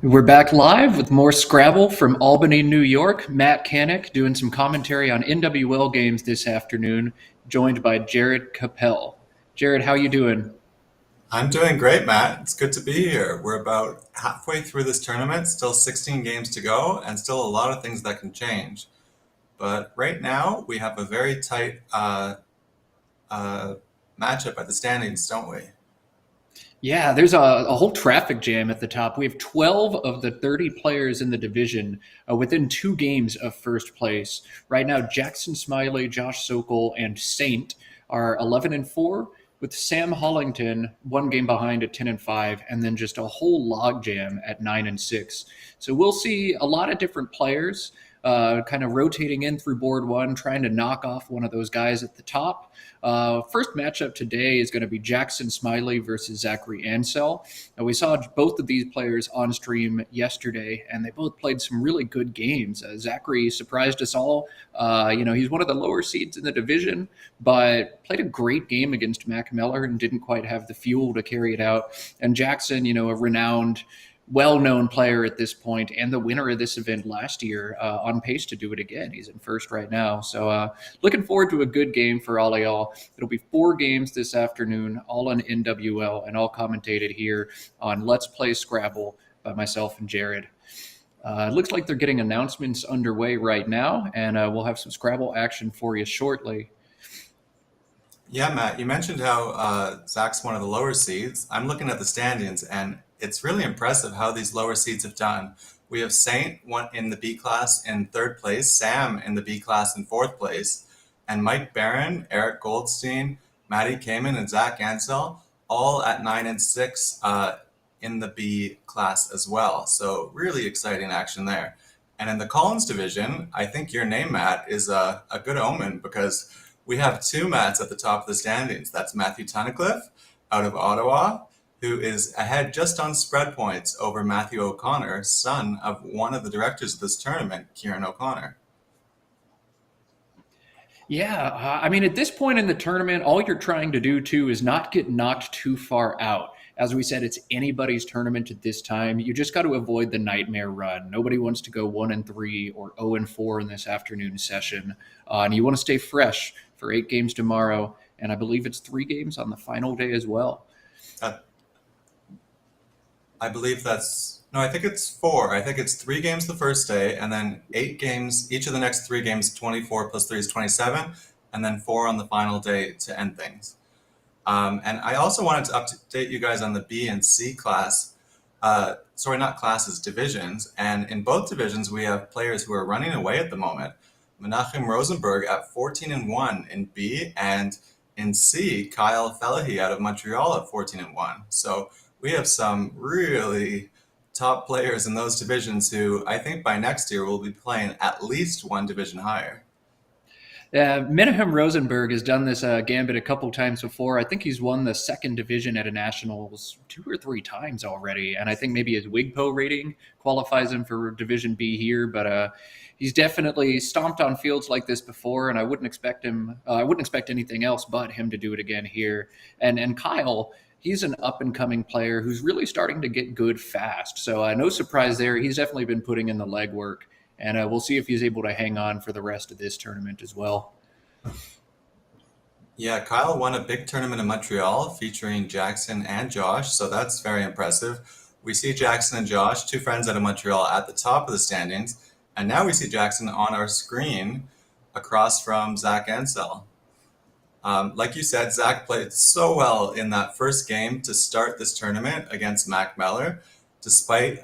We're back live with more Scrabble from Albany, New York. Matt Canick doing some commentary on NWL games this afternoon, joined by Jared Capel. Jared, how you doing? I'm doing great, Matt. It's good to be here. We're about halfway through this tournament, still 16 games to go, and still a lot of things that can change. But right now, we have a very tight matchup at the standings, don't we? Yeah, there's a whole traffic jam at the top. We have 12 of the 30 players in the division within 2 games of first place. Right now, Jackson Smiley, Josh Sokol, and Saint are 11-4, with Sam Hollington 1 game behind at 10-5, and then just a whole log jam at 9-6. So we'll see a lot of different players kind of rotating in through board 1, trying to knock off one of those guys at the top. First matchup today is going to be Jackson Smiley versus Zachary Ansel. We saw both of these players on stream yesterday, and they both played some really good games. Zachary surprised us all. He's one of the lower seeds in the division, but played a great game against Mac Meller and didn't quite have the fuel to carry it out. And Jackson, a renowned, well-known player at this point and the winner of this event last year, on pace to do it again. He's in first right now. So looking forward to a good game for all of y'all. It'll be 4 games this afternoon, all on NWL, and all commentated here on Let's Play Scrabble by myself and Jared. It looks like they're getting announcements underway right now, and we'll have some Scrabble action for you shortly. Yeah, Matt, you mentioned how Zach's one of the lower seeds. I'm looking at the standings, and it's really impressive how these lower seeds have done. We have Saint in the B class in 3rd place, Sam in the B class in 4th place, and Mike Barron, Eric Goldstein, Matty Kamen, and Zach Ansel all at 9-6 in the B class as well. So really exciting action there. And in the Collins division, I think your name, Matt, is a good omen, because we have 2 Matts at the top of the standings. That's Matthew Tunnicliffe out of Ottawa, who is ahead just on spread points over Matthew O'Connor, son of one of the directors of this tournament, Kieran O'Connor. Yeah, at this point in the tournament, all you're trying to do, too, is not get knocked too far out. As we said, it's anybody's tournament at this time. You just got to avoid the nightmare run. Nobody wants to go 1-3 or 0-4 in this afternoon session. And you want to stay fresh for 8 games tomorrow. And I believe it's 3 games on the final day as well. I think it's 4. I think it's 3 games the first day, and then 8 games, each of the next 3 games, 24 plus 3 is 27, and then 4 on the final day to end things. And I also wanted to update you guys on the B and C class. Not classes, divisions. And in both divisions, we have players who are running away at the moment. Menachem Rosenberg at 14-1 in B, and in C, Kyle Felahy out of Montreal at 14-1. So we have some really top players in those divisions who I think by next year will be playing at least 1 division higher. Menachem Rosenberg has done this gambit a couple times before. I think he's won the 2nd division at a nationals 2 or 3 times already, and I think maybe his WIGPO rating qualifies him for Division B here. But he's definitely stomped on fields like this before, and I wouldn't expect anything else but him to do it again here. And Kyle, he's an up-and-coming player who's really starting to get good fast. So no surprise there. He's definitely been putting in the legwork. And we'll see if he's able to hang on for the rest of this tournament as well. Yeah, Kyle won a big tournament in Montreal featuring Jackson and Josh, so that's very impressive. We see Jackson and Josh, 2 friends out of Montreal, at the top of the standings, and now we see Jackson on our screen across from Zach Ansel. Like you said, Zach played so well in that first game to start this tournament against Mac Meller. Despite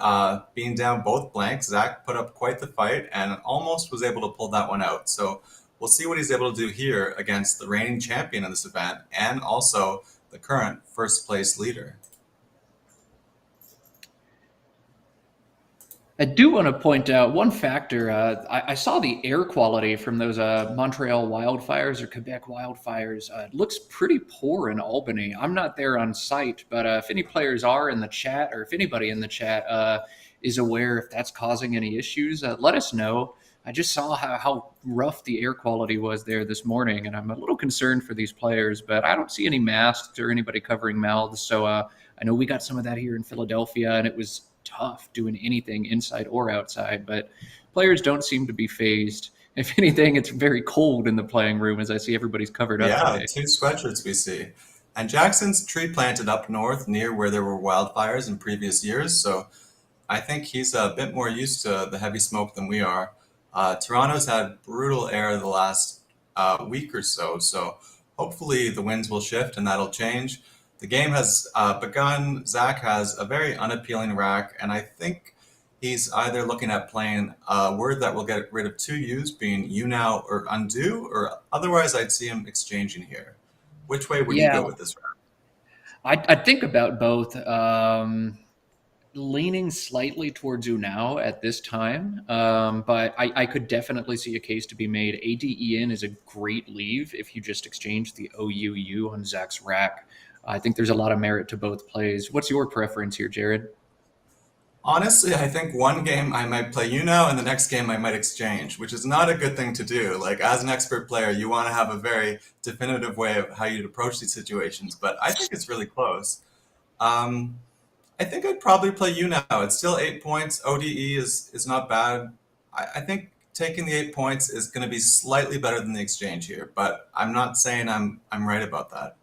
being down both blanks, Zach put up quite the fight and almost was able to pull that one out. So we'll see what he's able to do here against the reigning champion of this event and also the current first place leader. I do want to point out one factor. I saw the air quality from those Montreal wildfires or Quebec wildfires. It looks pretty poor in Albany. I'm not there on site, but if any players are in the chat, or if anybody in the chat is aware if that's causing any issues, let us know. I just saw how rough the air quality was there this morning, and I'm a little concerned for these players, but I don't see any masks or anybody covering mouths. So I know we got some of that here in Philadelphia, and it was tough doing anything inside or outside, but players don't seem to be phased. If anything, it's very cold in the playing room as I see everybody's covered up Yeah, today. 2 sweatshirts we see. And Jackson's tree planted up north near where there were wildfires in previous years, so I think he's a bit more used to the heavy smoke than we are. Toronto's had brutal air the last week or so, so hopefully the winds will shift and that'll change. The game has begun. Zach has a very unappealing rack, and I think he's either looking at playing a word that will get rid of 2 U's, being you now or undo, or otherwise I'd see him exchanging here. Which way would you Yeah, go with this rack? I think about both. Leaning slightly towards Unao at this time, but I could definitely see a case to be made. ADEN is a great leave if you just exchange the OUU on Zach's rack. I think there's a lot of merit to both plays. What's your preference here, Jared? Honestly, I think one game I might play you now, and the next game I might exchange, which is not a good thing to do. Like, as an expert player, you want to have a very definitive way of how you'd approach these situations, but I think it's really close. Um, I think I'd probably play you now. It's still 8 points. ODE is not bad. I think taking the 8 points is going to be slightly better than the exchange here, but I'm not saying I'm right about that.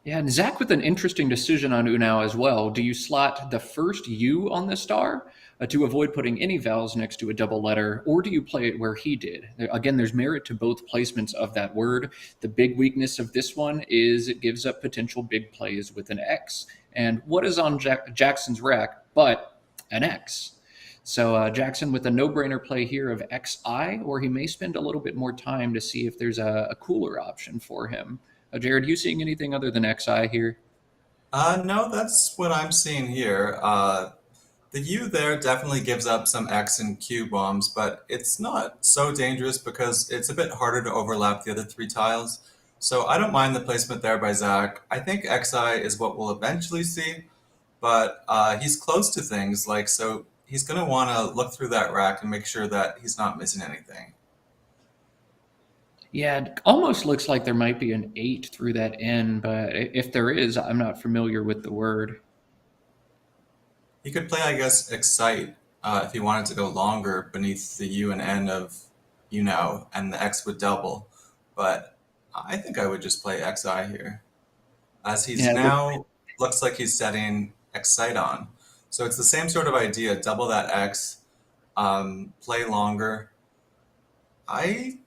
Yeah, and Zach with an interesting decision on Unao as well. Do you slot the first U on the star to avoid putting any vowels next to a double letter, or do you play it where he did? Again, there's merit to both placements of that word. The big weakness of this one is it gives up potential big plays with an X. And what is on Jackson's rack but an X? So Jackson with a no-brainer play here of XI, or he may spend a little bit more time to see if there's a cooler option for him. Jared, you seeing anything other than XI here? No, that's what I'm seeing here. The U there definitely gives up some X and Q bombs, but it's not so dangerous because it's a bit harder to overlap the other 3 tiles. So I don't mind the placement there by Zach. I think XI is what we'll eventually see, but he's close to things, like, so he's going to want to look through that rack and make sure that he's not missing anything. Yeah, it almost looks like there might be an 8 through that N, but if there is, I'm not familiar with the word. He could play, I guess, Excite if he wanted to go longer beneath the U and N of you know, and the X would double. But I think I would just play XI here, as he's Yeah, now looks like he's setting Excite on. So it's the same sort of idea: double that X, play longer. I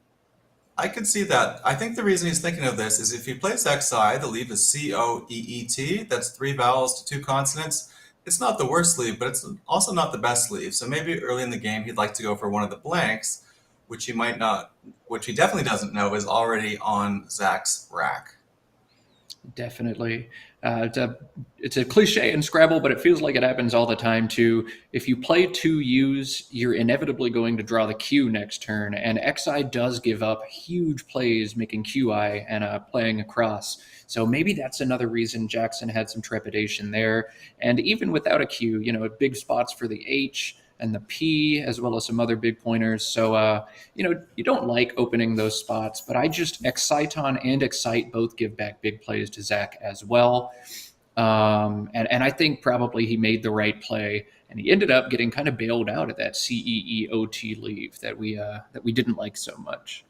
I could see that. I think the reason he's thinking of this is if he plays XI, the leave is COEET. That's 3 vowels to 2 consonants. It's not the worst sleeve, but it's also not the best sleeve. So maybe early in the game he'd like to go for one of the blanks, which he might not, which he definitely doesn't know is already on Zach's rack. Definitely. It's a cliche in Scrabble, but it feels like it happens all the time too. If you play 2 U's, you're inevitably going to draw the Q next turn, and XI does give up huge plays making QI and playing across. So maybe that's another reason Jackson had some trepidation there. And even without a Q, big spots for the H and the P, as well as some other big pointers. So, you don't like opening those spots, but I just Exciton and Excite both give back big plays to Zach as well. And I think probably he made the right play, and he ended up getting kind of bailed out of that CEEOT leave that we didn't like so much.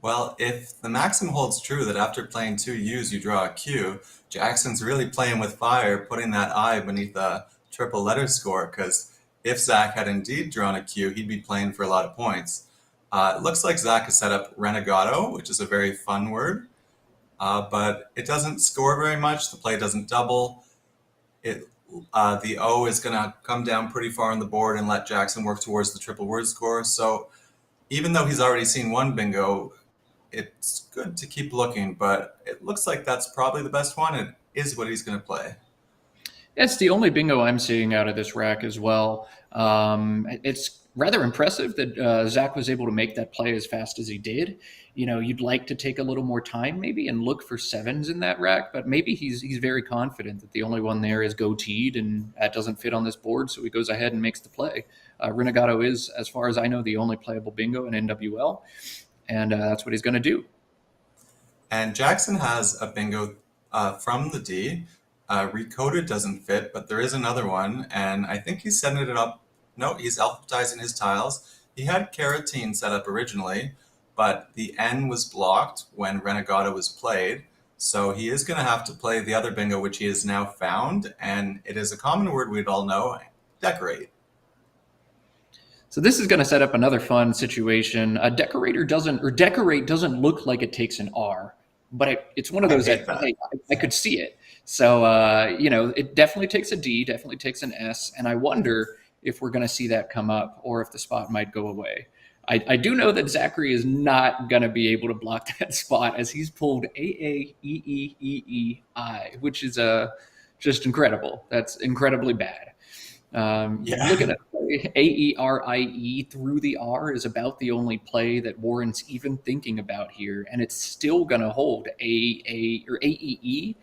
Well, if the maxim holds true that after playing 2 U's you draw a Q, Jackson's really playing with fire, putting that I beneath a triple letter score, because if Zach had indeed drawn a Q, he'd be playing for a lot of points. It looks like Zach has set up Renegado, which is a very fun word, but it doesn't score very much. The play doesn't double. The O is going to come down pretty far on the board and let Jackson work towards the triple word score. So even though he's already seen one bingo, it's good to keep looking, but it looks like that's probably the best one. It is what he's going to play. It's the only bingo I'm seeing out of this rack as well. It's rather impressive that Zach was able to make that play as fast as he did. You'd like to take a little more time maybe and look for sevens in that rack, but maybe he's very confident that the only one there is goateed and that doesn't fit on this board, so he goes ahead and makes the play. Renegado is, as far as I know, the only playable bingo in NWL, and that's what he's going to do. And Jackson has a bingo from the D. Recoded doesn't fit, but there is another one, and I think he's setting it up. No, he's alphabetizing his tiles. He had Carotene set up originally, but the N was blocked when Renegado was played, so he is going to have to play the other bingo, which he has now found, and it is a common word we'd all know, decorate. So this is going to set up another fun situation. Decorate doesn't look like it takes an R, but it's one of those that I could see it. So it definitely takes a D, definitely takes an S, and I wonder if we're going to see that come up or if the spot might go away. I do know that Zachary is not going to be able to block that spot as he's pulled A-A-E-E-E-E-I, which is just incredible. That's incredibly bad. Look at it. A-E-R-I-E through the R is about the only play that warrants even thinking about here, and it's still going to hold A-A or A-E-E.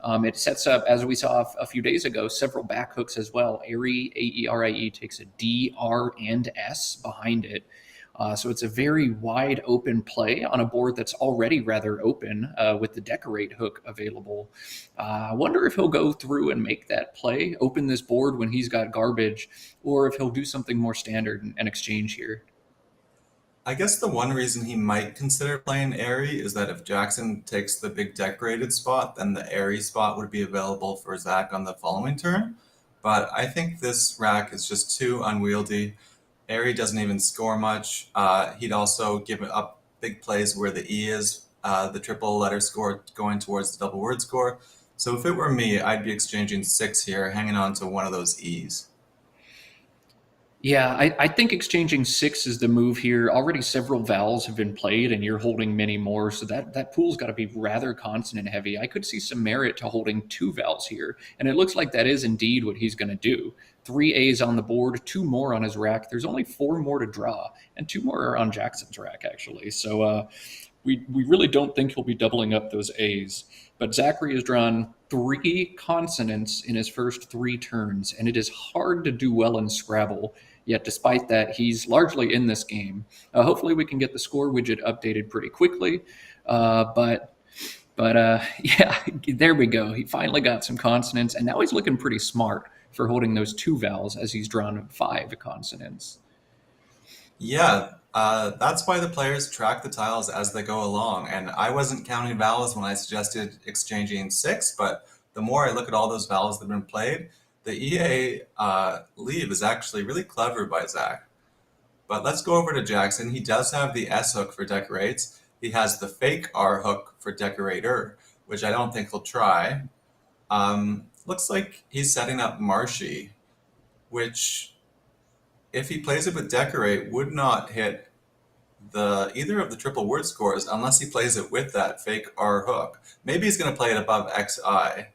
It sets up, as we saw a few days ago, several back hooks as well. Airy, A-E-R-I-E takes a D, R, and S behind it. So it's a very wide open play on a board that's already rather open with the decorate hook available. I wonder if he'll go through and make that play, open this board when he's got garbage, or if he'll do something more standard and exchange here. I guess the one reason he might consider playing Airy is that if Jackson takes the big decorated spot, then the Airy spot would be available for Zach on the following turn. But I think this rack is just too unwieldy. Airy doesn't even score much. He'd also give up big plays where the E is, the triple letter score going towards the double word score. So if it were me, I'd be exchanging 6 here, hanging on to one of those E's. Yeah, I think exchanging 6 is the move here. Already several vowels have been played, and you're holding many more, so that pool's got to be rather consonant heavy. I could see some merit to holding 2 vowels here, and it looks like that is indeed what he's going to do. 3 A's on the board, 2 more on his rack. There's only 4 more to draw, and 2 more are on Jackson's rack, actually. So we really don't think he'll be doubling up those A's. But Zachary has drawn 3 consonants in his first 3 turns, and it is hard to do well in Scrabble. Yet despite that, he's largely in this game. Hopefully we can get the score widget updated pretty quickly. But yeah, there we go. He finally got some consonants, and now he's looking pretty smart for holding those 2 vowels as he's drawn 5 consonants. Yeah, that's why the players track the tiles as they go along. And I wasn't counting vowels when I suggested exchanging 6, but the more I look at all those vowels that have been played, the EA leave is actually really clever by Zach. But let's go over to Jackson. He does have the S hook for decorates. He has the fake R hook for decorator, which I don't think he'll try. Looks like he's setting up Marshy, which, if he plays it with decorate, would not hit either of the triple word scores unless he plays it with that fake R hook. Maybe he's going to play it above XI.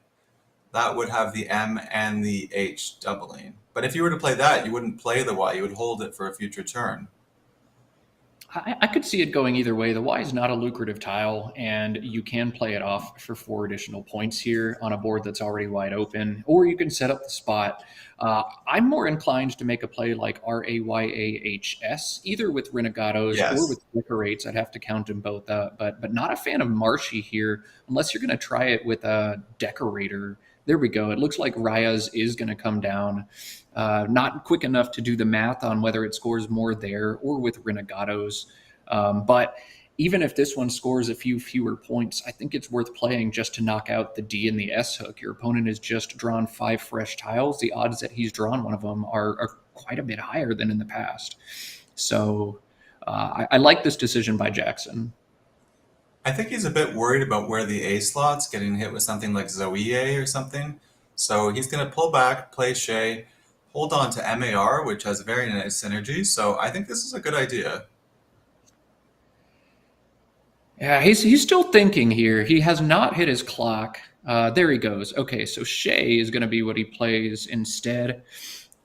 That would have the M and the H doubling. But if you were to play that, you wouldn't play the Y. You would hold it for a future turn. I could see it going either way. The Y is not a lucrative tile, and you can play it off for 4 additional points here on a board that's already wide open, or you can set up the spot. I'm more inclined to make a play like Rayahs, either with Renegados or with Decorates. I'd have to count them both up, but not a fan of Marshy here, unless you're going to try it with a Decorator. There we go. It looks like Raya's is going to come down. Not quick enough to do the math on whether it scores more there or with Renegados. But even if this one scores a few fewer points, I think it's worth playing just to knock out the D and the S hook. Your opponent has just drawn 5 fresh tiles. The odds that he's drawn one of them are quite a bit higher than in the past. So I like this decision by Jackson. I think he's a bit worried about where the A slot's getting hit with something like Zoe A or something. So he's going to pull back, play Shay, hold on to MAR, which has very nice synergy. So I think this is a good idea. Yeah, he's still thinking here. He has not hit his clock. There he goes. Okay, so Shay is going to be what he plays instead.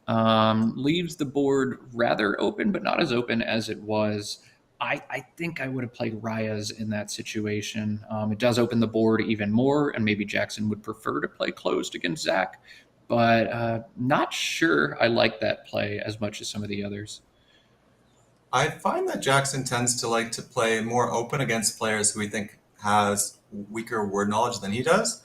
Leaves the board rather open, but not as open as it was. I think I would have played Raya's in that situation. It does open the board even more, and maybe Jackson would prefer to play closed against Zach, but not sure I like that play as much as some of the others. I find that Jackson tends to like to play more open against players who we think has weaker word knowledge than he does.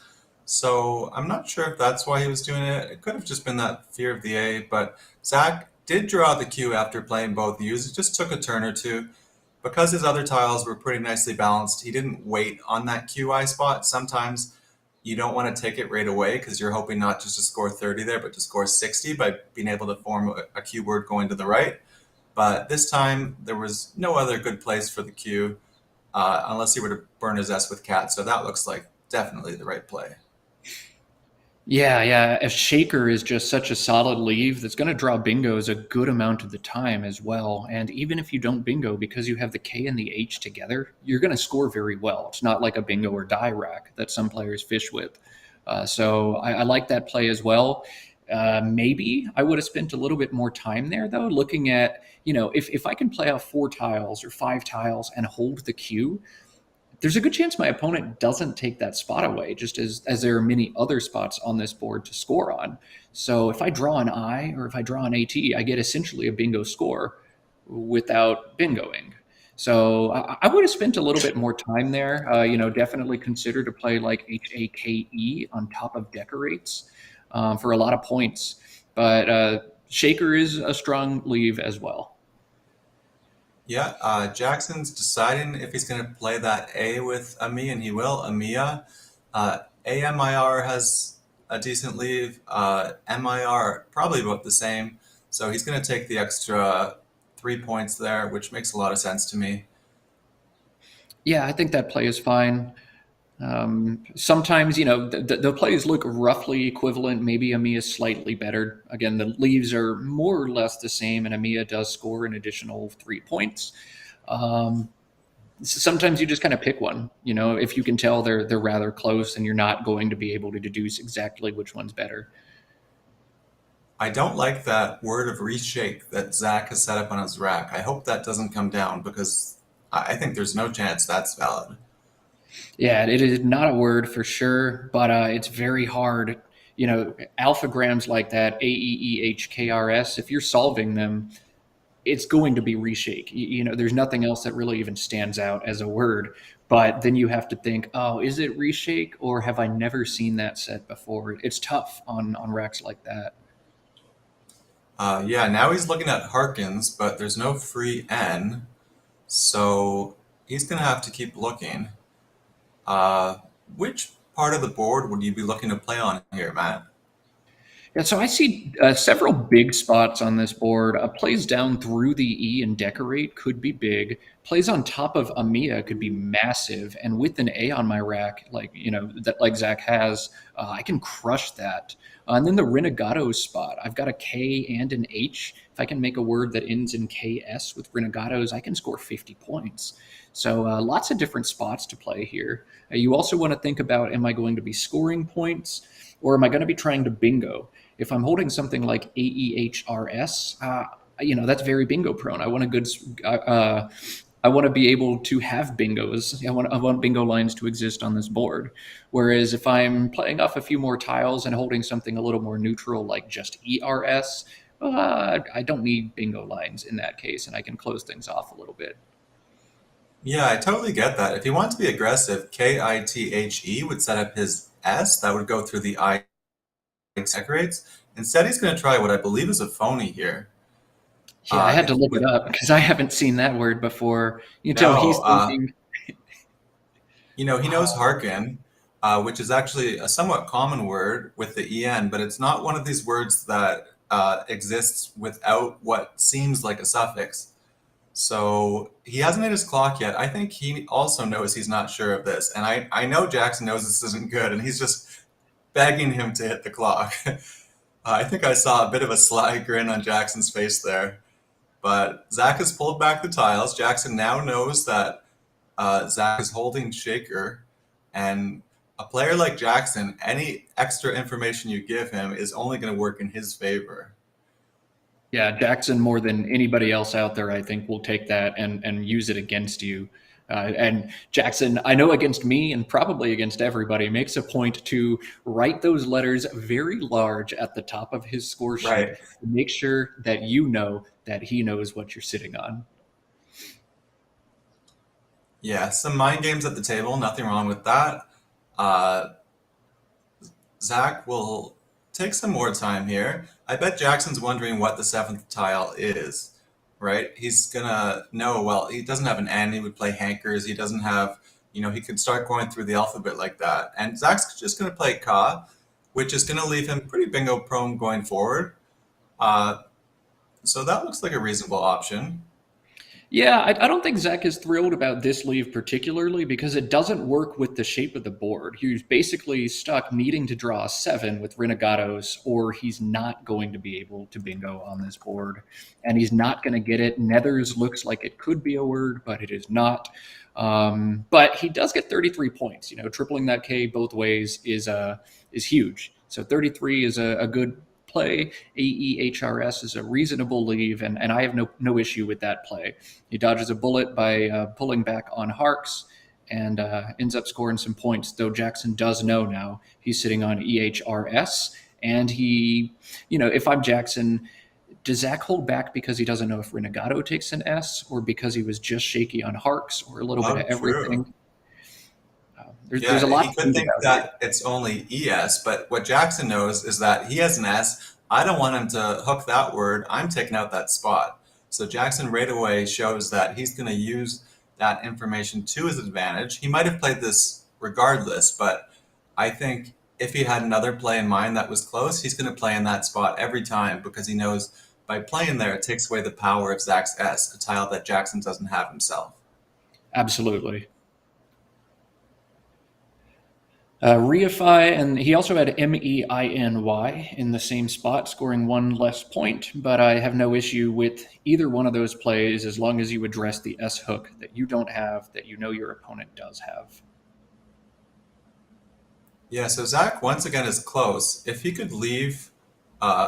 So I'm not sure if that's why he was doing it. It could have just been that fear of the A, but Zach did draw the Q after playing both U's. It just took a turn or two. Because his other tiles were pretty nicely balanced, he didn't wait on that QI spot. Sometimes you don't want to take it right away because you're hoping not just to score 30 there, but to score 60 by being able to form a Q word going to the right. But this time, there was no other good place for the Q unless he were to burn his S with cat. So that looks like definitely the right play. Yeah. A shaker is just such a solid leave that's going to draw bingos a good amount of the time as well. And even if you don't bingo, because you have the K and the H together, you're going to score very well. It's not like a bingo or die rack that some players fish with. So I like that play as well. Maybe I would have spent a little bit more time there, though, looking at, if I can play out 4 tiles or 5 tiles and hold the Q, there's a good chance my opponent doesn't take that spot away, just as there are many other spots on this board to score on. So if I draw an I or if I draw an AT, I get essentially a bingo score without bingoing. So I would have spent a little bit more time there. Definitely consider to play like HAKE on top of decorates for a lot of points. But shaker is a strong leave as well. Yeah, Jackson's deciding if he's going to play that A with Ami, and he will. Amia. AMIR has a decent leave. MIR probably about the same. So he's going to take the extra 3 points there, which makes a lot of sense to me. Yeah, I think that play is fine. Sometimes, the plays look roughly equivalent. Maybe Amiya is slightly better. Again, the leaves are more or less the same, and Amiya does score an additional 3 points. Sometimes you just kind of pick one. If you can tell they're rather close, and you're not going to be able to deduce exactly which one's better. I don't like that word of reshake that Zach has set up on his rack. I hope that doesn't come down because I think there's no chance that's valid. Yeah, it is not a word for sure, but it's very hard. Alphagrams like that, AEEHKRS, if you're solving them, it's going to be reshake. There's nothing else that really even stands out as a word. But then you have to think, oh, is it reshake or have I never seen that set before? It's tough on racks like that. Yeah, now he's looking at Harkins, but there's no free N, so he's going to have to keep looking. Which part of the board would you be looking to play on here, Matt? Yeah, so I see several big spots on this board. Plays down through the E and decorate could be big. Plays on top of Amiya could be massive. And with an A on my rack, like Zach has, I can crush that. And then the Renegado spot, I've got a K and an H. If I can make a word that ends in KS with Renegados, I can score 50 points. So lots of different spots to play here. You also want to think about, am I going to be scoring points or am I going to be trying to bingo? If I'm holding something like AEHRS, that's very bingo prone. I want to be able to have bingos. I want bingo lines to exist on this board. Whereas if I'm playing off a few more tiles and holding something a little more neutral like just ERS, I don't need bingo lines in that case, and I can close things off a little bit. Yeah, I totally get that. If he wants to be aggressive, KITHE would set up his S. That would go through the I decorates. Instead, he's going to try what I believe is a phony here. Yeah, I had to look it up because I haven't seen that word before. He's thinking. He knows Harkin, which is actually a somewhat common word with the EN, but it's not one of these words that exists without what seems like a suffix. So he hasn't hit his clock yet. I think he also knows he's not sure of this. And I know Jackson knows this isn't good, and he's just begging him to hit the clock. I think I saw a bit of a sly grin on Jackson's face there. But Zach has pulled back the tiles. Jackson now knows that Zach is holding shaker. And a player like Jackson, any extra information you give him is only going to work in his favor. Yeah, Jackson, more than anybody else out there, I think, will take that and use it against you. And Jackson, I know against me and probably against everybody, makes a point to write those letters very large at the top of his score sheet to make sure that you know that he knows what you're sitting on. Yeah, some mind games at the table, nothing wrong with that. Zach will take some more time here. I bet Jackson's wondering what the seventh tile is, right? He's gonna know, well, he doesn't have an N, he would play hankers, he doesn't have, he could start going through the alphabet like that. And Zach's just gonna play Ka, which is gonna leave him pretty bingo prone going forward. So that looks like a reasonable option. Yeah, I don't think Zach is thrilled about this leave particularly because it doesn't work with the shape of the board. He's basically stuck needing to draw a 7 with Renegados, or he's not going to be able to bingo on this board. And he's not going to get it. Nethers looks like it could be a word, but it is not. But he does get 33 points. Tripling that K both ways is huge. So 33 is a good play. AEHRS is a reasonable leave, and I have no issue with that play. He dodges a bullet by pulling back on Harks and ends up scoring some points, though Jackson does know now he's sitting on EHRS. And if I'm Jackson, does Zach hold back because he doesn't know if Renegado takes an S, or because he was just shaky on Harks, or a little bit of everything? True. There's a lot. He could think that it's only ES, but what Jackson knows is that he has an S. I don't want him to hook that word. I'm taking out that spot. So Jackson right away shows that he's going to use that information to his advantage. He might have played this regardless, but I think if he had another play in mind that was close, he's going to play in that spot every time because he knows by playing there, it takes away the power of Zach's S, a tile that Jackson doesn't have himself. Absolutely. Reify, and he also had MEINY in the same spot, scoring one less point, but I have no issue with either one of those plays as long as you address the S hook that you don't have, that your opponent does have. Yeah, so Zach once again is close. If he could leave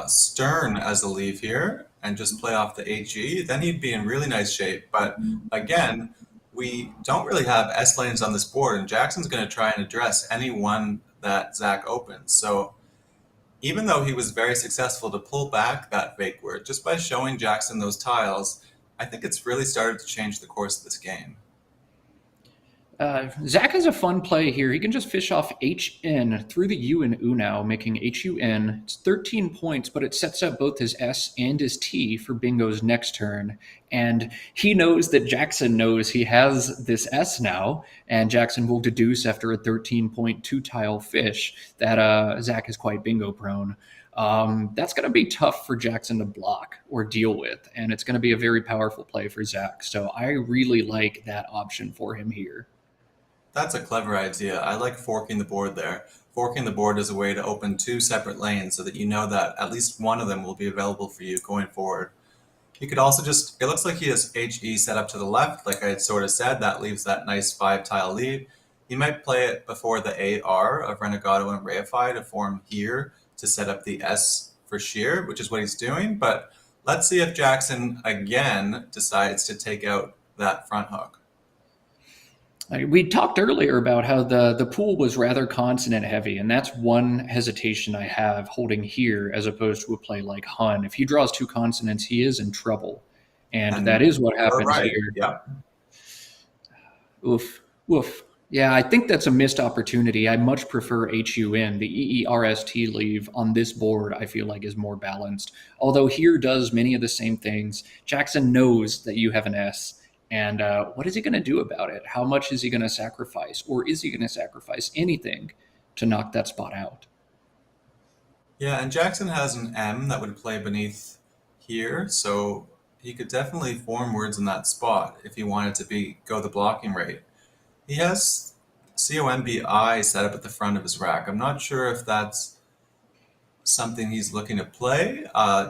Stern as a leave here and just play off the HE, then he'd be in really nice shape. But again, we don't really have S lanes on this board, and Jackson's going to try and address any one that Zach opens. So even though he was very successful to pull back that fake word, just by showing Jackson those tiles, I think it's really started to change the course of this game. Zach has a fun play here. He can just fish off HN through the U and U now, making HUN. It's 13 points, but it sets up both his S and his T for Bingo's next turn. And he knows that Jackson knows he has this S now, and Jackson will deduce after a 13-point two-tile fish that Zach is quite bingo prone. That's going to be tough for Jackson to block or deal with, and it's going to be a very powerful play for Zach. So I really like that option for him here. That's a clever idea. I like forking the board there. Forking the board is a way to open two separate lanes so that you know that at least one of them will be available for you going forward. You could also it looks like he has HE set up to the left, like I had sort of said. That leaves that nice 5-tile lead. He might play it before the AR of Renegado and Reify to form here to set up the S for sheer, which is what he's doing. But let's see if Jackson again decides to take out that front hook. We talked earlier about how the pool was rather consonant heavy, and that's one hesitation I have holding here as opposed to a play like Hun. If he draws two consonants, he is in trouble, and that is what happens here. Yeah. Oof. Yeah, I think that's a missed opportunity. I much prefer HUN. The EERST leave on this board, I feel like, is more balanced. Although here does many of the same things. Jackson knows that you have an S. And what is he going to do about it? How much is he going to sacrifice? Or is he going to sacrifice anything to knock that spot out? Yeah, and Jackson has an M that would play beneath here, so he could definitely form words in that spot if he wanted to go the blocking rate. He has COMBI set up at the front of his rack. I'm not sure if that's something he's looking to play,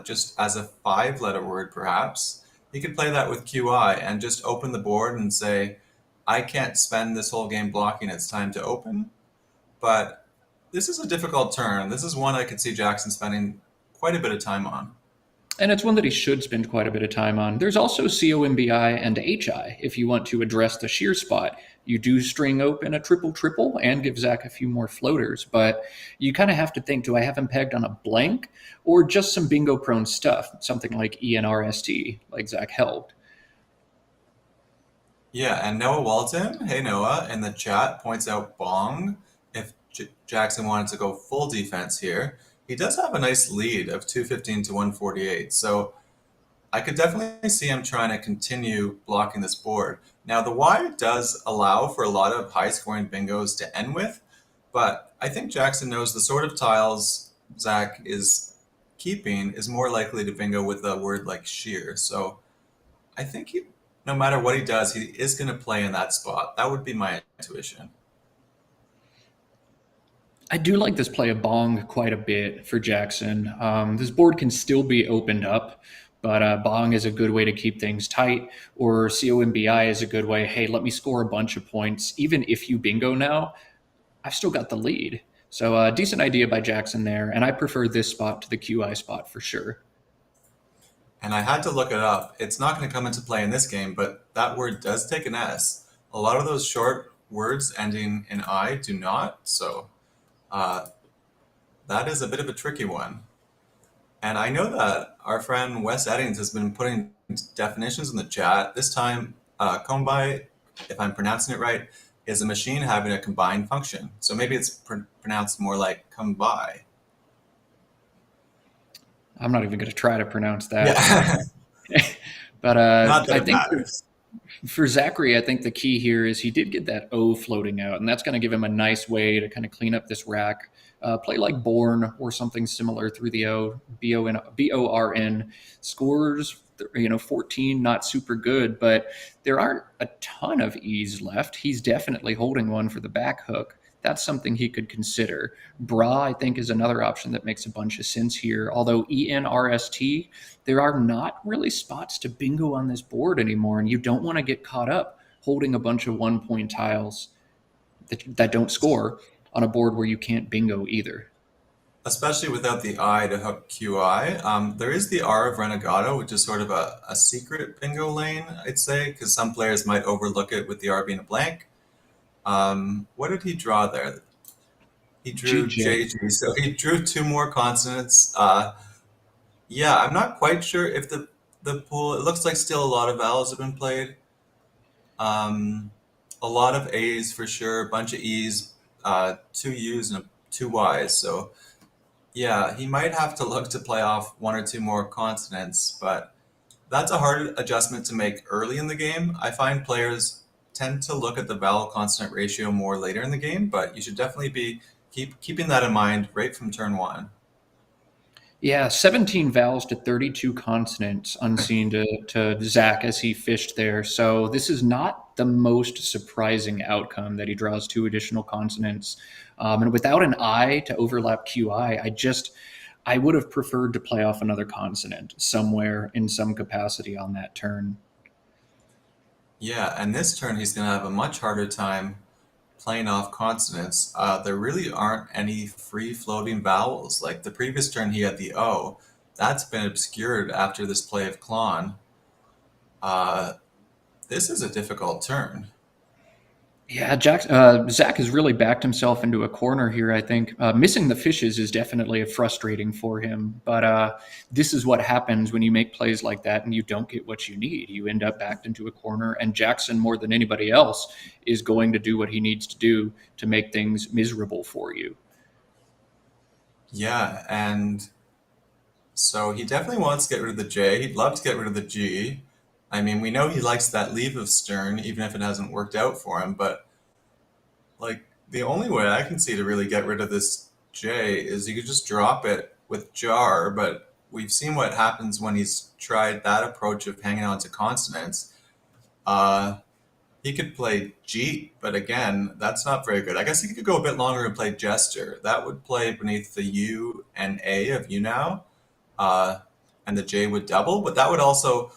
just as a 5-letter word perhaps. He could play that with QI and just open the board and say, I can't spend this whole game blocking, it's time to open. But this is a difficult turn. This is one I could see Jackson spending quite a bit of time on. And it's one that he should spend quite a bit of time on. There's also COMBI and HI if you want to address the sheer spot. You do string open a triple and give Zach a few more floaters, but you kind of have to think, do I have him pegged on a blank or just some bingo prone stuff, something like ENRST, like Zach held? Yeah, and Noah Walton, hey Noah, in the chat points out Bong. If Jackson wanted to go full defense here. He does have a nice lead of 215 to 148, so I could definitely see him trying to continue blocking this board. Now, the Y does allow for a lot of high-scoring bingos to end with, but I think Jackson knows the sort of tiles Zach is keeping is more likely to bingo with a word like sheer. So I think no matter what he does, he is going to play in that spot. That would be my intuition. I do like this play of Bong quite a bit for Jackson. This board can still be opened up, but Bong is a good way to keep things tight, or COMBI is a good way. Hey, let me score a bunch of points. Even if you bingo now, I've still got the lead. So decent idea by Jackson there, and I prefer this spot to the QI spot for sure. And I had to look it up. It's not going to come into play in this game, but that word does take an S. A lot of those short words ending in I do not, so that is a bit of a tricky one. And I know that our friend Wes Eddings has been putting definitions in the chat. This time, Kombai, if I'm pronouncing it right, is a machine having a combined function. So maybe it's pronounced more like come by. I'm not even going to try to pronounce that. Yeah. But Not that I it think matters. for Zachary, I think the key here is he did get that O floating out, and that's going to give him a nice way to kind of clean up this rack. Play like Born or something similar through the O, B-O-R-N. Scores, 14, not super good, but there aren't a ton of E's left. He's definitely holding one for the back hook. That's something he could consider. Bra, I think, is another option that makes a bunch of sense here. Although ENRST, there are not really spots to bingo on this board anymore, and you don't want to get caught up holding a bunch of 1-point tiles that don't score on a board where you can't bingo either. Especially without the I to hook QI. There is the R of Renegado, which is sort of a secret bingo lane, I'd say, because some players might overlook it with the R being a blank. What did he draw there? He drew JG, so he drew 2 more consonants. Yeah, I'm not quite sure if the pool, it looks like still a lot of vowels have been played. A lot of A's for sure, a bunch of E's, 2 U's and 2 Y's. So yeah, he might have to look to play off 1 or 2 more consonants, but that's a hard adjustment to make early in the game. I find players tend to look at the vowel consonant ratio more later in the game, but you should definitely be keeping that in mind right from turn 1. Yeah, 17 vowels to 32 consonants unseen to Zach as he fished there. So this is not the most surprising outcome that he draws 2 additional consonants. And without an I to overlap QI, I would have preferred to play off another consonant somewhere in some capacity on that turn. Yeah, and this turn he's going to have a much harder time playing off consonants. There really aren't any free-floating vowels. Like the previous turn he had the O. That's been obscured after this play of Klon. This is a difficult turn. Yeah, Zach has really backed himself into a corner here, I think. Missing the fishes is definitely frustrating for him, but this is what happens when you make plays like that and you don't get what you need. You end up backed into a corner, and Jackson, more than anybody else, is going to do what he needs to do to make things miserable for you. Yeah, and so he definitely wants to get rid of the J. He'd love to get rid of the G. I mean, we know he likes that leave of stern, even if it hasn't worked out for him, but like the only way I can see to really get rid of this J is you could just drop it with jar, but we've seen what happens when he's tried that approach of hanging on to consonants. He could play G, but again, that's not very good. I guess he could go a bit longer and play gesture. That would play beneath the U and A of you now, and the J would double, but that would also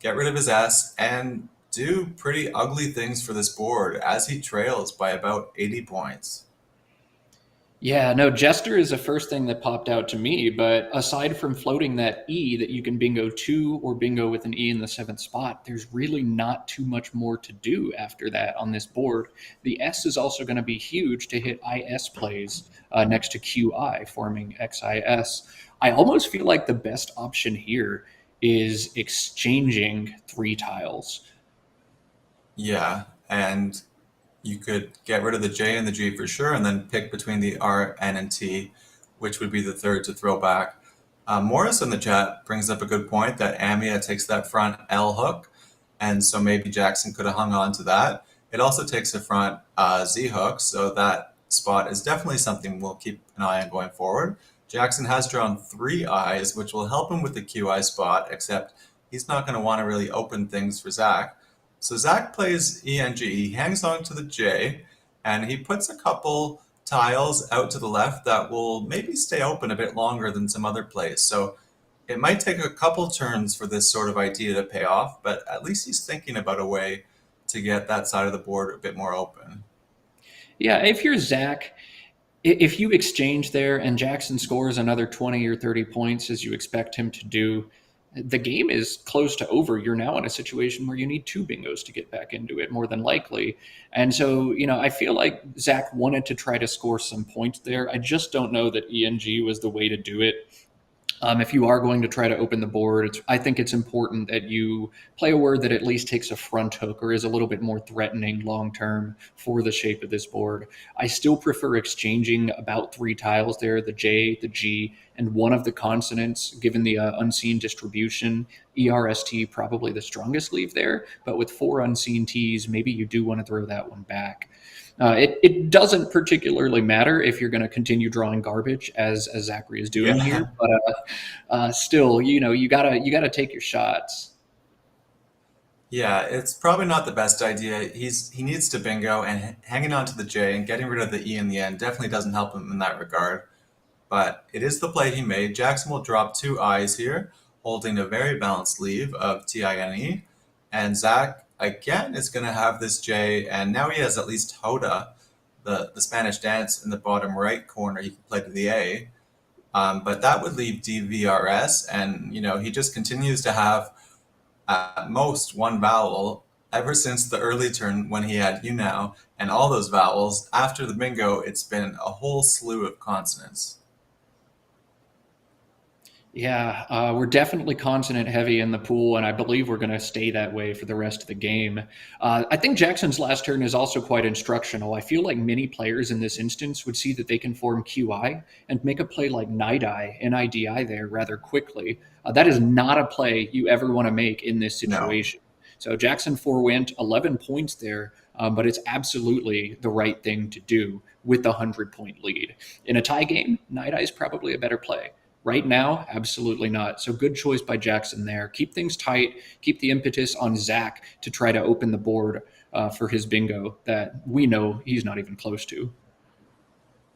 get rid of his S and do pretty ugly things for this board as he trails by about 80 points. Yeah, no, Jester is the first thing that popped out to me, but aside from floating that E that you can bingo 2 or bingo with an E in the 7th spot, there's really not too much more to do after that on this board. The S is also going to be huge to hit IS plays next to QI, forming XIS. I almost feel like the best option here is exchanging 3 tiles. Yeah, and You could get rid of the J and the G for sure, and then pick between the R, N, and T, which would be the third to throw back. Morris in the chat brings up a good point that Amia takes that front L hook, and so maybe Jackson could have hung on to that. It also takes a front Z hook, so that spot is definitely something we'll keep an eye on going forward. Jackson has drawn 3 I's, which will help him with the QI spot, except he's not going to want to really open things for Zach. So Zach plays ENG, he hangs on to the J, and he puts a couple tiles out to the left that will maybe stay open a bit longer than some other plays. So it might take a couple turns for this sort of idea to pay off, but at least he's thinking about a way to get that side of the board a bit more open. Yeah, if you're Zach, if you exchange there and Jackson scores another 20 or 30 points as you expect him to do, the game is close to over. You're now in a situation where you need 2 bingos to get back into it, more than likely. And so, I feel like Zach wanted to try to score some points there. I just don't know that ENG was the way to do it. If you are going to try to open the board, I think it's important that you play a word that at least takes a front hook or is a little bit more threatening long term for the shape of this board. I still prefer exchanging about 3 tiles there, the J, the G, and one of the consonants, given the unseen distribution. ERST probably the strongest leave there, but with 4 unseen T's, maybe you do want to throw that one back. It doesn't particularly matter if you're going to continue drawing garbage as Zachary is doing here, but still, you gotta take your shots. Yeah, it's probably not the best idea. He needs to bingo, and hanging on to the J and getting rid of the E in the end definitely doesn't help him in that regard. But it is the play he made. Jackson will drop 2 I's here, holding a very balanced leave of TINE. And Zach, again, is going to have this J, and now he has at least Hoda, the Spanish dance in the bottom right corner. He can play to the A. But that would leave DVRS, and he just continues to have at most 1 vowel ever since the early turn when he had you now, and all those vowels. After the bingo, it's been a whole slew of consonants. Yeah, we're definitely consonant heavy in the pool, and I believe we're going to stay that way for the rest of the game. I think Jackson's last turn is also quite instructional. I feel like many players in this instance would see that they can form QI and make a play like Nidi, NIDI there rather quickly. That is not a play you ever want to make in this situation. No. So Jackson forewent 11 points there, but it's absolutely the right thing to do with the 100-point lead. In a tie game, Nidi is probably a better play. Right now, absolutely not. So good choice by Jackson there. Keep things tight. Keep the impetus on Zach to try to open the board for his bingo that we know he's not even close to.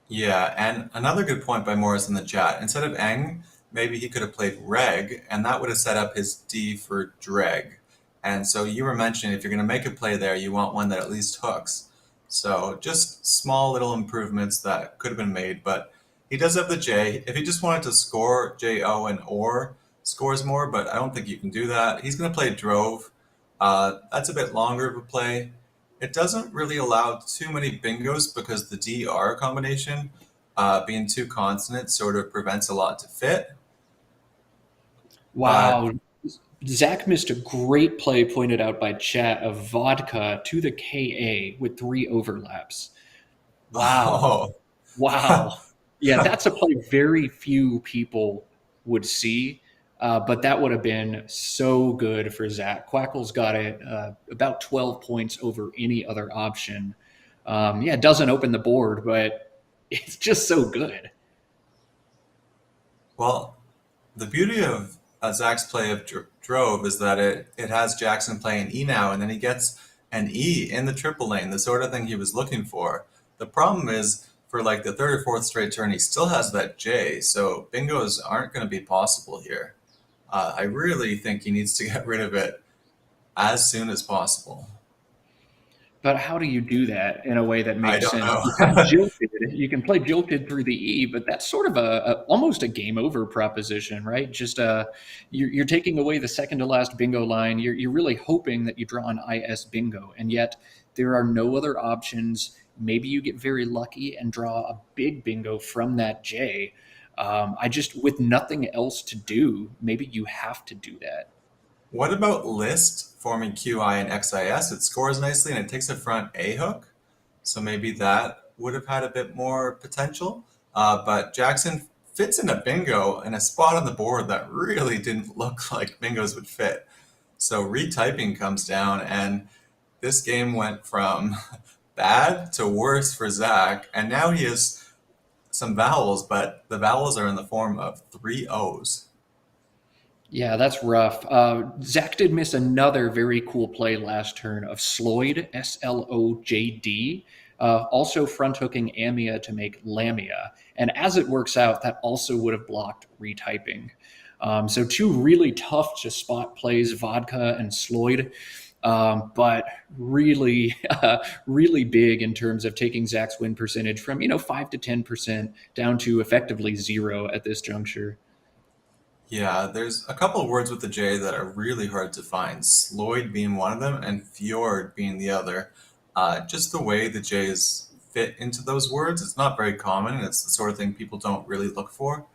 Yeah, and another good point by Morris in the chat. Instead of Eng, maybe he could have played Reg, and that would have set up his D for Dreg. And so you were mentioning if you're going to make a play there, you want one that at least hooks. So just small little improvements that could have been made, but he does have the J. If he just wanted to score J-O and or scores more, but I don't think you can do that. He's going to play Drove. That's a bit longer of a play. It doesn't really allow too many bingos because the D-R combination, being 2 consonants, sort of prevents a lot to fit. Wow. Zach missed a great play pointed out by chat of vodka to the KA with 3 overlaps. Wow. Oh. Wow. Yeah, that's a play very few people would see, but that would have been so good for Zach. Quackle's got it about 12 points over any other option. It doesn't open the board, but it's just so good. Well, the beauty of Zach's play of Drove is that it has Jackson playing E now, and then he gets an E in the triple lane, the sort of thing he was looking for. The problem is, for like the 3rd or 4th straight turn, he still has that J, so bingos aren't going to be possible here. I really think he needs to get rid of it as soon as possible. But how do you do that in a way that makes sense? You can play jilted through the E, but that's sort of almost a game over proposition, right? Just you're taking away the second to last bingo line. You're really hoping that you draw an IS bingo, and yet there are no other options. Maybe you get very lucky and draw a big bingo from that J. With nothing else to do, maybe you have to do that. What about List forming QI and XIS? It scores nicely and it takes a front A hook. so maybe that would have had a bit more potential. But Jackson fits in a bingo in a spot on the board that really didn't look like bingos would fit. So retyping comes down, and this game went from bad to worse for Zach, and now he has some vowels, but the vowels are in the form of three O's. Yeah, that's rough. Zach did miss another very cool play last turn of Sloyd, Slojd, also front hooking Amia to make Lamia. And as it works out, that also would have blocked retyping. So two really tough to spot plays, Vodka and Sloyd, but really, really big in terms of taking Zach's win percentage from 5 to 10% down to effectively 0 at this juncture. Yeah, there's a couple of words with the J that are really hard to find. Sloyd being one of them, and fjord being the other. Just the way the J's fit into those words, it's not very common, and it's the sort of thing people don't really look for.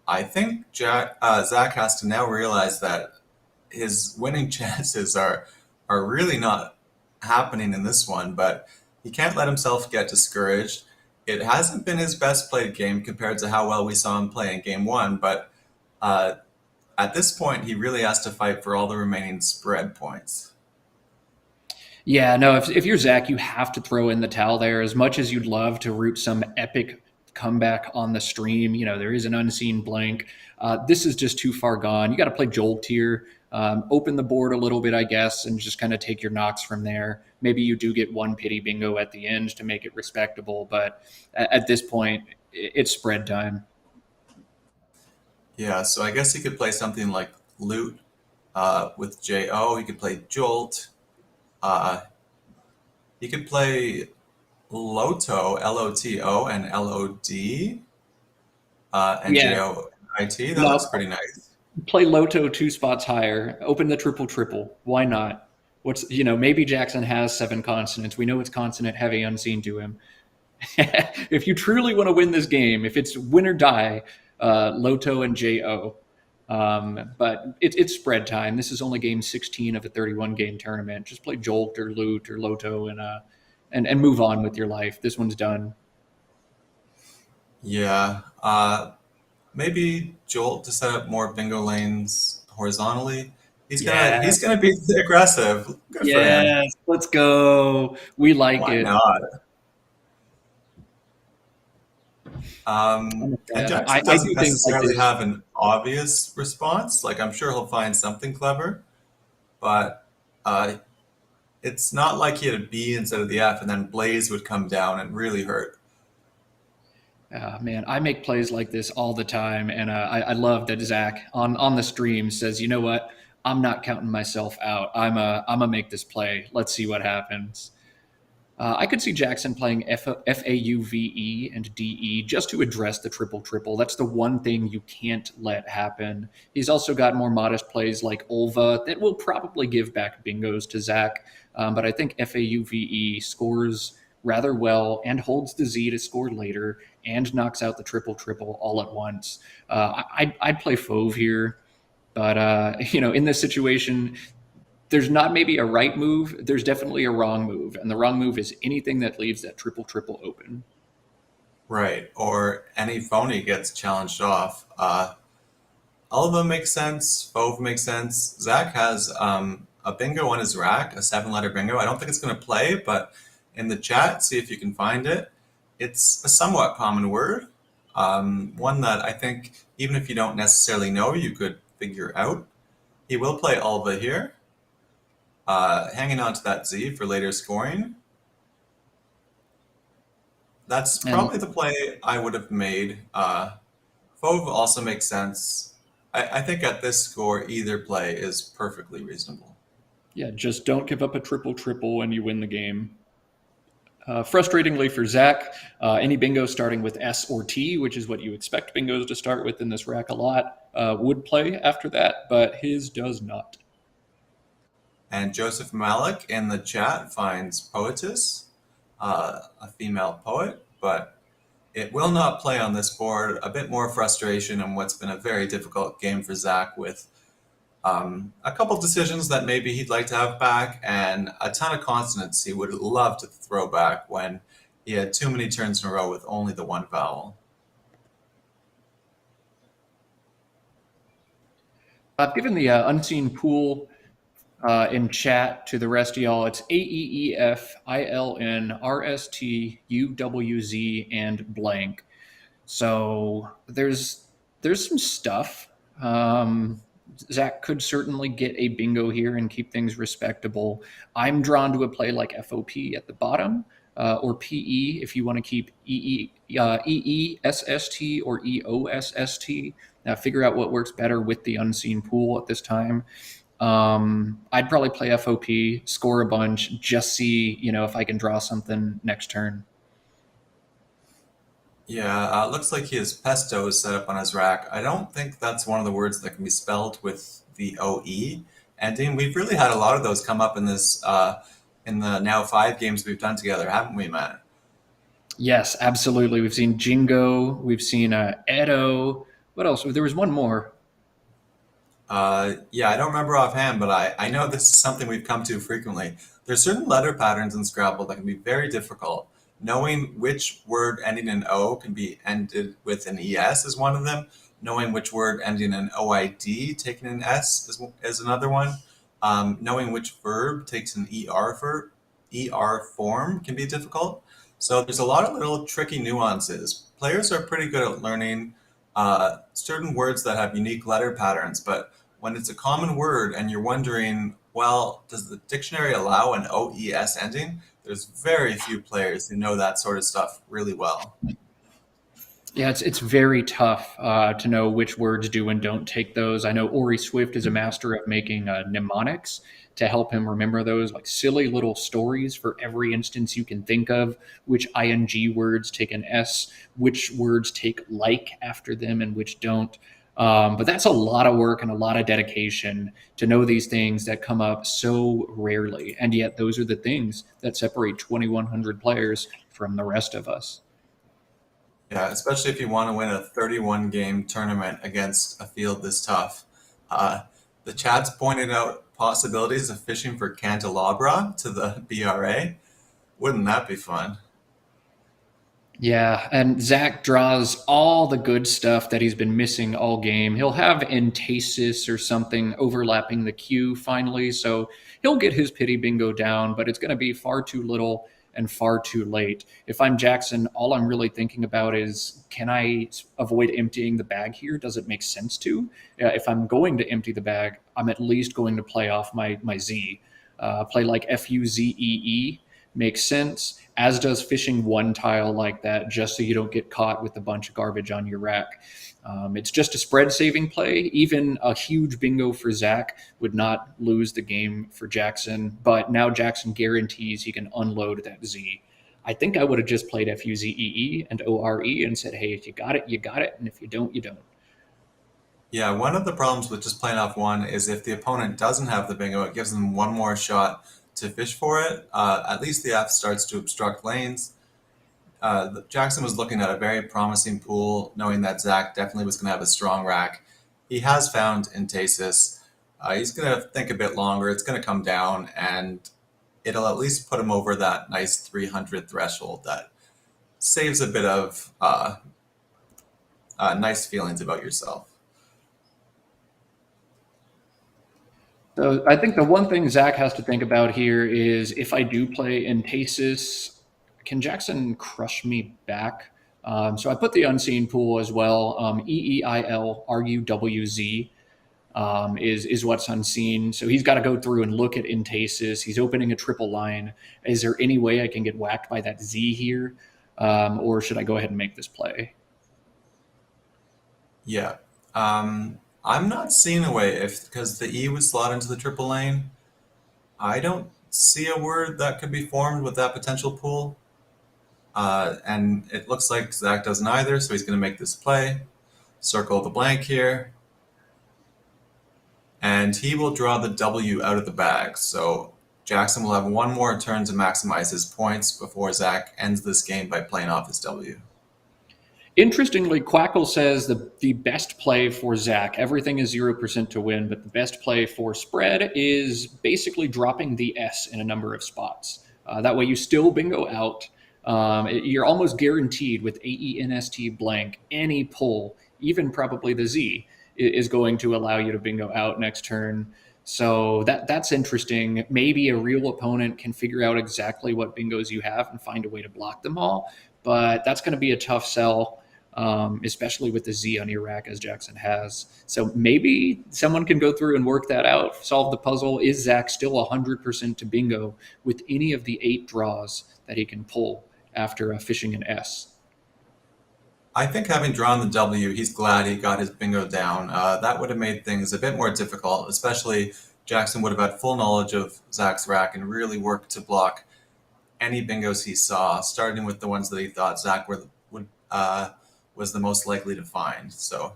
I think Zach has to now realize that his winning chances are really not happening in this one, but he can't let himself get discouraged. It hasn't been his best played game compared to how well we saw him play in game one, but at this point, he really has to fight for all the remaining spread points. Yeah, no, if you're Zach, you have to throw in the towel there. As much as you'd love to root some epic comeback on the stream, there is an unseen blank. This is just too far gone. You got to play Jolt here, open the board a little bit, I guess, and just kind of take your knocks from there. Maybe you do get one pity bingo at the end to make it respectable, but at this point, it's spread time. Yeah, so I guess he could play something like Loot with J-O. He could play Jolt. He could play Loto, L-O-T-O, and L-O-D, and Yeah. J-O-I-T. That No. looks pretty nice. Play Loto 2 spots higher. Open the triple. Why not? Maybe Jackson has 7 consonants. We know it's consonant heavy, unseen to him. If you truly want to win this game, if it's win or die, Loto and J-O. But it's spread time. This is only game 16 of a 31 game tournament. Just play Jolt or Loot or Loto and move on with your life. This one's done. Yeah, maybe Jolt to set up more bingo lanes horizontally. He's gonna be aggressive. Good for him. Yes, let's go. We like Why it. not? And Jackson I do doesn't things like necessarily this. have an obvious response. Like, I'm sure he'll find something clever, but it's not like he had a B instead of the F, and then Blaze would come down and really hurt. Man, I make plays like this all the time, and I love that Zach on the stream says, "You know what? I'm not counting myself out. I'm a make this play. Let's see what happens." I could see Jackson playing FAUVE and DE just to address the triple. That's the one thing you can't let happen. He's also got more modest plays like Ulva that will probably give back bingos to Zach. But I think FAUVE scores rather well and holds the Z to score later and knocks out the triple all at once. I'd play Fauve here. But, in this situation, there's not maybe a right move. There's definitely a wrong move. And the wrong move is anything that leaves that triple open. Right, or any phony gets challenged off. All of them make sense. Fauve makes sense. Zach has a bingo on his rack, a 7-letter bingo. I don't think it's going to play, but in the chat, see if you can find it. It's a somewhat common word, one that I think even if you don't necessarily know, you could figure out. He will play Ulva here, hanging on to that Z for later scoring. That's probably the play I would have made. Fauve also makes sense. I think at this score, either play is perfectly reasonable. Yeah, just don't give up a triple and you win the game. Frustratingly for Zach, any bingo starting with S or T, which is what you expect bingos to start with in this rack a lot, would play after that, but his does not. And Joseph Malik in the chat finds Poetess, a female poet, but it will not play on this board. A bit more frustration in what's been a very difficult game for Zach with A couple decisions that maybe he'd like to have back, and a ton of consonants he would love to throw back when he had too many turns in a row with only the one vowel. I've given the unseen pool in chat to the rest of y'all. It's AEEFILNRSTUWZ and blank. So there's some stuff. Zach could certainly get a bingo here and keep things respectable. I'm drawn to a play like FOP at the bottom, or PE if you want to keep EESST or EOSST. Now figure out what works better with the unseen pool at this time. I'd probably play FOP, score a bunch, just see if I can draw something next turn. Yeah, looks like he has pesto set up on his rack. I don't think that's one of the words that can be spelled with the OE ending. We've really had a lot of those come up in this in the now 5 games we've done together, haven't we, Matt? Yes, absolutely. We've seen Jingo, we've seen Edo. What else? There was one more. Yeah, I don't remember offhand, but I know this is something we've come to frequently. There's certain letter patterns in Scrabble that can be very difficult. Knowing which word ending in O can be ended with an ES is one of them. Knowing which word ending in OID taking an S is another one. Knowing which verb takes an ER form can be difficult. So there's a lot of little tricky nuances. Players are pretty good at learning certain words that have unique letter patterns, but when it's a common word and you're wondering, well, does the dictionary allow an OES ending? There's very few players who know that sort of stuff really well. Yeah, it's very tough to know which words do and don't take those. I know Ori Swift is a master of making mnemonics to help him remember those, like silly little stories for every instance you can think of, which ing words take an S, which words take like after them and which don't. But that's a lot of work and a lot of dedication to know these things that come up so rarely. And yet those are the things that separate 2,100 players from the rest of us. Yeah, especially if you want to win a 31 game tournament against a field this tough. The chat's pointed out possibilities of fishing for candelabra to the BRA. Wouldn't that be fun? Yeah, and Zach draws all the good stuff that he's been missing all game. He'll have entasis or something overlapping the queue finally, so he'll get his pity bingo down, but it's going to be far too little and far too late. If I'm Jackson, all I'm really thinking about is, can I avoid emptying the bag here? Does it make sense to? If I'm going to empty the bag, I'm at least going to play off my Z. Play like FUZEE makes sense, as does fishing one tile like that, just so you don't get caught with a bunch of garbage on your rack. It's just a spread saving play. Even a huge bingo for Zach would not lose the game for Jackson, but now Jackson guarantees he can unload that Z. I think I would have just played FUZEE and ORE and said, hey, if you got it, you got it, and if you don't, you don't. Yeah, one of the problems with just playing off one is if the opponent doesn't have the bingo, it gives them one more shot to fish for it. At least the F starts to obstruct lanes. Jackson was looking at a very promising pool, knowing that Zach definitely was going to have a strong rack. He has found entasis. He's going to think a bit longer. It's going to come down, and it'll at least put him over that nice 300 threshold that saves a bit of nice feelings about yourself. So I think the one thing Zach has to think about here is, if I do play entasis, can Jackson crush me back? So I put the unseen pool as well. EEILRUWZ is what's unseen. So he's got to go through and look at entasis. He's opening a triple line. Is there any way I can get whacked by that Z here? Or should I go ahead and make this play? Yeah. I'm not seeing a way, because the E was slotted into the triple lane. I don't see a word that could be formed with that potential pool. And it looks like Zach doesn't either, so he's going to make this play. Circle the blank here. And he will draw the W out of the bag. So Jackson will have one more turn to maximize his points before Zach ends this game by playing off his W. Interestingly, Quackle says the best play for Zach, everything is 0% to win, but the best play for spread is basically dropping the S in a number of spots. That way you still bingo out. You're almost guaranteed with AENST blank, any pull, even probably the Z, is going to allow you to bingo out next turn. So that's interesting. Maybe a real opponent can figure out exactly what bingos you have and find a way to block them all, but that's going to be a tough sell, especially with the Z on your rack as Jackson has. So maybe someone can go through and work that out, solve the puzzle. Is Zach still 100% to bingo with any of the 8 draws that he can pull after fishing an S? I think having drawn the W, he's glad he got his bingo down. That would have made things a bit more difficult, especially Jackson would have had full knowledge of Zach's rack and really worked to block any bingos he saw, starting with the ones that he thought Zach was the most likely to find. So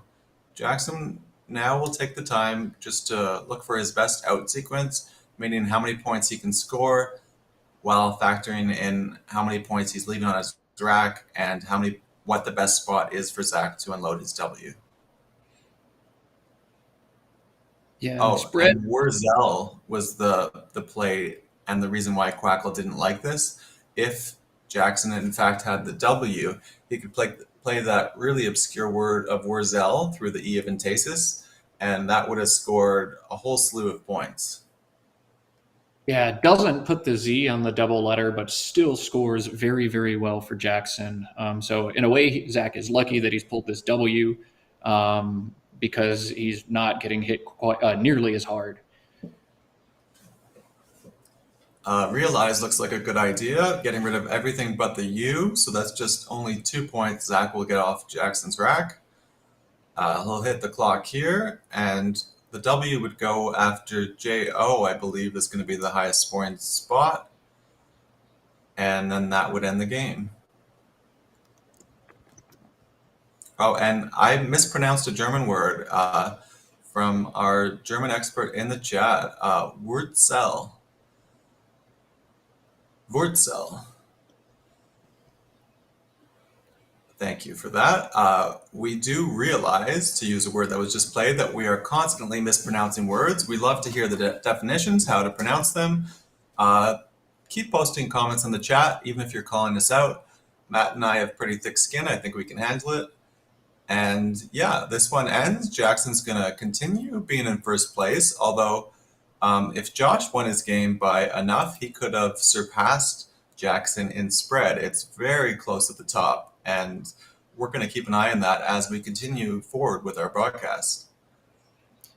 Jackson now will take the time just to look for his best out sequence, meaning how many points he can score while factoring in how many points he's leaving on his rack and what the best spot is for Zach to unload his W. Yeah, Oh, spread. and Wurzel was the play and the reason why Quackle didn't like this. If Jackson in fact had the W, he could play that really obscure word of Wurzel through the E of entasis, and that would have scored a whole slew of points. Yeah, it doesn't put the Z on the double letter, but still scores very, very well for Jackson. So in a way, Zach is lucky that he's pulled this W, because he's not getting hit quite, nearly as hard. Realize looks like a good idea, getting rid of everything but the U, so that's just only 2 points Zach will get off Jackson's rack. He'll hit the clock here, and the W would go after JO, I believe, is going to be the highest scoring spot. And then that would end the game. Oh, and I mispronounced a German word from our German expert in the chat, Wurzel. Wurzel. Thank you for that. We do realize, to use a word that was just played, that we are constantly mispronouncing words. We love to hear the definitions, how to pronounce them. Keep posting comments in the chat, even if you're calling us out. Matt and I have pretty thick skin. I think we can handle it. And yeah, this one ends. Jackson's going to continue being in first place, although if Josh won his game by enough, he could have surpassed Jackson in spread. It's very close at the top, and we're going to keep an eye on that as we continue forward with our broadcast.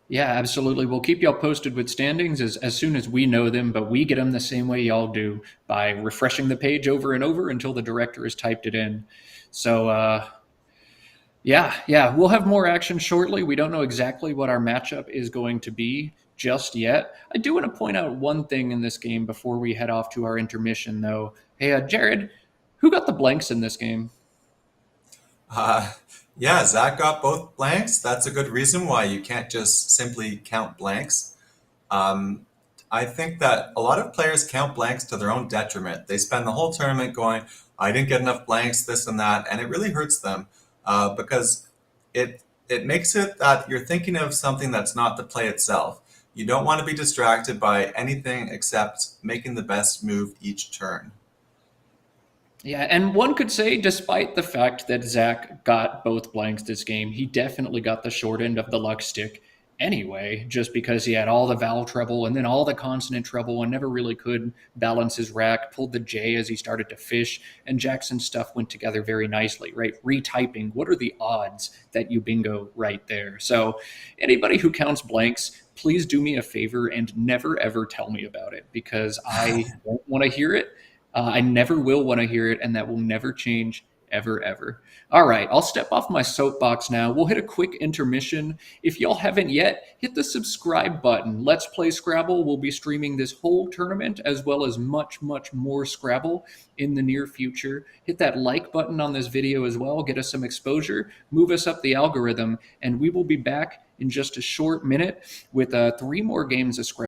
Yeah, absolutely. We'll keep y'all posted with standings as soon as we know them, but we get them the same way y'all do, by refreshing the page over and over until the director has typed it in. So, yeah, we'll have more action shortly. We don't know exactly what our matchup is going to be just yet. I do want to point out one thing in this game before we head off to our intermission, though. Hey, Jared, who got the blanks in this game? Yeah, Zach got both blanks. That's a good reason why you can't just simply count blanks. I think that a lot of players count blanks to their own detriment. They spend the whole tournament going, I didn't get enough blanks, this and that, and it really hurts them because it makes it that you're thinking of something that's not the play itself. You don't want to be distracted by anything except making the best move each turn. Yeah, and one could say, despite the fact that Zach got both blanks this game, he definitely got the short end of the luck stick anyway, just because he had all the vowel trouble and then all the consonant trouble and never really could balance his rack, pulled the J as he started to fish, and Jackson's stuff went together very nicely, right? Retyping, what are the odds that you bingo right there? So anybody who counts blanks, please do me a favor and never, ever tell me about it, because I don't want to hear it. I never will want to hear it, and that will never change, ever, ever. All right, I'll step off my soapbox now. We'll hit a quick intermission. If y'all haven't yet, hit the subscribe button. Let's Play Scrabble. We'll be streaming this whole tournament as well as much, much more Scrabble in the near future. Hit that like button on this video as well. Get us some exposure. Move us up the algorithm, and we will be back in just a short minute with 3 more games of Scrabble.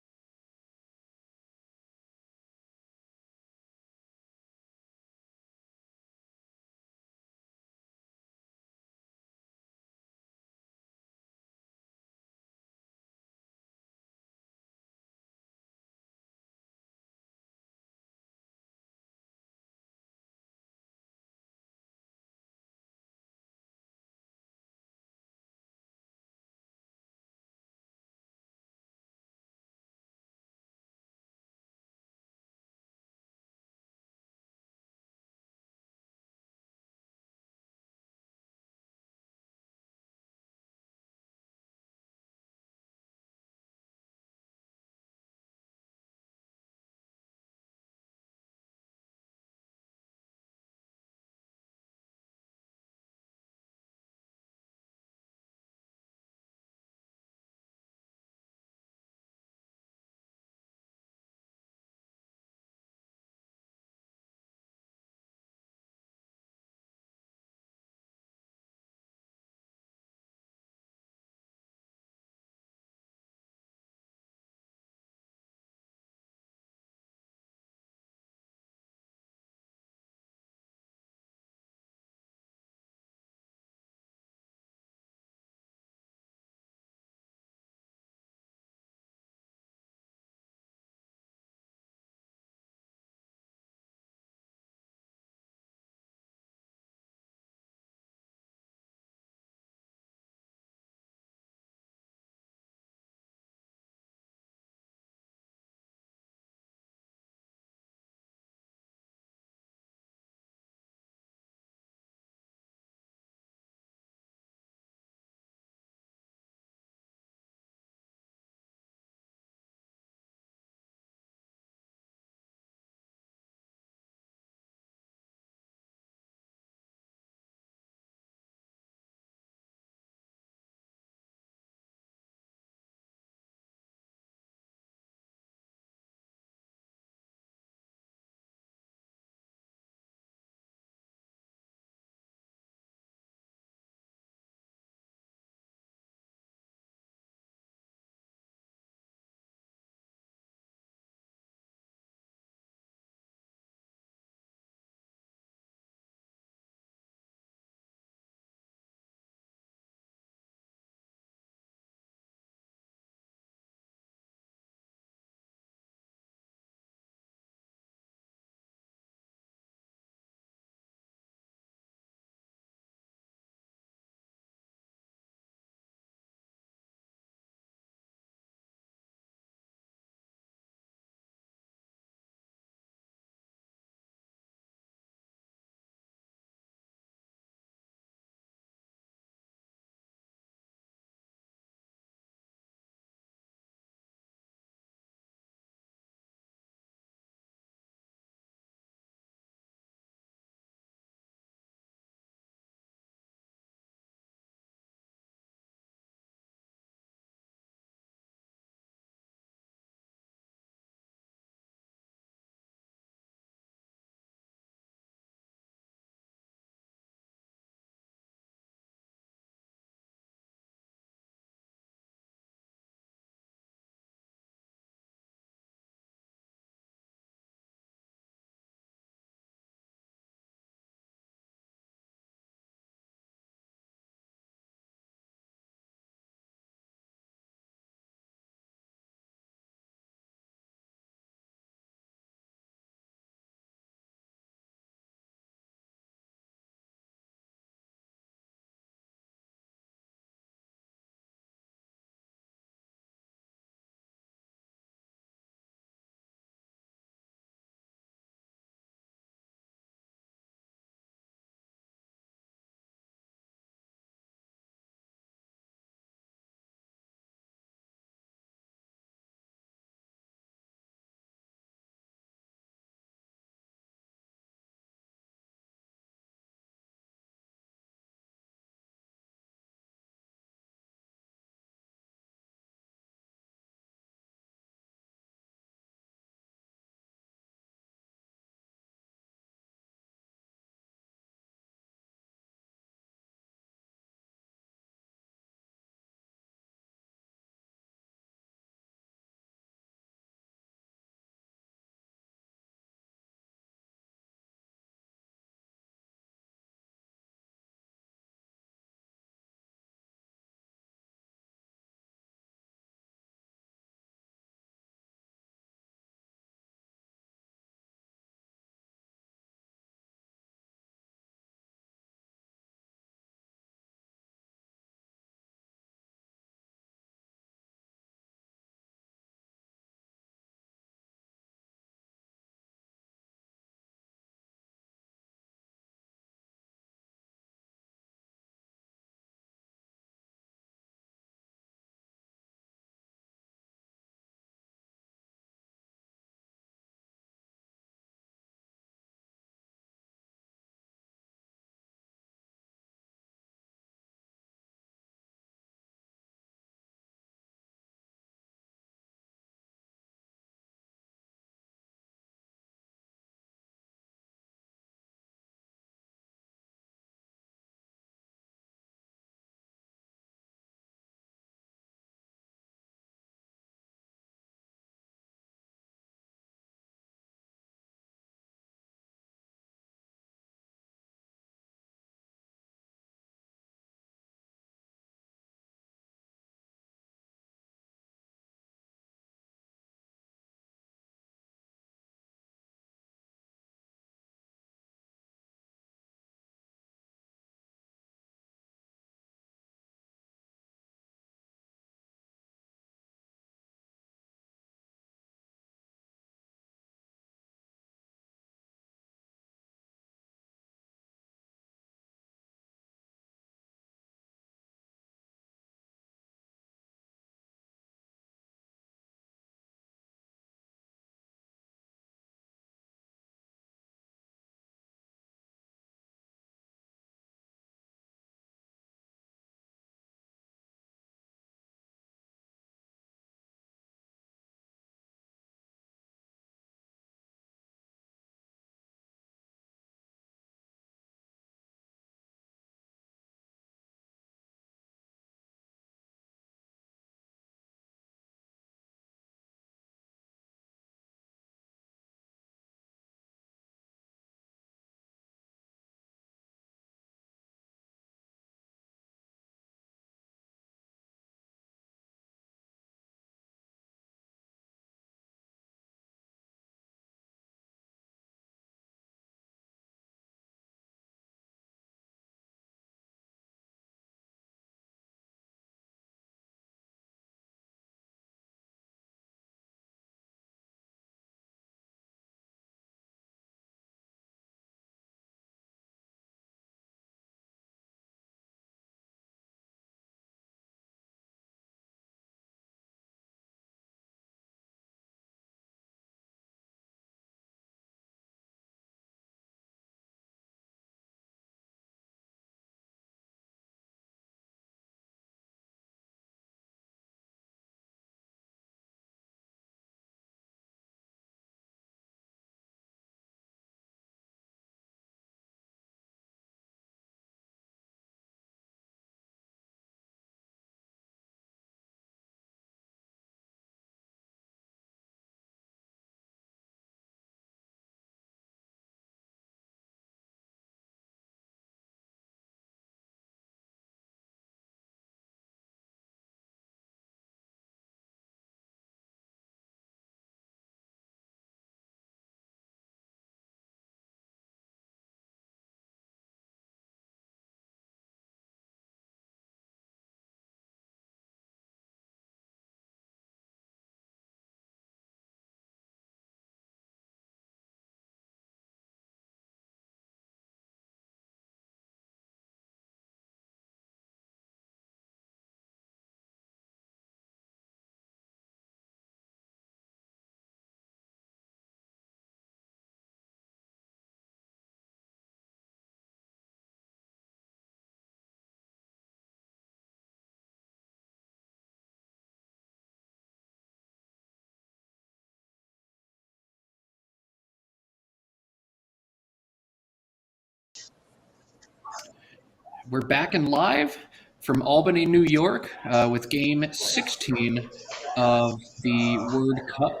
We're back in live from Albany, New York, with game 16 of the Word Cup.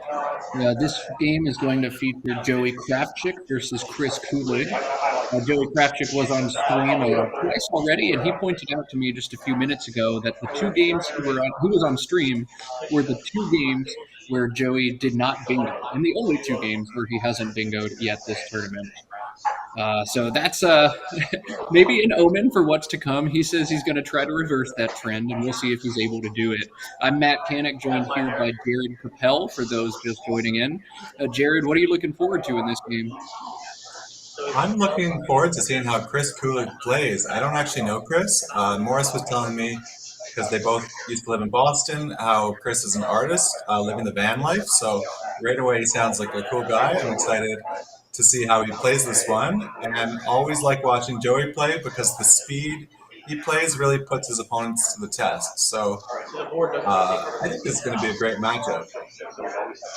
This game is going to feature Joey Crapchuk versus Chris Kula. Joey Crapchuk was on stream twice already, and he pointed out to me just a few minutes ago that the two games he was on stream were the two games where Joey did not bingo, and the only two games where he hasn't bingoed yet this tournament. So that's maybe an omen for what's to come. He says he's going to try to reverse that trend, and we'll see if he's able to do it. I'm Matt Canick, joined here by Jared Capel for those just joining in. Jared, what are you looking forward to in this game? I'm looking forward to seeing how Chris Kula plays. I don't actually know Chris. Morris was telling me, because they both used to live in Boston, how Chris is an artist living the van life. So right away, he sounds like a cool guy. I'm excited to see how he plays this one. And always like watching Joey play because the speed he plays really puts his opponents to the test. So I think this is going to be a great matchup.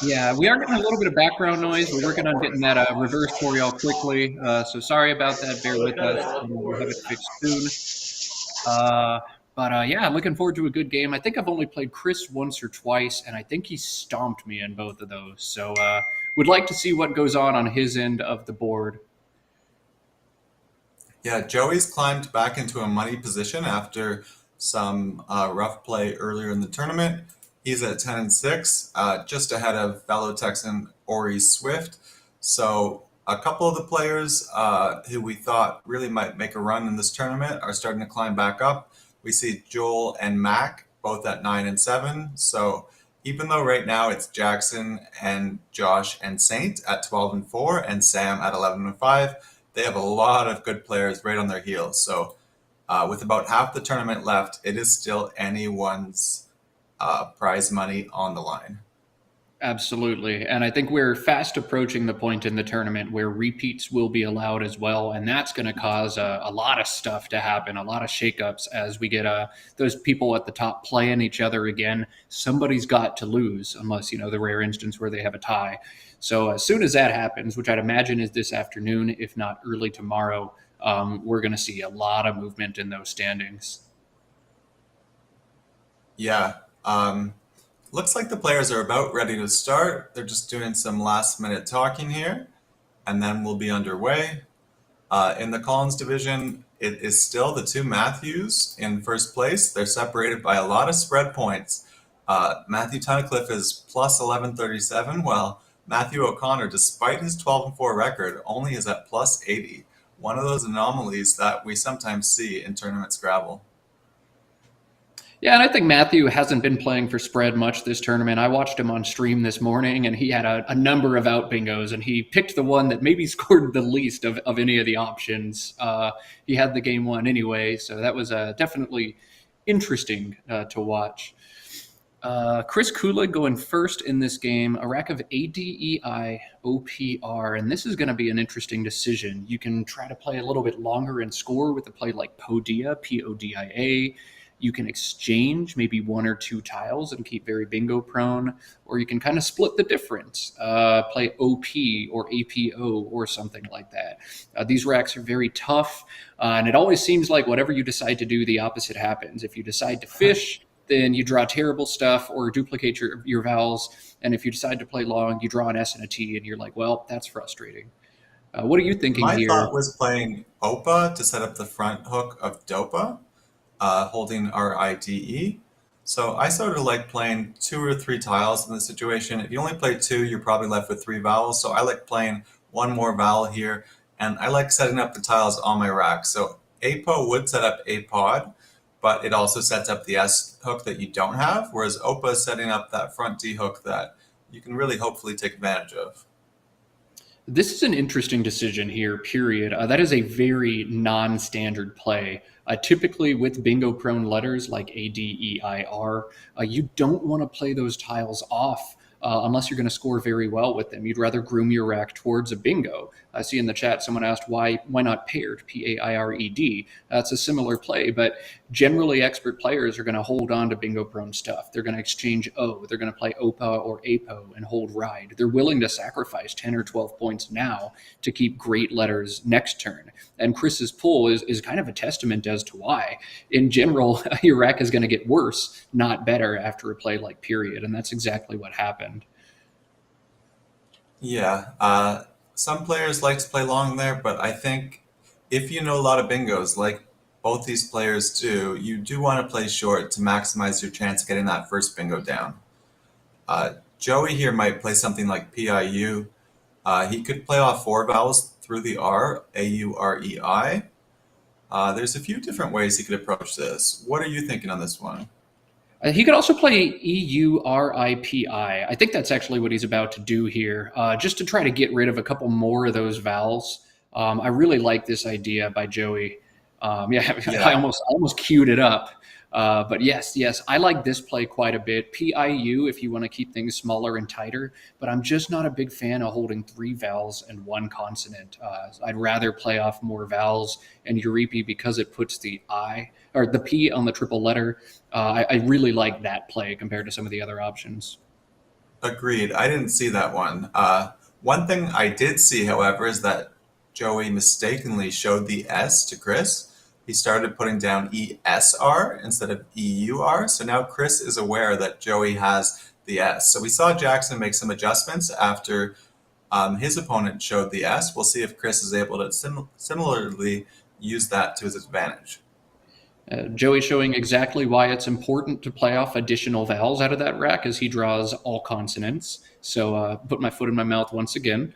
Yeah, we are getting a little bit of background noise. We're working on getting that reversed for y'all quickly. So sorry about that. Bear with us. We'll have it fixed soon. But yeah, looking forward to a good game. I think I've only played Chris once or twice, and I think he stomped me in both of those. So would like to see what goes on his end of the board. Yeah, Joey's climbed back into a money position after some rough play earlier in the tournament. He's at 10-6, just ahead of fellow Texan Ori Swift. So a couple of the players who we thought really might make a run in this tournament are starting to climb back up. We see Joel and Mac both at 9 and 7. So even though right now it's Jackson and Josh and Saint at 12 and 4 and Sam at 11 and 5, they have a lot of good players right on their heels. So with about half the tournament left, it is still anyone's prize money on the line. Absolutely. And I think we're fast approaching the point in the tournament where repeats will be allowed as well. And that's going to cause a lot of stuff to happen, a lot of shakeups as we get those people at the top playing each other again. Somebody's got to lose, unless, the rare instance where they have a tie. So as soon as that happens, which I'd imagine is this afternoon, if not early tomorrow, we're going to see a lot of movement in those standings. Yeah. Looks like the players are about ready to start. They're just doing some last-minute talking here, and then we'll be underway. In the Collins division, it is still the two Matthews in first place. They're separated by a lot of spread points. Matthew Tunnicliffe is plus 1137, while Matthew O'Connor, despite his 12-4 record, only is at plus 80. One of those anomalies that we sometimes see in tournament Scrabble. Yeah, and I think Matthew hasn't been playing for spread much this tournament. I watched him on stream this morning, and he had a number of out bingos, and he picked the one that maybe scored the least of any of the options. He had the game won anyway, so that was definitely interesting to watch. Chris Kula going first in this game, a rack of ADEI OPR, and this is going to be an interesting decision. You can try to play a little bit longer and score with a play like Podia, Podia. You can exchange maybe one or two tiles and keep very bingo prone, or you can kind of split the difference, play OP or APO or something like that. These racks are very tough, and it always seems like whatever you decide to do, the opposite happens. If you decide to fish, then you draw terrible stuff or duplicate your vowels, and if you decide to play long, you draw an S and a T, and you're like, well, that's frustrating. What are you thinking here? My thought was playing OPA to set up the front hook of DOPA. Holding RIDE. So I sort of like playing 2 or 3 tiles in this situation. If you only play 2, you're probably left with 3 vowels. So I like playing one more vowel here, and I like setting up the tiles on my rack. So APO would set up a pod, but it also sets up the S hook that you don't have, whereas OPA is setting up that front D hook that you can really hopefully take advantage of. This is an interesting decision here, period. That is a very non-standard play. Typically with bingo-prone letters like A, D, E, I, R, you don't want to play those tiles off unless you're going to score very well with them. You'd rather groom your rack towards a bingo. I see in the chat someone asked why not paired, Paired. That's a similar play, but generally expert players are going to hold on to bingo prone stuff. They're going to exchange O. They're going to play OPA or APO and hold ride. They're willing to sacrifice 10 or 12 points now to keep great letters next turn. And Chris's pull is kind of a testament as to why. In general, your rack is going to get worse, not better, after a play like period. And that's exactly what happened. Yeah, some players like to play long there, but I think if you know a lot of bingos, like both these players do, you do want to play short to maximize your chance of getting that first bingo down. Joey here might play something like PIU. He could play off 4 vowels through the R, A-U-R-E-I. There's a few different ways he could approach this. What are you thinking on this one? He could also play E-U-R-I-P-I. I think that's actually what he's about to do here, just to try to get rid of a couple more of those vowels. I really like this idea by Joey. I almost queued it up. But yes, I like this play quite a bit. PIU if you want to keep things smaller and tighter, but I'm just not a big fan of holding 3 vowels and 1 consonant. I'd rather play off more vowels, and Uripi, because it puts the I or the P on the triple letter, I really like that play compared to some of the other options. Agreed. I didn't see that one. One thing I did see, however, is that Joey mistakenly showed the S to Chris. He started putting down ESR instead of EUR. So now Chris is aware that Joey has the S. So we saw Jackson make some adjustments after his opponent showed the S. We'll see if Chris is able to similarly use that to his advantage. Joey showing exactly why it's important to play off additional vowels out of that rack as he draws all consonants. So put my foot in my mouth once again.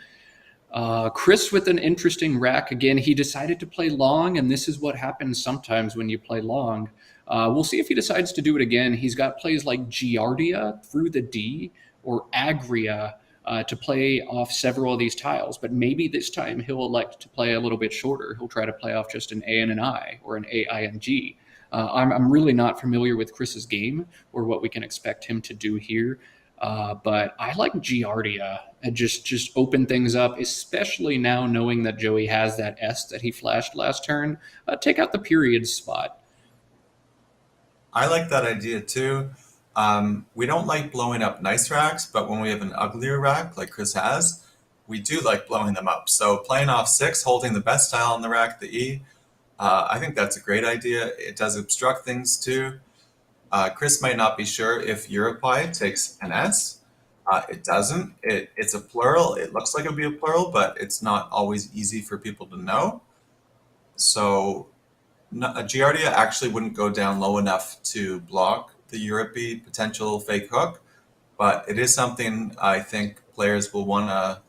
Chris with an interesting rack. Again, he decided to play long, and this is what happens sometimes when you play long. We'll see if he decides to do it again. He's got plays like Giardia through the D or Agria to play off several of these tiles, but maybe this time he'll elect to play a little bit shorter. He'll try to play off just an A and an I or an A, I, and G. I'm really not familiar with Chris's game or what we can expect him to do here. But I like Giardia and just open things up, especially now knowing that Joey has that S that he flashed last turn. Take out the period spot. I like that idea too. We don't like blowing up nice racks, but when we have an uglier rack like Chris has, we do like blowing them up. So playing off 6, holding the best tile on the rack, the E, I think that's a great idea. It does obstruct things too. Chris might not be sure if Europi takes an S. It doesn't. It's a plural. It looks like it would be a plural, but it's not always easy for people to know. So a Giardia actually wouldn't go down low enough to block the Europi potential fake hook, but it is something I think players will want to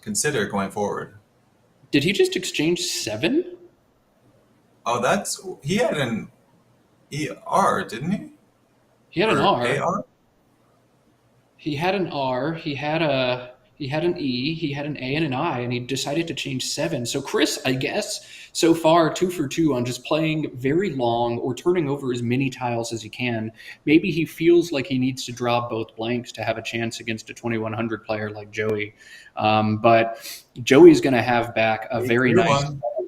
consider going forward. Did he just exchange 7? Oh, he had an ER, didn't he? He had an R. AR? He had an R. He had an E. He had an A and an I, and he decided to change 7. So Chris, I guess, so far 2 for 2 on just playing very long or turning over as many tiles as he can. Maybe he feels like he needs to draw both blanks to have a chance against a 2100 player like Joey. But Joey's going to have back a very nice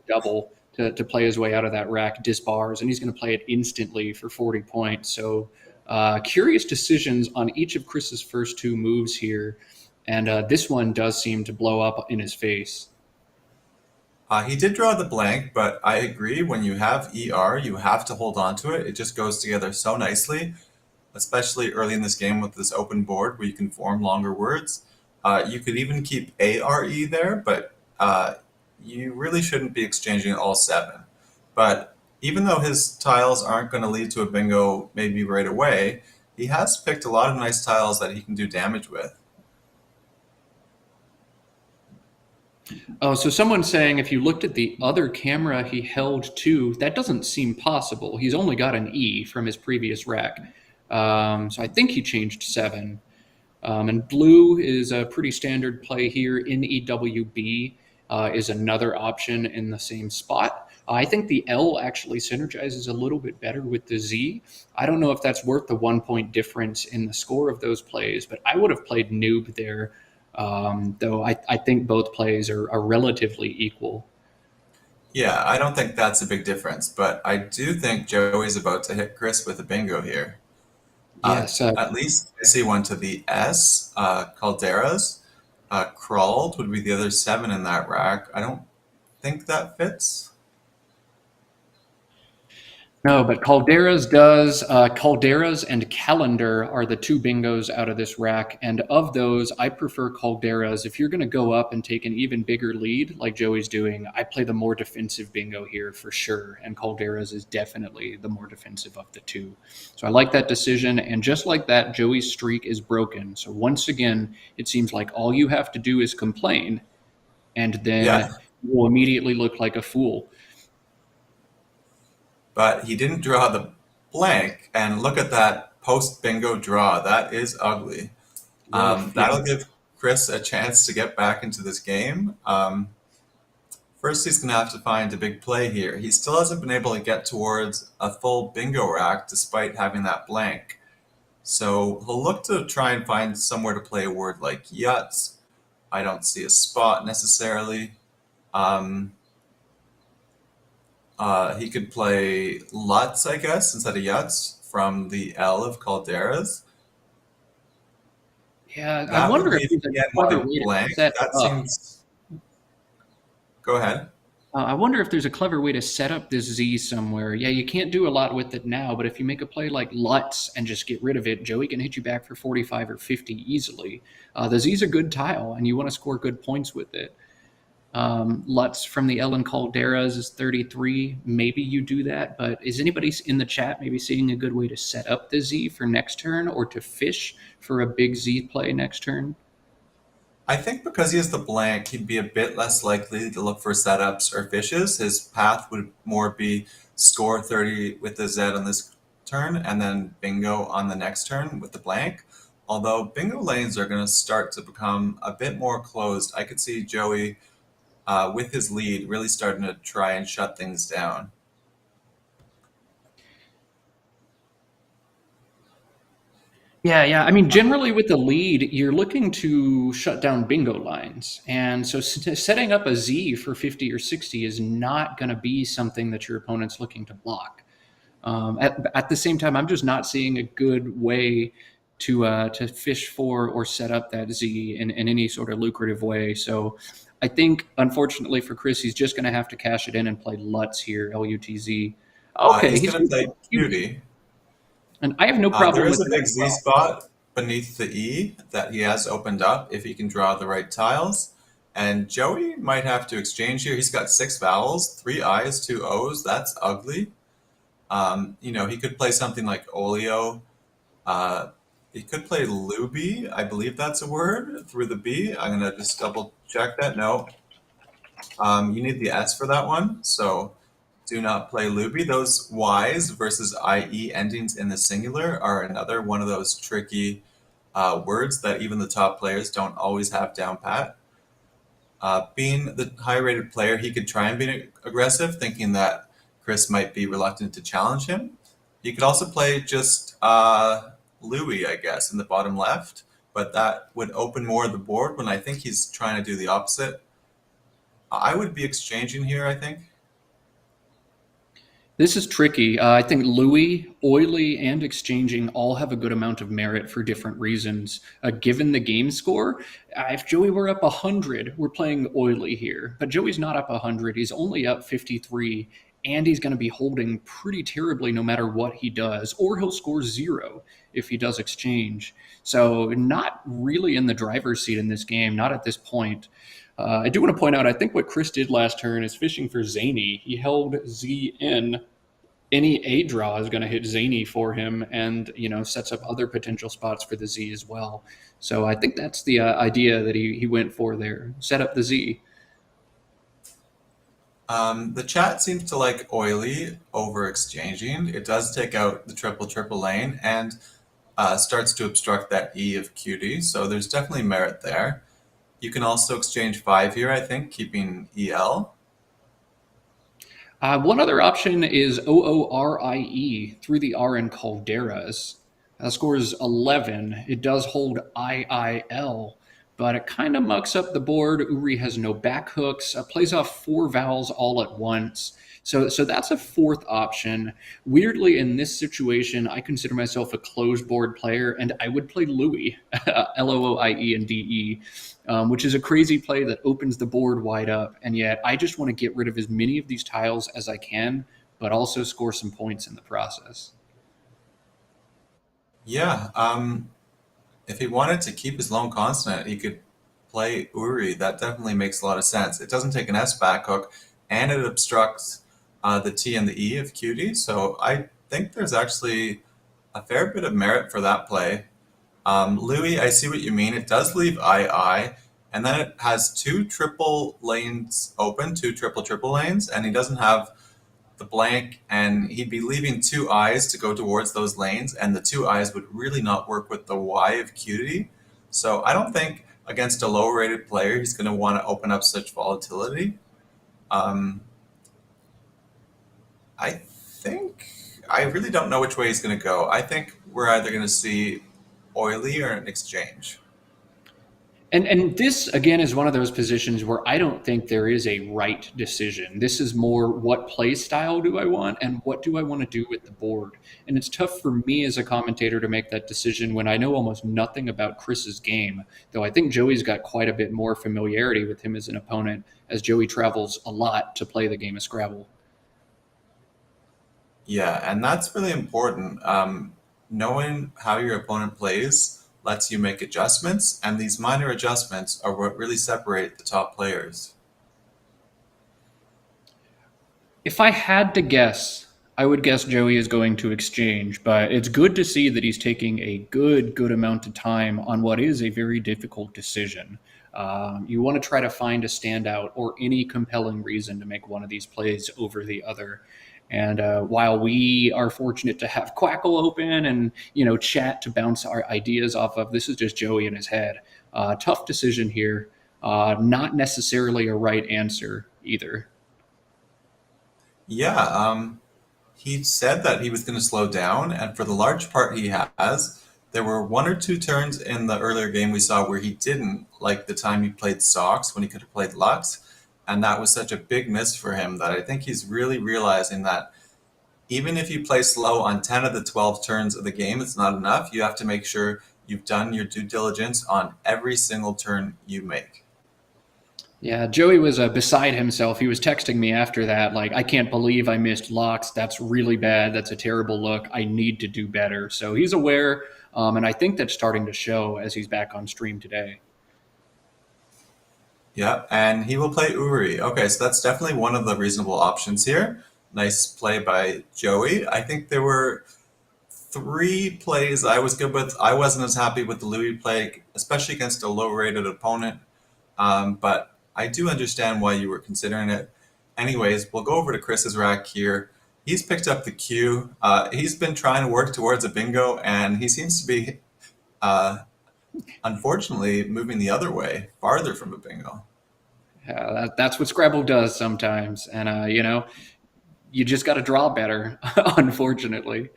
double to play his way out of that rack, disbars, and he's going to play it instantly for 40 points. So curious decisions on each of Chris's first 2 moves here, and this one does seem to blow up in his face. He did draw the blank, but I agree, when you have ER, you have to hold on to it. It just goes together so nicely, especially early in this game with this open board where you can form longer words. You could even keep ARE there, but you really shouldn't be exchanging all 7. But even though his tiles aren't going to lead to a bingo maybe right away, he has picked a lot of nice tiles that he can do damage with. Oh, so someone's saying if you looked at the other camera he held to, that doesn't seem possible. He's only got an E from his previous rack. So I think he changed 7. And blue is a pretty standard play here. NEWB is another option in the same spot. I think the L actually synergizes a little bit better with the Z. I don't know if that's worth the 1 point difference in the score of those plays, but I would have played noob there, though I think both plays are relatively equal. Yeah, I don't think that's a big difference, but I do think Joey's about to hit Chris with a bingo here. Yes, At least I see one to the S. Calderas. Crawled would be the other 7 in that rack. I don't think that fits. no, but Calderas does. Calderas and Calendar are the 2 bingos out of this rack. And of those, I prefer Calderas. If you're going to go up and take an even bigger lead, like Joey's doing, I play the more defensive bingo here for sure. And Calderas is definitely the more defensive of the 2. So I like that decision. And just like that, Joey's streak is broken. So once again, it seems like all you have to do is complain, and then Yeah. you will immediately look like a fool. But he didn't draw the blank, and look at that post bingo draw. That is ugly. Rough, That'll yeah. give Chris a chance to get back into this game. First, he's going to have to find a big play here. He still hasn't been able to get towards a full bingo rack despite having that blank. So he'll look to try and find somewhere to play a word like yuts. I don't see a spot necessarily. He could play Lutz, I guess, instead of Yuts from the L of Calderas. Yeah, I That would wonder be if if there's he a had clever another way to blank. set That up. seems. Go ahead. I wonder if there's a clever way to set up this Z somewhere. Yeah, you can't do a lot with it now, but if you make a play like Lutz and just get rid of it, Joey can hit you back for 45 or 50 easily. The Z's a good tile, and you want to score good points with it. Lutz from the Ellen Calderas is 33. Maybe you do that, but is anybody in the chat maybe seeing a good way to set up the Z for next turn or to fish for a big Z play next turn? I think because he has the blank, he'd be a bit less likely to look for setups or fishes. His path would more be score 30 with the Z on this turn and then bingo on the next turn with the blank. Although bingo lanes are going to start to become a bit more closed, I could see Joey, with his lead, really starting to try and shut things down. Yeah. I mean, generally with the lead, you're looking to shut down bingo lines. And so setting up a Z for 50 or 60 is not going to be something that your opponent's looking to block. At the same time, I'm just not seeing a good way to fish for or set up that Z in any sort of lucrative way. So I think, unfortunately for Chris, he's just going to have to cash it in and play Lutz here, Lutz. Okay, He's he's going to play Cutie. and I have no There problem is with a that big as Z well. spot beneath the E that he has opened up if he can draw the right tiles. And Joey might have to exchange here. He's got 6 vowels, 3 I's, 2 O's. That's ugly. He could play something like Olio. He could play Luby. I believe that's a word through the B. I'm going to just double check that. No. You need the S for that one. So do not play Luby. Those Y's versus IE endings in the singular are another one of those tricky words that even the top players don't always have down pat. Being the high-rated player, he could try and be aggressive, thinking that Chris might be reluctant to challenge him. He could also play just Louis, I guess, in the bottom left, but that would open more of the board when I think he's trying to do the opposite. I would be exchanging here, I think. This is tricky. I think Louis, Oily, and exchanging all have a good amount of merit for different reasons. Given the game score, if Joey were up 100, we're playing Oily here. But Joey's not up 100. He's only up 53, and he's going to be holding pretty terribly no matter what he does, or he'll score 0 if he does exchange. So not really in the driver's seat in this game, not at this point. I do want to point out, I think what Chris did last turn is fishing for Zany. He held ZN. Any A draw is going to hit Zany for him and, sets up other potential spots for the Z as well. So I think that's the idea that he went for there. Set up the Z. The chat seems to like Oily over exchanging. It does take out the triple lane and starts to obstruct that E of Cutie. So there's definitely merit there. You can also exchange 5 here, I think, keeping EL. One other option is Oorie through the R in Calderas. Scores 11. It does hold IIL, but it kind of mucks up the board. Uri has no back hooks, plays off 4 vowels all at once. So that's a fourth option. Weirdly, in this situation, I consider myself a closed board player, and I would play Louis, Looie and DE, which is a crazy play that opens the board wide up. And yet, I just want to get rid of as many of these tiles as I can, but also score some points in the process. Yeah, if he wanted to keep his lone consonant, he could play Uri. That definitely makes a lot of sense. It doesn't take an S back hook, and it obstructs the T and the E of cutie. So I think there's actually a fair bit of merit for that play. Louis, I see what you mean. It does leave II, and then it has 2 triple lanes open, 2 triple lanes, and he doesn't have the blank, and he'd be leaving 2 I's to go towards those lanes, and the 2 I's would really not work with the Y of cutie. So I don't think against a lower rated player he's going to want to open up such volatility. I think I really don't know which way he's going to go. I think we're either going to see oily or an exchange. And this, again, is one of those positions where I don't think there is a right decision. This is more what play style do I want and what do I want to do with the board. And it's tough for me as a commentator to make that decision when I know almost nothing about Chris's game, though I think Joey's got quite a bit more familiarity with him as an opponent, as Joey travels a lot to play the game of Scrabble. Yeah, and that's really important. Knowing how your opponent plays lets you make adjustments, and these minor adjustments are what really separate the top players. If I had to guess, I would guess Joey is going to exchange, but it's good to see that he's taking a good amount of time on what is a very difficult decision. You want to try to find a standout or any compelling reason to make one of these plays over the other. And while we are fortunate to have Quackle open and chat to bounce our ideas off of, this is just Joey in his head. Tough decision here. Not necessarily a right answer either. Yeah, he said that he was going to slow down, and for the large part he has, there were 1 or 2 turns in the earlier game we saw where he didn't, like the time he played Sox when he could have played Lux. And that was such a big miss for him that I think he's really realizing that even if you play slow on 10 of the 12 turns of the game, it's not enough. You have to make sure you've done your due diligence on every single turn you make. Yeah, Joey was beside himself. He was texting me after that, like, I can't believe I missed Lux. That's really bad. That's a terrible look. I need to do better. So he's aware, and I think that's starting to show as he's back on stream today. Yeah, and he will play Uri. Okay, so that's definitely one of the reasonable options here. Nice play by Joey. I think there were 3 plays I was good with. I wasn't as happy with the Louis play, especially against a low-rated opponent. But I do understand why you were considering it. Anyways, we'll go over to Chris's rack here. He's picked up the Q. He's been trying to work towards a bingo, and he seems to be unfortunately moving the other way, farther from a bingo. Yeah, that's what Scrabble does sometimes. And, you just got to draw better, unfortunately.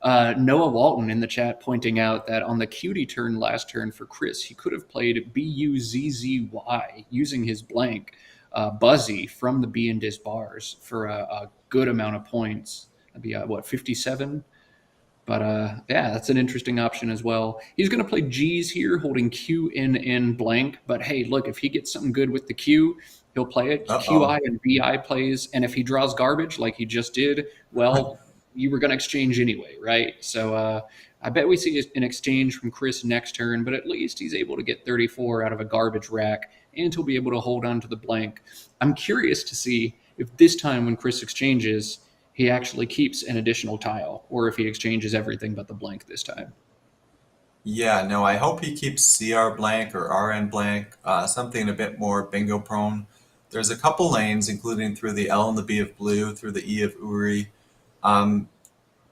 Noah Walton in the chat pointing out that on the cutie turn last turn for Chris, he could have played Buzzzy using his blank, Buzzy from the B and Dis bars for a good amount of points. That'd be, 57? But yeah, that's an interesting option as well. He's going to play G's here, holding QNN blank. But hey, look, if he gets something good with the Q, he'll play it. QI and BI plays. And if he draws garbage like he just did, well, you were going to exchange anyway, right? So I bet we see an exchange from Chris next turn, but at least he's able to get 34 out of a garbage rack, and he'll be able to hold on to the blank. I'm curious to see if this time when Chris exchanges, he actually keeps an additional tile, or if he exchanges everything but the blank this time. Yeah, no, I hope he keeps CR blank or RN blank, something a bit more bingo prone. There's a couple lanes, including through the L and the B of blue, through the E of Uri.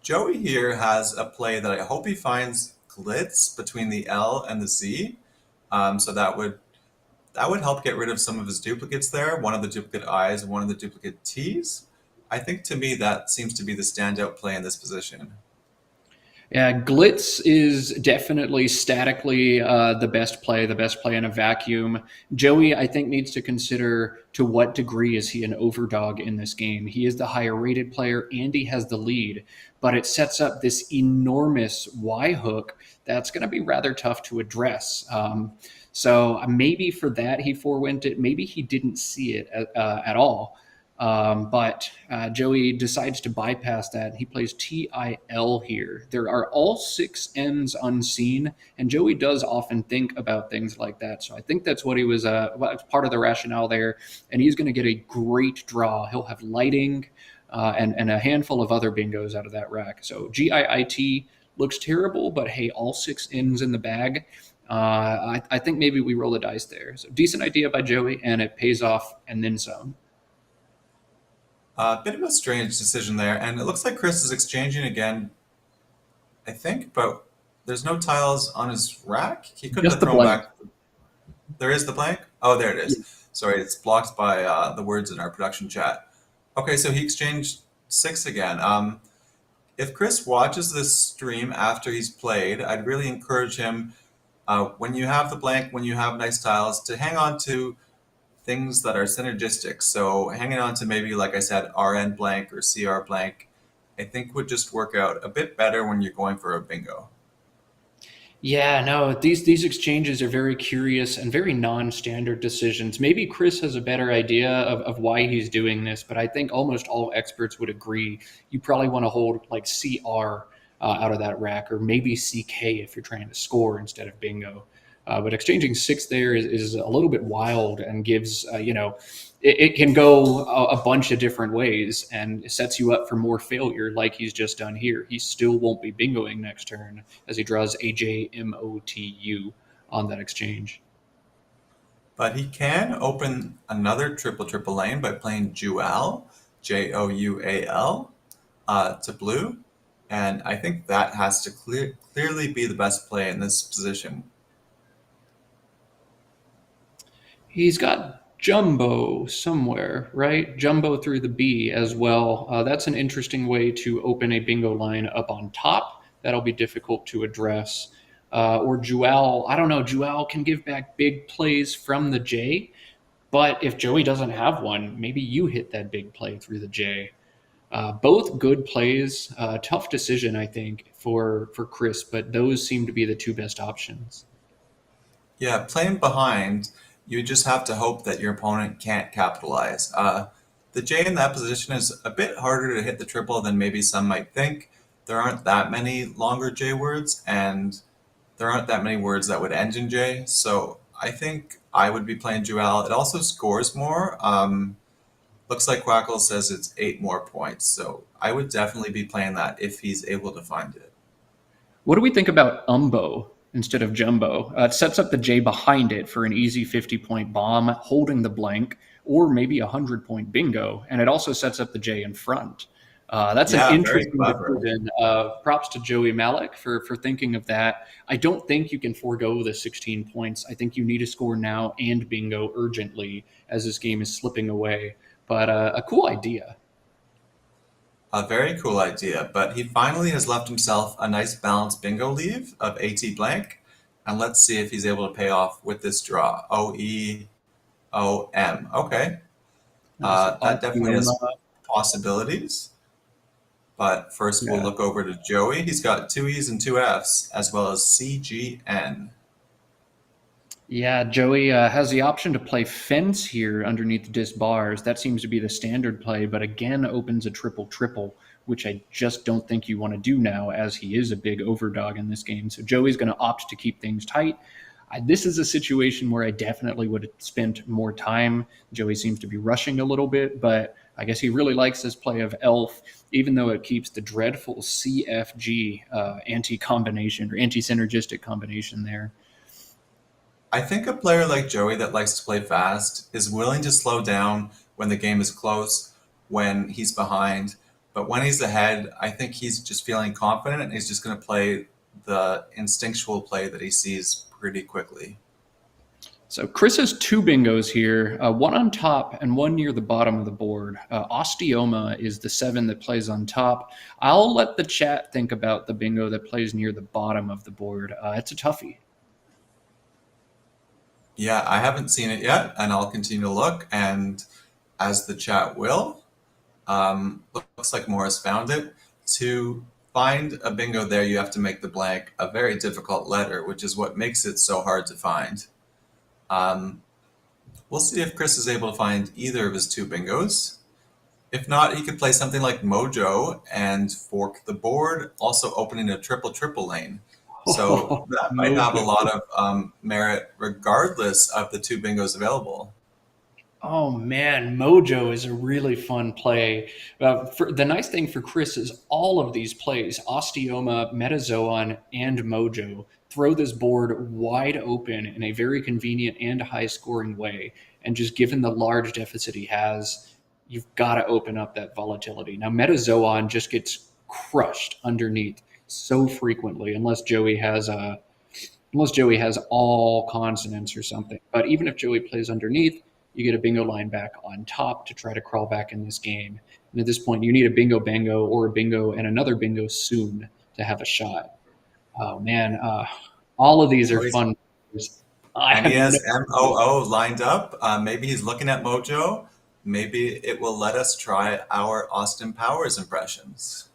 Joey here has a play that I hope he finds glitz between the L and the Z. So that would help get rid of some of his duplicates there, one of the duplicate I's and one of the duplicate T's. I think to me that seems to be the standout play in this position. Yeah, Glitz is definitely statically the best play in a vacuum. Joey, I think, needs to consider to what degree is he an overdog in this game. He is the higher rated player and he has the lead, but it sets up this enormous Y hook that's going to be rather tough to address. So maybe for that he forewent it. Maybe he didn't see it at all. But Joey decides to bypass that. He plays TIL here. There are all 6 N's unseen, and Joey does often think about things like that. So I think that's what he was part of the rationale there. And he's going to get a great draw. He'll have lighting and a handful of other bingos out of that rack. So GIIT looks terrible, but hey, all 6 N's in the bag. I think maybe we roll the dice there. So decent idea by Joey, and it pays off and then some. A bit of a strange decision there, and it looks like Chris is exchanging again, I think, but there's no tiles on his rack. He couldn't Just have the thrown blank. back. There is the blank? Oh, there it is. Yeah. Sorry, it's blocked by the words in our production chat. Okay, so he exchanged 6 again. If Chris watches this stream after he's played, I'd really encourage him, when you have the blank, when you have nice tiles, to hang on to things that are synergistic. So hanging on to maybe, like I said, RN blank or CR blank, I think would just work out a bit better when you're going for a bingo. Yeah, no, these exchanges are very curious and very non-standard decisions. Maybe Chris has a better idea of why he's doing this, but I think almost all experts would agree you probably want to hold like CR out of that rack, or maybe CK if you're trying to score instead of bingo. But exchanging 6 there is a little bit wild and gives, it can go a bunch of different ways and sets you up for more failure like he's just done here. He still won't be bingoing next turn as he draws AJMOTU on that exchange. But he can open another triple lane by playing Joual, Joual, to blue. And I think that has to clearly be the best play in this position. He's got Jumbo somewhere, right? Jumbo through the B as well. That's an interesting way to open a bingo line up on top. That'll be difficult to address. Or Joual, I don't know. Joual can give back big plays from the J, but if Joey doesn't have one, maybe you hit that big play through the J. Both good plays. Tough decision, I think, for Chris, but those seem to be the 2 best options. Yeah, playing behind, you just have to hope that your opponent can't capitalize. The J in that position is a bit harder to hit the triple than maybe some might think. There aren't that many longer J words, and there aren't that many words that would end in J. So I think I would be playing Joual. It also scores more. Looks like Quackle says it's 8 more points. So I would definitely be playing that if he's able to find it. What do we think about Umbo instead of Jumbo? It sets up the J behind it for an easy 50-point bomb, holding the blank, or maybe a 100-point bingo. And it also sets up the J in front. That's an interesting decision. Props to Joey Malik for thinking of that. I don't think you can forego the 16 points. I think you need to score now and bingo urgently as this game is slipping away. But a cool idea. A very cool idea, but he finally has left himself a nice balanced bingo leave of AT blank, and let's see if he's able to pay off with this draw. OEOM. Okay. That definitely has possibilities, but first we'll look over to Joey. He's got 2 E's and 2 F's, as well as CGN. Yeah, Joey has the option to play fence here underneath the disc bars. That seems to be the standard play, but again opens a triple, which I just don't think you want to do now, as he is a big overdog in this game. So Joey's going to opt to keep things tight. This is a situation where I definitely would have spent more time. Joey seems to be rushing a little bit, but I guess he really likes this play of Elf, even though it keeps the dreadful CFG anti-combination or anti-synergistic combination there. I think a player like Joey that likes to play fast is willing to slow down when the game is close, when he's behind. But when he's ahead, I think he's just feeling confident and he's just going to play the instinctual play that he sees pretty quickly. So Chris has two bingos here, one on top and one near the bottom of the board. Osteoma is the 7 that plays on top. I'll let the chat think about the bingo that plays near the bottom of the board. It's a toughie. Yeah, I haven't seen it yet, and I'll continue to look. And as the chat will, looks like Morris found it. To find a bingo there, you have to make the blank a very difficult letter, which is what makes it so hard to find. We'll see if Chris is able to find either of his two bingos. If not, he could play something like Mojo and fork the board, also opening a triple lane. So that might have a lot of merit regardless of the two bingos available. Oh man, Mojo is a really fun play. The nice thing for Chris is all of these plays, Osteoma, Metazoan, and Mojo, throw this board wide open in a very convenient and high-scoring way. And just given the large deficit he has, you've got to open up that volatility. Now, Metazoan just gets crushed underneath so frequently, unless Joey has all consonants or something. But even if Joey plays underneath, you get a bingo line back on top to try to crawl back in this game. And at this point, you need a bingo bango or a bingo and another bingo soon to have a shot. Oh man, all of these are fun. And he has MOO lined up. Maybe he's looking at Mojo. Maybe it will let us try our Austin Powers impressions.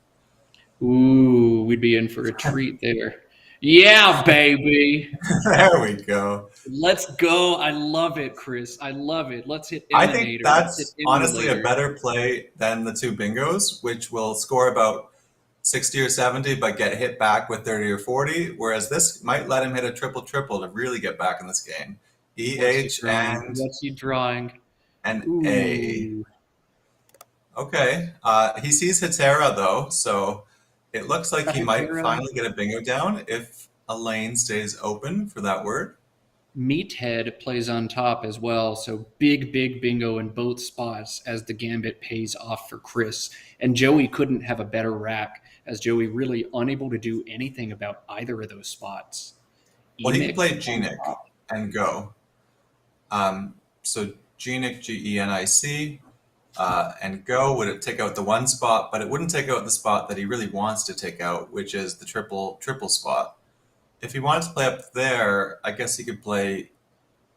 Ooh, we'd be in for a treat there. Yeah, baby. There we go. Let's go. I love it, Chris. I love it. Let's hit Emanator. I think that's honestly a better play than the two bingos, which will score about 60 or 70, but get hit back with 30 or 40. Whereas this might let him hit a triple to really get back in this game. EH and what's he drawing? And A. Okay. He sees Hetera though, so it looks like he might finally get a bingo down if a lane stays open for that word. Meathead plays on top as well, so big bingo in both spots as the gambit pays off for Chris. And Joey couldn't have a better rack, as Joey really unable to do anything about either of those spots. Well, he can play Genic and go. So Genic, Genic, and go would take out the one spot, but it wouldn't take out the spot that he really wants to take out, which is the triple spot. If he wanted to play up there, I guess he could play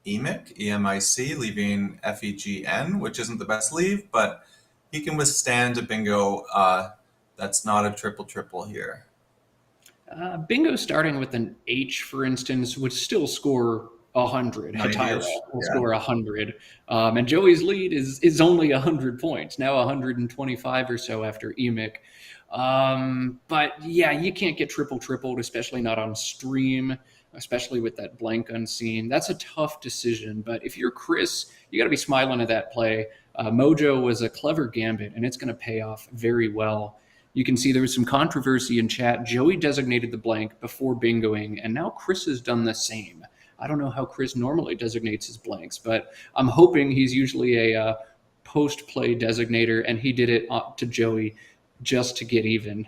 Emic, EMIC, leaving FEGN, which isn't the best leave, but he can withstand a bingo that's not a triple here. Bingo starting with an H, for instance, would still score 100. Hetera will score 100. And Joey's lead is only 100 points, now 125 or so after Emic. But yeah, you can't get tripled, especially not on stream, especially with that blank unseen. That's a tough decision. But if you're Chris, you got to be smiling at that play. Mojo was a clever gambit, and it's going to pay off very well. You can see there was some controversy in chat. Joey designated the blank before bingoing, and now Chris has done the same. I don't know how Chris normally designates his blanks, but I'm hoping he's usually a post-play designator, and he did it to Joey just to get even.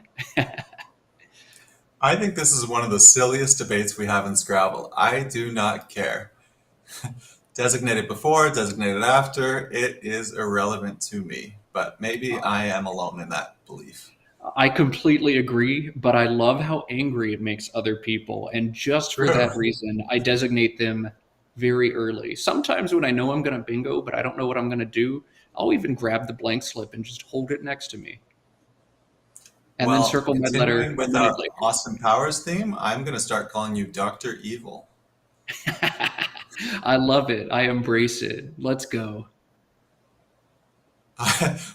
I think this is one of the silliest debates we have in Scrabble. I do not care. Designated before, designated after, it is irrelevant to me. But maybe I am alone in that belief. I completely agree, but I love how angry it makes other people. And just for that reason, I designate them very early. Sometimes when I know I'm going to bingo, but I don't know what I'm going to do, I'll even grab the blank slip and just hold it next to me. And then circle my letter. With our Austin Powers theme, I'm going to start calling you Dr. Evil. I love it. I embrace it. Let's go.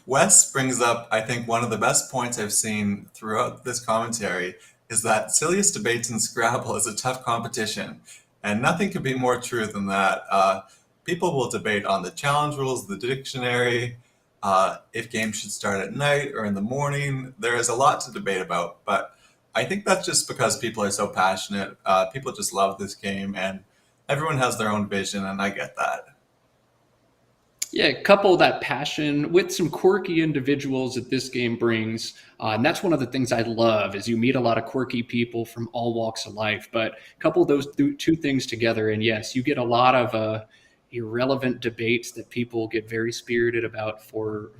Wes brings up, I think, one of the best points I've seen throughout this commentary is that silliest debates in Scrabble is a tough competition. And nothing could be more true than that. People will debate on the challenge rules, the dictionary, if games should start at night or in the morning. There is a lot to debate about, but I think that's just because people are so passionate. People just love this game, and everyone has their own vision, and I get that. Yeah, couple that passion with some quirky individuals that this game brings, and that's one of the things I love is you meet a lot of quirky people from all walks of life. But couple those two things together, and yes, you get a lot of irrelevant debates that people get very spirited about for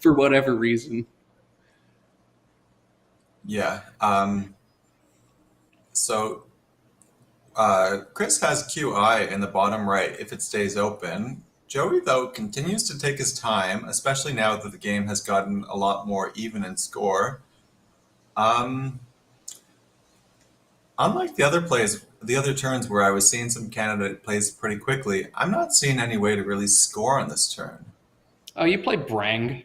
for whatever reason. Yeah. So Chris has QI in the bottom right if it stays open. Joey, though, continues to take his time, especially now that the game has gotten a lot more even in score. Um, Unlike the other turns where I was seeing some candidate plays pretty quickly, I'm not seeing any way to really score on this turn. Oh, you play Brang.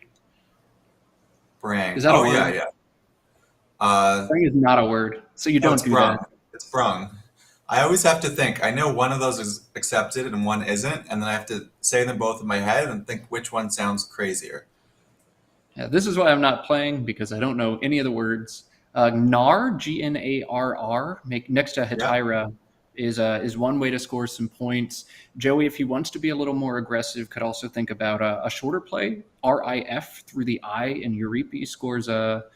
Brang. Is that a Oh, word? yeah, yeah. Brang is not a word, so you No, don't it's do brung. that. It's brung. I always have to think. I know one of those is accepted and one isn't, and then I have to say them both in my head and think which one sounds crazier. Yeah, this is why I'm not playing because I don't know any of the words. Gnar, Gnarr, make next to Yeah. Hetira is one way to score some points. Joey, if he wants to be a little more aggressive, could also think about a shorter play. RIF through the I in Eurepe scores a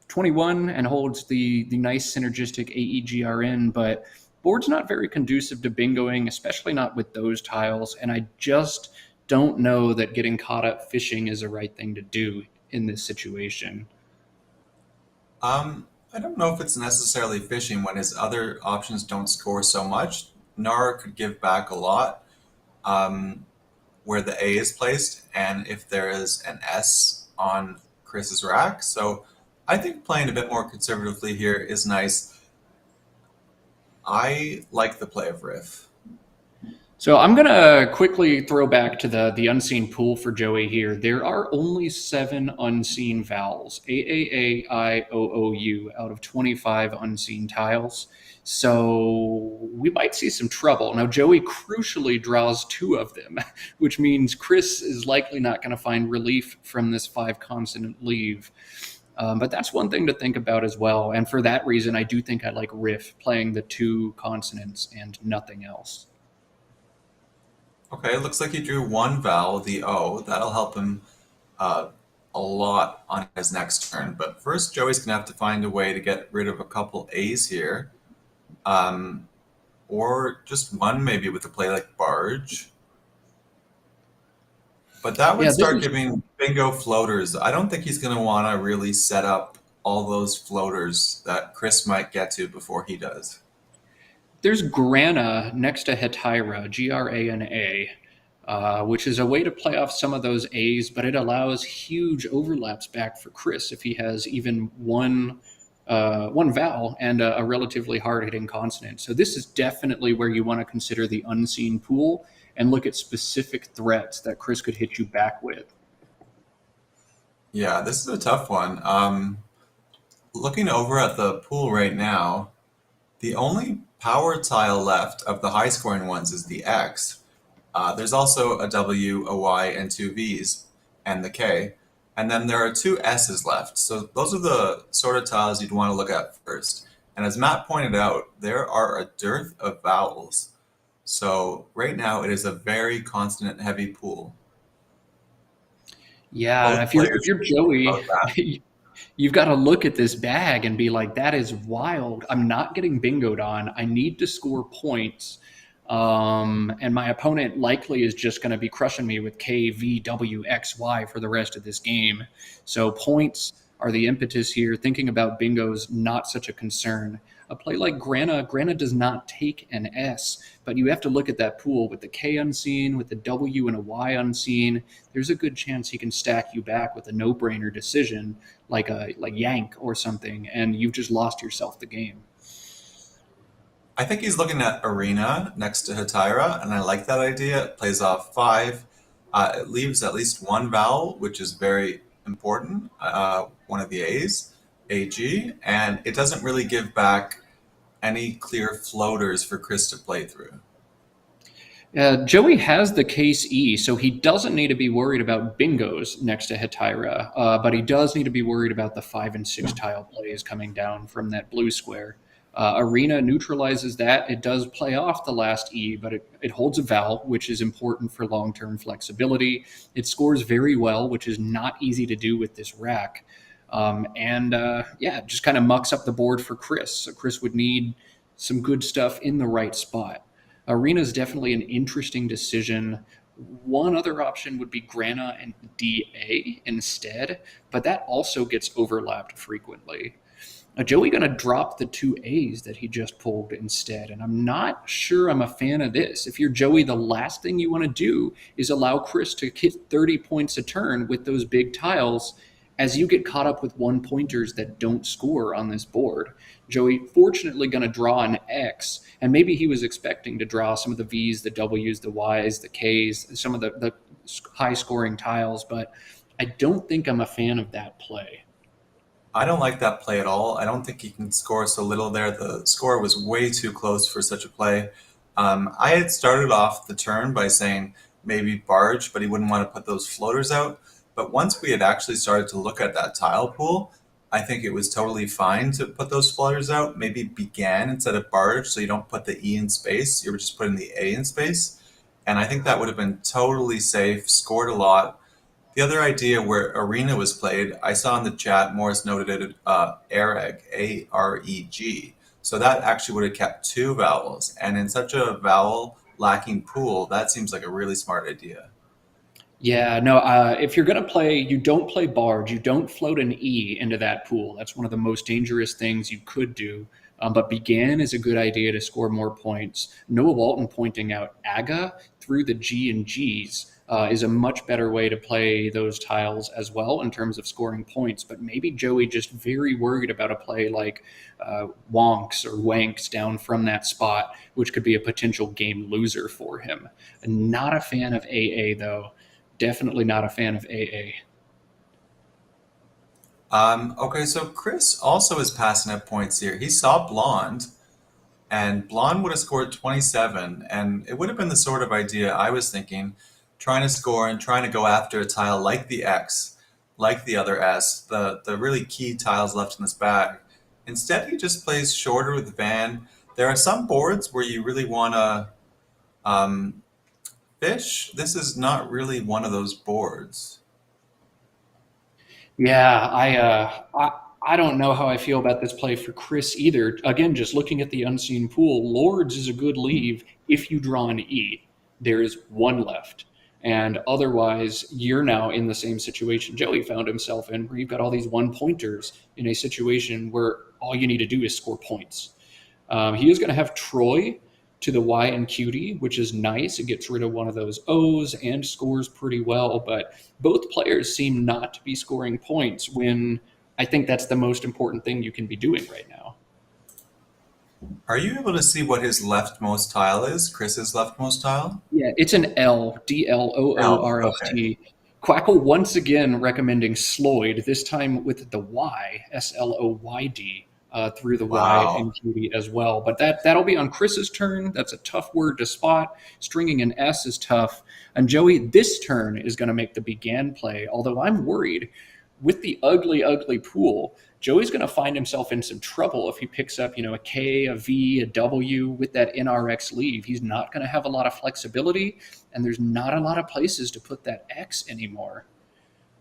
21 and holds the nice synergistic AEGRN, but board's not very conducive to bingoing, especially not with those tiles. And I just don't know that getting caught up fishing is the right thing to do in this situation. I don't know if it's necessarily fishing when his other options don't score so much. Nara could give back a lot where the A is placed and if there is an S on Chris's rack. So I think playing a bit more conservatively here is nice. I like the play of Riff. So I'm going to quickly throw back to the unseen pool for Joey here. There are only 7 unseen vowels, AAAIOOU, out of 25 unseen tiles. So we might see some trouble. Now, Joey crucially draws 2 of them, which means Chris is likely not going to find relief from this 5-consonant leave. But that's one thing to think about as well. And for that reason, I do think I like Riff playing the 2 consonants and nothing else. Okay, it looks like he drew 1 vowel, the O. That'll help him a lot on his next turn. But first, Joey's going to have to find a way to get rid of a couple A's here. Or just one maybe with a play like Barge. But that would start giving bingo floaters. I don't think he's going to want to really set up all those floaters that Chris might get to before he does. There's Grana next to Hetira, Grana, which is a way to play off some of those A's, but it allows huge overlaps back for Chris if he has even one vowel and a relatively hard-hitting consonant. So this is definitely where you want to consider the unseen pool and look at specific threats that Chris could hit you back with. Yeah, this is a tough one. Looking over at the pool right now, the only power tile left of the high-scoring ones is the X. There's also a W, a Y, and 2 V's, and the K. And then there are 2 S's left. So those are the sort of tiles you'd want to look at first. And as Matt pointed out, there are a dearth of vowels. So right now it is a very consonant-heavy pool. Yeah, if you're Joey, you've got to look at this bag and be like, that is wild. I'm not getting bingoed on. I need to score points. And my opponent likely is just going to be crushing me with K, V, W, X, Y for the rest of this game. So points are the impetus here. Thinking about bingo is not such a concern. A play like Grana does not take an S, but you have to look at that pool with the K unseen, with the W and a Y unseen. There's a good chance he can stack you back with a no-brainer decision like Yank or something, and you've just lost yourself the game. I think he's looking at Arena next to Hetira, and I like that idea. It plays off 5. It leaves at least 1 vowel, which is very important, one of the A's, AG, and it doesn't really give back any clear floaters for Chris to play through. Joey has the case E, so he doesn't need to be worried about bingos next to Hetira, but he does need to be worried about the 5 and 6 tile plays coming down from that blue square. Arena neutralizes that. It does play off the last E, but it holds a vowel, which is important for long-term flexibility. It scores very well, which is not easy to do with this rack. Just kind of mucks up the board for Chris. So Chris would need some good stuff in the right spot. Arena is definitely an interesting decision. One other option would be Grana and DA instead, but that also gets overlapped frequently. Joey going to drop the 2 A's that he just pulled instead, and I'm not sure I'm a fan of this. If you're Joey, the last thing you want to do is allow Chris to hit 30 points a turn with those big tiles as you get caught up with 1-pointers that don't score on this board. Joey fortunately going to draw an X, and maybe he was expecting to draw some of the V's, the W's, the Y's, the K's, some of the high-scoring tiles, but I don't think I'm a fan of that play. I don't like that play at all. I don't think he can score so little there. The score was way too close for such a play. I had started off the turn by saying maybe barge, but he wouldn't want to put those floaters out. But once we had actually started to look at that tile pool, I think it was totally fine to put those floaters out. Maybe began instead of barge, so you don't put the E in space. You're just putting the A in space. And I think that would have been totally safe, scored a lot. The other idea where Arena was played, I saw in the chat, Morris noted it, AREG, A-R-E-G. So that actually would have kept 2 vowels. And in such a vowel-lacking pool, that seems like a really smart idea. Yeah, no, if you're going to play, you don't play barge. You don't float an E into that pool. That's one of the most dangerous things you could do. But began is a good idea to score more points. Noah Walton pointing out AGA through the G and Gs is a much better way to play those tiles as well in terms of scoring points. But maybe Joey just very worried about a play like wonks or wanks down from that spot, which could be a potential game loser for him. Not a fan of AA, though. Definitely not a fan of AA. Okay, so Chris also is passing up points here. He saw Blonde, and Blonde would have scored 27, and it would have been the sort of idea I was thinking, trying to score and trying to go after a tile like the X, like the other S, the really key tiles left in this bag. Instead, he just plays shorter with Van. There are some boards where you really want to fish. This is not really one of those boards. Yeah, I don't know how I feel about this play for Chris either. Again, just looking at the unseen pool, Lords is a good leave if you draw an E. There is 1 left. And otherwise, you're now in the same situation Joey found himself in, where you've got all these 1-pointers in a situation where all you need to do is score points. He is going to have Troy to the Y and Cutie, which is nice. It gets rid of one of those O's and scores pretty well, but both players seem not to be scoring points when I think that's the most important thing you can be doing right now. Are you able to see what his leftmost tile is? Chris's leftmost tile? Yeah, it's an L, D-L-O-O-R-S-T. Okay. Quackle once again recommending Sloyd, this time with the Y, S-L-O-Y-D. Through the Wow. Y and Cutie as well. But that'll be on Chris's turn. That's a tough word to spot. Stringing an S is tough. And Joey, this turn is going to make the began play, although I'm worried with the ugly, ugly pool, Joey's going to find himself in some trouble if he picks up, a K, a V, a W with that NRX leave. He's not going to have a lot of flexibility, and there's not a lot of places to put that X anymore.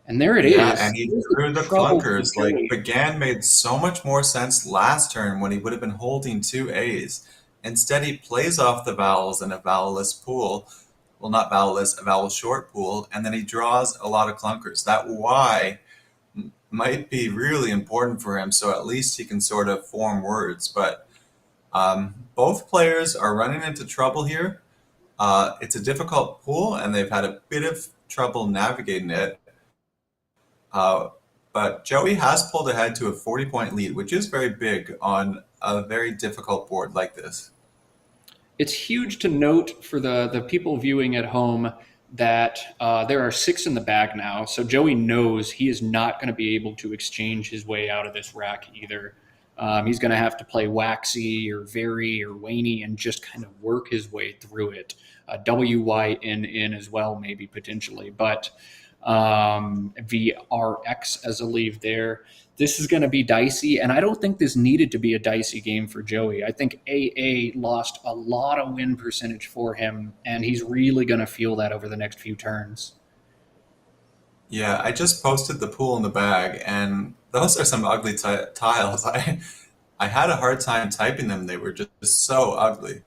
And there it is. Yeah, and he drew the clunkers. Like, began made so much more sense last turn when he would have been holding 2 A's. Instead, he plays off the vowels in a vowelless pool. Well, not vowelless, a vowel short pool. And then he draws a lot of clunkers. That Y might be really important for him, so at least he can sort of form words. But both players are running into trouble here. It's a difficult pool, and they've had a bit of trouble navigating it. But Joey has pulled ahead to a 40-point lead, which is very big on a very difficult board like this. It's huge to note for the people viewing at home that there are 6 in the bag now. So Joey knows he is not going to be able to exchange his way out of this rack either. He's going to have to play waxy or very or waney and just kind of work his way through it. WYNN as well, maybe potentially. But VRX as a leave there. This is going to be dicey, and I don't think this needed to be a dicey game for Joey. I think AA lost a lot of win percentage for him, and he's really going to feel that over the next few turns. Yeah, I just posted the pool in the bag, and those are some ugly tiles. I had a hard time typing them. They were just so ugly.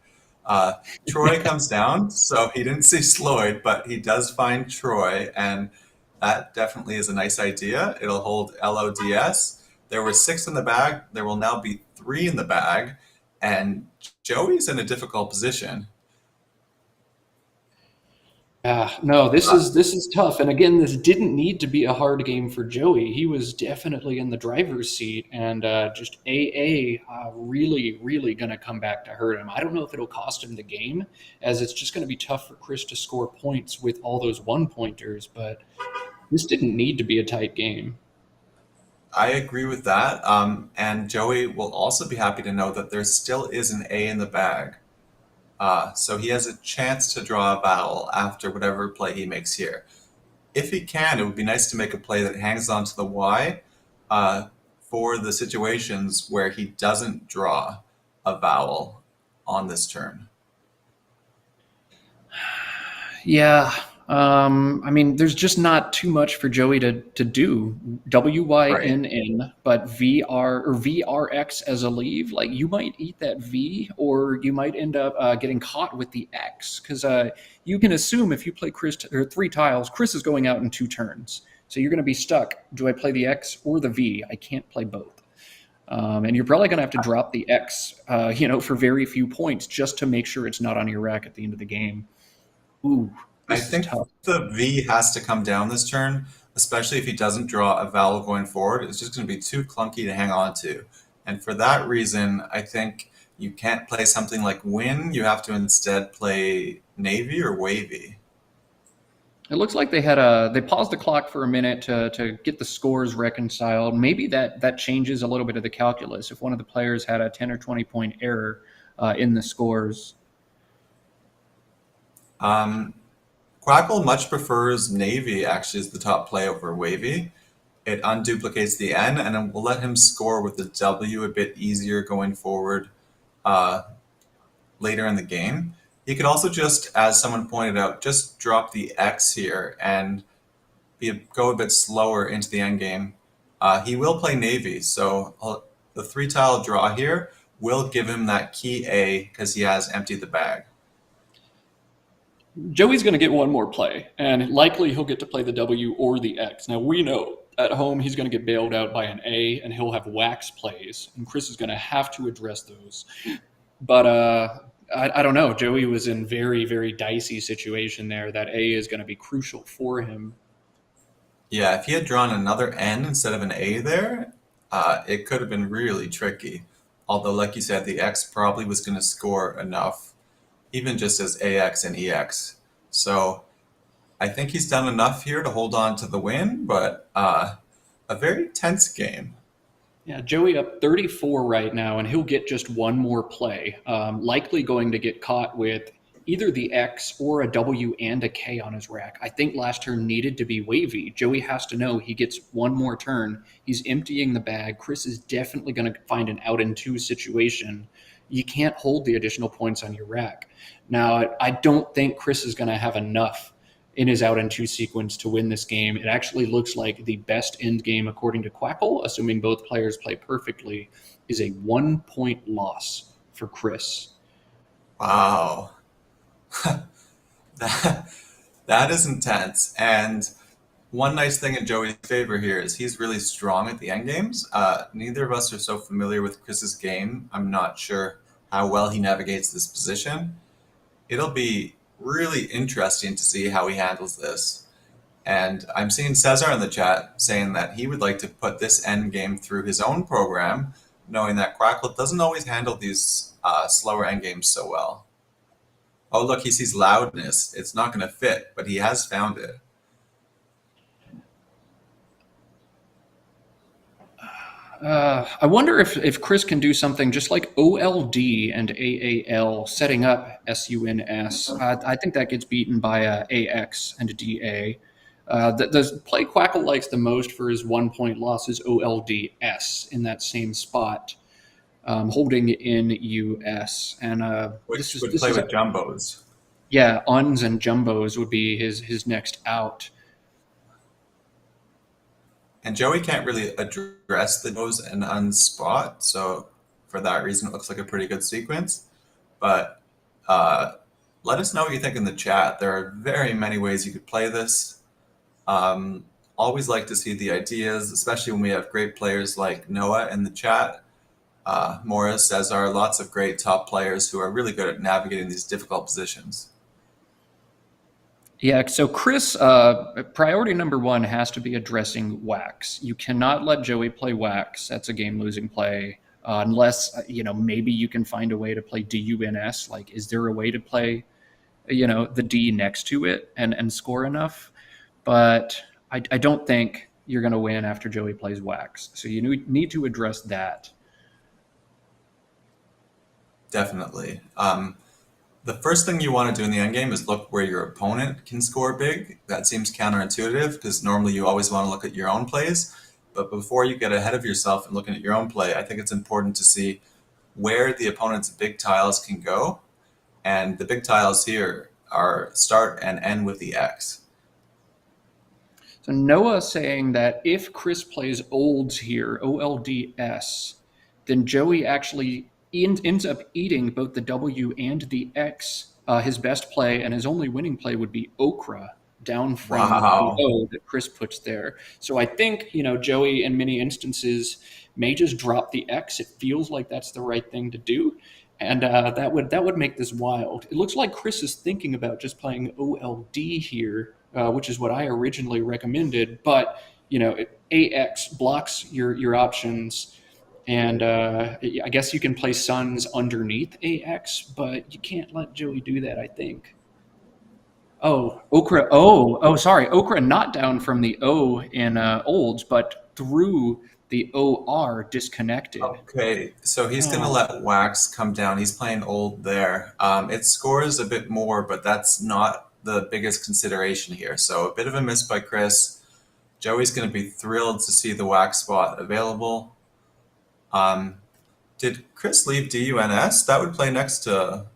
Troy comes down, so he didn't see Sloyd, but he does find Troy, and that definitely is a nice idea. It'll hold LODS. There were 6 in the bag. There will now be 3 in the bag, and Joey's in a difficult position. No, this is tough. And again, this didn't need to be a hard game for Joey. He was definitely in the driver's seat, and just AA really, really going to come back to hurt him. I don't know if it'll cost him the game, as it's just going to be tough for Chris to score points with all those one-pointers, but this didn't need to be a tight game. I agree with that. And Joey will also be happy to know that there still is an A in the bag. So he has a chance to draw a vowel after whatever play he makes here. If he can, it would be nice to make a play that hangs on to the Y for the situations where he doesn't draw a vowel on this turn. Yeah. I mean, there's just not too much for Joey to do. WYNN, but VR or VRX as a leave, like you might eat that V, or you might end up getting caught with the X, because you can assume if you play Chris or 3 tiles, Chris is going out in 2 turns, so you're going to be stuck. Do I play the X or the V? I can't play both. And you're probably going to have to drop the X, for very few points just to make sure it's not on your rack at the end of the game. Ooh. I think the V has to come down this turn, especially if he doesn't draw a vowel going forward. It's just going to be too clunky to hang on to. And for that reason, I think you can't play something like win. You have to instead play navy or wavy. It looks like they paused the clock for a minute to get the scores reconciled. Maybe that changes a little bit of the calculus if one of the players had a 10 or 20 point error in the scores. Quackle much prefers navy actually as the top play over wavy. It unduplicates the N, and it will let him score with the W a bit easier going forward later in the game. He could also just, as someone pointed out, just drop the X here and go a bit slower into the endgame. He will play navy, so the 3 tile draw here will give him that key A because he has emptied the bag. Joey's going to get one more play, and likely he'll get to play the W or the X. Now, we know at home he's going to get bailed out by an A, and he'll have wax plays, and Chris is going to have to address those. But I don't know. Joey was in very, very dicey situation there. That A is going to be crucial for him. Yeah, if he had drawn another N instead of an A there, it could have been really tricky. Although, like you said, the X probably was going to score enough, even just as AX and EX. So I think he's done enough here to hold on to the win, but a very tense game. Yeah, Joey up 34 right now, and he'll get just one more play. Likely going to get caught with either the X or a W and a K on his rack. I think last turn needed to be wavy. Joey has to know he gets one more turn. He's emptying the bag. Chris is definitely going to find an out in 2 situation. You can't hold the additional points on your rack. Now, I don't think Chris is going to have enough in his out in 2 sequence to win this game. It actually looks like the best end game, according to Quackle, assuming both players play perfectly, is a 1-point loss for Chris. Wow. that is intense. And one nice thing in Joey's favor here is he's really strong at the end games. Neither of us are so familiar with Chris's game. I'm not sure how well he navigates this position. It'll be really interesting to see how he handles this. And I'm seeing Cesar in the chat saying that he would like to put this end game through his own program, knowing that Quackle doesn't always handle these slower end games so well. Oh, look, he sees loudness. It's not going to fit, but he has found it. I wonder if Chris can do something just like OLD and AAL, setting up SUNS. I think that gets beaten by AX and DA. The play Quackle likes the most for his 1 point loss is OLDS in that same spot, holding in US. And Which would play with jumbos. Yeah, uns and jumbos would be his next out. And Joey can't really address the nose and unspot, so for that reason, it looks like a pretty good sequence. But let us know what you think in the chat. There are very many ways you could play this. Always like to see the ideas, especially when we have great players like Noah in the chat. Morris, as are lots of great top players who are really good at navigating these difficult positions. Yeah, so Chris, priority number one has to be addressing Wax. You cannot let Joey play Wax. That's a game-losing play. Unless, maybe you can find a way to play DUNS. Like, is there a way to play, the D next to it and score enough? But I don't think you're going to win after Joey plays Wax. So you need to address that. Definitely. The first thing you want to do in the endgame is look where your opponent can score big. That seems counterintuitive because normally you always want to look at your own plays. But before you get ahead of yourself and looking at your own play, I think it's important to see where the opponent's big tiles can go. And the big tiles here are start and end with the X. So Noah saying that if Chris plays olds here, OLDS, then Joey actually ends up eating both the W and the X. His best play and his only winning play would be Okra down from Wow. the O that Chris puts there. So I think, Joey in many instances may just drop the X. It feels like that's the right thing to do. And that would make this wild. It looks like Chris is thinking about just playing OLD here, which is what I originally recommended. But, AX blocks your options. And I guess you can play Suns underneath AX, but you can't let Joey do that, I think. Oh, Okra. Sorry. Okra not down from the O in olds, but through the OR disconnected. Okay, so he's going to let Wax come down. He's playing old there. It scores a bit more, but that's not the biggest consideration here. So a bit of a miss by Chris. Joey's going to be thrilled to see the Wax spot available. Did Chris leave DUNS? That would play next to...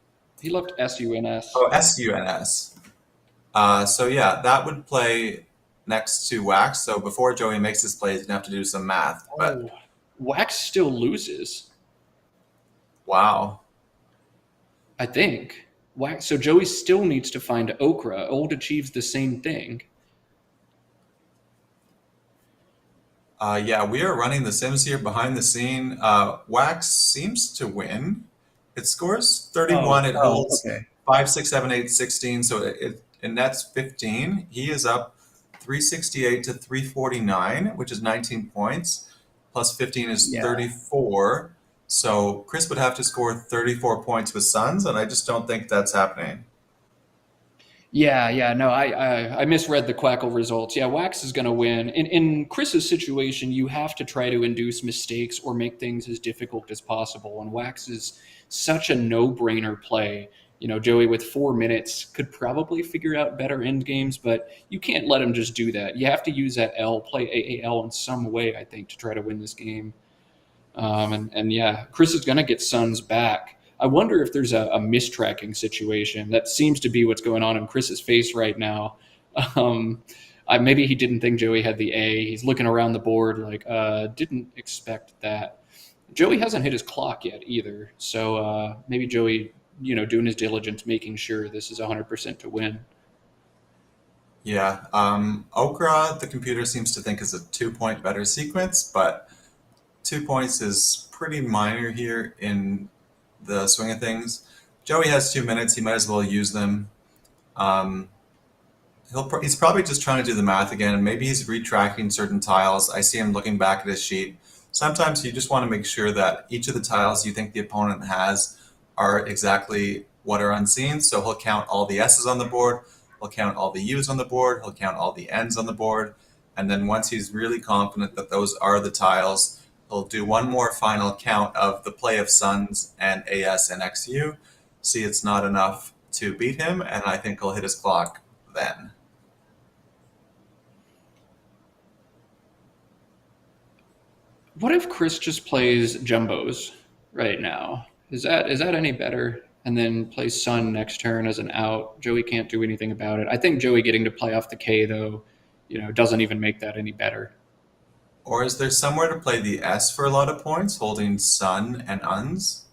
He left SUNS. Oh, SUNS. So yeah, that would play next to Wax. So before Joey makes his play, he's going to have to do some math. But Wax still loses. Wow. I think. Wax. So Joey still needs to find Okra. Old achieves the same thing. Yeah, we are running the Sims here behind the scene. Wax seems to win. It scores 31. It holds 5, 6, 7, 8, 16. So it nets 15. He is up 368 to 349, which is 19 points. Plus 15 is 34. So Chris would have to score 34 points with Suns, and I just don't think that's happening. Yeah, no, I misread the Quackle results. Yeah, Wax is going to win. In Chris's situation, you have to try to induce mistakes or make things as difficult as possible, and Wax is such a no-brainer play. Joey with 4 minutes could probably figure out better end games, but you can't let him just do that. You have to use that L, play AAL in some way, I think, to try to win this game. And yeah, Chris is going to get Suns back. I wonder if there's a mistracking situation. That seems to be what's going on in Chris's face right now. Maybe he didn't think Joey had the A. He's looking around the board like, didn't expect that. Joey hasn't hit his clock yet either. So maybe Joey, doing his diligence, making sure this is 100% to win. Yeah. Okra, the computer seems to think is a 2-point better sequence, but 2 points is pretty minor here in the swing of things. Joey has 2 minutes. He might as well use them. He's probably just trying to do the math again, and maybe he's retracking certain tiles. I see him looking back at his sheet. Sometimes you just want to make sure that each of the tiles you think the opponent has are exactly what are unseen. So he'll count all the S's on the board. He'll count all the U's on the board. He'll count all the N's on the board. And then once he's really confident that those are the tiles, he'll do one more final count of the play of Suns and AS and XU. See, it's not enough to beat him, and I think he'll hit his clock then. What if Chris just plays jumbos right now? Is that any better? And then plays Sun next turn as an out. Joey can't do anything about it. I think Joey getting to play off the K though, doesn't even make that any better. Or is there somewhere to play the S for a lot of points, holding Sun and Uns?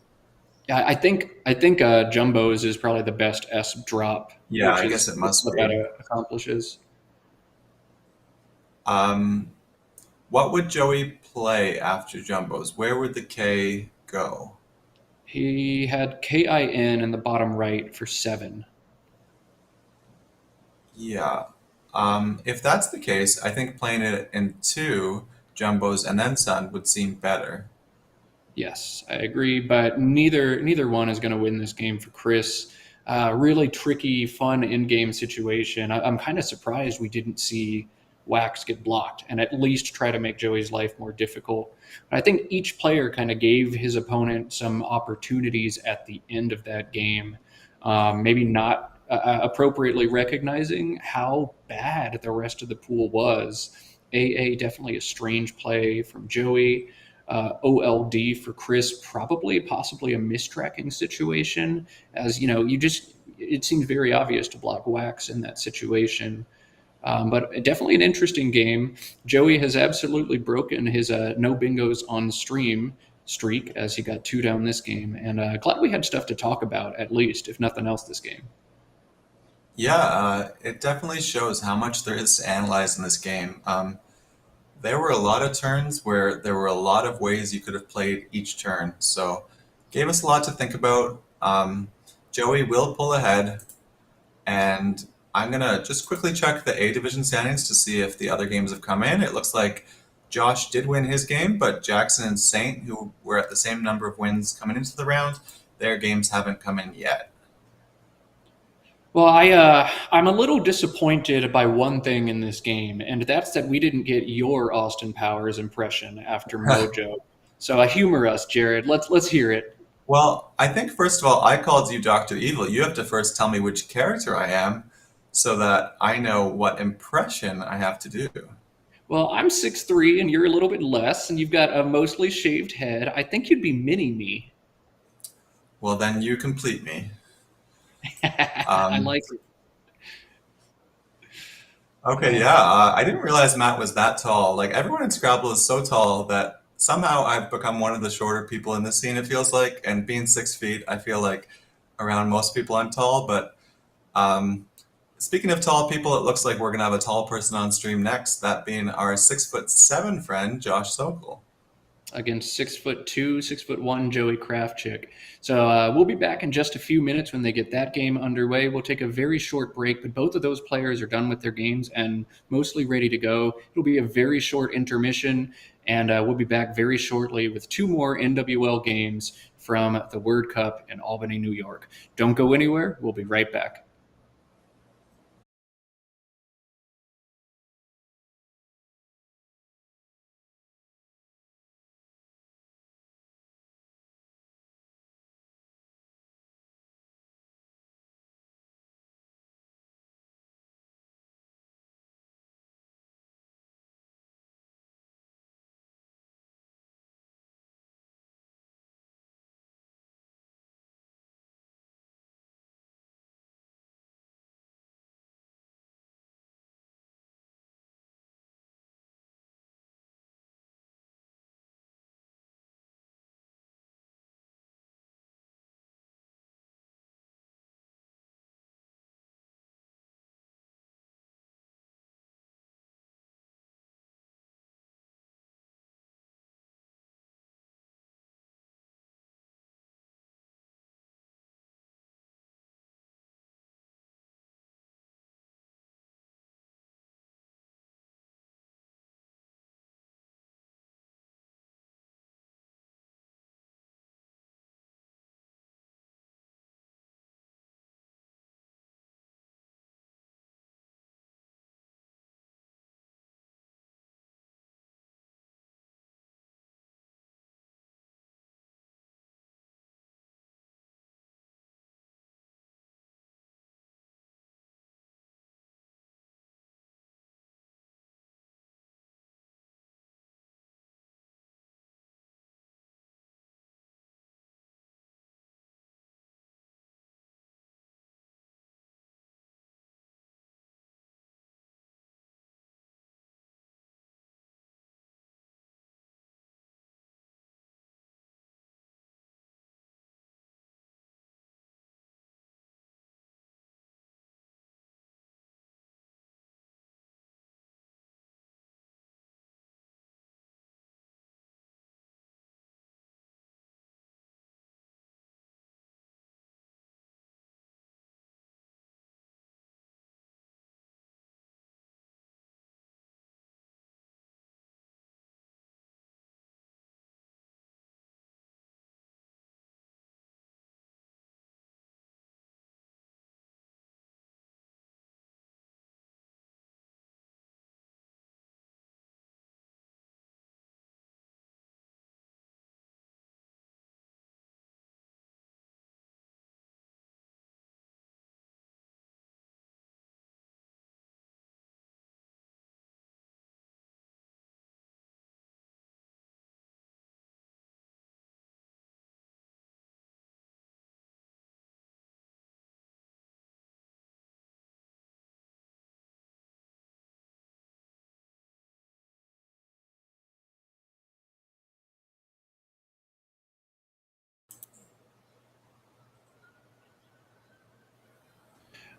Yeah, I think jumbos is probably the best S drop, Yeah, which I is guess it must what that be. accomplishes. Um, what would Joey play after Jumbos? Where would the K go? He had KIN in the bottom right for 7. Yeah. If that's the case, I think playing it in two Jumbos and then Sun would seem better. Yes, I agree, but neither one is going to win this game for Chris. Really tricky, fun in-game situation. I'm kind of surprised we didn't see Wax get blocked and at least try to make Joey's life more difficult. But I think each player kind of gave his opponent some opportunities at the end of that game, maybe not appropriately recognizing how bad the rest of the pool was. AA definitely a strange play from Joey. OLD for Chris, probably possibly a mistracking situation, as it seemed very obvious to block Wax in that situation. But definitely an interesting game. Joey has absolutely broken his no bingos on stream streak as he got 2 down this game, and glad we had stuff to talk about at least, if nothing else, this game. Yeah, it definitely shows how much there is to analyze in this game. There were a lot of turns where there were a lot of ways you could have played each turn, so gave us a lot to think about. Joey will pull ahead, and I'm gonna just quickly check the A division standings to see if the other games have come in. It looks like Josh did win his game, but Jackson and Saint, who were at the same number of wins coming into the round, their games haven't come in yet. Well, I'm a little disappointed by one thing in this game, and that's that we didn't get your Austin Powers impression after Mojo. So humor us, Jared. Let's hear it. Well, I think first of all, I called you Dr. Evil. You have to first tell me which character I am so that I know what impression I have to do. Well, I'm 6'3", and you're a little bit less, and you've got a mostly shaved head. I think you'd be mini me. Well, then you complete me. I Um, like it. okay, yeah, I didn't realize Matt was that tall. Like, everyone in Scrabble is so tall that somehow I've become one of the shorter people in this scene, it feels like. And being 6 feet, I feel like around most people I'm tall. But um, speaking of tall people, it looks like we're going to have a tall person on stream next, that being our 6'7" friend, Josh Sokol. Against 6'2", 6'1" Joey Crapchuk. So we'll be back in just a few minutes when they get that game underway. We'll take a very short break, but both of those players are done with their games and mostly ready to go. It'll be a very short intermission, and we'll be back very shortly with 2 more NWL games from the Word Cup in Albany, New York. Don't go anywhere. We'll be right back.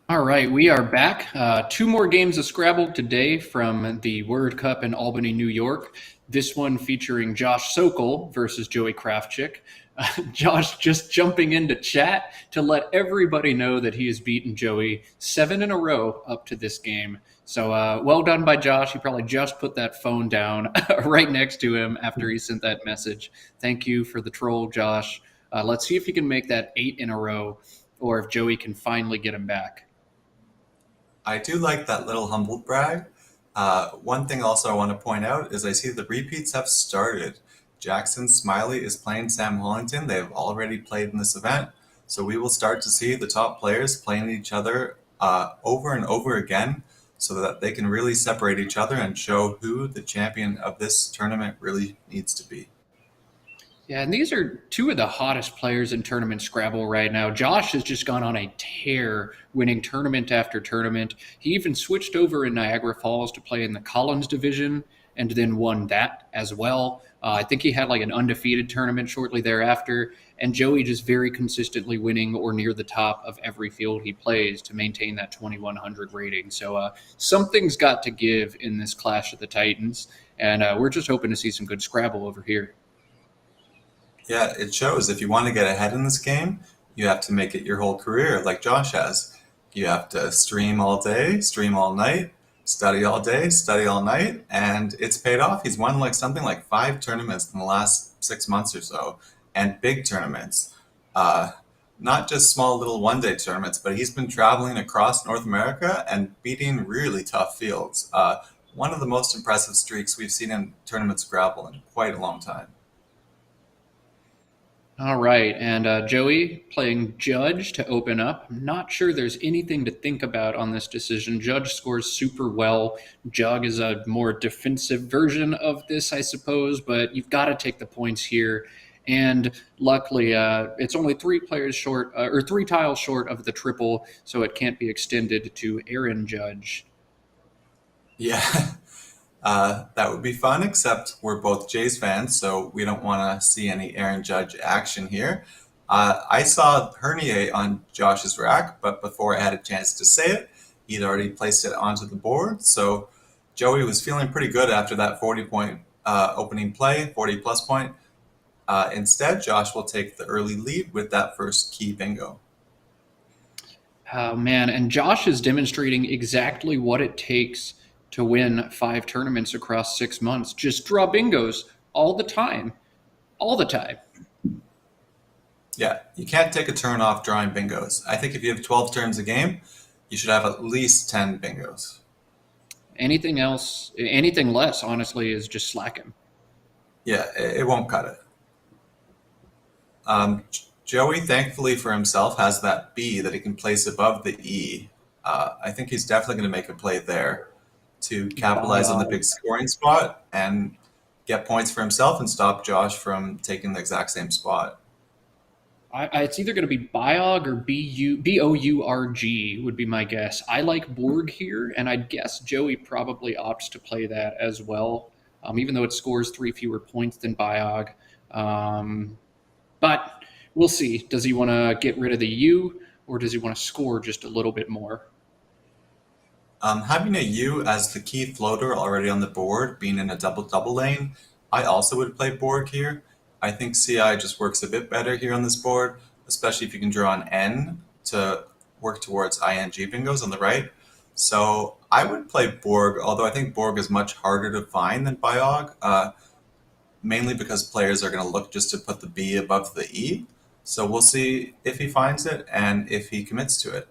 All right, we are back. Two more games of Scrabble today from the Word Cup in Albany, New York. This one featuring Josh Sokol versus Joey Crapchuk. Josh just jumping into chat to let everybody know that he has beaten Joey 7 in a row up to this game. So well done by Josh. He probably just put that phone down right next to him after he sent that message. Thank you for the troll, Josh. Let's see if he can make that 8 in a row or if Joey can finally get him back. I do like that little humble brag. One thing also I want to point out is I see the repeats have started. Jackson Smiley is playing Sam Hollington. They have already played in this event. So we will start to see the top players playing each other over and over again so that they can really separate each other and show who the champion of this tournament really needs to be. Yeah, and these are two of the hottest players in tournament Scrabble right now. Josh has just gone on a tear, winning tournament after tournament. He even switched over in Niagara Falls to play in the Collins division and then won that as well. I think he had like an undefeated tournament shortly thereafter. And Joey just very consistently winning or near the top of every field he plays to maintain that 2100 rating. So something's got to give in this Clash of the Titans. And we're just hoping to see some good Scrabble over here. Yeah, it shows. If you want to get ahead in this game, you have to make it your whole career, like Josh has. You have to stream all day, stream all night, study all day, study all night, and it's paid off. He's won like something like 5 tournaments in the last 6 months or so, and big tournaments. Not just small little one-day tournaments, but he's been traveling across North America and beating really tough fields. One of the most impressive streaks we've seen in tournament Scrabble in quite a long time. All right, and Joey playing Judge to open up. I'm not sure there's anything to think about on this decision. Judge scores super well. Jug is a more defensive version of this, I suppose, but you've got to take the points here. And luckily, it's only 3 players short, or 3 tiles short of the triple, so it can't be extended to Aaron Judge. Yeah. That would be fun, except we're both Jays fans, so we don't want to see any Aaron Judge action here. I saw Hernier on Josh's rack, but before I had a chance to say it, he'd already placed it onto the board. So Joey was feeling pretty good after that 40-point opening play, 40-plus point. Instead, Josh will take the early lead with that first key bingo. Oh, man, and Josh is demonstrating exactly what it takes to win 5 tournaments across 6 months. Just draw bingos all the time. All the time. Yeah, you can't take a turn off drawing bingos. I think if you have 12 turns a game, you should have at least 10 bingos. Anything else, anything less, honestly, is just slacking. Yeah, it won't cut it. Joey, thankfully for himself, has that B that he can place above the E. I think he's definitely going to make a play there to capitalize on the big scoring spot and get points for himself and stop Josh from taking the exact same spot. It's either going to be Biog or Bourg would be my guess. I like Borg here, and I'd guess Joey probably opts to play that as well, even though it scores 3 fewer points than Biog. But we'll see. Does he want to get rid of the U, or does he want to score just a little bit more? Having a U as the key floater already on the board, being in a double-double lane, I also would play Borg here. I think CI just works a bit better here on this board, especially if you can draw an N to work towards ING bingos on the right. So I would play Borg, although I think Borg is much harder to find than Biog, mainly because players are going to look just to put the B above the E. So we'll see if he finds it and if he commits to it.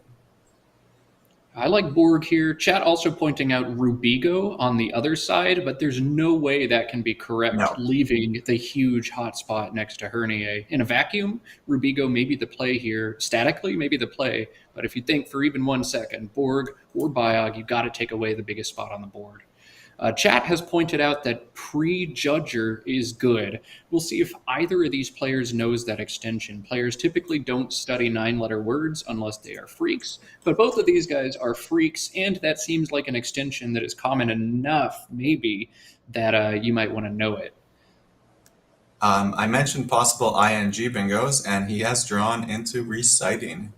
I like Borg here. Chat also pointing out Rubigo on the other side, but there's no way that can be correct, leaving the huge hotspot next to Hernier. In a vacuum, Rubigo may be the play here. Statically, maybe the play. But if you think for even 1 second, Borg or Biog, you've got to take away the biggest spot on the board. Chat has pointed out that Prejudger is good. We'll see if either of these players knows that extension. Players typically don't study 9-letter words unless they are freaks, but both of these guys are freaks, and that seems like an extension that is common enough, maybe, that you might want to know it. I mentioned possible ING bingos, and he has drawn into reciting.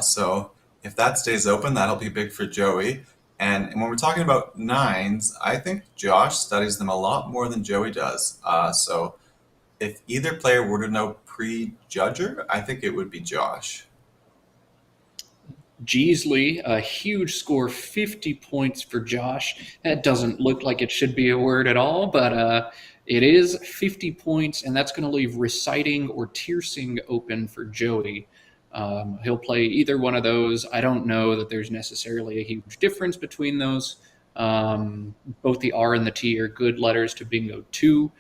So If that stays open, that'll be big for Joey. And when we're talking about nines, I think Josh studies them a lot more than Joey does. So if either player were to know prejudger, I think it would be Josh. Jeesley, a huge score, 50 points for Josh. That doesn't look like it should be a word at all, but it is 50 points, and that's going to leave reciting or tiercing open for Joey. He'll play either one of those. I don't know that there's necessarily a huge difference between those. Both the R and the T are good letters to bingo 2,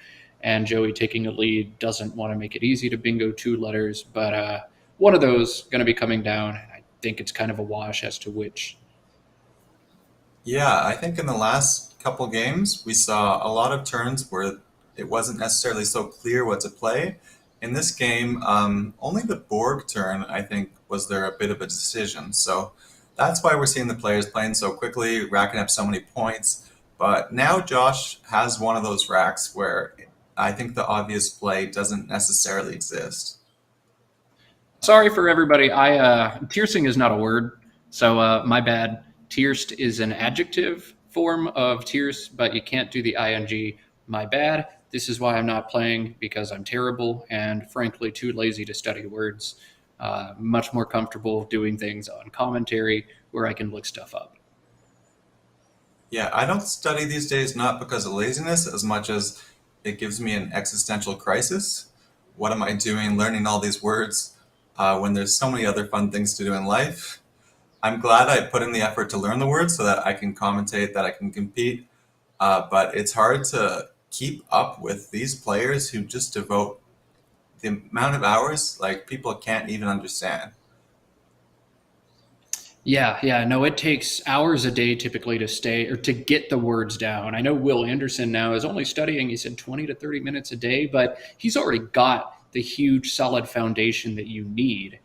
and Joey taking a lead doesn't want to make it easy to bingo 2 letters, but one of those going to be coming down. I think it's kind of a wash as to which. Yeah, I think in the last couple games, we saw a lot of turns where it wasn't necessarily so clear what to play. In this game, only the Borg turn, I think, was there a bit of a decision. So that's why we're seeing the players playing so quickly, racking up so many points. But now Josh has one of those racks where I think the obvious play doesn't necessarily exist. Sorry for everybody. Tiercing is not a word, so my bad. Tierced is an adjective form of tierce, but you can't do the ing. My bad. This is why I'm not playing, because I'm terrible and frankly too lazy to study words. Much more comfortable doing things on commentary where I can look stuff up. Yeah, I don't study these days not because of laziness as much as it gives me an existential crisis. What am I doing learning all these words when there's so many other fun things to do in life? I'm glad I put in the effort to learn the words so that I can commentate, that I can compete, but it's hard to keep up with these players who just devote the amount of hours like people can't even understand. Yeah, no, it takes hours a day typically to stay or to get the words down. I know Will Anderson now is only studying, he said 20 to 30 minutes a day, but he's already got the huge solid foundation that you need.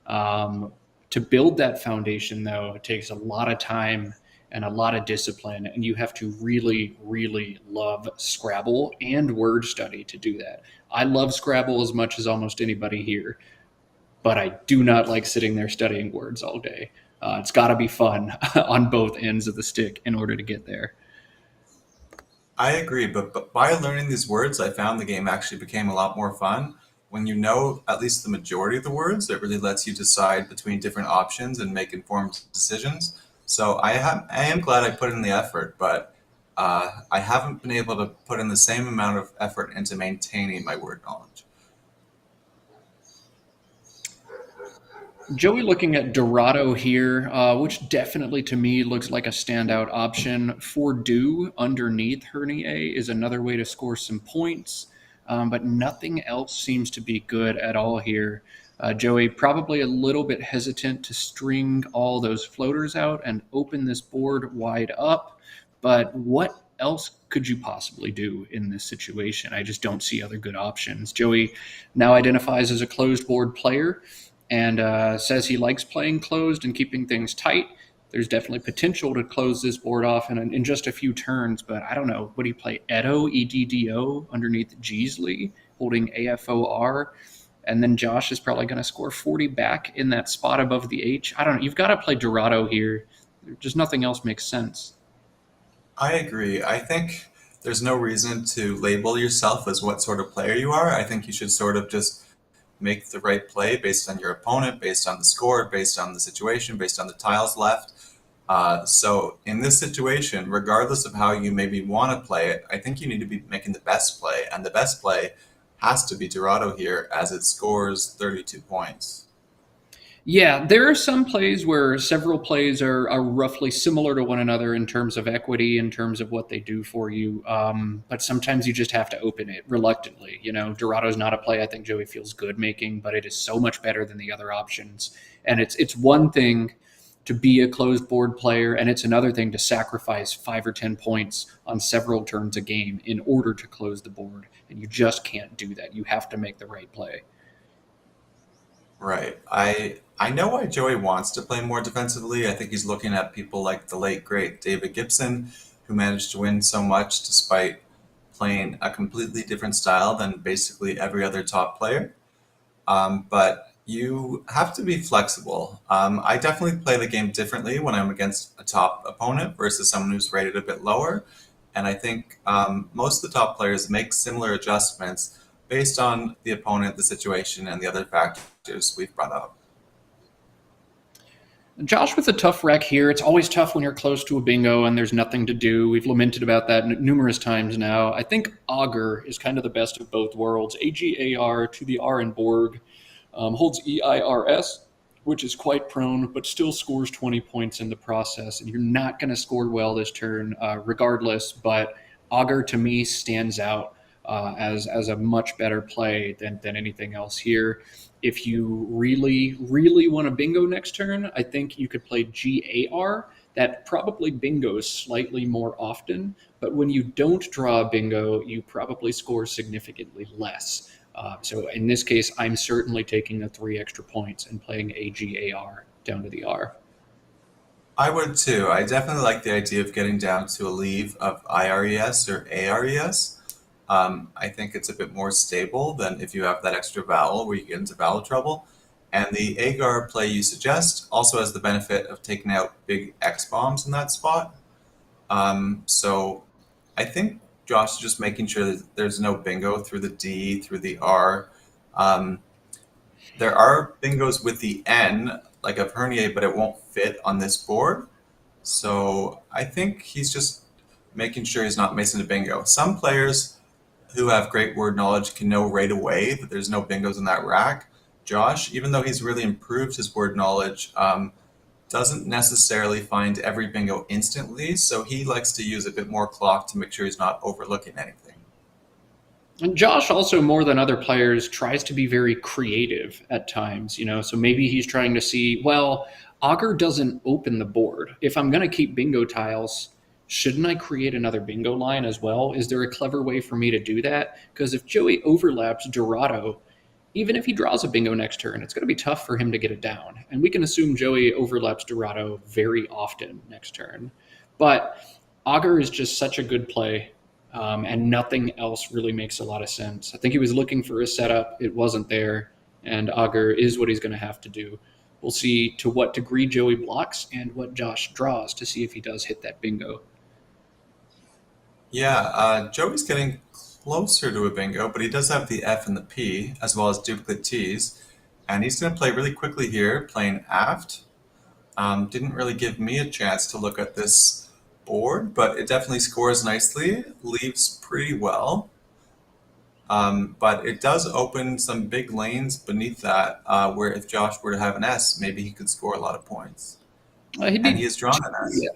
To build that foundation, though, it takes a lot of time and a lot of discipline, and you have to really, really love Scrabble and word study to do that. I love Scrabble as much as almost anybody here, but I do not like sitting there studying words all day. It's got to be fun on both ends of the stick in order to get there. I agree, but by learning these words, I found the game actually became a lot more fun. When you know at least the majority of the words, it really lets you decide between different options and make informed decisions. So I am glad I put in the effort, but I haven't been able to put in the same amount of effort into maintaining my word knowledge. Joey looking at Dorado here, which definitely to me looks like a standout option. For do underneath Hernier is another way to score some points, but nothing else seems to be good at all here. Joey probably a little bit hesitant to string all those floaters out and open this board wide up, but what else could you possibly do in this situation? I just don't see other good options. Joey now identifies as a closed board player and says he likes playing closed and keeping things tight. There's definitely potential to close this board off in just a few turns, but I don't know. Would he play Edo, EDDO, underneath Jeesley, holding AFOR? And then Josh is probably going to score 40 back in that spot above the H. I don't know. You've got to play Dorado here. Just nothing else makes sense. I agree. I think there's no reason to label yourself as what sort of player you are. I think you should sort of just make the right play based on your opponent, based on the score, based on the situation, based on the tiles left. So in this situation, regardless of how you maybe want to play it, I think you need to be making the best play. And the best play has to be Dorado here as it scores 32 points. Yeah, there are some plays where several plays are roughly similar to one another in terms of equity, in terms of what they do for you. But sometimes you just have to open it reluctantly. You know, Dorado's not a play I think Joey feels good making, but it is so much better than the other options. And it's one thing to be a closed board player, and it's another thing to sacrifice 5 or 10 points on several turns a game in order to close the board. And you just can't do that. You have to make the right play. Right. I know why Joey wants to play more defensively. I think he's looking at people like the late, great David Gibson, who managed to win so much despite playing a completely different style than basically every other top player. But You have to be flexible. I definitely play the game differently when I'm against a top opponent versus someone who's rated a bit lower. And I think most of the top players make similar adjustments based on the opponent, the situation, and the other factors we've brought up. Josh with a tough rack here. It's always tough when you're close to a bingo and there's nothing to do. We've lamented about that numerous times now. I think Augur is kind of the best of both worlds. AGAR to the R in Borg holds EIRS, which is quite prone, but still scores 20 points in the process. And you're not going to score well this turn regardless, but Augur to me stands out as a much better play than anything else here. If you really, really want a bingo next turn, I think you could play GAR. That probably bingos slightly more often, but when you don't draw a bingo, you probably score significantly less. So in this case, I'm certainly taking the 3 extra points and playing a GAR down to the R. I would too. I definitely like the idea of getting down to a leave of IRES or ARES. I think it's a bit more stable than if you have that extra vowel where you get into vowel trouble. And the AGAR play you suggest also has the benefit of taking out big X bombs in that spot. So I think Josh is just making sure that there's no bingo through the D, through the R. There are bingos with the N, like of herniae, but it won't fit on this board. So I think he's just making sure he's not missing a bingo. Some players who have great word knowledge can know right away that there's no bingos in that rack. Josh, even though he's really improved his word knowledge, doesn't necessarily find every bingo instantly, so he likes to use a bit more clock to make sure he's not overlooking anything. And Josh also, more than other players, tries to be very creative at times, so maybe he's trying to see, well, Augur doesn't open the board. If I'm going to keep bingo tiles, shouldn't I create another bingo line as well? Is there a clever way for me to do that? Because if Joey overlaps Dorado, even if he draws a bingo next turn, it's going to be tough for him to get it down. And we can assume Joey overlaps Dorado very often next turn. But Augur is just such a good play, and nothing else really makes a lot of sense. I think he was looking for a setup. It wasn't there, and Augur is what he's going to have to do. We'll see to what degree Joey blocks and what Josh draws to see if he does hit that bingo. Yeah, Joey's getting closer to a bingo, but he does have the F and the P, as well as duplicate T's. And he's going to play really quickly here, playing aft. Didn't really give me a chance to look at this board, but it definitely scores nicely, leaves pretty well. But it does open some big lanes beneath that, where if Josh were to have an S, maybe he could score a lot of points. And he has drawn an S. Yeah.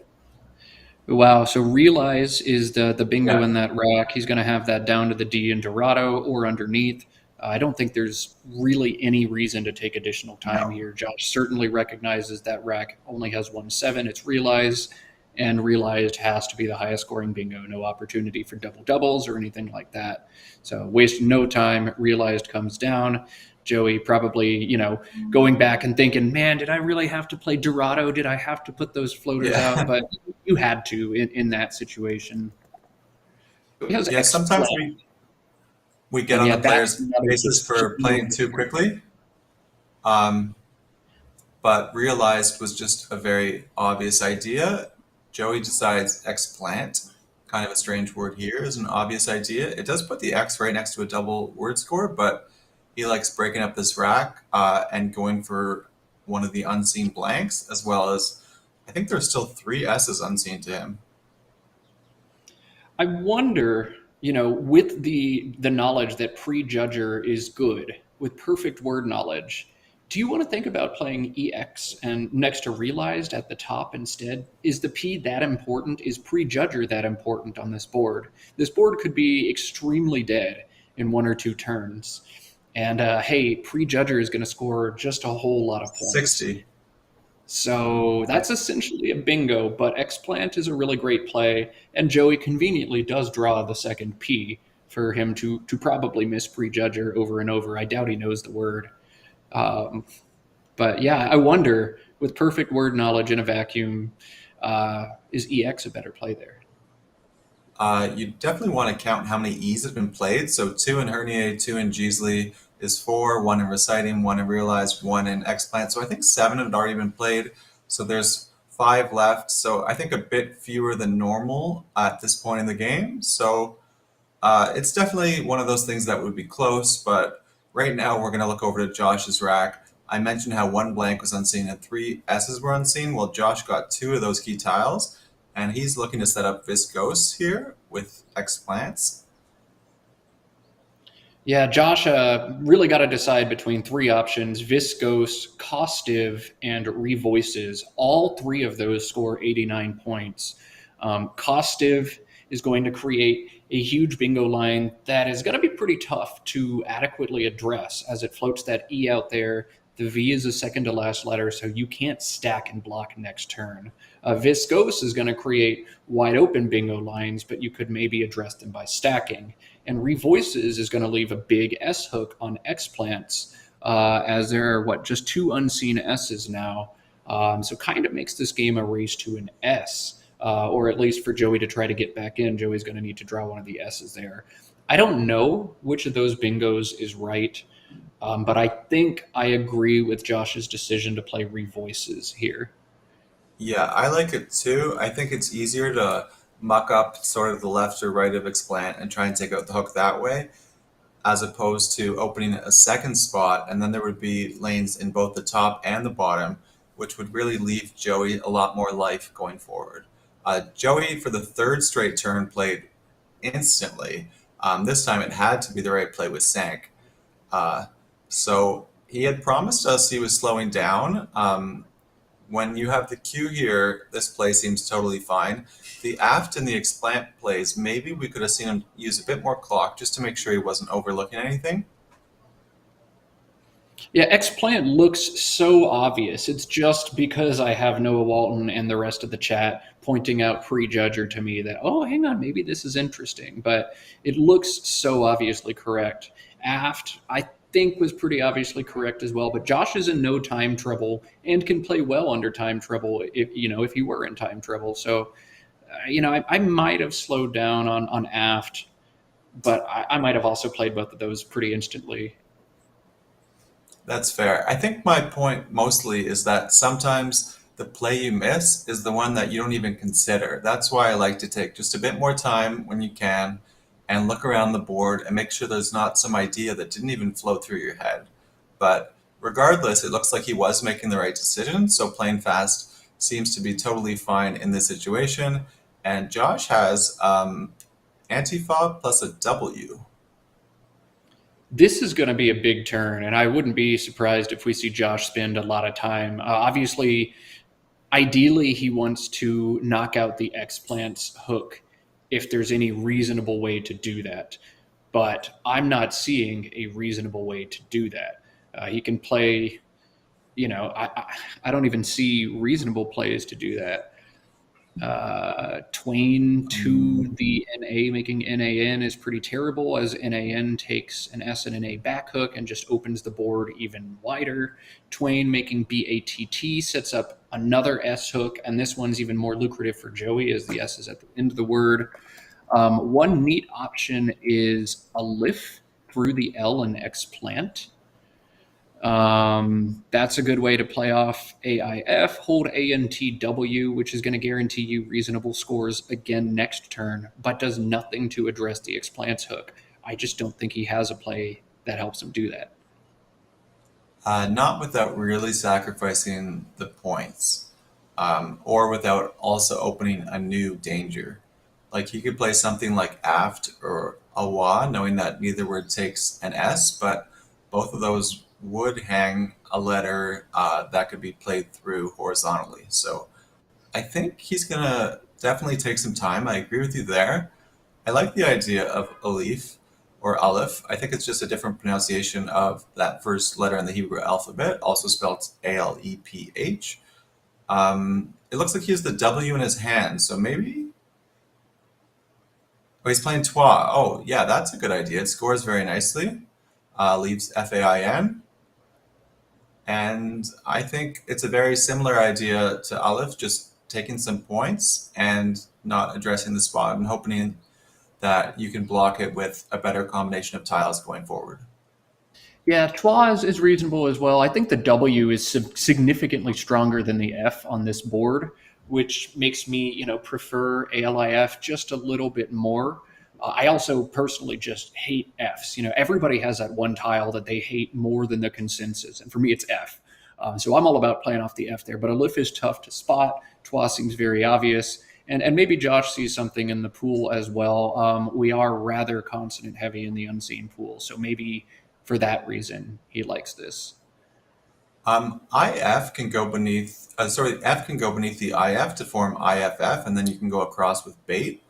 Wow, so Realize is the bingo Yeah. in that rack. He's going to have that down to the D in Dorado or underneath. I don't think there's really any reason to take additional time No. here. Josh certainly recognizes that rack only has 1-7. It's Realize, and Realized has to be the highest scoring bingo. No opportunity for double doubles or anything like that. So waste no time. Realized comes down. Joey probably, going back and thinking, man, did I really have to play Dorado? Did I have to put those floaters Yeah. out? But you had to in that situation. Because Yeah, sometimes we get on the players' bases for playing too quickly. But Realized was just a very obvious idea. Joey decides explant, kind of a strange word here, is an obvious idea. It does put the X right next to a double word score, but he likes breaking up this rack and going for one of the unseen blanks, as well as, I think there's still 3 S's unseen to him. I wonder, with the knowledge that Prejudger is good, with perfect word knowledge, do you want to think about playing EX and next to Realized at the top instead? Is the P that important? Is Prejudger that important on this board? This board could be extremely dead in 1 or 2 turns. And hey, Prejudger is going to score just a whole lot of points. 60. So that's essentially a bingo, but Explant is a really great play, and Joey conveniently does draw the second P for him to probably miss Prejudger over and over. I doubt he knows the word. But yeah, I wonder, with perfect word knowledge in a vacuum, is EX a better play there? You definitely want to count how many E's have been played. So 2 in Hernier, 2 in Jeasley, is 4, 1 in reciting, 1 in realized, 1 in explant. So I think 7 had already been played. So there's 5 left. So I think a bit fewer than normal at this point in the game. So it's definitely one of those things that would be close, but right now we're going to look over to Josh's rack. I mentioned how 1 blank was unseen and 3 S's were unseen. Well, Josh got 2 of those key tiles, and he's looking to set up Viscose here with X-Plants. Yeah, Josh really got to decide between 3 options: Viscose, Costive, and Revoices. All 3 of those score 89 points. Costive is going to create a huge bingo line that is going to be pretty tough to adequately address, as it floats that E out there. The V is the second to last letter, so you can't stack and block next turn. Viscose is going to create wide open bingo lines, but you could maybe address them by stacking. And Revoices is going to leave a big S hook on X-Plants, as there are, just 2 unseen S's now. So kind of makes this game a race to an S, or at least for Joey to try to get back in. Joey's going to need to draw one of the S's there. I don't know which of those bingos is right, but I think I agree with Josh's decision to play Revoices here. Yeah, I like it too. I think it's easier to muck up sort of the left or right of Explant and try and take out the hook that way, as opposed to opening a second spot, and then there would be lanes in both the top and the bottom, which would really leave Joey a lot more life going forward. Joey, for the 3rd straight turn, played instantly. This time it had to be the right play with Sank. So he had promised us he was slowing down. When you have the Q here, this play seems totally fine. The aft and the explant plays, maybe we could have seen him use a bit more clock just to make sure he wasn't overlooking anything. Yeah, X-Plant looks so obvious. It's just because I have Noah Walton and the rest of the chat pointing out Prejudger to me that, oh, hang on, maybe this is interesting. But it looks so obviously correct. Aft, I think, was pretty obviously correct as well. But Josh is in no time trouble and can play well under time trouble if he were in time trouble. So, I might have slowed down on Aft, but I might have also played both of those pretty instantly. That's fair. I think my point mostly is that sometimes the play you miss is the one that you don't even consider. That's why I like to take just a bit more time when you can and look around the board and make sure there's not some idea that didn't even flow through your head. But regardless, it looks like he was making the right decision, so playing fast seems to be totally fine in this situation. And Josh has anti-fob plus a W. This is going to be a big turn, and I wouldn't be surprised if we see Josh spend a lot of time. Obviously, ideally, he wants to knock out the X-Plants hook if there's any reasonable way to do that. But I'm not seeing a reasonable way to do that. He can play, I don't even see reasonable plays to do that. Twain to the NA, making NAN is pretty terrible, as NAN takes an S and an A back hook and just opens the board even wider. Twain making BATT sets up another S hook, and this one's even more lucrative for Joey as the S is at the end of the word. One neat option is a lift through the L and X-Plant. That's a good way to play off AIF. Hold ANTW, which is going to guarantee you reasonable scores again next turn, but does nothing to address the X-Plants hook. I just don't think he has a play that helps him do that. Not without really sacrificing the points, or without also opening a new danger. Like he could play something like aft or awa, knowing that neither word takes an S, but both of those would hang a letter that could be played through horizontally. So I think he's going to definitely take some time. I agree with you there. I like the idea of Alif or Aleph. I think it's just a different pronunciation of that first letter in the Hebrew alphabet, also spelled Aleph. It looks like he has the W in his hand, so maybe... Oh, he's playing Twa. Oh, yeah, that's a good idea. It scores very nicely. Leaves FAIN. And I think it's a very similar idea to Aleph, just taking some points and not addressing the spot and hoping that you can block it with a better combination of tiles going forward. Yeah, Twa is reasonable as well. I think the W is significantly stronger than the F on this board, which makes me, prefer ALIF just a little bit more. I also personally just hate Fs. Everybody has that one tile that they hate more than the consensus, and for me, it's F. So I'm all about playing off the F there. But Alif is tough to spot. Twa seems very obvious. And maybe Josh sees something in the pool as well. We are rather consonant heavy in the unseen pool, so maybe for that reason, he likes this. IF can go beneath, F can go beneath the IF to form IFF, and then you can go across with bait.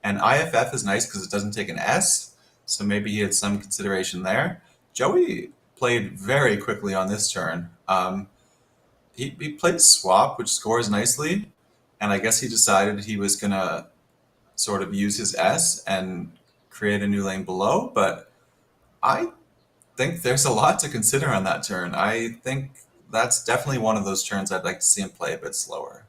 And IFF is nice because it doesn't take an S, so maybe he had some consideration there. Joey played very quickly on this turn. He played swap, which scores nicely, and I guess he decided he was going to sort of use his S and create a new lane below, but I think there's a lot to consider on that turn. I think that's definitely one of those turns I'd like to see him play a bit slower.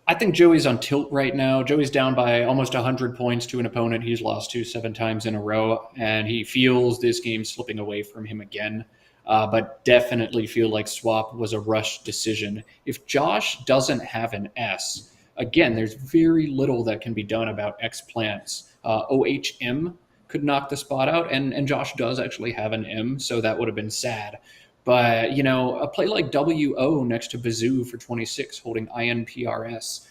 I think Joey's on tilt right now. Joey's down by almost 100 points to an opponent he's lost to 7 times in a row, and he feels this game slipping away from him again. But definitely feel like swap was a rushed decision. If Josh doesn't have an S, again, there's very little that can be done about X plants. OHM could knock the spot out, and Josh does actually have an M, so that would have been sad. But, a play like WO next to Bazoo for 26 holding INPRS,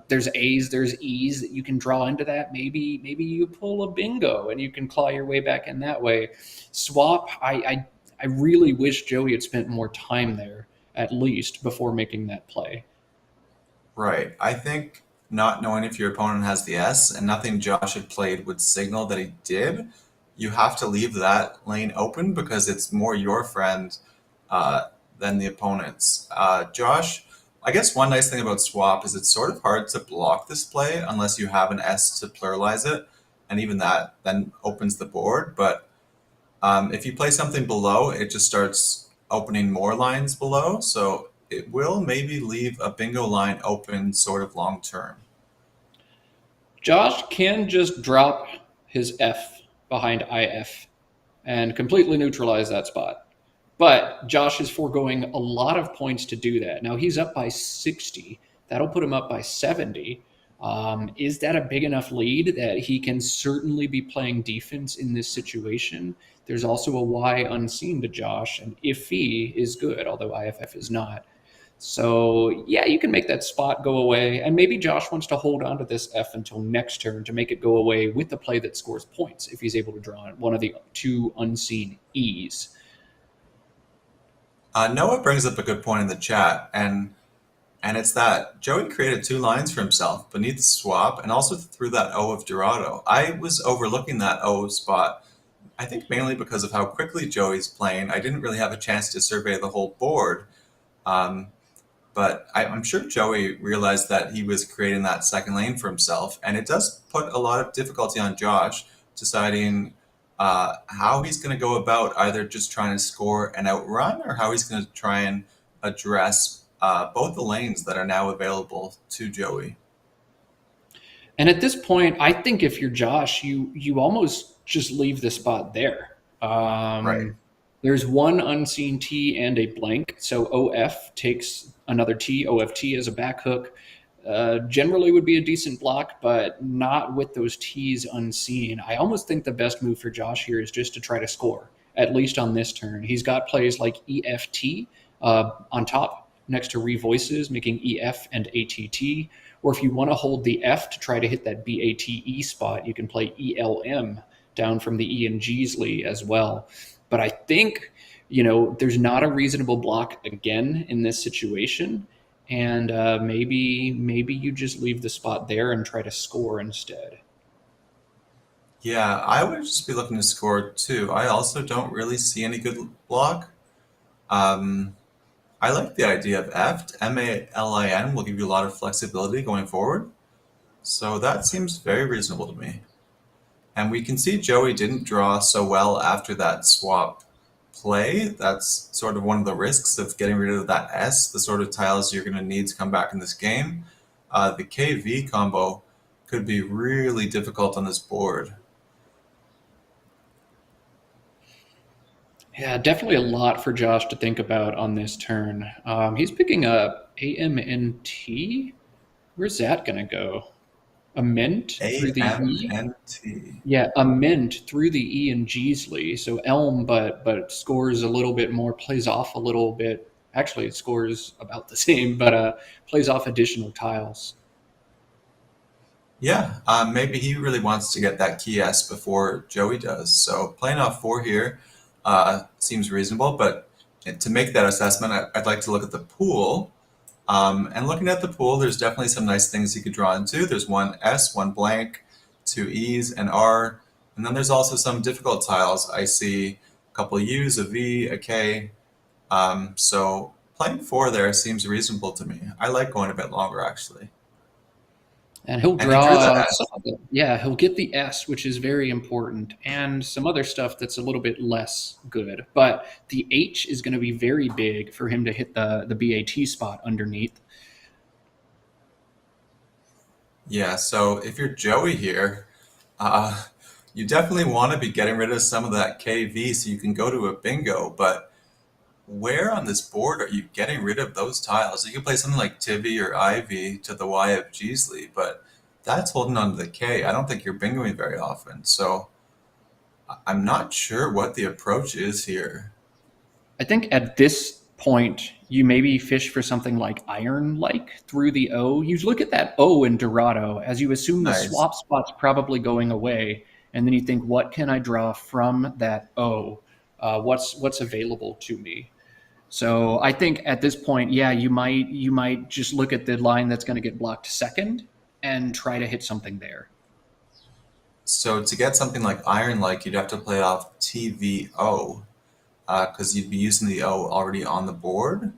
there's A's, there's E's that you can draw into that. Maybe you pull a bingo and you can claw your way back in that way. Swap, I really wish Joey had spent more time there, at least, before making that play. Right. I think not knowing if your opponent has the S and nothing Josh had played would signal that he did, you have to leave that lane open because it's more your friend than the opponent's. Josh, I guess one nice thing about swap is it's sort of hard to block this play unless you have an S to pluralize it, and even that then opens the board. But if you play something below, it just starts opening more lines below, so it will maybe leave a bingo line open sort of long term. Josh can just drop his F behind IF and completely neutralize that spot. But Josh is foregoing a lot of points to do that. Now he's up by 60. That'll put him up by 70. Is that a big enough lead that he can certainly be playing defense in this situation? There's also a Y unseen to Josh, and Iffy is good, although IFF is not. So, yeah, you can make that spot go away, and maybe Josh wants to hold on to this F until next turn to make it go away with the play that scores points if he's able to draw one of the 2 unseen E's. Noah brings up a good point in the chat, and it's that Joey created 2 lines for himself beneath the swap and also through that O of Dorado. I was overlooking that O spot, I think mainly because of how quickly Joey's playing. I didn't really have a chance to survey the whole board. But I'm sure Joey realized that he was creating that second lane for himself, and it does put a lot of difficulty on Josh deciding how he's going to go about either just trying to score an outrun or how he's going to try and address both the lanes that are now available to Joey. And at this point, I think if you're Josh, you almost just leave the spot there. Right. There's 1 unseen T and a blank, so OF takes another T. OFT as a back hook. Generally would be a decent block, but not with those T's unseen. I almost think the best move for Josh here is just to try to score, at least on this turn. He's got plays like EFT on top next to revoices, making EF and ATT. Or if you want to hold the F to try to hit that BATE spot, you can play ELM down from the E and G'sley as well. But I think, there's not a reasonable block again in this situation. And maybe you just leave the spot there and try to score instead. Yeah, I would just be looking to score too. I also don't really see any good block. I like the idea of EFT. MALIN will give you a lot of flexibility going forward. So that seems very reasonable to me. And we can see Joey didn't draw so well after that swap play. That's sort of one of the risks of getting rid of that S, the sort of tiles you're going to need to come back in this game. The KV combo could be really difficult on this board. Yeah, definitely a lot for Josh to think about on this turn. He's picking up AMNT. Where's that going to go? A mint through the E? AMNT. Yeah, a mint through the E and Geesley. So Elm, but scores a little bit more, plays off a little bit. Actually, it scores about the same, but plays off additional tiles. Yeah, maybe he really wants to get that key S before Joey does. So playing off 4 here seems reasonable, but to make that assessment, I'd like to look at the pool. And looking at the pool, there's definitely some nice things he could draw into. There's one S, one blank, 2 E's, an R, and then there's also some difficult tiles. I see a couple of U's, a V, a K. So playing 4 there seems reasonable to me. I like going a bit longer, actually. And he'll And he drew the draw S. some of it. Yeah, he'll get the S, which is very important, and some other stuff that's a little bit less good. But the H is going to be very big for him to hit the BAT spot underneath. Yeah, so if you're Joey here, you definitely want to be getting rid of some of that KV so you can go to a bingo, but where on this board are you getting rid of those tiles? You can play something like Tivy or Ivy to the Y of Geesley, but that's holding on to the K. I don't think you're bingoing very often, so I'm not sure what the approach is here. I think at this point, you maybe fish for something like iron-like through the O. You look at that O in Dorado as you assume the Nice. swap spot's probably going away, and then you think, what can I draw from that O? What's available to me? So I think at this point, yeah, you might just look at the line that's going to get blocked second and try to hit something there. So to get something like iron-like, you'd have to play off TVO, because you'd be using the O already on the board.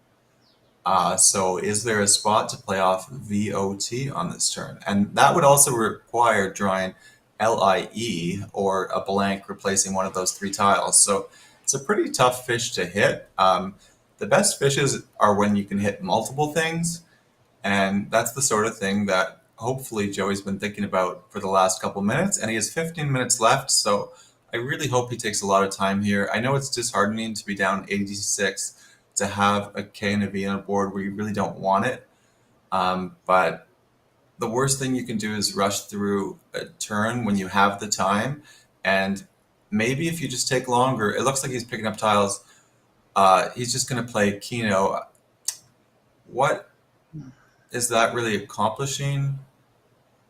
So is there a spot to play off VOT on this turn? And that would also require drawing LIE or a blank replacing one of those 3 tiles. So it's a pretty tough fish to hit. The best fishes are when you can hit multiple things, and that's the sort of thing that hopefully Joey's been thinking about for the last couple minutes, and he has 15 minutes left, so I really hope he takes a lot of time here. I know it's disheartening to be down 86, to have a K and a V on a board where you really don't want it, but the worst thing you can do is rush through a turn when you have the time, and maybe if you just take longer, it looks like he's picking up tiles. He's just going to play Keno. What is that really accomplishing?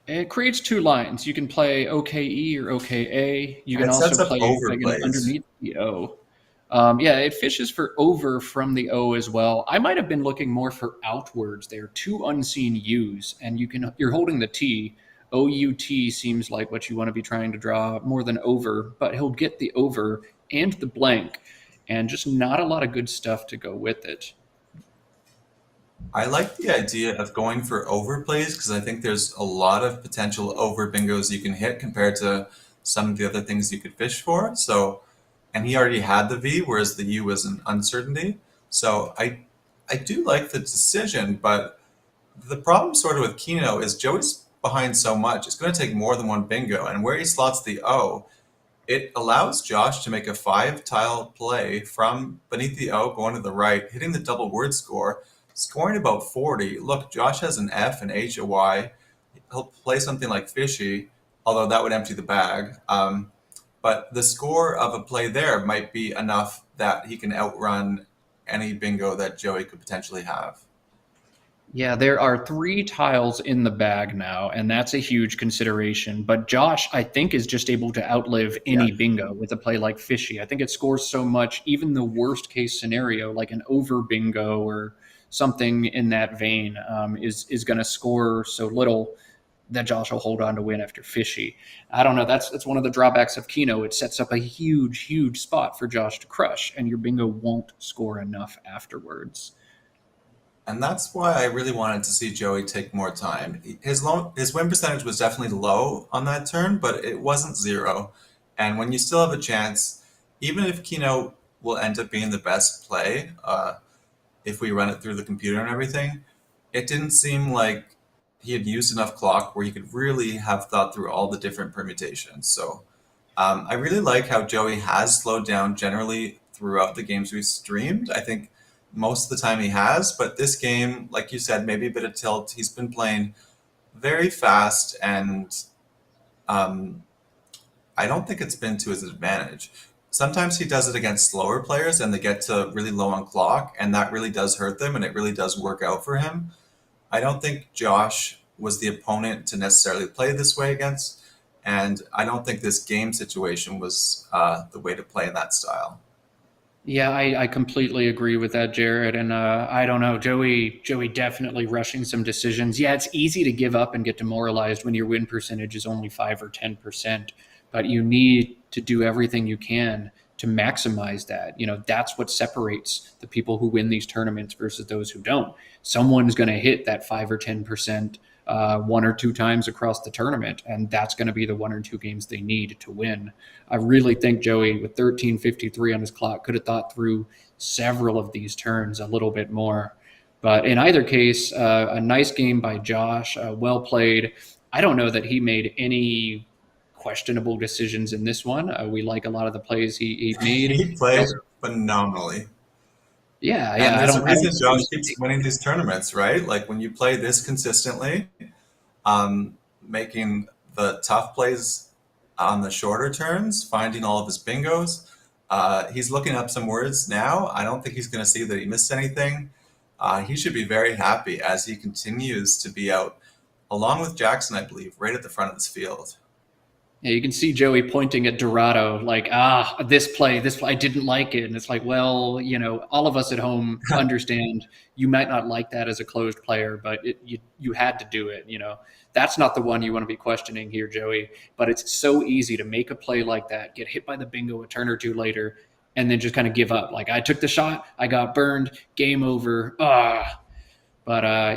It creates 2 lines. You can play OKE or OKA. You can It sets also up play overplays. underneath the O. Yeah, it fishes for over from the O as well. I might have been looking more for outwards there. 2 unseen U's, and you're holding the T. OUT seems like what you want to be trying to draw more than over, but he'll get the over and the blank, and just not a lot of good stuff to go with it. I like the idea of going for overplays because I think there's a lot of potential over bingos you can hit compared to some of the other things you could fish for. So, and he already had the V, whereas the U was an uncertainty. So I do like the decision, but the problem sort of with Keno is Joey's behind so much. It's going to take more than one bingo, and where he slots the O, it allows Josh to make a 5-tile play from beneath the O, going to the right, hitting the double word score, scoring about 40. Look, Josh has an F, an H, a Y. He'll play something like Fishy, although that would empty the bag. But the score of a play there might be enough that he can outrun any bingo that Joey could potentially have. Yeah, there are 3 tiles in the bag now, and that's a huge consideration. But Josh, I think, is just able to outlive any bingo with a play like Fishy. I think it scores so much, even the worst case scenario, like an over bingo or something in that vein, is going to score so little that Josh will hold on to win after Fishy. I don't know. That's one of the drawbacks of Keno. It sets up a huge spot for Josh to crush, and your bingo won't score enough afterwards. And that's why I really wanted to see Joey take more time. His win percentage was definitely low on that turn, but it wasn't 0. And when you still have a chance, even if Keno will end up being the best play, if we run it through the computer and everything, it didn't seem like he had used enough clock where he could really have thought through all the different permutations. So I really like how Joey has slowed down generally throughout the games we've streamed. I think most of the time he has, but this game, like you said, maybe a bit of tilt. He's been playing very fast, and I don't think it's been to his advantage. Sometimes he does it against slower players and they get to really low on clock, and that really does hurt them and it really does work out for him. I don't think Josh was the opponent to necessarily play this way against, and I don't think this game situation was the way to play in that style. Yeah, I completely agree with that, Jared. And I don't know, Joey definitely rushing some decisions. Yeah, it's easy to give up and get demoralized when your win percentage is only 5 or 10%, but you need to do everything you can to maximize that. That's what separates the people who win these tournaments versus those who don't. Someone's going to hit that 5 or 10% one or two times across the tournament, and that's going to be the one or two games they need to win. I really think Joey, with 13:53 on his clock, could have thought through several of these turns a little bit more. But in either case, a nice game by Josh, well played. I don't know that he made any questionable decisions in this one. We like a lot of the plays he made. He played phenomenally. Yeah, And I there's a don't reason see Josh keeps winning these tournaments, right? Like when you play this consistently, making the tough plays on the shorter turns, finding all of his bingos. He's looking up some words now. I don't think he's going to see that he missed anything. He should be very happy as he continues to be out, along with Jackson, I believe, right at the front of this field. Yeah, you can see Joey pointing at Dorado like, this play, I didn't like it. And it's like, well, all of us at home understand you might not like that as a closed player, but you had to do it. That's not the one you want to be questioning here, Joey. But it's so easy to make a play like that, get hit by the bingo a turn or two later, and then just kind of give up. Like, I took the shot, I got burned, game over. But, Yeah.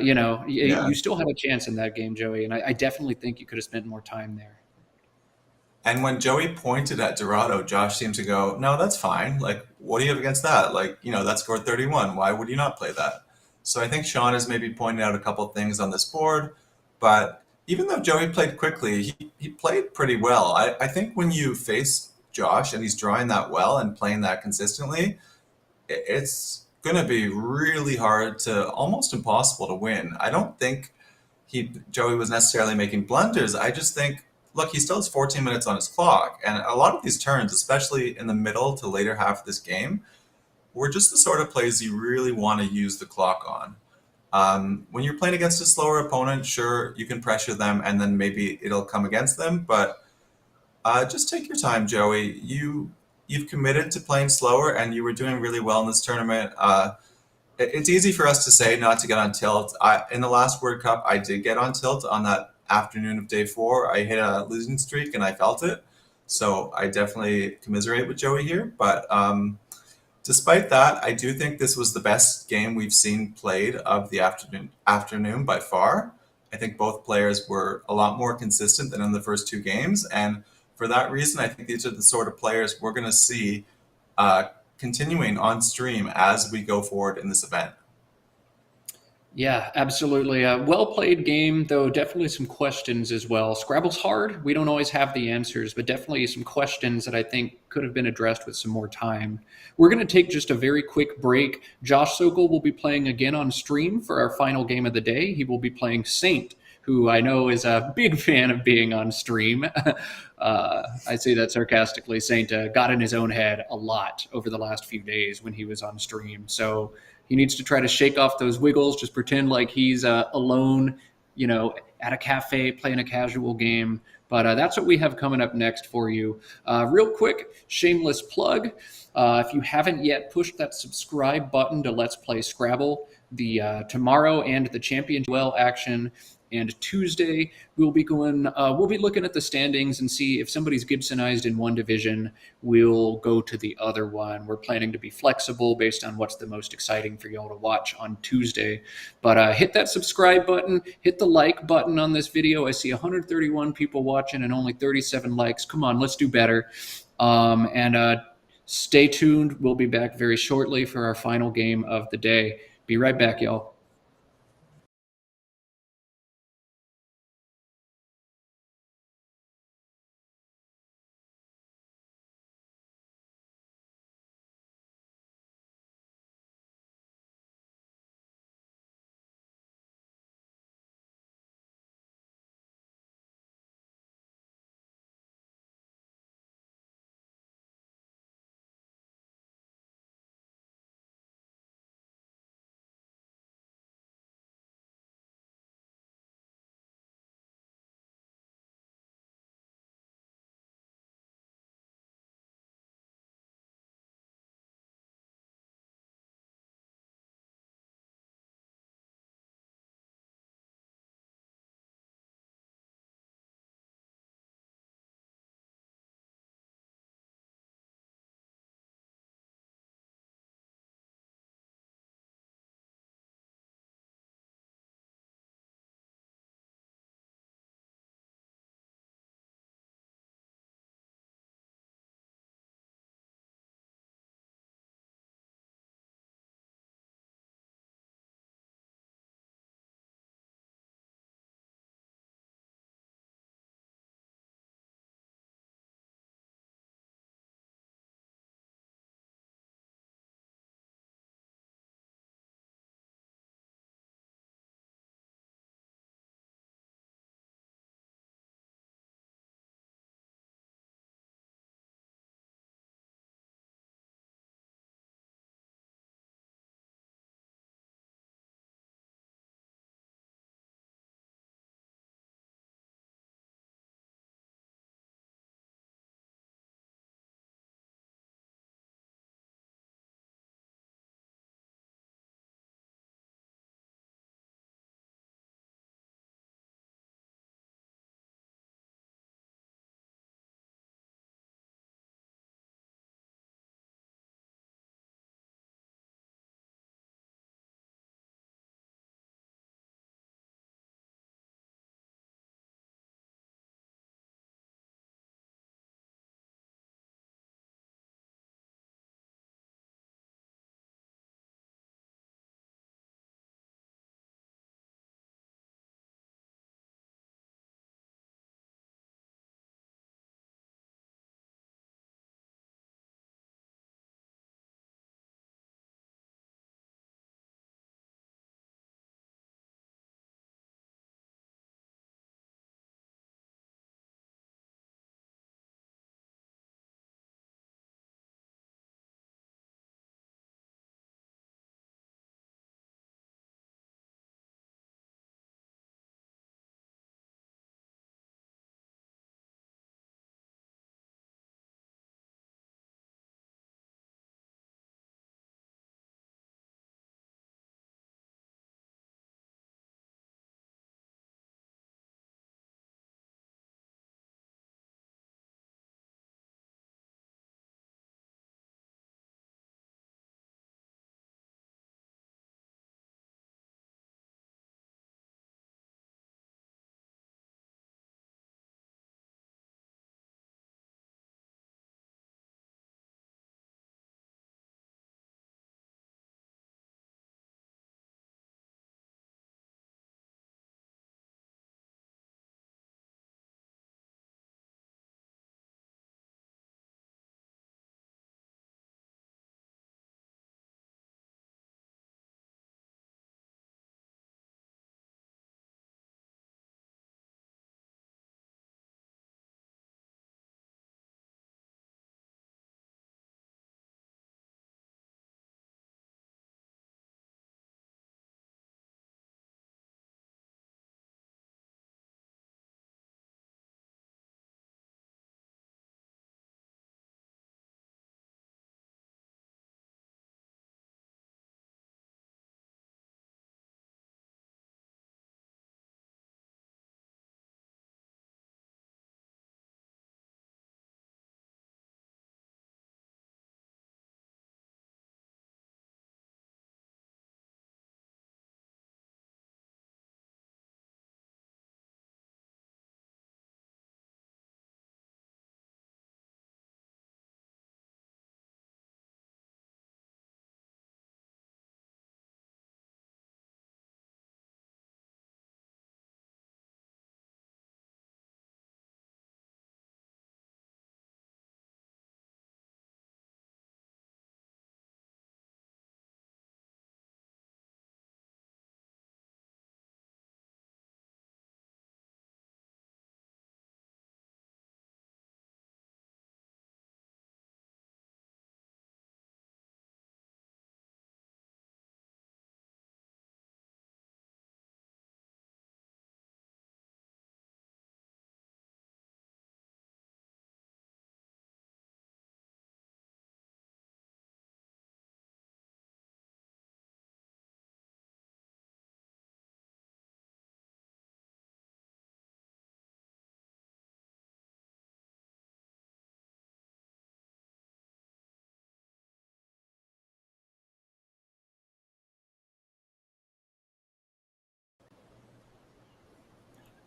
you still had a chance in that game, Joey. And I definitely think you could have spent more time there. And when Joey pointed at Dorado, Josh seemed to go, no, that's fine. Like, what do you have against that? Like, that scored 31. Why would you not play that? So I think Sean has maybe pointed out a couple of things on this board. But even though Joey played quickly, he played pretty well. I think when you face Josh and he's drawing that well and playing that consistently, it's going to be really hard to almost impossible to win. I don't think Joey was necessarily making blunders. I just think, look, he still has 14 minutes on his clock. And a lot of these turns, especially in the middle to later half of this game, were just the sort of plays you really want to use the clock on. When you're playing against a slower opponent, sure, you can pressure them and then maybe it'll come against them. But just take your time, Joey. You've committed to playing slower and you were doing really well in this tournament. It's easy for us to say not to get on tilt. In the last World Cup, I did get on tilt on that afternoon of day 4. I hit a losing streak and I felt it. So I definitely commiserate with Joey here. But despite that, I do think this was the best game we've seen played of the afternoon by far. I think both players were a lot more consistent than in the first 2 games. And for that reason, I think these are the sort of players we're going to see continuing on stream as we go forward in this event. Yeah, absolutely. Well played game, though definitely some questions as well. Scrabble's hard. We don't always have the answers, but definitely some questions that I think could have been addressed with some more time. We're going to take just a very quick break. Josh Sokol will be playing again on stream for our final game of the day. He will be playing Saint, who I know is a big fan of being on stream. I say that sarcastically. Saint got in his own head a lot over the last few days when he was on stream. So he needs to try to shake off those wiggles, just pretend like he's alone, at a cafe playing a casual game. But that's what we have coming up next for you. Real quick, shameless plug. If you haven't yet pushed that subscribe button to Let's Play Scrabble, the tomorrow and the Champion Duel action, and Tuesday we'll be looking at the standings and see if somebody's Gibsonized in one division, we'll go to the other one. We're planning to be flexible based on what's the most exciting for y'all to watch on Tuesday. But hit that subscribe button, hit the like button on this video. I see 131 people watching and only 37 likes. Come on, let's do better. And stay tuned. We'll be back very shortly for our final game of the day. Be right back, y'all.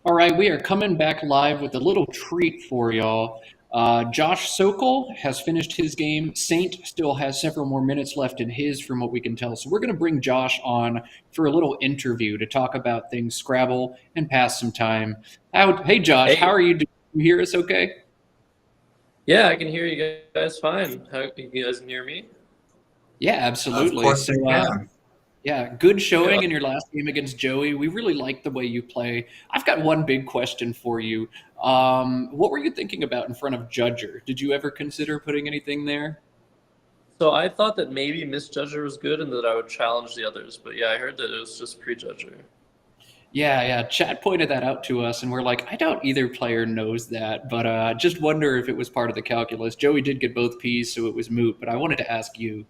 All right, we are coming back live with a little treat for y'all. Josh Sokol has finished his game. Saint still has several more minutes left in his, from what we can tell. So we're going to bring Josh on for a little interview to talk about things Scrabble and pass some time. Hey, Josh, how are you doing? You hear us okay? Yeah, I can hear you guys fine. How you guys can hear me? Yeah, absolutely. Of course So, we can. yeah, good showing in your last game against Joey. We really like the way you play. I've got one big question for you. What were you thinking about in front of Judger? Did you ever consider putting anything there? So I thought that maybe Misjudger was good and that I would challenge the others, but yeah, I heard that it was just Prejudger. Yeah. Chad pointed that out to us, and we're like, I doubt either player knows that, but just wonder if it was part of the calculus. Joey did get both P's, so it was moot, but I wanted to ask you.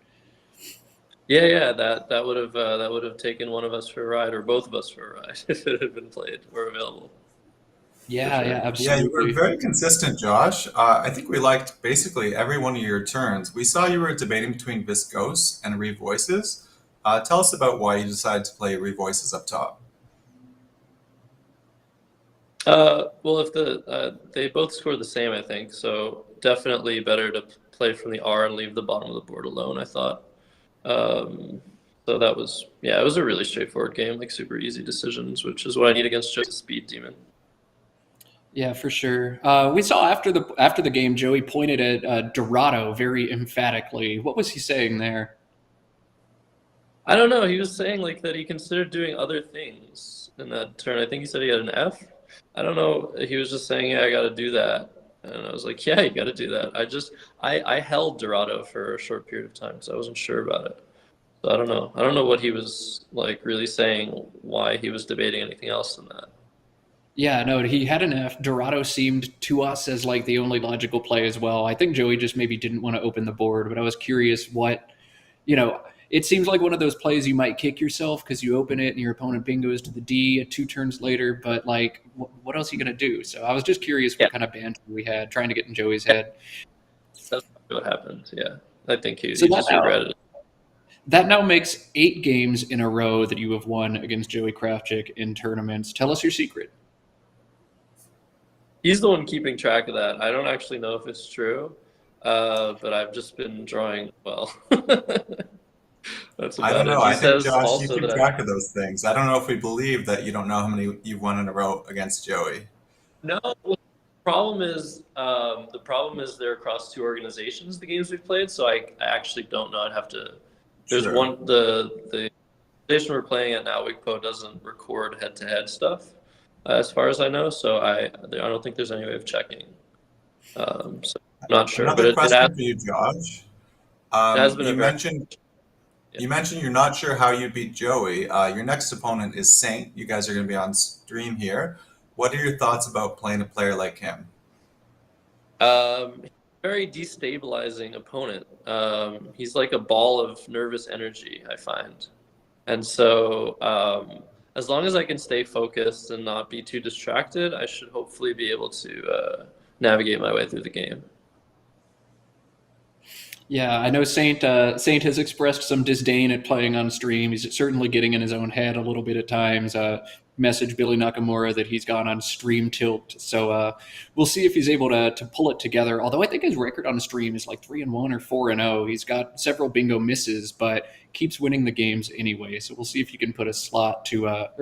Yeah, that would have taken one of us for a ride or both of us for a ride if it had been played or available. Yeah, sure. yeah, absolutely. Yeah, you were very consistent, Josh. I think we liked basically every one of your turns. We saw you were debating between Viscose and Revoices. Tell us about why you decided to play Revoices up top. Well, if they both score the same, I think, so definitely better to play from the R and leave the bottom of the board alone, I thought. So that was, it was a really straightforward game, like super easy decisions, which is what I need against just a speed demon. Yeah, for sure. We saw after the game, Joey pointed at Dorado very emphatically. What was he saying there? I don't know. He was saying like that he considered doing other things in that turn. I think he said he had an F. I don't know. He was just saying, yeah, I got to do that. And I was like, yeah, you got to do that. I held Dorado for a short period of time because I wasn't sure about it. So I don't know. I don't know what he was like really saying, why he was debating anything else than that. Yeah, no, he had an F. Dorado seemed to us as like the only logical play as well. I think Joey just maybe didn't want to open the board, but I was curious what, it seems like one of those plays you might kick yourself because you open it and your opponent bingos to the D 2 turns later, but like, what else are you going to do? So I was just curious what kind of banter we had trying to get in Joey's head. That's what happened, yeah. I think he just regretted it. That now makes 8 games in a row that you have won against Joey Crapchuk in tournaments. Tell us your secret. He's the one keeping track of that. I don't actually know if it's true, but I've just been drawing well. That's about I don't know. it. I think, Josh, you keep track of those things. I don't know if we believe that you don't know how many you've won in a row against Joey. No, the problem is they're across 2 organizations, the games we've played, so I actually don't know. I'd have to. There's one, the organization we're playing at now, WIGPO, doesn't record head-to-head stuff, as far as I know, so I don't think there's any way of checking. So I'm not sure. Another question for you, Josh. You mentioned you're not sure how you beat Joey. Your next opponent is Saint. You guys are going to be on stream here. What are your thoughts about playing a player like him? Very destabilizing opponent. He's like a ball of nervous energy, I find. And so as long as I can stay focused and not be too distracted, I should hopefully be able to navigate my way through the game. Yeah, I know Saint has expressed some disdain at playing on stream. He's certainly getting in his own head a little bit at times. Message Billy Nakamura that he's gone on stream tilt. So we'll see if he's able to pull it together. Although I think his record on stream is like 3-1 or 4-0. He's got several bingo misses, but keeps winning the games anyway. So we'll see if he can put a stop to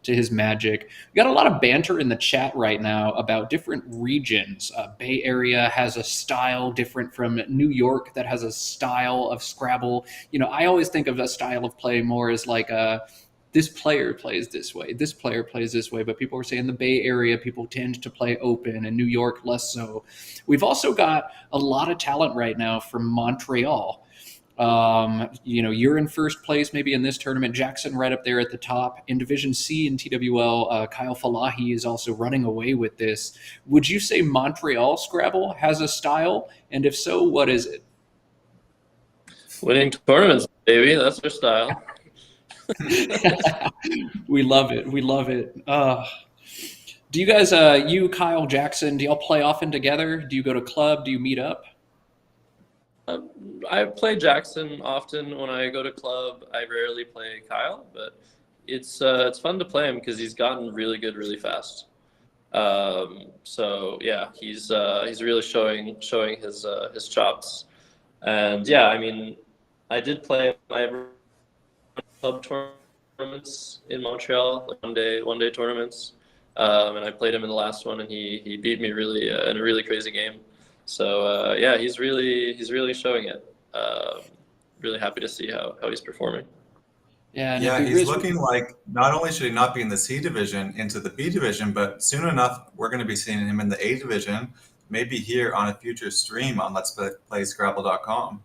his magic. We got a lot of banter in the chat right now about different regions. Bay Area has a style different from New York that has a style of Scrabble. I always think of a style of play more as like this player plays this way, this player plays this way, but people are saying the Bay Area, people tend to play open, and New York less so. We've also got a lot of talent right now from Montreal. You're in first place maybe in this tournament. Jackson right up there at the top. In Division C in TWL, Kyle Falahi is also running away with this. Would you say Montreal Scrabble has a style? And if so, what is it? Winning tournaments, baby. That's their style. We love it. We love it. Do you guys, you, Kyle, Jackson, do y'all play often together? Do you go to club? Do you meet up? I play Jackson often when I go to club. I rarely play Kyle, but it's fun to play him because he's gotten really good really fast. So yeah, he's really showing his chops. And yeah, I mean, I did play him. I have club tournaments in Montreal, like one day tournaments, and I played him in the last one, and he beat me really in a really crazy game. So yeah, he's really showing it. Really happy to see how he's performing. Yeah, and if Yeah, we he's risk, looking like not only should he not be in the C division into the B division, but soon enough we're going to be seeing him in the A division, maybe here on a future stream on Let's Play Scrabble.com.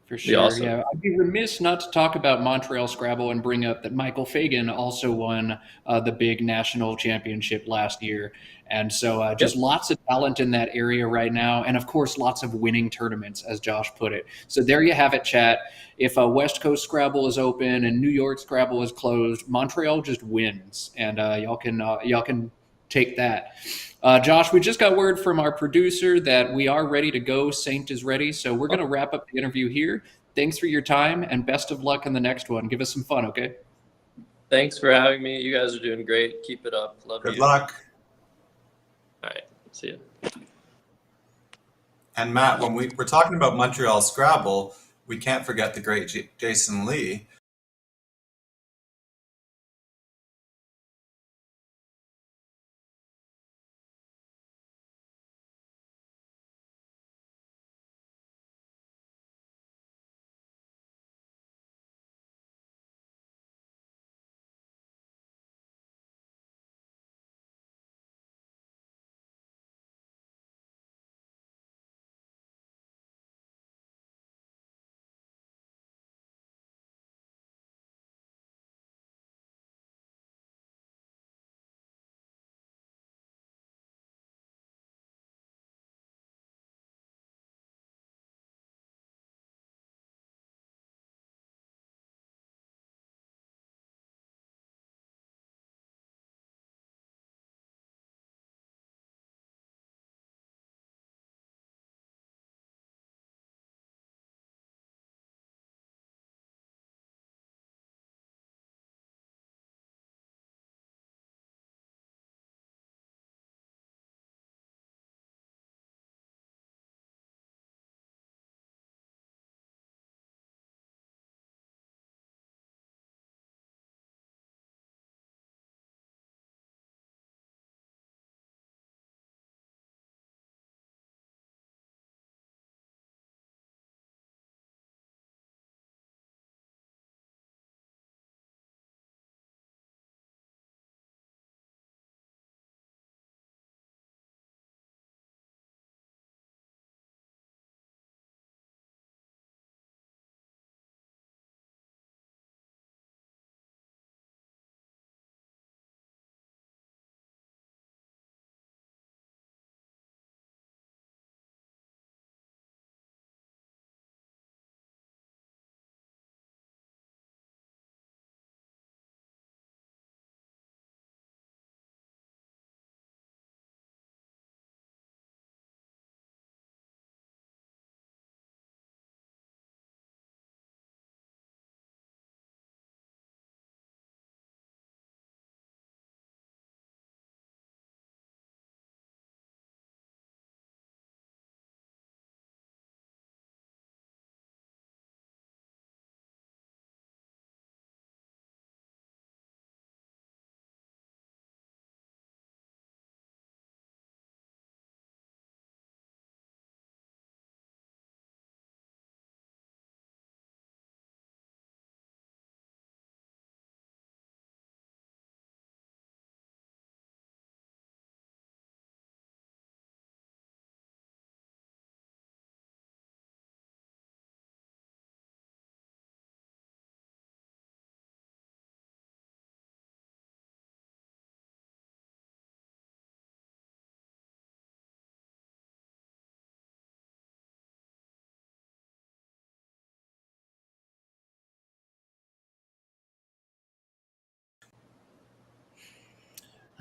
for Be sure. awesome. Yeah, I'd be remiss not to talk about Montreal Scrabble and bring up that Michael Fagan also won the big national championship last year. And so just lots of talent in that area right now. And of course, lots of winning tournaments, as Josh put it. So there you have it, chat. If West Coast Scrabble is open and New York Scrabble is closed, Montreal just wins. And y'all can take that. Josh, we just got word from our producer that we are ready to go. Saint is ready. So we're going to wrap up the interview here. Thanks for your time and best of luck in the next one. Give us some fun, okay? Thanks for having me. You guys are doing great. Keep it up. Love you. Good luck. All right. See you. And Matt, when we're talking about Montreal Scrabble, we can't forget the great Jason Lee.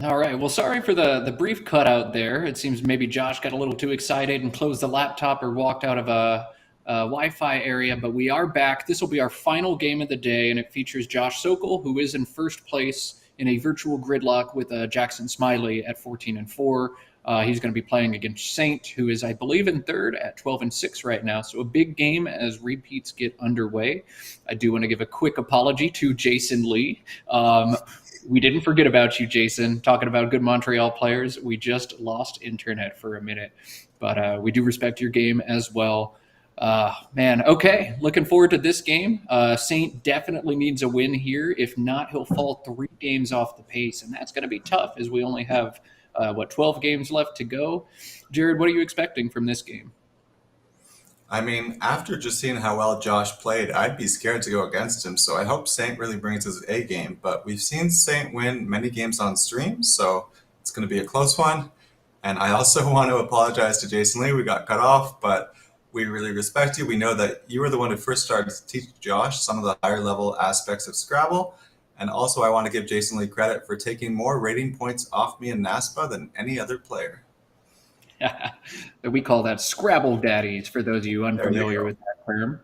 All right. Well, sorry for the brief cutout there. It seems maybe Josh got a little too excited and closed the laptop or walked out of Wi-Fi area, but we are back. This will be our final game of the day, and it features Josh Sokol, who is in first place in a virtual gridlock with Jackson Smiley at 14-4. He's going to be playing against Saint, who is, I believe, in third at 12-6 right now. So a big game as repeats get underway. I do want to give a quick apology to Jason Lee. We didn't forget about you, Jason. Talking about good Montreal players, we just lost internet for a minute, but we do respect your game as well. Man, okay. Looking forward to this game. Saint definitely needs a win here. If not, he'll fall 3 games off the pace, and that's going to be tough as we only have, 12 games left to go. Jared, what are you expecting from this game? I mean, after just seeing how well Josh played, I'd be scared to go against him. So I hope Saint really brings his A game. But we've seen Saint win many games on stream, so it's going to be a close one. And I also want to apologize to Jason Lee. We got cut off, but we really respect you. We know that you were the one who first started to teach Josh some of the higher level aspects of Scrabble. And also, I want to give Jason Lee credit for taking more rating points off me in NASPA than any other player. We call that Scrabble daddies for those of you unfamiliar with that term.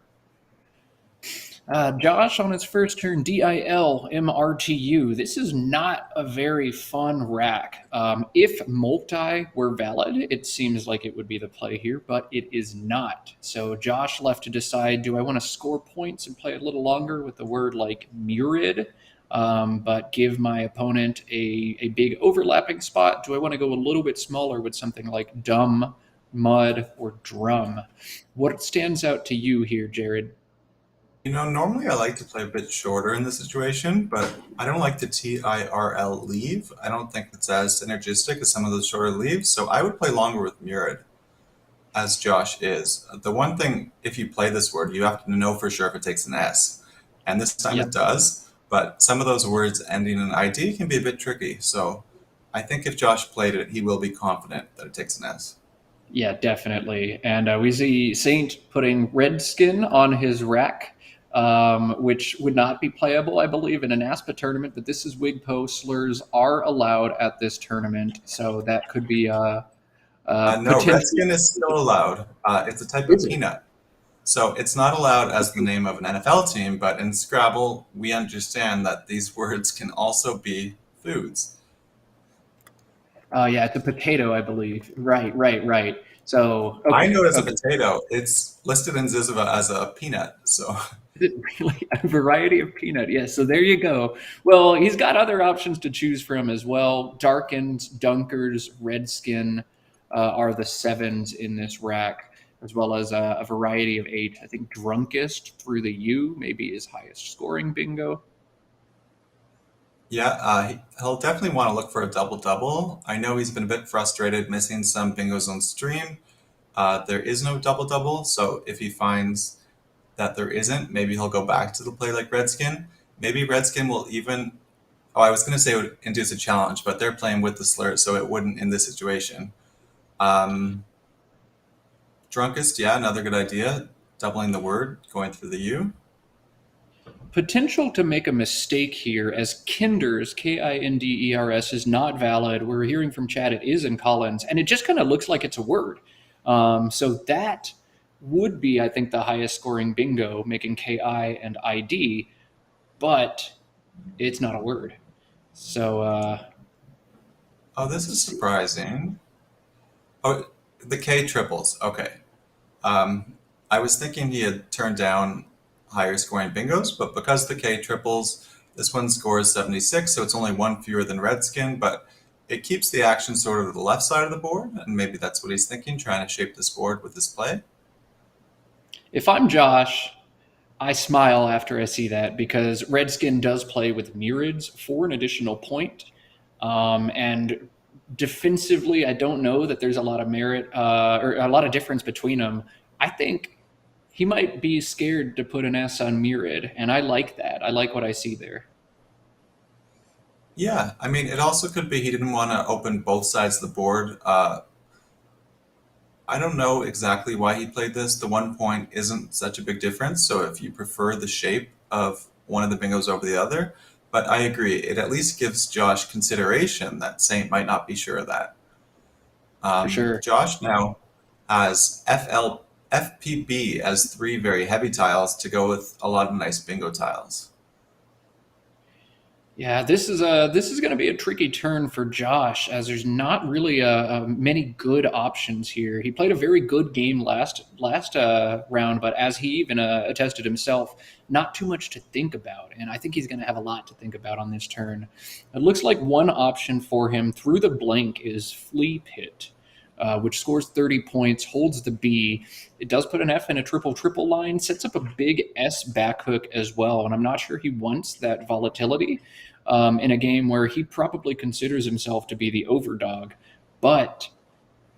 Josh on his first turn, DILMRTU. This is not a very fun rack. If multi were valid, it seems like it would be the play here, but it is not. So Josh left to decide, do I want to score points and play a little longer with the word like murid, but give my opponent a big overlapping spot? Do I want to go a little bit smaller with something like dumb, mud, or drum? What stands out to you here, Jared? You know, normally I like to play a bit shorter in this situation, but I don't like the TIRL leave. I don't think it's as synergistic as some of those shorter leaves, so I would play longer with murid, as Josh is. The one thing, if you play this word, you have to know for sure if it takes an S, and this time it does, but some of those words ending in ID can be a bit tricky, so I think if Josh played it, he will be confident that it takes an S. Yeah, definitely. And we see Saint putting Redskin on his rack, which would not be playable, I believe, in an ASPA tournament, but this is WIGPO. Slurs are allowed at this tournament, so that could be no, Redskin is still allowed. It's a type of peanut. So it's not allowed as the name of an NFL team, but in Scrabble, we understand that these words can also be foods. Yeah, it's a potato, I believe. Right. So okay, I know it's a potato. It's listed in Ziziva as a peanut, so... Is it really a variety of peanut? Yes, so there you go. Well, he's got other options to choose from as well. Darkens, Dunkers, Redskin are the 7s in this rack, as well as a variety of 8. I think Drunkest through the U maybe is highest scoring bingo. Yeah, he'll definitely want to look for a double-double. I know he's been a bit frustrated missing some bingos on stream. There is no double-double, so if he finds that there isn't, maybe he'll go back to the play like Redskin. Maybe Redskin will even... Oh, I was going to say it would induce a challenge, but they're playing with the slur, so it wouldn't in this situation. Drunkest, yeah, another good idea. Doubling the word, going through the U. Potential to make a mistake here, as Kinders, Kinders, is not valid. We're hearing from chat it is in Collins, and it just kind of looks like it's a word. So that would be, I think, the highest scoring bingo, making KI and ID, but it's not a word. So, oh, this is surprising. Oh, the K triples. Okay. I was thinking he had turned down higher scoring bingos, but because the K triples, this one scores 76, so it's only 1 fewer than Redskin, but it keeps the action sort of to the left side of the board, and maybe that's what he's thinking, trying to shape this board with his play. If I'm Josh, I smile after I see that, because Redskin does play with Murids for an additional point. And defensively, I don't know that there's a lot of merit or a lot of difference between them. I think he might be scared to put an S on Murid, and I like that. I like what I see there. Yeah, I mean, it also could be he didn't want to open both sides of the board. I don't know exactly why he played this. The 1 point isn't such a big difference, so if you prefer the shape of one of the bingos over the other, but I agree, it at least gives Josh consideration that Saint might not be sure of that. For sure. Josh now has FPB as 3 very heavy tiles to go with a lot of nice bingo tiles. Yeah, this is going to be a tricky turn for Josh, as there's not really many good options here. He played a very good game last round, but as he even attested himself, not too much to think about, and I think he's going to have a lot to think about on this turn. It looks like one option for him through the blank is Flea Pit, which scores 30 points, holds the B. It does put an F in a triple line, sets up a big S back hook as well, and I'm not sure he wants that volatility in a game where he probably considers himself to be the overdog. But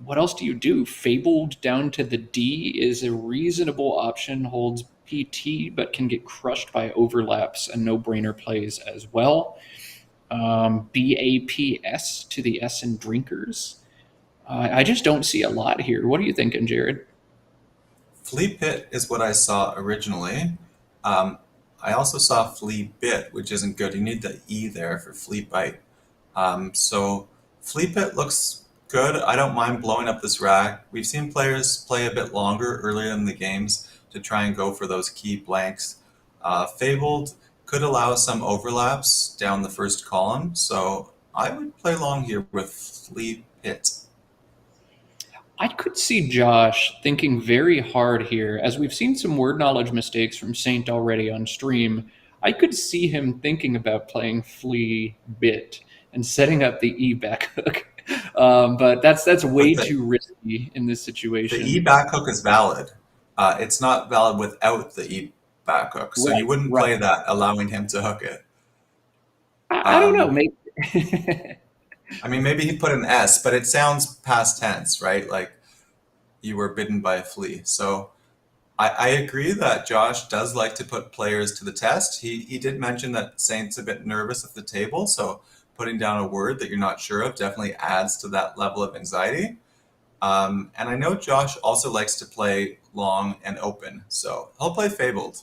what else do you do? Fabled down to the D is a reasonable option, holds PT, but can get crushed by overlaps and no-brainer plays as well. BAPS to the S in drinkers. I just don't see a lot here. What are you thinking, Jared? Flea Pit is what I saw originally. I also saw Flea Bit, which isn't good. You need the E there for Flea Bite. So Flea Pit looks good. I don't mind blowing up this rack. We've seen players play a bit longer earlier in the games to try and go for those key blanks. Fabled could allow some overlaps down the first column, so I would play long here with Flea Pit. I could see Josh thinking very hard here, as we've seen some word knowledge mistakes from Saint already on stream. I could see him thinking about playing Flea Bit and setting up the E back hook. But that's way too risky in this situation. The E back hook is valid. It's not valid without the E back hook, so you wouldn't play that, allowing him to hook it. I don't know, maybe. I mean, maybe he put an S, but it sounds past tense, right? Like you were bitten by a flea. So I agree that Josh does like to put players to the test. He did mention that Saint's a bit nervous at the table, so putting down a word that you're not sure of definitely adds to that level of anxiety. And I know Josh also likes to play long and open, so he'll play Fabled.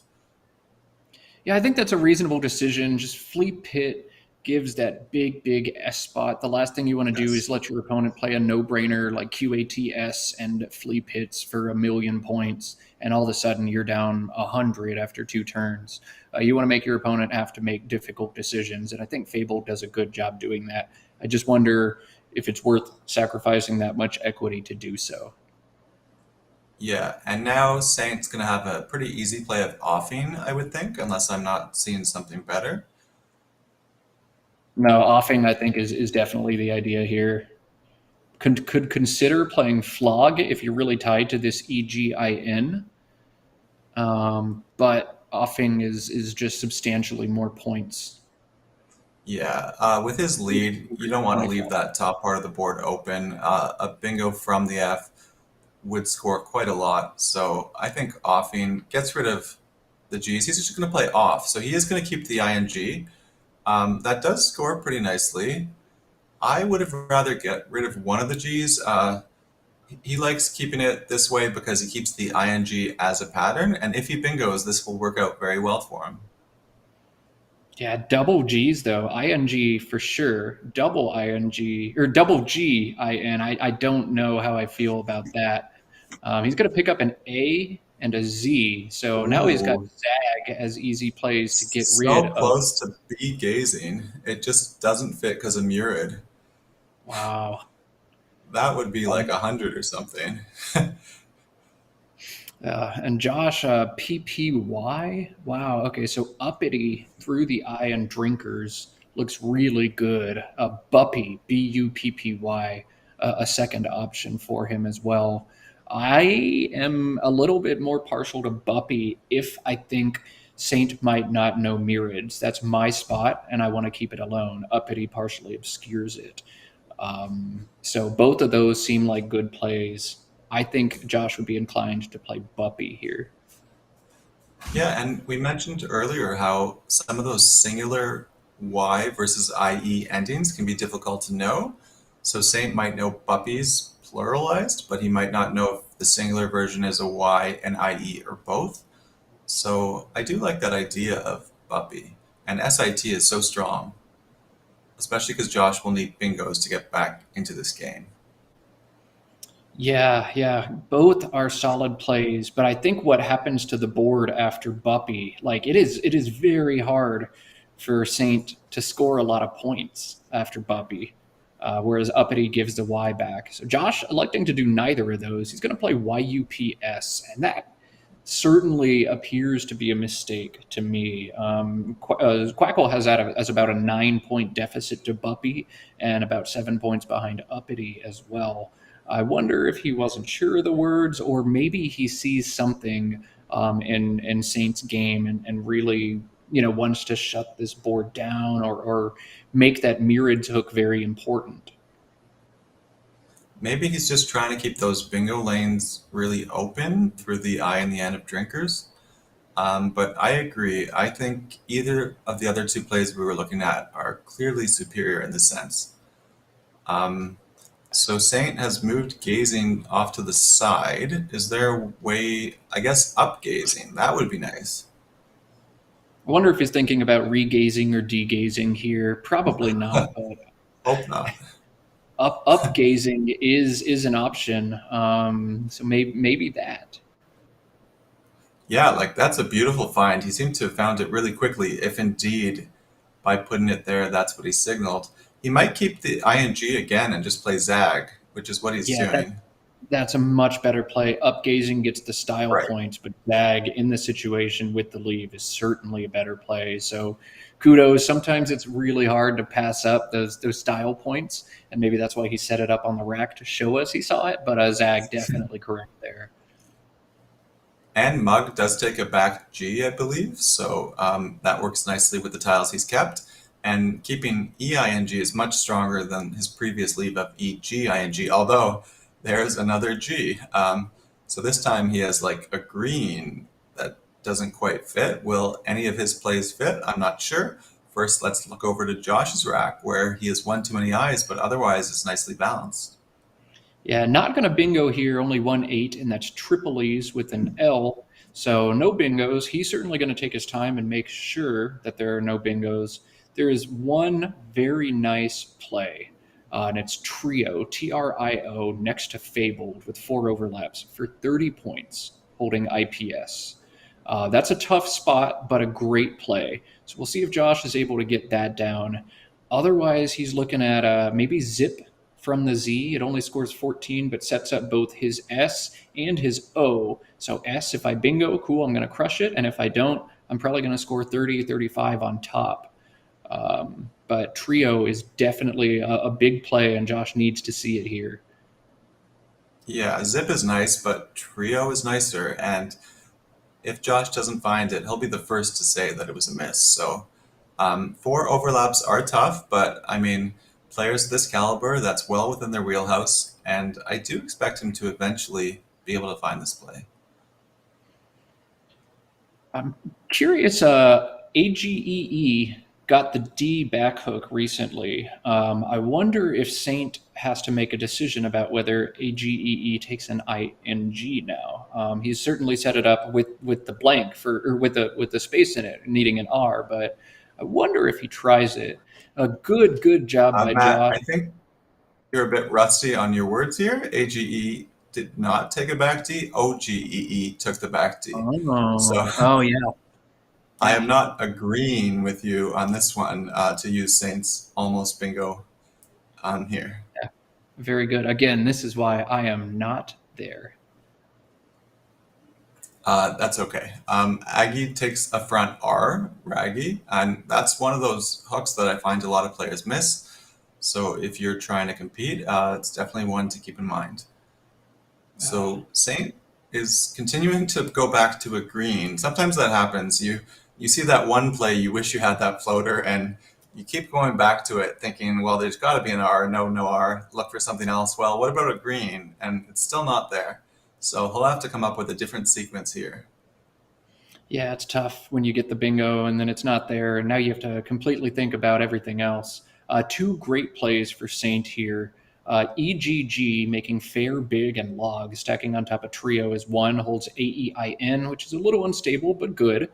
Yeah, I think that's a reasonable decision. Just Flea Pit gives that big S spot. The last thing you want to do is let your opponent play a no-brainer like QATS and Flea Pits for 1,000,000 points, and all of a sudden you're down 100 after 2 turns. You want to make your opponent have to make difficult decisions, and I think Fable does a good job doing that. I just wonder if it's worth sacrificing that much equity to do so. Yeah, and now Saint's going to have a pretty easy play of offing, I would think, unless I'm not seeing something better. No, offing, I think, is definitely the idea here. Could consider playing Flog if you're really tied to this EGIN. But offing is just substantially more points. Yeah, with his lead, you don't want to leave that top part of the board open. A bingo from the F would score quite a lot. So I think offing gets rid of the G's. He's just going to play off. So he is going to keep the ING. That does score pretty nicely. I would have rather get rid of one of the G's. He likes keeping it this way because he keeps the ING as a pattern. And if he bingos, this will work out very well for him. Yeah, double G's though. ING for sure. Double ING or double GIN. I don't know how I feel about that. He's going to pick up an A and a Z. So now he's got Zag as easy plays to get rid of. So close to B gazing. It just doesn't fit because of Murid. Wow. That would be like 100 or something. And Josh, PPY. Wow. Okay, so uppity through the I and drinkers looks really good. Buppy, BUPPY, a second option for him as well. I am a little bit more partial to Buppy if I think Saint might not know Mirids. That's my spot, and I want to keep it alone. Uppity partially obscures it. So both of those seem like good plays. I think Josh would be inclined to play Buppy here. Yeah, and we mentioned earlier how some of those singular Y versus IE endings can be difficult to know. So Saint might know Buppies pluralized, but he might not know if the singular version is a Y and IE or both. So I do like that idea of Buppy. And SIT is so strong, especially because Josh will need bingos to get back into this game. Yeah. Both are solid plays, but I think what happens to the board after Buppy, like it is very hard for Saint to score a lot of points after Buppy, whereas Uppity gives the Y back. So Josh electing to do neither of those, he's going to play YUPS, and that certainly appears to be a mistake to me. Quackle has about a 9 point deficit to Buppy and about 7 points behind Uppity as well. I wonder if he wasn't sure of the words, or maybe he sees something in Saint's game and really wants to shut this board down or make that mirrored hook very important. Maybe he's just trying to keep those bingo lanes really open through the I and the N of drinkers. But I agree. I think either of the other two plays we were looking at are clearly superior in this sense. So Saint has moved gazing off to the side. Is there a way, I guess, up gazing? That would be nice. I wonder if he's thinking about regazing or degazing here. Probably not, but Hope not. up gazing is an option. So maybe that. Yeah, like that's a beautiful find. He seemed to have found it really quickly, if indeed by putting it there, that's what he signaled. He might keep the ing again and just play zag, which is what he's Yeah, doing. that's a much better play. Upgazing gets the style Right. points, but Zag in the situation with the leave is certainly a better play. So kudos. Sometimes it's really hard to pass up those style points, and maybe that's why he set it up on the rack to show us he saw it. But Zag definitely correct there. And Mug does take a back G, I believe, so that works nicely with the tiles he's kept. And keeping EING is much stronger than his previous leave of EGING, although there's another G. So this time he has like a green that doesn't quite fit. Will any of his plays fit? I'm not sure. First, let's look over to Josh's rack, where he has one too many eyes, but otherwise is nicely balanced. Yeah, not going to bingo here. Only 1-8, and that's triple E's with an L. So no bingos. He's certainly going to take his time and make sure that there are no bingos. There is one very nice play, and it's Trio, Trio, next to Fabled with 4 overlaps for 30 points, holding IPS. That's a tough spot, but a great play. So we'll see if Josh is able to get that down. Otherwise, he's looking at maybe Zip from the Z. It only scores 14, but sets up both his S and his O. So S, if I bingo, cool, I'm going to crush it. And if I don't, I'm probably going to score 30, 35 on top. But Trio is definitely a big play, and Josh needs to see it here. Yeah, Zip is nice, but Trio is nicer. And if Josh doesn't find it, he'll be the first to say that it was a miss. So 4 overlaps are tough, but I mean, players this caliber, that's well within their wheelhouse. And I do expect him to eventually be able to find this play. I'm curious, AGEE got the D back hook recently. I wonder if Saint has to make a decision about whether AGEE takes an ING now. He's certainly set it up with the blank or with the space in it, needing an R, but I wonder if he tries it. A good job by Matt, Josh. I think you're a bit rusty on your words here. AGE did not take a back D. OGEE took the back D. Oh yeah. I am not agreeing with you on this one to use Saint's almost bingo on here. Yeah. Very good. Again, this is why I am not there. That's okay. Aggie takes a front R, Raggy, and that's one of those hooks that I find a lot of players miss. So if you're trying to compete, it's definitely one to keep in mind. So Saint is continuing to go back to a green. Sometimes that happens. You see that one play, you wish you had that floater, and you keep going back to it thinking, well, there's got to be an R. No R. Look for something else. Well, what about a green? And it's still not there. So he'll have to come up with a different sequence here. Yeah, it's tough when you get the bingo and then it's not there, and now you have to completely think about everything else. 2 great plays for Saint here. EGG making fair, big, and log, stacking on top of Trio is 1, holds AEIN, which is a little unstable but good.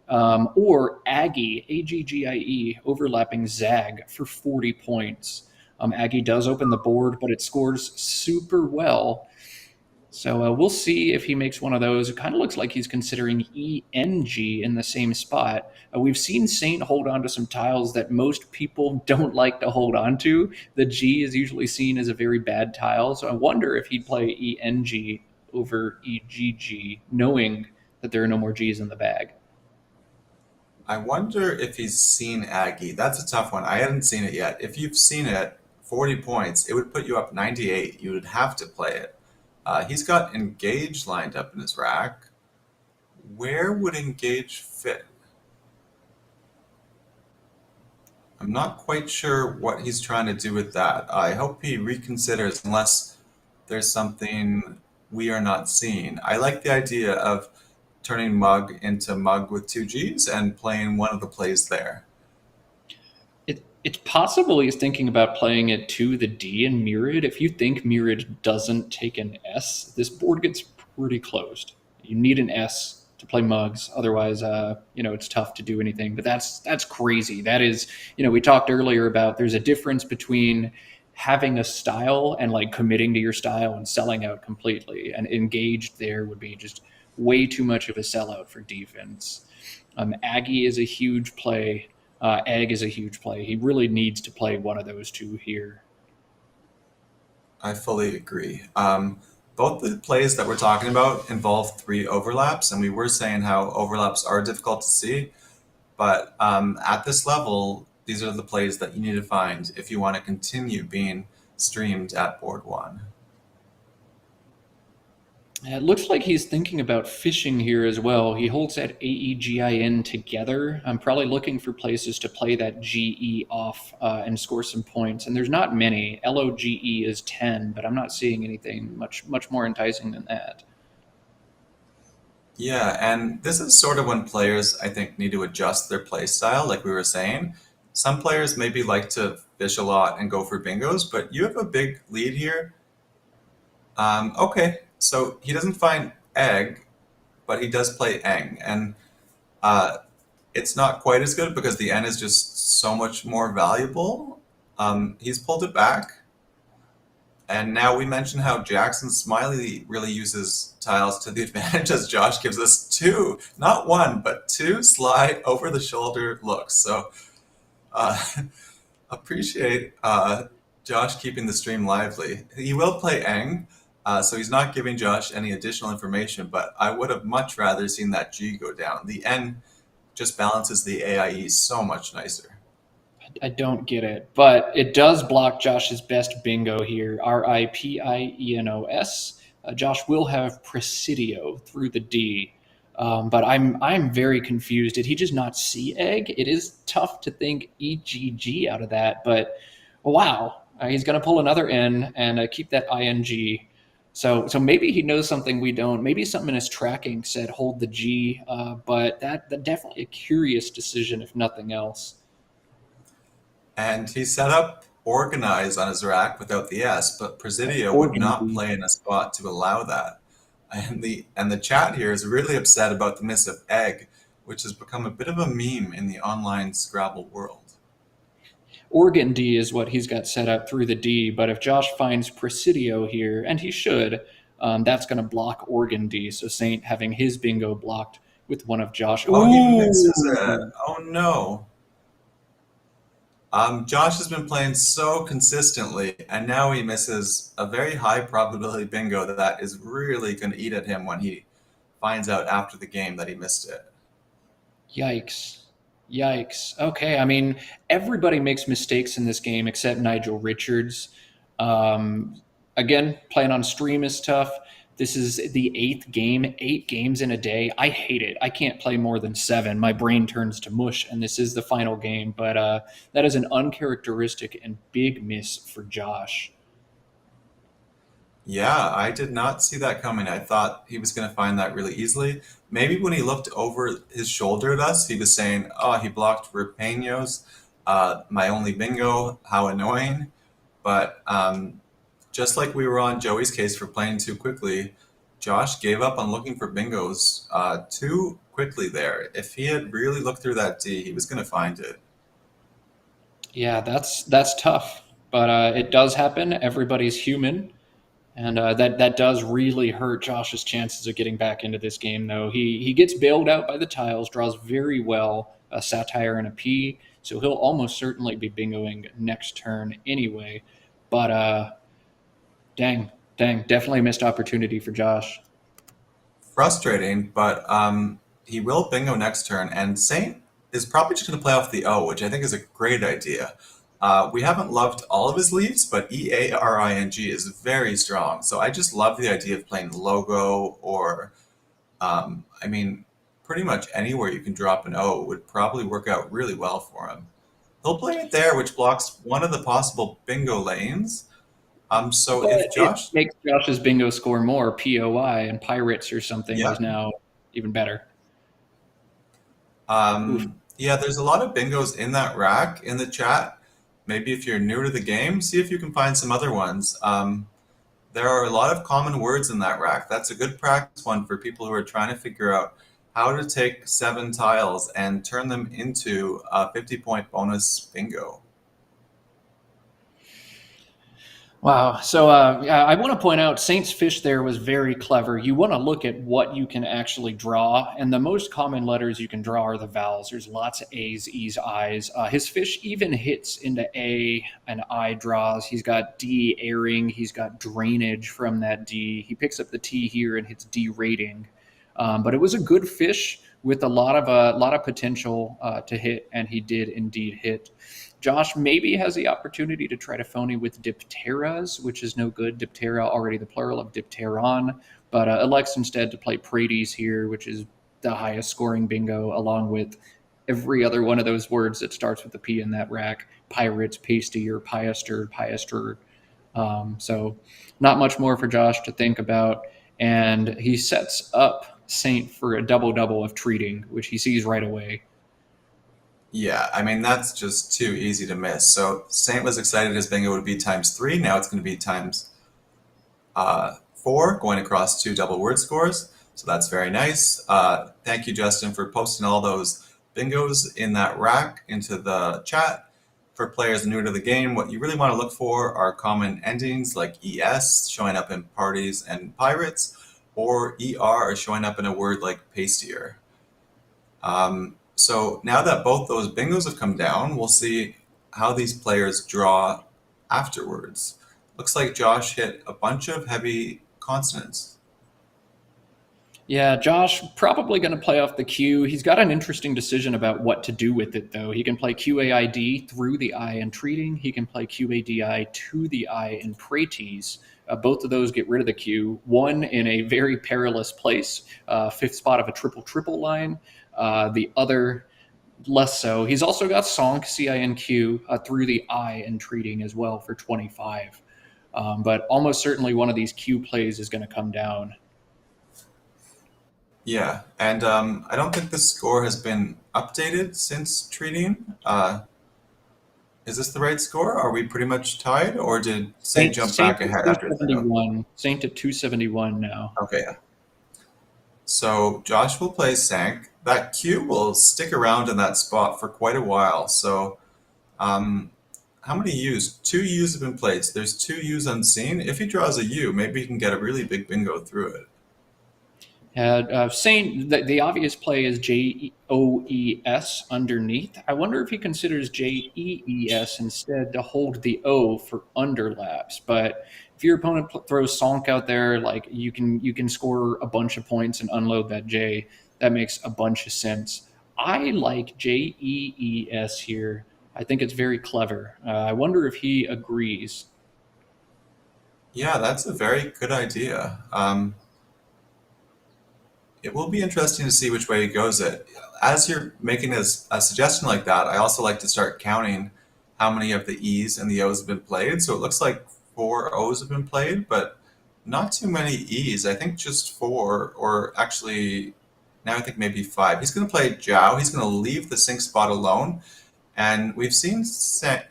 Or Aggie, AGGIE, overlapping Zag for 40 points. Aggie does open the board, but it scores super well. So we'll see if he makes one of those. It kind of looks like he's considering ENG in the same spot. We've seen Saint hold on to some tiles that most people don't like to hold on to. The G is usually seen as a very bad tile, so I wonder if he'd play ENG over EGG, knowing that there are no more G's in the bag. I wonder if he's seen Aggie. That's a tough one. I haven't seen it yet. If you've seen it, 40 points, it would put you up 98. You would have to play it. He's got Engage lined up in his rack. Where would Engage fit? I'm not quite sure what he's trying to do with that. I hope he reconsiders unless there's something we are not seeing. I like the idea of turning Mug into Mug with 2 Gs and playing one of the plays there. It's possible he's thinking about playing it to the D in Mirrored. If you think Mirrored doesn't take an S, this board gets pretty closed. You need an S to play Mugs, otherwise, it's tough to do anything. But that's crazy. That is, we talked earlier about there's a difference between having a style and like committing to your style and selling out completely. And Engaged there would be just way too much of a sellout for defense. Aggie is a huge play. Egg is a huge play. He really needs to play one of those two here. I fully agree. Both the plays that we're talking about involve 3 overlaps, and we were saying how overlaps are difficult to see. But at this level, these are the plays that you need to find if you want to continue being streamed at board 1. It looks like he's thinking about fishing here as well. He holds that AEGIN together. I'm probably looking for places to play that GE off and score some points. And there's not many. LOGE is 10, but I'm not seeing anything much more enticing than that. Yeah, and this is sort of when players, I think, need to adjust their play style, like we were saying. Some players maybe like to fish a lot and go for bingos, but you have a big lead here. Okay. So he doesn't find egg, but he does play eng. And it's not quite as good because the N is just so much more valuable. He's pulled it back. And now we mentioned how Jackson Smiley really uses tiles to the advantage as Josh gives us 2, not 1, but 2 sly over-the-shoulder looks. So appreciate Josh keeping the stream lively. He will play eng. So he's not giving Josh any additional information, but I would have much rather seen that G go down. The N just balances the AIE so much nicer. I don't get it, but it does block Josh's best bingo here, RIPIENOS. Josh will have Presidio through the D, but I'm very confused. Did he just not see egg? It is tough to think EGG out of that, but wow, he's going to pull another N and keep that ING. So maybe he knows something we don't. Maybe something in his tracking said hold the G, but that definitely a curious decision, if nothing else. And he set up Organize on his rack without the S, but Presidio would not play in a spot to allow that. And the chat here is really upset about the miss of egg, which has become a bit of a meme in the online Scrabble world. Organ D is what he's got set up through the D, but if Josh finds Presidio here, and he should, that's going to block Organ D, so Saint having his bingo blocked with one of Josh. Oh, he misses it. Oh, no. Josh has been playing so consistently, and now he misses a very high probability bingo that is really going to eat at him when he finds out after the game that he missed it. Yikes. Okay, I mean, everybody makes mistakes in this game except Nigel Richards. Again, playing on stream is tough. This is the 8th game, 8 games in a day. I hate it. I can't play more than 7. My brain turns to mush, and this is the final game. But that is an uncharacteristic and big miss for Josh. Yeah, I did not see that coming. I thought he was going to find that really easily. Maybe when he looked over his shoulder at us, he was saying, oh, he blocked Rapeños, my only bingo, how annoying. But just like we were on Joey's case for playing too quickly, Josh gave up on looking for bingos too quickly there. If he had really looked through that D, he was going to find it. Yeah, that's tough. but it does happen. Everybody's human. And that does really hurt Josh's chances of getting back into this game, though. He gets bailed out by the tiles, draws very well, a satire and a P, so he'll almost certainly be bingoing next turn anyway. But dang, definitely a missed opportunity for Josh. Frustrating, but he will bingo next turn, and Saint is probably just going to play off the O, which I think is a great idea. We haven't loved all of his leaves, but EARING is very strong. So I just love the idea of playing the logo, or, I mean, pretty much anywhere you can drop an O would probably work out really well for him. He'll play it there, which blocks one of the possible bingo lanes. So But if it Josh, makes Josh's bingo score more, POI, and Pirates or something yeah, is now even better. yeah, there's a lot of bingos in that rack in the chat. Maybe if you're new to the game, see if you can find some other ones. There are a lot of common words in that rack. That's a good practice one for people who are trying to figure out how to take 7 tiles and turn them into a 50-point bonus bingo. Wow. So yeah, I want to point out Saint's fish there was very clever. You want to look at what you can actually draw, and the most common letters you can draw are the vowels. There's lots of A's, E's, I's. His fish even hits into A and I draws. He's got D airing. He's got drainage from that D. He picks up the T here and hits D rating. But it was a good fish with a lot of potential to hit, and he did indeed hit. Josh maybe has the opportunity to try to phony with dipteras, which is no good. Diptera, already the plural of dipteron, but elects instead to play praeties here, which is the highest scoring bingo, along with every other one of those words that starts with a P in that rack: pirates, pasty, or piaster, piaster. So not much more for Josh to think about, and he sets up Saint for a double-double of treating, which he sees right away. Yeah, I mean, that's just too easy to miss. So Saint was excited his bingo would be ×3. Now it's going to be ×4, going across 2 double word scores. So that's very nice. Thank you, Justin, for posting all those bingos in that rack into the chat. For players new to the game, what you really want to look for are common endings like ES showing up in parties and pirates, or ER showing up in a word like pastier. So now that both those bingos have come down, we'll see how these players draw afterwards. Looks like Josh hit a bunch of heavy consonants. Yeah, Josh probably going to play off the Q. He's got an interesting decision about what to do with it, though. He can play QAID through the I in treating. He can play QADI to the I in praeties. Both of those get rid of the Q. One in a very perilous place, 5th spot of a triple line. The other less so. He's also got Sonk, CINQ, through the I in treating as well for 25. But almost certainly one of these Q plays is going to come down. Yeah, and I don't think the score has been updated since treating. Is this the right score? Are we pretty much tied, or did Saint jump back ahead after the Saint at 271 now. Okay, yeah. So Josh will play Sank. That Q will stick around in that spot for quite a while. So how many U's? 2 U's have been played. So there's 2 U's unseen. If he draws a U, maybe he can get a really big bingo through it. Saint, the obvious play is JOES underneath. I wonder if he considers JEES instead to hold the O for underlaps. But if your opponent throws Sonk out there, like you can score a bunch of points and unload that J. That makes a bunch of sense. I like JEES here. I think it's very clever. I wonder if he agrees. Yeah, that's a very good idea. It will be interesting to see which way he goes it. As you're making a suggestion like that, I also like to start counting how many of the E's and the O's have been played. So it looks like 4 O's have been played, but not too many E's. I think just 4, or actually, now I think maybe 5. He's going to play Jow. He's going to leave the sink spot alone. And we've seen Saint,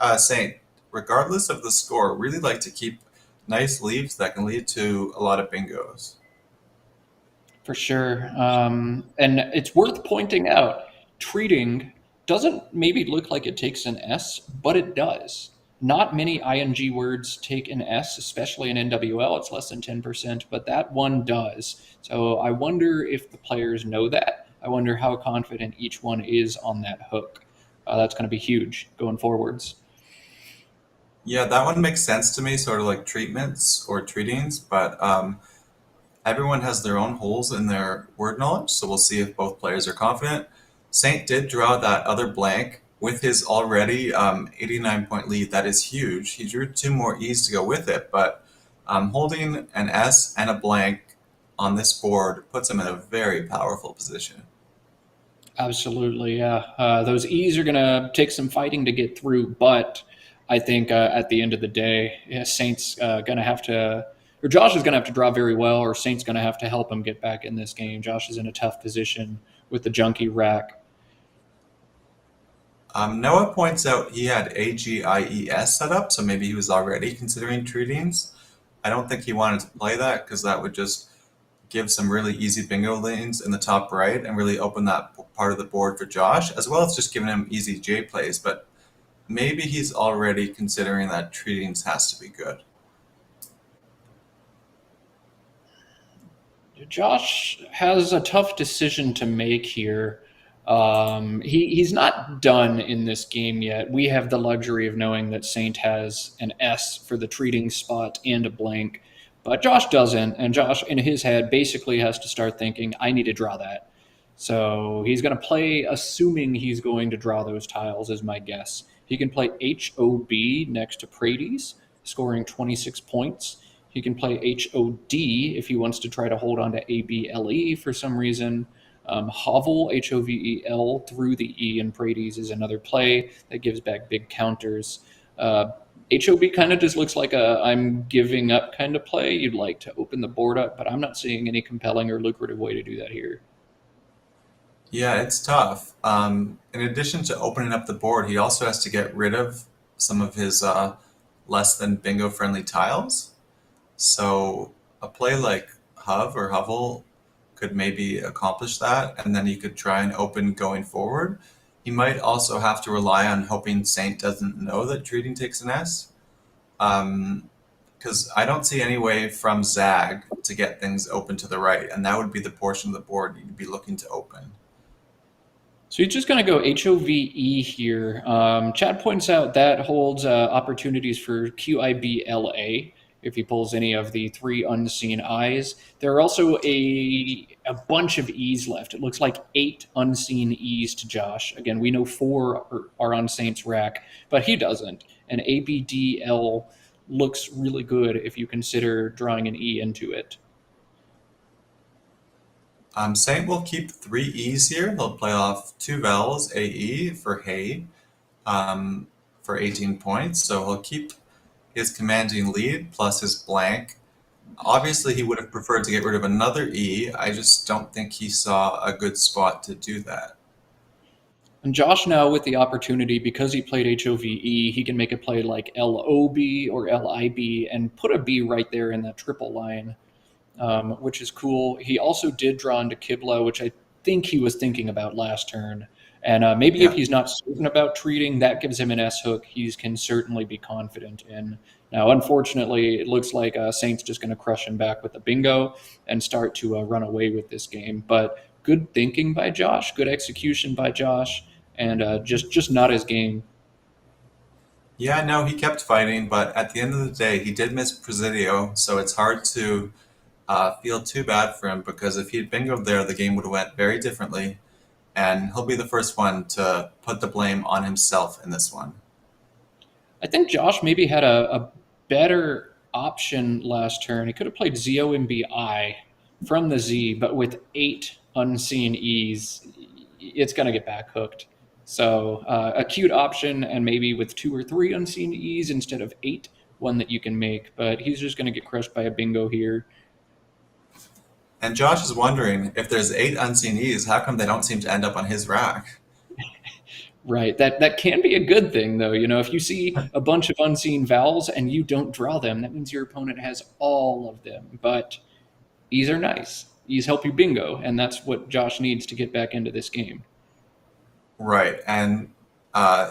regardless of the score, really like to keep nice leaves that can lead to a lot of bingos. For sure. And it's worth pointing out, treating doesn't maybe look like it takes an S, but it does. Not many ing words take an S, especially in NWL. It's less than 10%, but that one does. So I wonder if the players know that. I wonder how confident each one is on that hook. That's going to be huge going forwards. Yeah, that one makes sense to me, sort of like treatments or treatings, but everyone has their own holes in their word knowledge, so we'll see if both players are confident. Saint did draw that other blank with his already 89-point lead. That is huge. He drew 2 more E's to go with it, but holding an S and a blank on this board puts him in a very powerful position. Absolutely, yeah. Those E's are going to take some fighting to get through, but I think at the end of the day, yeah, Saint's going to have to, or Josh is going to have to draw very well, or Saint's going to have to help him get back in this game. Josh is in a tough position with the junkie rack. Noah points out he had AGIES set up, so maybe he was already considering treatings. I don't think he wanted to play that because that would just give some really easy bingo lanes in the top right and really open that part of the board for Josh, as well as just giving him easy J plays. But maybe he's already considering that treatings has to be good. Josh has a tough decision to make here. He's not done in this game yet. We have the luxury of knowing that Saint has an S for the treating spot and a blank, but Josh doesn't. And Josh, in his head, basically has to start thinking, I need to draw that. So he's going to play assuming he's going to draw those tiles, is my guess. He can play HOB next to Praties, scoring 26 points. He can play HOD if he wants to try to hold on to ABLE for some reason. Hovel, HOVEL, through the E in Praties is another play that gives back big counters. HOB kind of just looks like a I'm giving up kind of play. You'd like to open the board up, but I'm not seeing any compelling or lucrative way to do that here. Yeah, it's tough. In addition to opening up the board, he also has to get rid of some of his less than bingo friendly tiles. So a play like Hov or Hovel could maybe accomplish that, and then you could try and open going forward. He might also have to rely on hoping Saint doesn't know that treating takes an S, because I don't see any way from Zag to get things open to the right, and that would be the portion of the board you'd be looking to open. So you're just going to go HOVE here. Chad points out that holds opportunities for QIBLA if he pulls any of the 3 unseen I's. There are also a bunch of E's left. It looks like 8 unseen E's to Josh. Again, we know 4 are on Saint's rack, but he doesn't. And ABDL looks really good if you consider drawing an E into it. Saint will keep 3 E's here. He'll play off 2 vowels, AE for hey, for 18 points. So he'll keep his commanding lead plus his blank. Obviously, he would have preferred to get rid of another E. I just don't think he saw a good spot to do that. And Josh now with the opportunity, because he played HOVE, he can make a play like LOB or LIB and put a B right there in that triple line, which is cool. He also did draw into Kibla, which I think he was thinking about last turn. And maybe if he's not certain about treating, that gives him an S hook he can certainly be confident in. Now, unfortunately, it looks like Saint's just going to crush him back with a bingo and start to run away with this game. But good thinking by Josh, good execution by Josh, and just not his game. Yeah, no, he kept fighting, but at the end of the day, he did miss Presidio, so it's hard to feel too bad for him, because if he'd bingoed there, the game would have went very differently. And he'll be the first one to put the blame on himself in this one. I think Josh maybe had a better option last turn. He could have played ZOMBI from the Z, but with 8 unseen E's, it's going to get back hooked. So a cute option, and maybe with 2 or 3 unseen E's instead of 8, one that you can make. But he's just going to get crushed by a bingo here. And Josh is wondering, if there's 8 unseen E's, how come they don't seem to end up on his rack? Right. That can be a good thing, though. You know, if you see a bunch of unseen vowels and you don't draw them, that means your opponent has all of them. But E's are nice. E's help you bingo, and that's what Josh needs to get back into this game. Right. And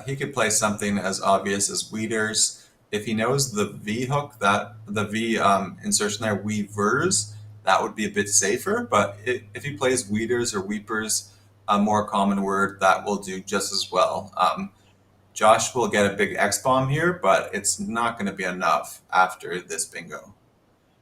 he could play something as obvious as weeders. If he knows the V hook, that the V insertion there, weavers, that would be a bit safer. But if he plays weeders or weepers, a more common word, that will do just as well. Josh will get a big X bomb here, but it's not going to be enough after this bingo.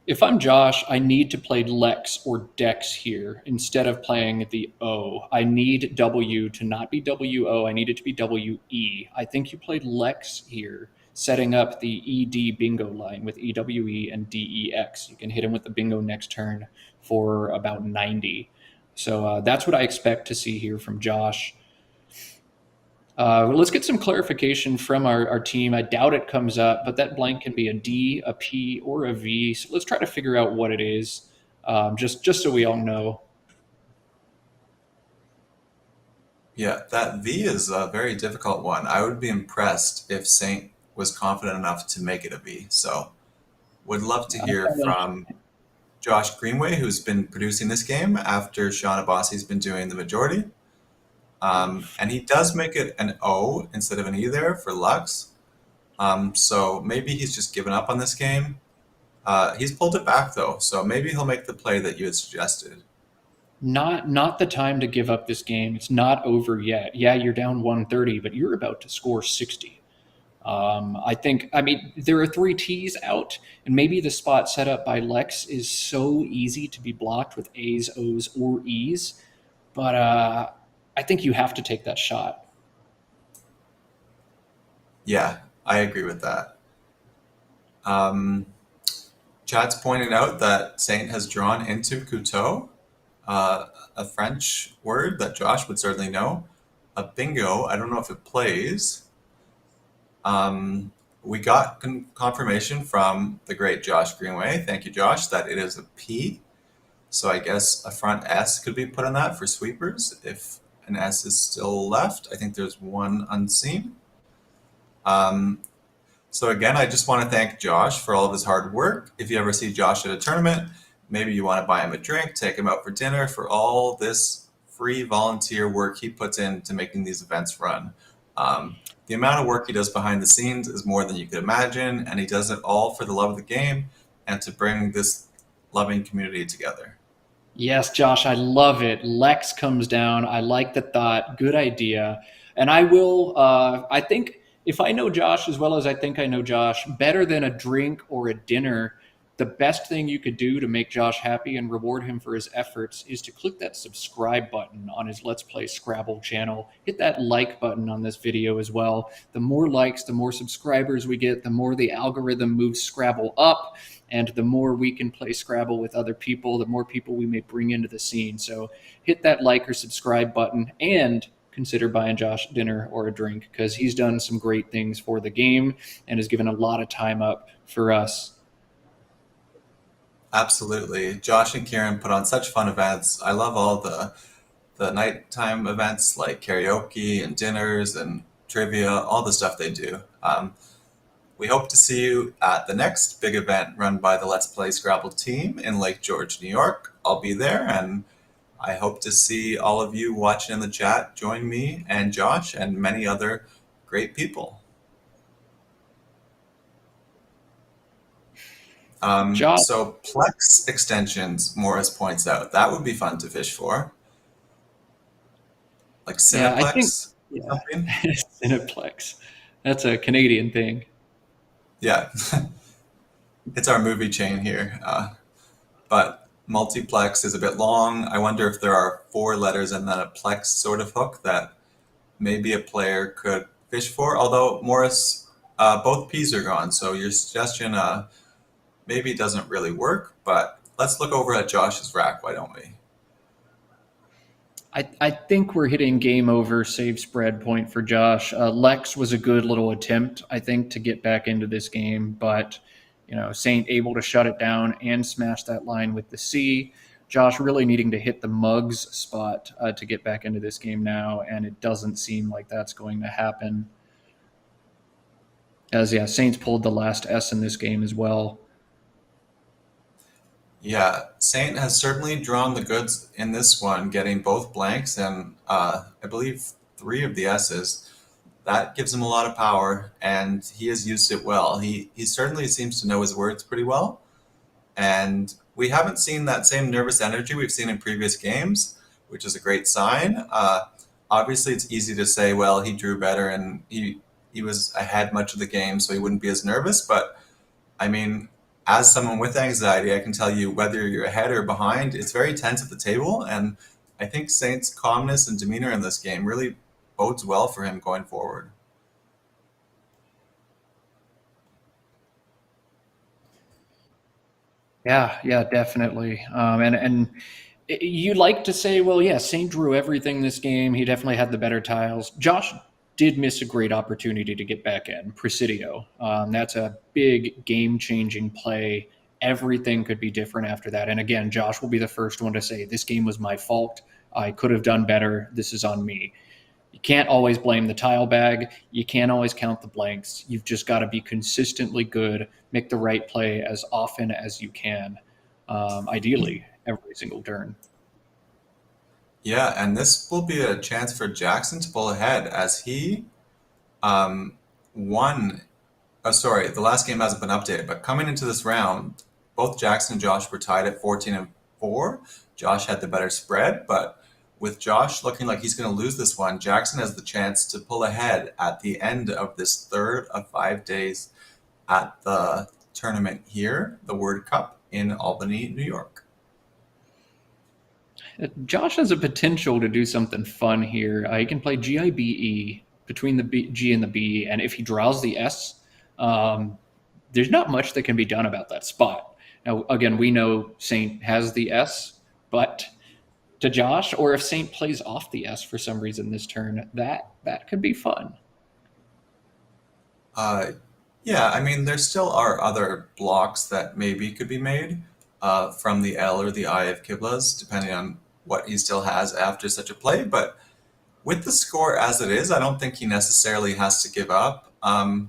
If I'm Josh, I need to play Lex or Dex here instead of playing the O. I need W to not be WO. I need it to be WE. I think you played Lex here, setting up the ED bingo line with EWE and DEX. You can hit him with the bingo next turn for about 90. So that's what I expect to see here from Josh. Let's get some clarification from our team. I doubt it comes up, but that blank can be a D, a P, or a V. So let's try to figure out what it is, just so we all know. Yeah, that V is a very difficult one. I would be impressed if Saint was confident enough to make it a V. So would love to hear from Josh Greenway, who's been producing this game after Sean Abassi's been doing the majority. And he does make it an O instead of an E there for Lux. So maybe he's just given up on this game. He's pulled it back though, so maybe he'll make the play that you had suggested. Not the time to give up this game. It's not over yet. Yeah, you're down 130, but you're about to score 60. I mean, there are 3 T's out, and maybe the spot set up by Lex is so easy to be blocked with A's, O's, or E's, but I think you have to take that shot. Yeah, I agree with that. Chat's pointed out that Saint has drawn into couteau, a French word that Josh would certainly know. A bingo, I don't know if it plays. We got confirmation from the great Josh Greenway, thank you Josh, that it is a P. So I guess a front S could be put on that for sweepers if an S is still left. I think there's one unseen. So again, I just want to thank Josh for all of his hard work. If you ever see Josh at a tournament, maybe you want to buy him a drink, take him out for dinner for all this free volunteer work he puts into making these events run. The amount of work he does behind the scenes is more than you could imagine, and he does it all for the love of the game and to bring this loving community together. Yes, Josh, I love it. Lex comes down. I like the thought. Good idea. And I will, I think if I know Josh as well as I think I know Josh, better than a drink or a dinner, the best thing you could do to make Josh happy and reward him for his efforts is to click that subscribe button on his Let's Play Scrabble channel. Hit that like button on this video as well. The more likes, the more subscribers we get, the more the algorithm moves Scrabble up, and the more we can play Scrabble with other people, the more people we may bring into the scene. So hit that like or subscribe button and consider buying Josh dinner or a drink, because he's done some great things for the game and has given a lot of time up for us. Absolutely. Josh and Kieran put on such fun events. I love all the nighttime events like karaoke and dinners and trivia, all the stuff they do. We hope to see you at the next big event run by the Let's Play Scrabble team in Lake George, New York. I'll be there, and I hope to see all of you watching in the chat join me and Josh and many other great people. So Plex extensions, Morris points out, that would be fun to fish for. Like Cineplex? Yeah, I think, Cineplex. That's a Canadian thing. Yeah. It's our movie chain here. But multiplex is a bit long. I wonder if there are 4 letters and then a plex sort of hook that maybe a player could fish for. Although, Morris, both P's are gone, so your suggestion maybe doesn't really work, but let's look over at Josh's rack, why don't we? I think we're hitting game over save spread point for Josh. Lex was a good little attempt, I think, to get back into this game, but Saint able to shut it down and smash that line with the C. Josh really needing to hit the mugs spot to get back into this game now, and it doesn't seem like that's going to happen. As Saints pulled the last S in this game as well. Yeah, Saint has certainly drawn the goods in this one, getting both blanks and I believe 3 of the S's. that gives him a lot of power, and he has used it well. He certainly seems to know his words pretty well, and we haven't seen that same nervous energy we've seen in previous games, which is a great sign. Obviously, it's easy to say, well, he drew better and he was ahead much of the game, so he wouldn't be as nervous. But I mean, as someone with anxiety, I can tell you whether you're ahead or behind, it's very tense at the table. And I think Saint's calmness and demeanor in this game really bodes well for him going forward. Yeah, definitely. And you like to say, well, yeah, Saint drew everything this game. He definitely had the better tiles. Josh did miss a great opportunity to get back in. Presidio. That's a big game-changing play. Everything could be different after that. And again, Josh will be the first one to say, this game was my fault. I could have done better. This is on me. You can't always blame the tile bag. You can't always count the blanks. You've just got to be consistently good, make the right play as often as you can, ideally every single turn. Yeah, and this will be a chance for Jackson to pull ahead as he won. Oh, sorry, the last game hasn't been updated, but coming into this round, both Jackson and Josh were tied at 14-4. Josh had the better spread, but with Josh looking like he's going to lose this one, Jackson has the chance to pull ahead at the end of this third of 5 days at the tournament here, the Word Cup in Albany, New York. Josh has a potential to do something fun here. He can play GIBE between the G and the B, and if he draws the S, there's not much that can be done about that spot. Now, again, we know Saint has the S, but to Josh, or if Saint plays off the S for some reason this turn, that could be fun. Yeah, I mean, there still are other blocks that maybe could be made from the L or the I of Kibla's, depending on what he still has after such a play. But with the score as it is, I don't think he necessarily has to give up. How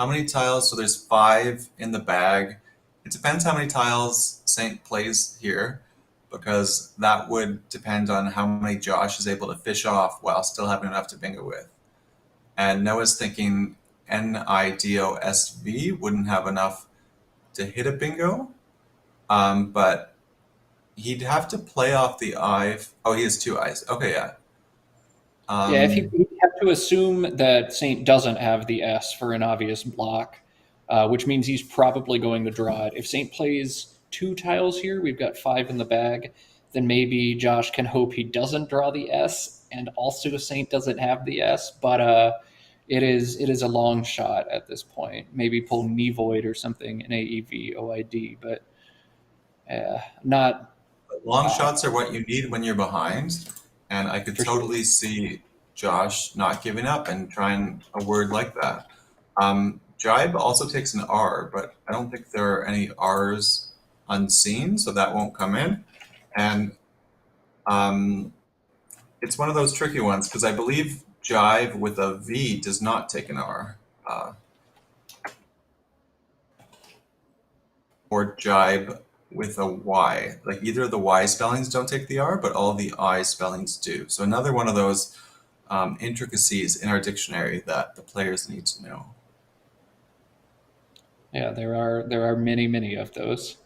many tiles? So there's 5 in the bag. It depends how many tiles Saint plays here, because that would depend on how many Josh is able to fish off while still having enough to bingo with. And Noah's thinking NIDOSV wouldn't have enough to hit a bingo, but he'd have to play off the I. Oh, he has 2 I's. Okay, yeah. Yeah, if you have to assume that Saint doesn't have the S for an obvious block, which means he's probably going to draw it. If Saint plays 2 tiles here, we've got 5 in the bag, then maybe Josh can hope he doesn't draw the S, and also Saint doesn't have the S, but it is a long shot at this point. Maybe pull Nevoid or something in AEV OID, but not. Long shots are what you need when you're behind, and I could totally see Josh not giving up and trying a word like that. Jibe also takes an R, but I don't think there are any R's unseen, so that won't come in. And it's one of those tricky ones, because I believe Jive with a V does not take an R. Or Jibe with a Y. Like either of the Y spellings don't take the R, but all the I spellings do. So another one of those intricacies in our dictionary that the players need to know. Yeah, there are many of those.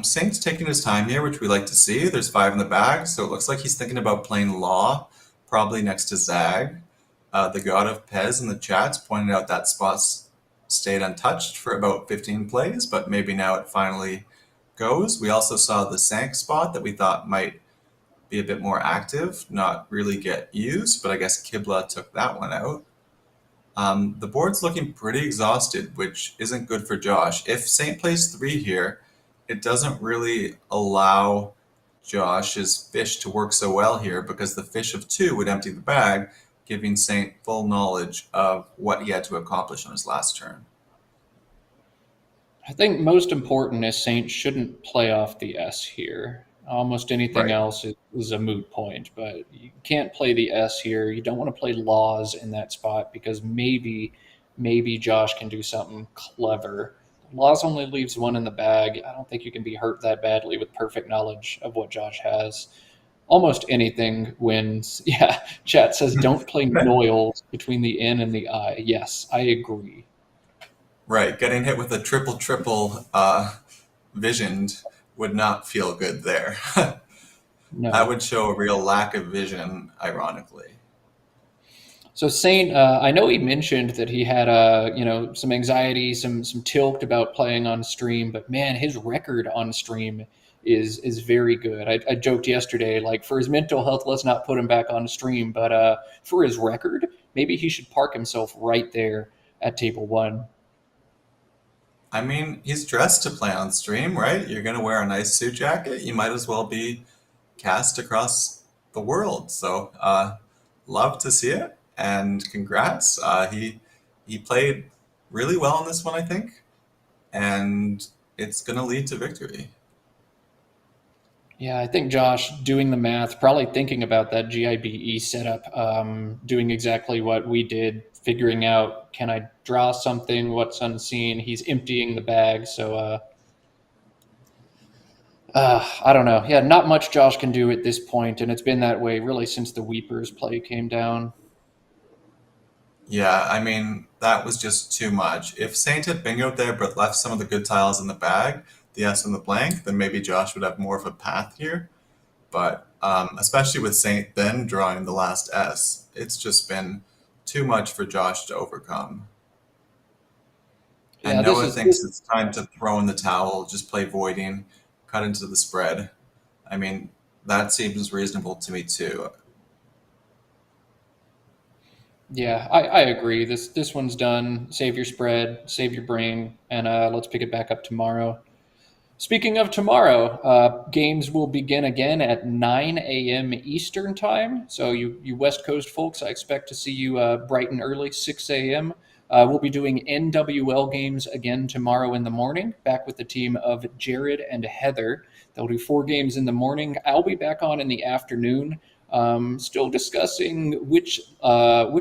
Saint's taking his time here, which we like to see. There's 5 in the bag, so it looks like he's thinking about playing Law, probably next to Zag. The god of Pez in the chats pointed out that spot's stayed untouched for about 15 plays, but maybe now it finally goes. We also saw the Sank spot that we thought might be a bit more active, not really get used, but I guess Kibla took that one out. The board's looking pretty exhausted, which isn't good for Josh. If Saint plays 3 here, it doesn't really allow Josh's fish to work so well here, because the fish of 2 would empty the bag, giving Saint full knowledge of what he had to accomplish on his last turn. I think most important is Saint shouldn't play off the S here. Almost anything else is a moot point, but you can't play the S here. You don't want to play Laws in that spot, because maybe Josh can do something clever. Laws only leaves 1 in the bag. I don't think you can be hurt that badly with perfect knowledge of what Josh has. almost anything wins. Yeah, chat says don't play Noils between the N and the I. Yes, I agree. Right, getting hit with a triple visioned would not feel good there. No. That would show a real lack of vision, ironically. So Saint, I know he mentioned that he had some anxiety, some tilt about playing on stream, but man, his record on stream is very good. I joked yesterday, like for his mental health, let's not put him back on stream, but for his record, maybe he should park himself right there at table 1. I mean, he's dressed to play on stream, right? You're going to wear a nice suit jacket. You might as well be cast across the world. So, love to see it, and congrats. He played really well in this one, I think, and it's going to lead to victory. Yeah, I think Josh, doing the math, probably thinking about that GIBE setup, doing exactly what we did, figuring out, can I draw something, what's unseen? He's emptying the bag, so I don't know. Yeah, not much Josh can do at this point, and it's been that way really since the Weepers play came down. Yeah, I mean, that was just too much. If Saint had bingoed there but left some of the good tiles in the bag, the S and the blank, then maybe Josh would have more of a path here. But especially with Saint then drawing the last S, it's just been too much for Josh to overcome. And Yeah, Noah thinks it's time to throw in the towel, just play voiding, cut into the spread. I mean, that seems reasonable to me too. Yeah, I agree. This one's done. Save your spread, save your brain, and let's pick it back up tomorrow. Speaking of tomorrow, games will begin again at 9 a.m. Eastern time. So you West Coast folks, I expect to see you bright and early, 6 a.m. We'll be doing NWL games again tomorrow in the morning, back with the team of Jared and Heather. They'll do 4 games in the morning. I'll be back on in the afternoon, still discussing which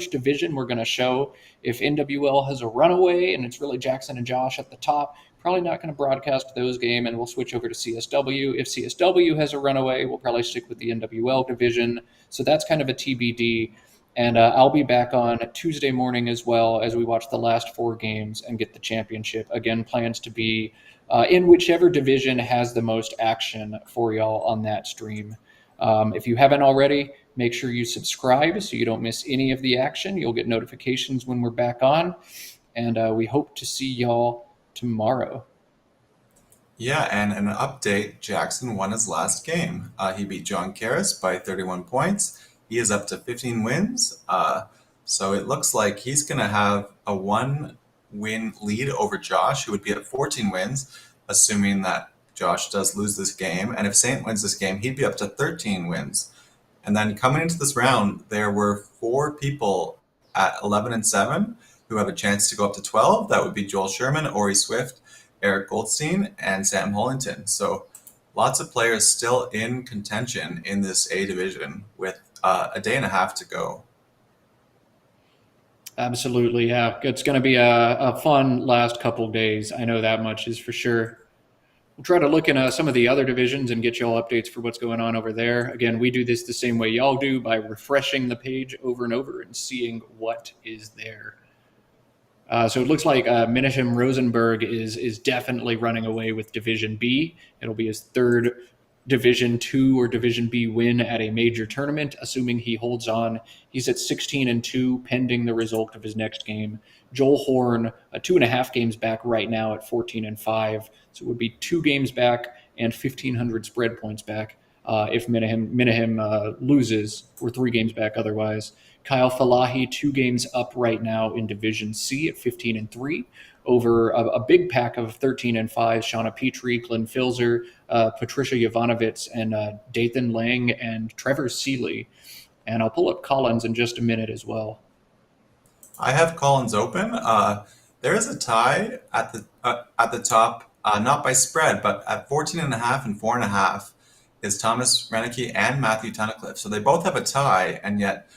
division we're going to show. If NWL has a runaway and it's really Jackson and Josh at the top, probably not going to broadcast those games, and we'll switch over to CSW. If CSW has a runaway, we'll probably stick with the NWL division. So that's kind of a TBD. And I'll be back on Tuesday morning as well as we watch the last 4 games and get the championship. Again, plans to be in whichever division has the most action for y'all on that stream. If you haven't already, make sure you subscribe so you don't miss any of the action. You'll get notifications when we're back on. And we hope to see y'all tomorrow. Yeah, and an update, Jackson won his last game. He beat John Karras by 31 points. He is up to 15 wins. So it looks like he's going to have a 1-win lead over Josh, who would be at 14 wins, assuming that Josh does lose this game. And if Saint wins this game, he'd be up to 13 wins. And then coming into this round, there were 4 people at 11 and 7 who have a chance to go up to 12. That would be Joel Sherman, Ori Swift, Eric Goldstein, and Sam Hollington. So lots of players still in contention in this A division with a day and a half to go. Absolutely, yeah. It's going to be a fun last couple days. I know that much is for sure. We'll try to look in some of the other divisions and get y'all updates for what's going on over there. Again, we do this the same way y'all do, by refreshing the page over and over and seeing what is there. So it looks like Menahem Rosenberg is definitely running away with Division B. It'll be his 3rd Division 2 or Division B win at a major tournament, assuming he holds on. He's at 16-2, pending the result of his next game. Joel Horn, 2.5 games back right now at 14-5. So it would be 2 games back and 1,500 spread points back if Menahem loses, or 3 games back otherwise. Kyle Falahi, 2 games up right now in Division C at 15-3 over a big pack of 13-5. Shauna Petrie, Glenn Filzer, Patricia Jovanovitz, and Dathan Lang and Trevor Seeley. And I'll pull up Collins in just a minute as well. I have Collins open. There is a tie at the top, not by spread, but at 14.5 and 4.5 is Thomas Renicky and Matthew Tunnicliffe. So they both have a tie, and yet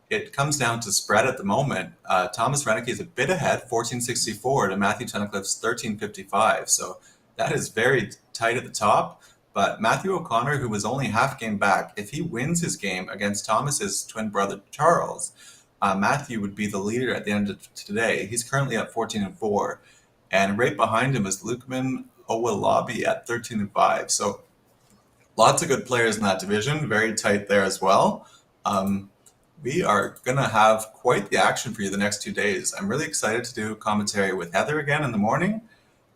it comes down to spread at the moment. Thomas Renicky is a bit ahead, 14.64 to Matthew Tunnicliffe's 13.55. So that is very tight at the top. But Matthew O'Connor, who was only half game back, if he wins his game against Thomas's twin brother Charles, Matthew would be the leader at the end of today. He's currently at 14-4, and right behind him is Lukman Owolabi at 13-5. So lots of good players in that division, very tight there as well. We are going to have quite the action for you the next 2 days. I'm really excited to do commentary with Heather again in the morning,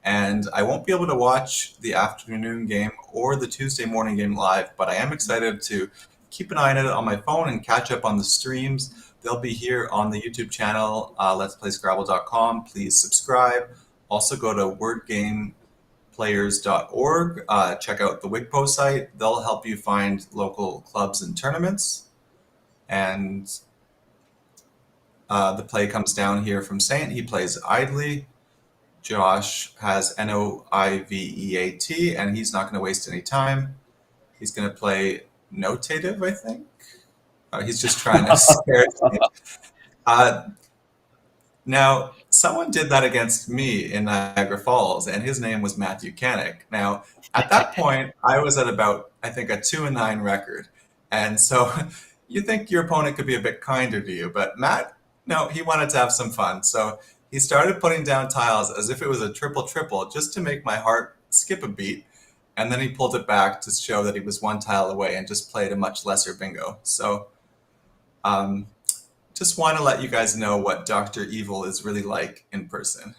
and I won't be able to watch the afternoon game or the Tuesday morning game live, but I am excited to keep an eye on it on my phone and catch up on the streams. They'll be here on the YouTube channel, letsplayscrabble.com. Please subscribe. Also go to wordgameplayers.org. Check out the Wigpo site. They'll help you find local clubs and tournaments. And the play comes down here from Saint. He plays idly. Josh has Noiveat, and he's not going to waste any time. He's going to play notative, I think. He's just trying to scare me. Now, someone did that against me in Niagara Falls, and his name was Matthew Canick. Now, at that point, I was at about, I think, a 2-9 record. And so you think your opponent could be a bit kinder to you, but Matt, no, he wanted to have some fun. So he started putting down tiles as if it was a triple-triple just to make my heart skip a beat. And then he pulled it back to show that he was one tile away and just played a much lesser bingo. So just want to let you guys know what Dr. Evil is really like in person.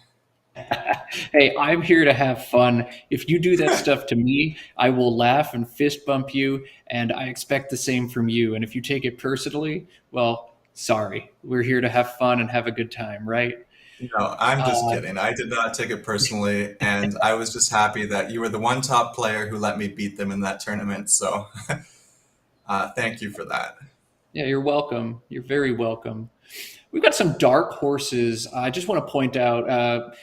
Hey, I'm here to have fun. If you do that stuff to me, I will laugh and fist bump you, and I expect the same from you. And if you take it personally, well, sorry. We're here to have fun and have a good time, right? No, I'm just kidding. I did not take it personally, and I was just happy that you were the one top player who let me beat them in that tournament. So thank you for that. Yeah, you're welcome. You're very welcome. We've got some dark horses. I just want to point out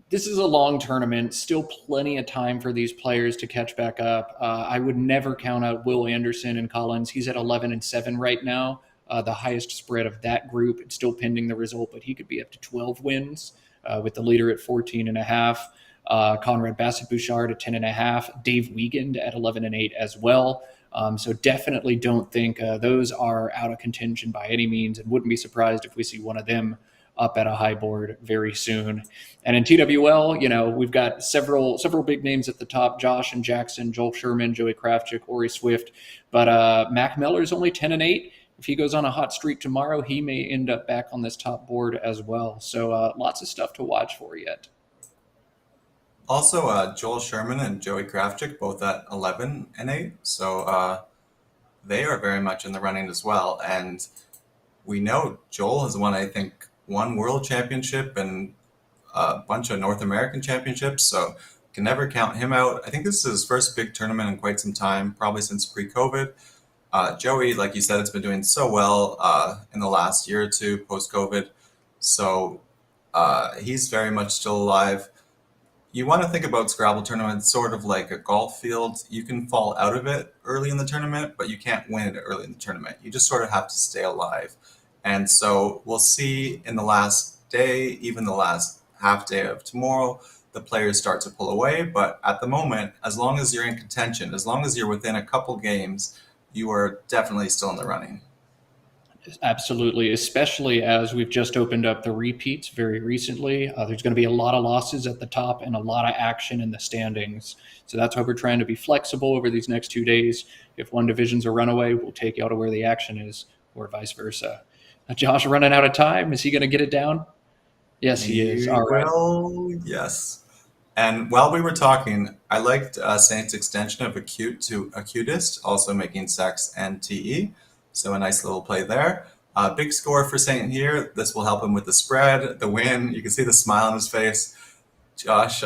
this is a long tournament, still plenty of time for these players to catch back up. I would never count out Will Anderson and Collins. He's at 11-7 right now, the highest spread of that group. It's still pending the result, but he could be up to 12 wins with the leader at 14.5. Conrad Bassett-Bouchard at 10.5. Dave Wiegand at 11-8 as well. So definitely don't think those are out of contention by any means, and wouldn't be surprised if we see one of them up at a high board very soon. And in TWL, we've got several big names at the top: Josh and Jackson, Joel Sherman, Joey Crapchuk, Ori Swift. But Mac Miller's only 10-8. If he goes on a hot streak tomorrow, he may end up back on this top board as well. So lots of stuff to watch for yet. Also, Joel Sherman and Joey Crafchick both at 11-8. So they are very much in the running as well. And we know Joel has won, I think, one world championship and a bunch of North American championships. So can never count him out. I think this is his first big tournament in quite some time, probably since pre-COVID. Joey, like you said, has been doing so well in the last year or two post-COVID. So he's very much still alive. You want to think about Scrabble tournaments sort of like a golf field. You can fall out of it early in the tournament, but you can't win it early in the tournament. You just sort of have to stay alive. And so we'll see in the last day, even the last half day of tomorrow, the players start to pull away. But at the moment, as long as you're in contention, as long as you're within a couple games, you are definitely still in the running. Absolutely, especially as we've just opened up the repeats very recently. There's going to be a lot of losses at the top and a lot of action in the standings. So that's why we're trying to be flexible over these next 2 days. If one division's a runaway, we'll take you out of where the action is, or vice versa. Josh running out of time. Is he going to get it down? Yes, he is. All right. Well, yes. And while we were talking, I liked Saint's extension of acute to acutist, also making sex and TE. So a nice little play there. Big score for Saint here. This will help him with the spread, the win. You can see the smile on his face. Josh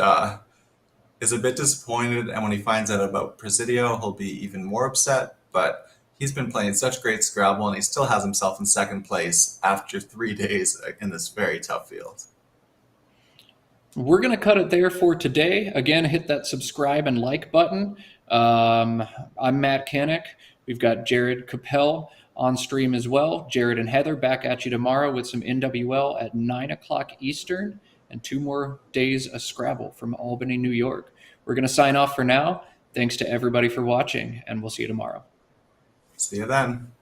is a bit disappointed, and when he finds out about Presidio, he'll be even more upset. But he's been playing such great Scrabble, and he still has himself in second place after 3 days in this very tough field. We're going to cut it there for today. Again, hit that subscribe and like button. I'm Matt Canick. We've got Jared Capel on stream as well. Jared and Heather back at you tomorrow with some NWL at 9 o'clock Eastern and 2 more days of Scrabble from Albany, New York. We're going to sign off for now. Thanks to everybody for watching, and we'll see you tomorrow. See you then.